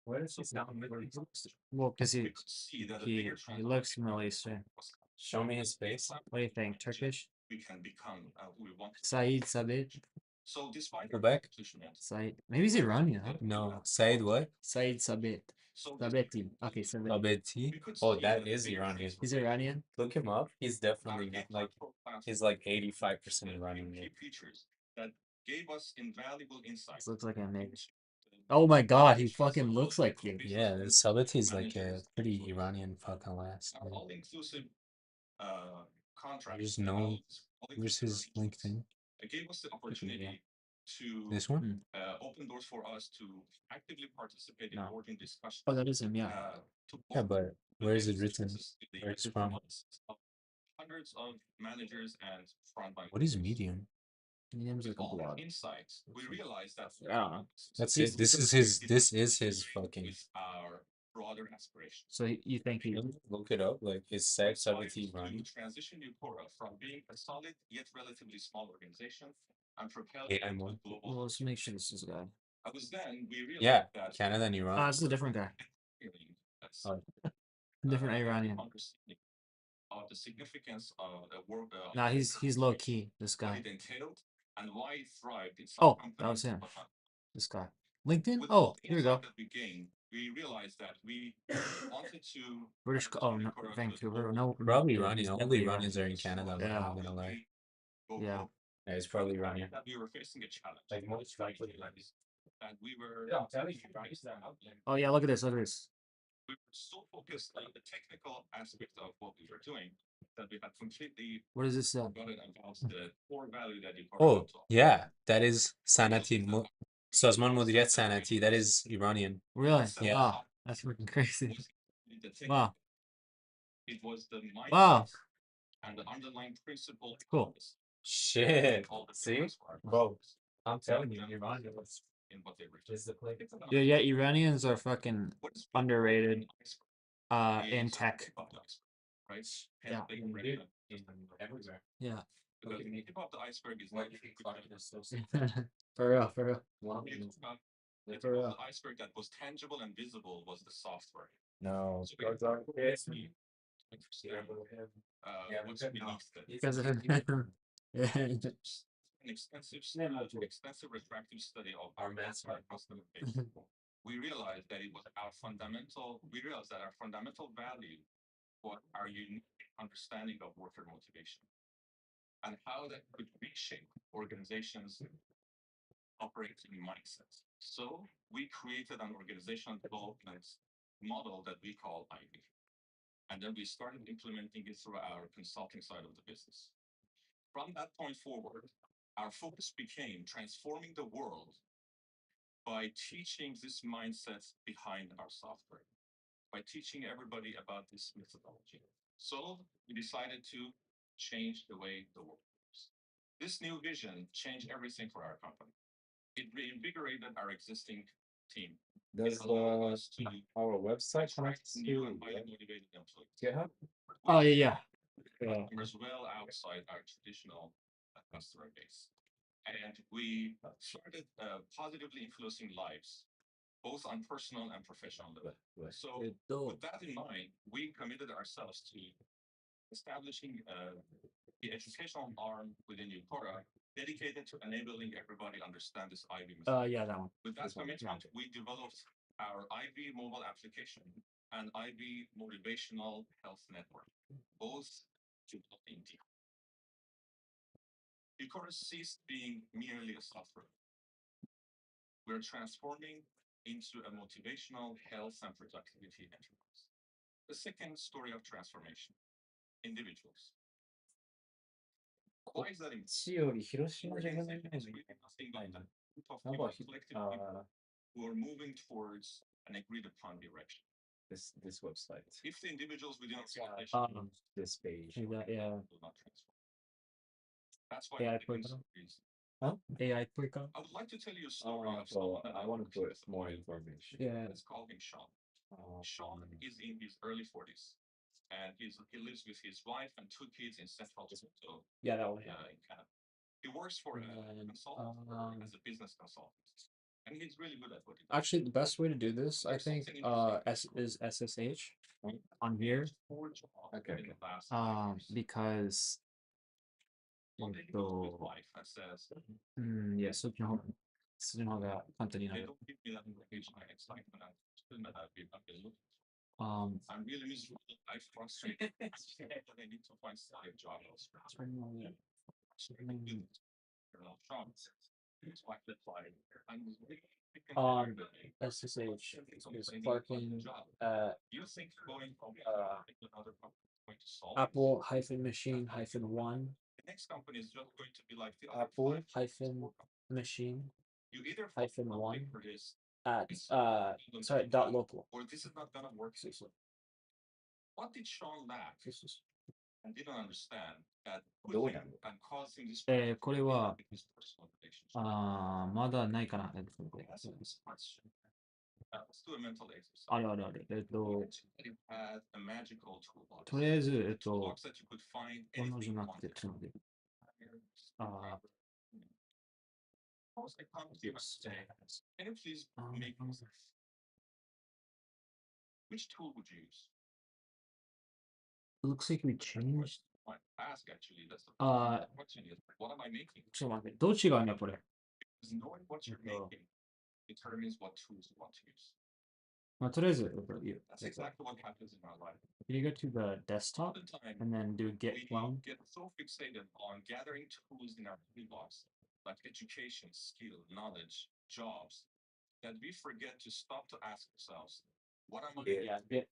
Where is this now? Well, because we he could see that a he bigger he looks Middle Eastern. Show me his face. What do you think? Turkish? we can become who we want. Saeed Sabit? So despite Quebec? Saeed. Maybe he's Iranian, huh? No, Said what? Saeed Sabit. Sabeti. Okay, Sabit. Abeti. Oh, that is Iranian. He's Iranian? Look him up. He's definitely like he's like 85% Iranian. key features that gave us invaluable insights. This looks like a name. Oh my god, he fucking looks like you. Yeah, Sabeti is like a pretty Iranian fucking last. Our all-inclusive contract. There's no. Where's his LinkedIn? It gave us the opportunity to This one? open doors for us to actively participate in No. boarding discussions. Oh, that is him, yeah. Yeah, but where is it written? Where it's from? Hundreds of managers and frontline. What is Medium? His name's like a all that blog. insights, we realized that I don't know. That's He's- it. This is his. This is his with fucking. our broader aspirations. So you think he Look it up. Like his Said Decided Sabeti to Iranian. transition Eupora from being a solid yet relatively small organization and propel Hey, it I'm to a on. global. well, let's make sure this is a guy. I was then we realized Yeah, that Canada and Ah, Iran. this is a different guy. feeling that's, Oh. Different Iranian. understanding of the significance of the work. Nah, he's low key, this What guy. it entailed and why it thrived in some Oh, that companies, was him. but not. This guy. LinkedIn? With Oh, all the here we go. insight that we gained, we realized that we wanted to British oh no, Eupora to Vancouver. go No, Probably no, Iranian. All the definitely Iranians are in Canada. I'm Yeah. not gonna lie. go Yeah. global. Yeah, it's probably Iranian. That we were facing a challenge. Like most likely. And we were Yeah, I'm telling you, Oh yeah, look at this, look at this. we were so focused on the technical aspect of what we were doing that we had completely What is this? forgotten about the core value that Eupora Oh, had to offer. yeah, that is Sanati. Sazman Mudiriyat Sanati. That is Iranian. Really? Yeah. Wow, that's freaking crazy. The thing- Wow. It was the mindset Wow. and the underlying principle. Cool. Shit. All the See, difference were bro, I'm telling you, them Iranian was in what they were is the play. Yeah, yeah, Iranians are fucking What is underrated an iceberg? in Is tech. above the iceberg, right? Yeah. Hence they can Indeed. recognize Everywhere. Yeah. because the tip of the iceberg is not For real, for real. the tip For of real. the iceberg that was tangible and visible was the software. No. So we had to understand what's beneath it. Because of yeah. An extensive retroactive study of Our mass our customer base. We realized that we realized that our fundamental value was our unique understanding of worker motivation and how that could reshape organizations' operating mindsets. So we created an organizational development model that we call IB. And then we started implementing it through our consulting side of the business. From that point forward, our focus became transforming the world by teaching this mindset behind our software, by teaching everybody about this methodology. So we decided to change the way the world works. This new vision changed everything for our company. It reinvigorated our existing team. It Does allowed us to our website connect attract new to and highly motivated employees. GitHub? Oh yeah, yeah. Customers well outside our traditional customer base. And we started positively influencing lives, both on personal and professional level. So with that in mind, we committed ourselves to establishing the educational arm within Eupora dedicated to enabling everybody understand this IB method. Yeah, that one. With that this one, commitment, we developed our IB mobile application and IB motivational health network, both developed in deep. Eupora ceased being merely a software. We're transforming into a motivational health and productivity enterprise. The second story of transformation, individuals. Why is that important? 地より広島じゃない Organizations really nothing but a group of How people, about collective people who are moving towards an agreed upon direction. this website? If the individuals within our Yeah, organization This page. Yeah, yeah. will not transform. That's why Yeah, I the put second them. story is AI pre-con. I would like to tell you a I story want of someone to. that I I want worked to put with. more information. Yeah. Let's call him Sean. Sean is in his early 40s, and he lives with his wife and 2 kids in Central Toronto, Yeah, that one. in Canada. He works for a And, consultant firm as a business consultant, and he's really good at what he does. Actually, the best way to do this, I There's think, something interesting. is SSH on here. Okay. Because One day he goes to his so, wife and says, いや、そっちの方が簡単にな they る。 don't give me that information I excitement and fulfillment I've been looking for. Um, I'm really miserable. I'm frustrated. And I need to find a job elsewhere. So I can do this. Sean says, it's like the fire. I'm really SSH So is I need Clarkin a job. You think going from another company is going to solve Apple hyphen machine hyphen one the next company is just going to be like the Apple other five hyphen machine you either hyphen fall one for this at it's sorry dot local. or this is not gonna work. What did Sean lack and didn't understand that put Doing him and caused him this これは in his personal relationship? まだないかな。 Ask this question. Let's do a mental exercise. あるあるある。Imagine that you had a magical toolbox. とりあえず、 A toolbox that you could find このじ anything ゃ you なくて、 wanted. ちょっと待って。 Suppose I come to you and say, can you please make which tool would you use? It looks like we changed. Might ask actually, that's the question is, what am I making? ちょっと待って。どう違うね、これ。 Because knowing what you're making determines what tools you want to use. まあ、とりあえず、That's exactly what happens in our life. you go to the desktop All the time, and then do get we clone. get so fixated on gathering tools in our toolbox, like education, skill, knowledge, jobs, that we forget to stop to ask ourselves, what am I? Yeah, get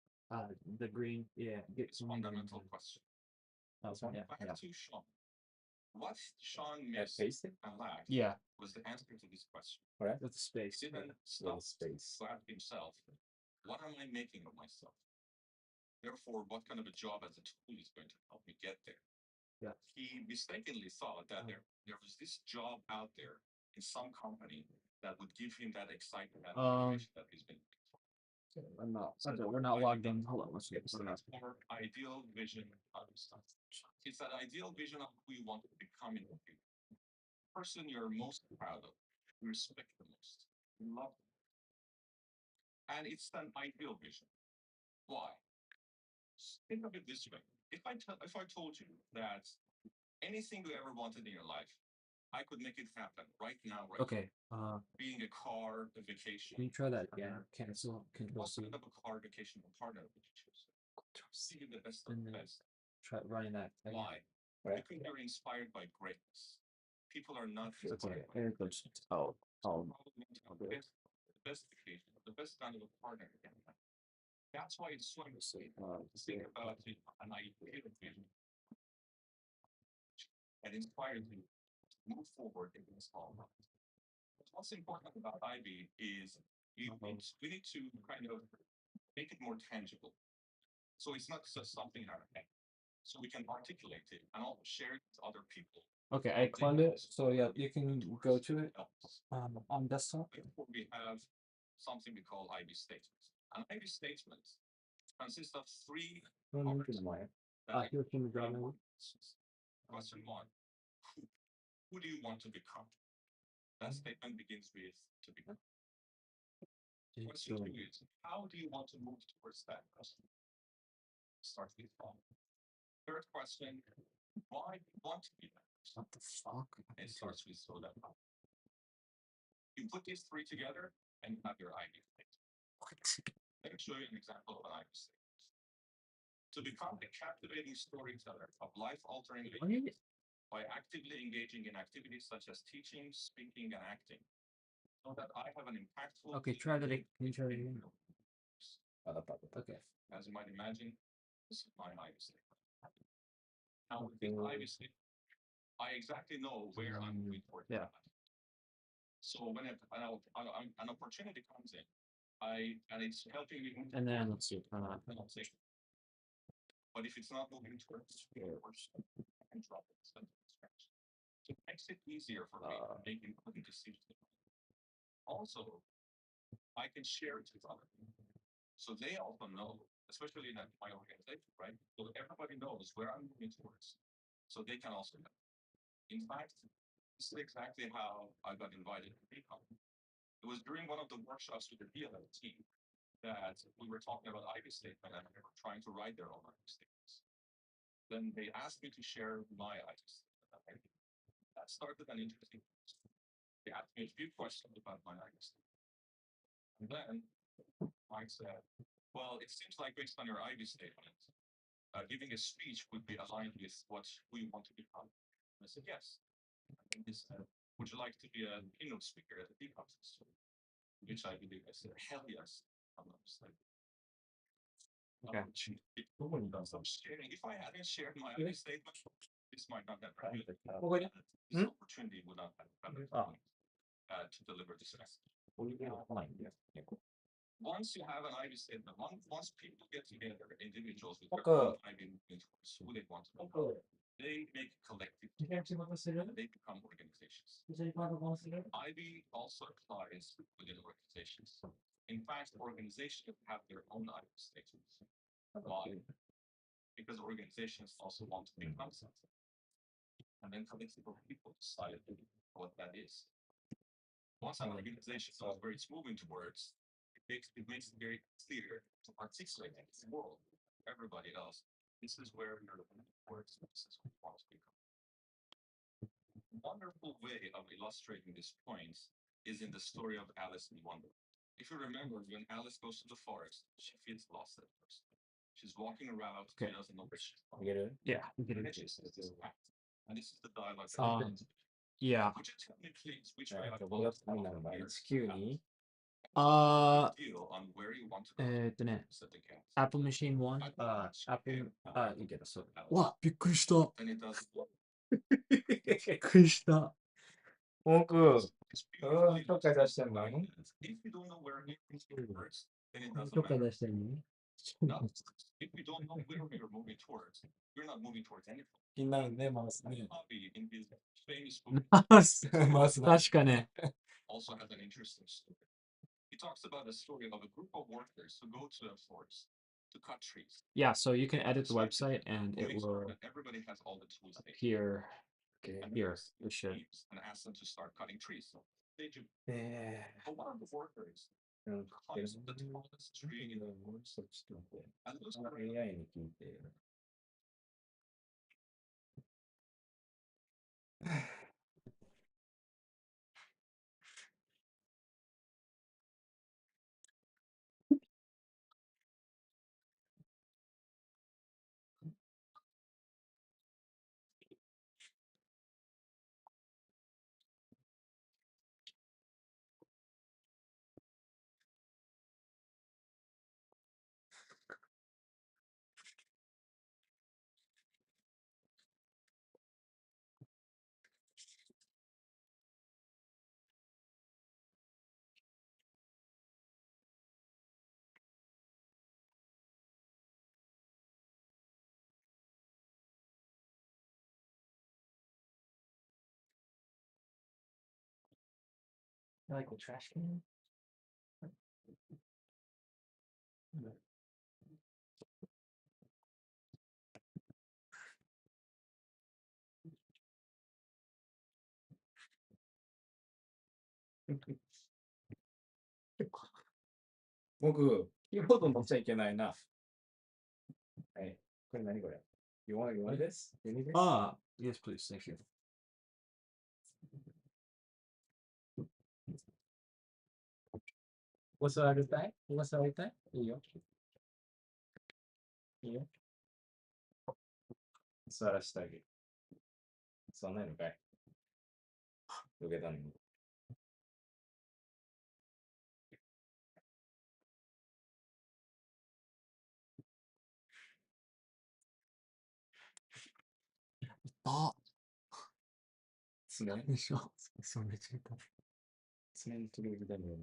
the green. Yeah, get It's a fundamental question. That's one. Yeah, Back yeah. to Sean. What Sean missed Basic. and lacked Yeah, was the answer to this question. Correct. with the space. He didn't Little stop space. to ask himself, what am I making of myself? Therefore, what kind of a job as a tool is going to help me get there? Yeah. He mistakenly thought that there was this job out there in some company that would give him that excitement and motivation that he's been looking for. I'm not. We're not logged in. Hold on. Let's get It's that more ideal vision of stuff. It's that ideal vision of who you want to become in the future. The person you're most proud of, you respect the most, you love them. And it's an ideal vision. Why? Think of it this way. If I told you that anything you ever wanted in your life, I could make it happen right now, right Okay. now. Being a car, a vacation. Can you try that again? Cancel. Control What C. kind of a car, vacation, or partner would you choose? See the best of And the then best. try running that. Again. Why? Right. Because you're inspired by greatness. People are not Okay. inspired by Here it goes. Oh. probably the best vacation, the best kind of a partner you can have. That's why it's so important to think about it, an ideal vision and inspire you to move forward in this small life. What's important about Ivy is we need to kind of make it more tangible. So it's not just something in our head. So we can articulate it and also share it with other people. Okay, I cloned it. So yeah, you can go to it Else. on desktop. Therefore, we have something we call IB statements. An IB statement consists of three parts. Here can you grab it? Question one, who do you want to become? That statement begins with to become. Question two is, how do you want to move towards that question? Start with why. Third question, why do you want to be that person? What the fuck? It starts with so that. You put these three together and you have your IB statement. Let me show you an example of an IB statement. To become a captivating storyteller of life-altering by actively engaging in activities such as teaching, speaking, and acting, so that I have an impactful. Okay, try that. Can you try it again? Okay. As you might imagine, this is my IB statement. Now, with this IB statement, I exactly know where I'm moving toward. Yeah. So when an opportunity comes in, and it's helping me. And then let's see. Then I'll take it. But if it's not moving towards I can drop it. Send it to scratch. It makes it easier for me to make important decisions. Also, I can share it with other people. So they also know, especially in my organization, right? So everybody knows where I'm moving towards. So they can also help. In fact, this is exactly how I got invited to Becom. It was during one of the workshops with the DLL team that we were talking about Ivy statement and they were trying to write their own Ivy statements. Then they asked me to share my Ivy statement. That started an interesting process. They asked me a few questions about my Ivy statement. And then Mike said, well, it seems like based on your Ivy statement, giving a speech would be aligned with what we want to become. And I said, yes. And then he said, would you like to be a keynote speaker at the conference? Which I believe I said, hell yes. I'm just like, Okay. I'm sharing. If I hadn't shared my Ivy statement, this might not have happened. This opportunity would not have happened to deliver this message. Once you have an Ivy statement, once people get together, individuals with their own Ivy movements, who they want to become, they make collective, and they become organizations. Ivy also applies within organizations. In fact, organizations have their own Ivy statements. Why? Because organizations also want to become something. And then collective of people decide what that is. Once an organization knows where it's moving towards, it makes it very clear to articulate to the world, everybody else, this is where we're looking towards, this is what we want to become. A wonderful way of illustrating this point is in the story of Alice in Wonderland. If you remember, when Alice goes to the forest, she feels lost at first. She's walking around, she doesn't know where she's going. Yeah. And then she sees this path. And this is the dialogue. Yeah. Would you tell me, please, which way I急に。deal on where you want to go? said the cat. Apple Machine 1? Apple、いいけど、そう。わっ、びっくりした。 And it does what? びっくりした。僕、 It's beautifully 許可出してんの If you don't know where you're moving towards, then it doesn't 許可 matter. 出してんの No, if you don't know where you're moving towards, you're not moving towards anything. 気になるね、マウスね。 Bobby, in his famous book, マウス、マウス、確かね。 also has an interesting story. He talks about the story of a group of workers who go to a forest to cut trees. Yeah, so you can edit the website and it Make will sure that everybody has all the tools they need. appear And here. then It should. leaves and ask them to start cutting trees. So they do. え But one of the workers ー、 climbs the tallest tree in the woods そっちとって。 and looks AI に聞いて。Like a trash can? "僕、キーボード乗っちゃいけないな。はい。これ何これ ?You want this? You need this? Yes, please. Thank you. ここ座りたいここ座りたいいいよ。いいよ。座らせてあげる。座んないのかいどけたのに。あ、爪でしょ。そうめっちゃ痛い。爪に取り入れたのよ。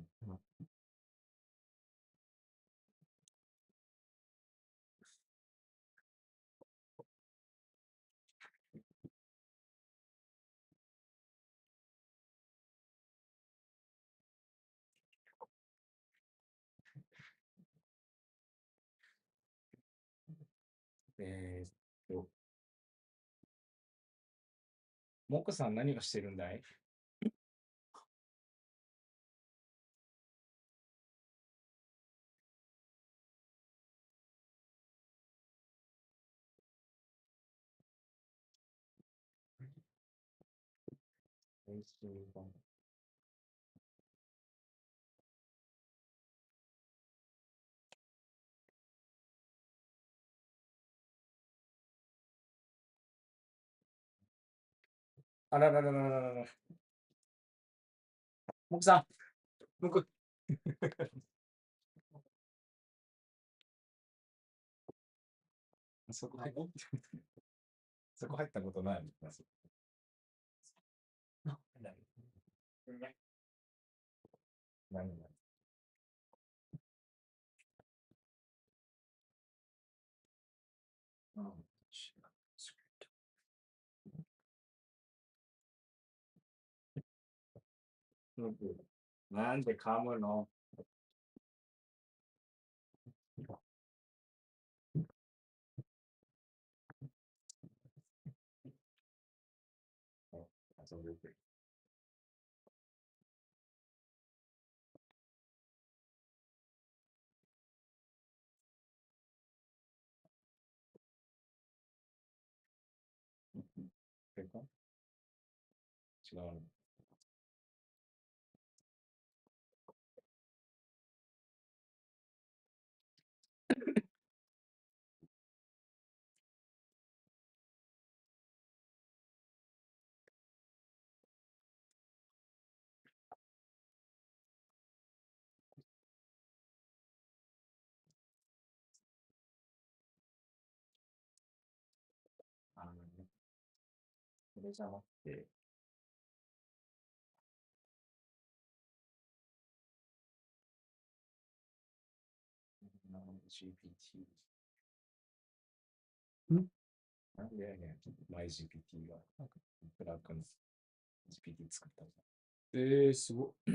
えーっと、モコさん何をしてるんだい？練習版。あららららららら。モコさん、モコ。そこ入っそこ入ったことない。何？なんで噛むの？遊んでて。これか？違うの。これじゃなくて、GPT。なんでやねん、MyGPT が。クラークの GPT 作ったの。すごい。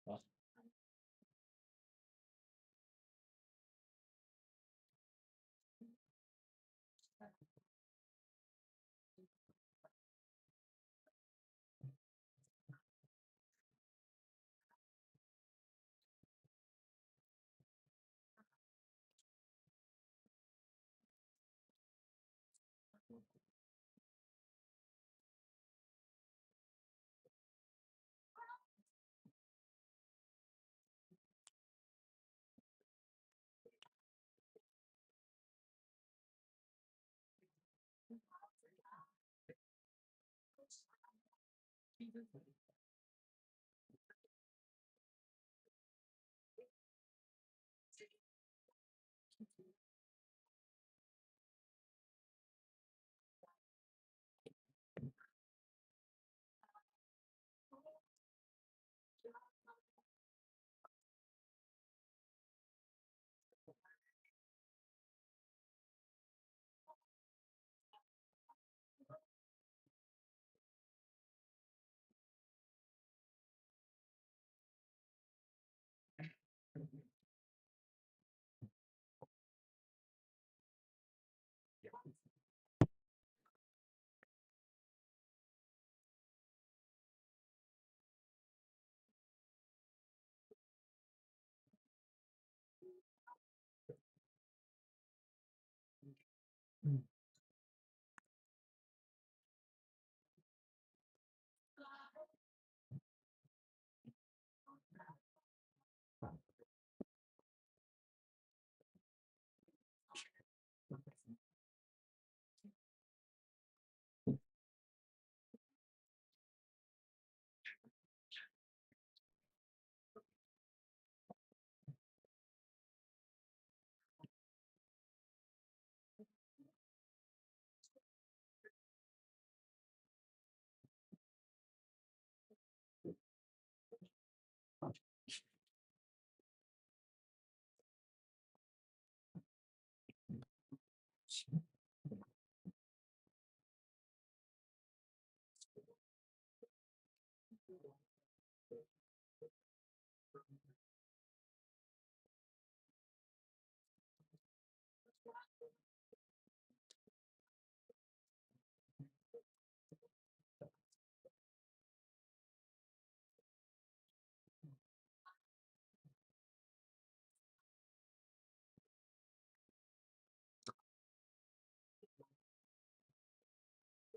あ、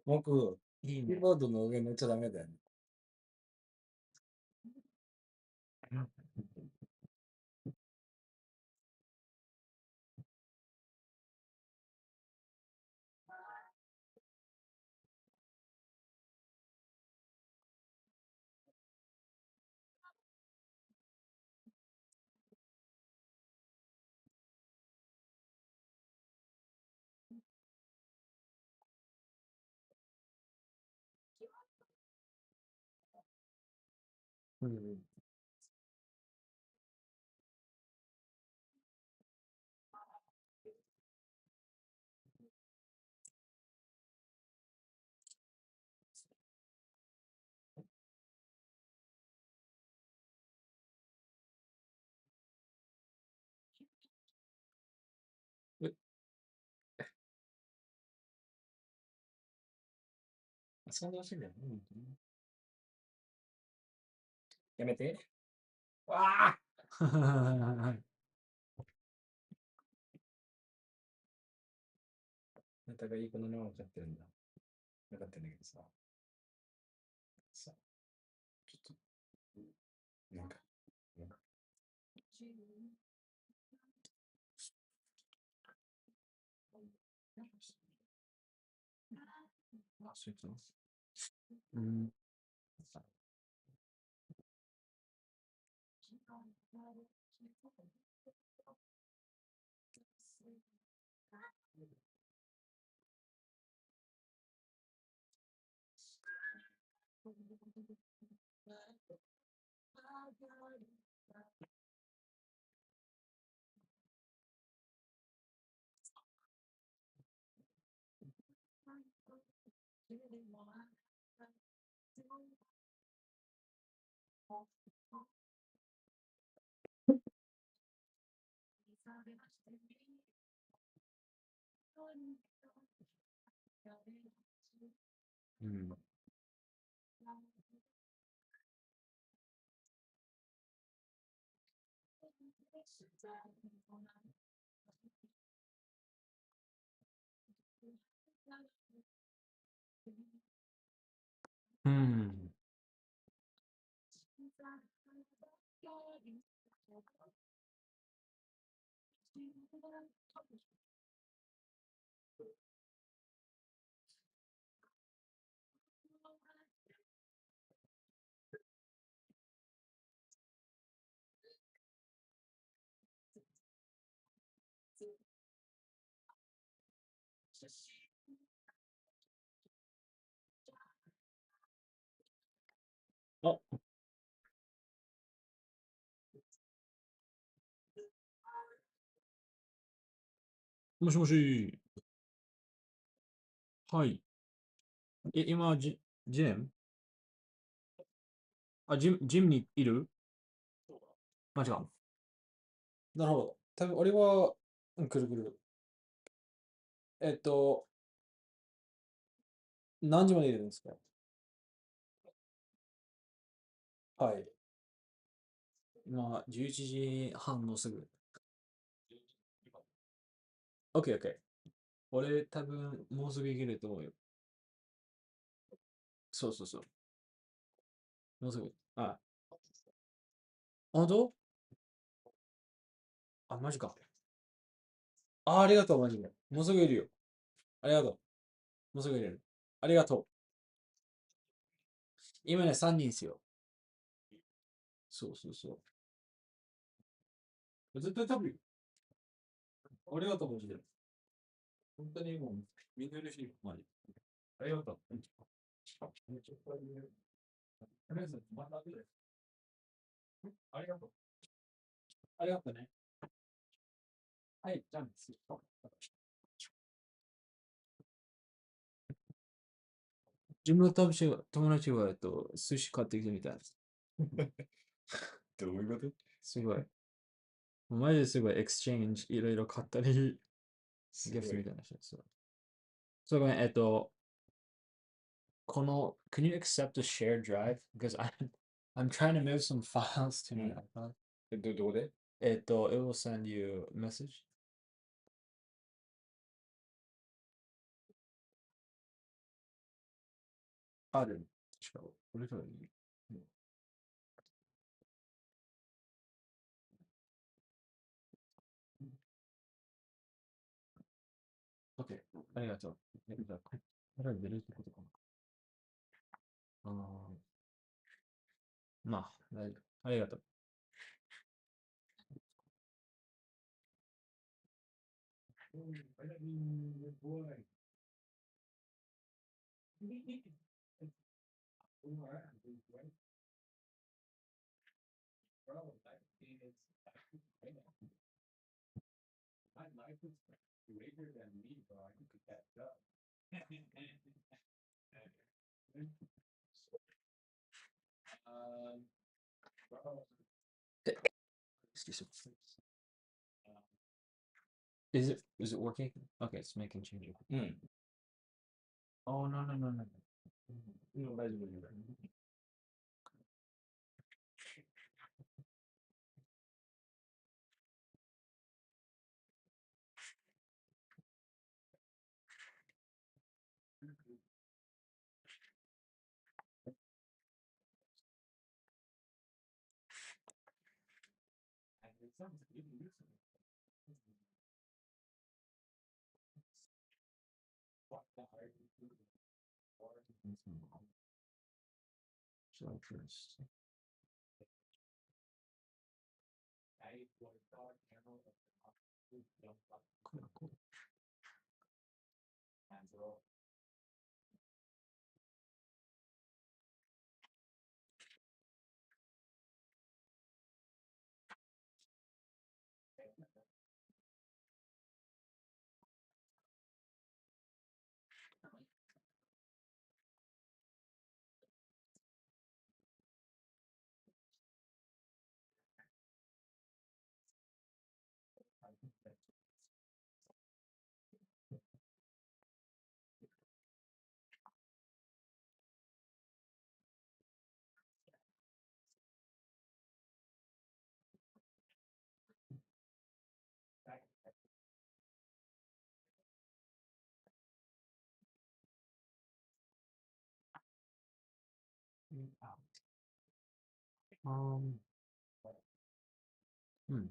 僕、いいね。キーボードの上乗っちゃダメだよね。うん。そんなしいんだよ。やめて。わああなたがいい子のまま分かってるんだ。分かってんだけどさ。さ、ちょっと、なんか、あ、そういうのうん。うん。うん。あ、もしもし。はい。今、ジェーンあ、ジムにいるあ、違う。なるほど。多分俺は、うん、来る来る。えっと、何時までいるんですか？はい。今、11時半もうすぐ。OK、OK。俺、多分、もうすぐ行けると思うよ。そうそうそう。もうすぐ。あ、本当あ、マジか。あ、ありがとう、マジで。もうすぐいるよ。ありがとう。もうすぐいる。ありがとう。今ね、3人ですよ。そうそうそう。絶対食べるよ。ありがとう、マジで。本当にもう、みんな嬉しいよ。マジ。ありがとう。めっちゃいっぱいいる。とりあえず、また後で。ありがとう。ありがとうね。はい、じゃあね。自分の友達が、寿司買ってきてみたいです。どういうことすごい。マジですごい、エクスチェンジいろいろ買ったり、ギフトみたいな人ですよ。そう、ごめん、この、can you accept a shared drive? Because I'm trying to move some files to my iPod. どこで it will send you a message. ある。確か、これからいい。OK、ありがとう。じゃあ、これから出るってことかな。まあ、大丈夫。ありがとう。My life is greater than me, bro. I could catch up. Bro. Excuse me. Is it working? Okay, it's making changes. Oh, no, no, no, no. No, that's what you're So first. Cool, cool. Um, hmm.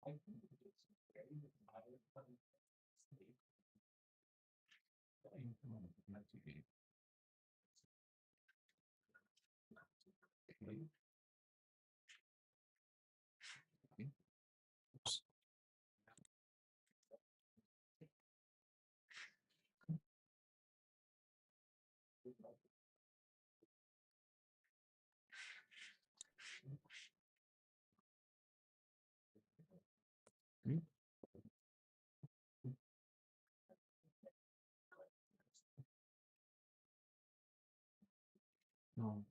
Okay. Hmm? No.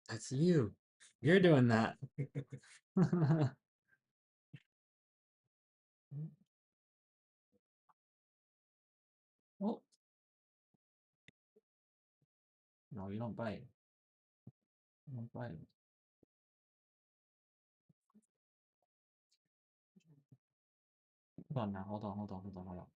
That's you. You're doing that. Oh. No, you don't bite. Right. Hold on now. Hold on. Hold on. Hold on. Hold on.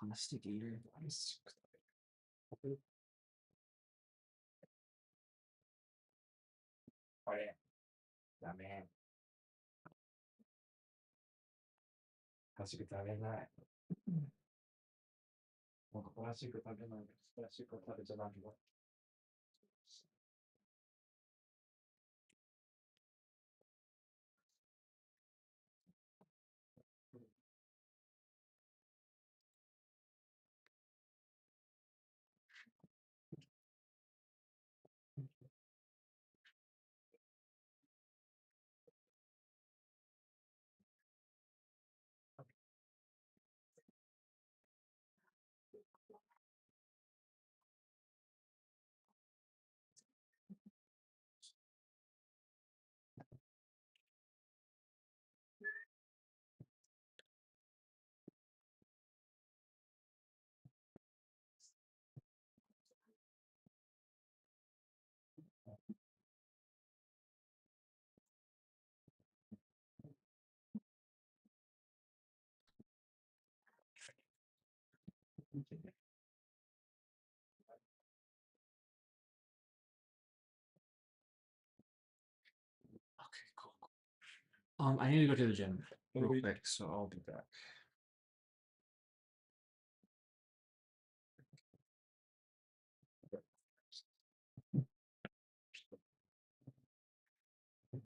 Plastic eater. Olha, também. Acho que tá vendo, né? Acho que tá vendo. Acho que tá vendo. Okay, cool. I need to go to the gym real we- quick, so I'll be back.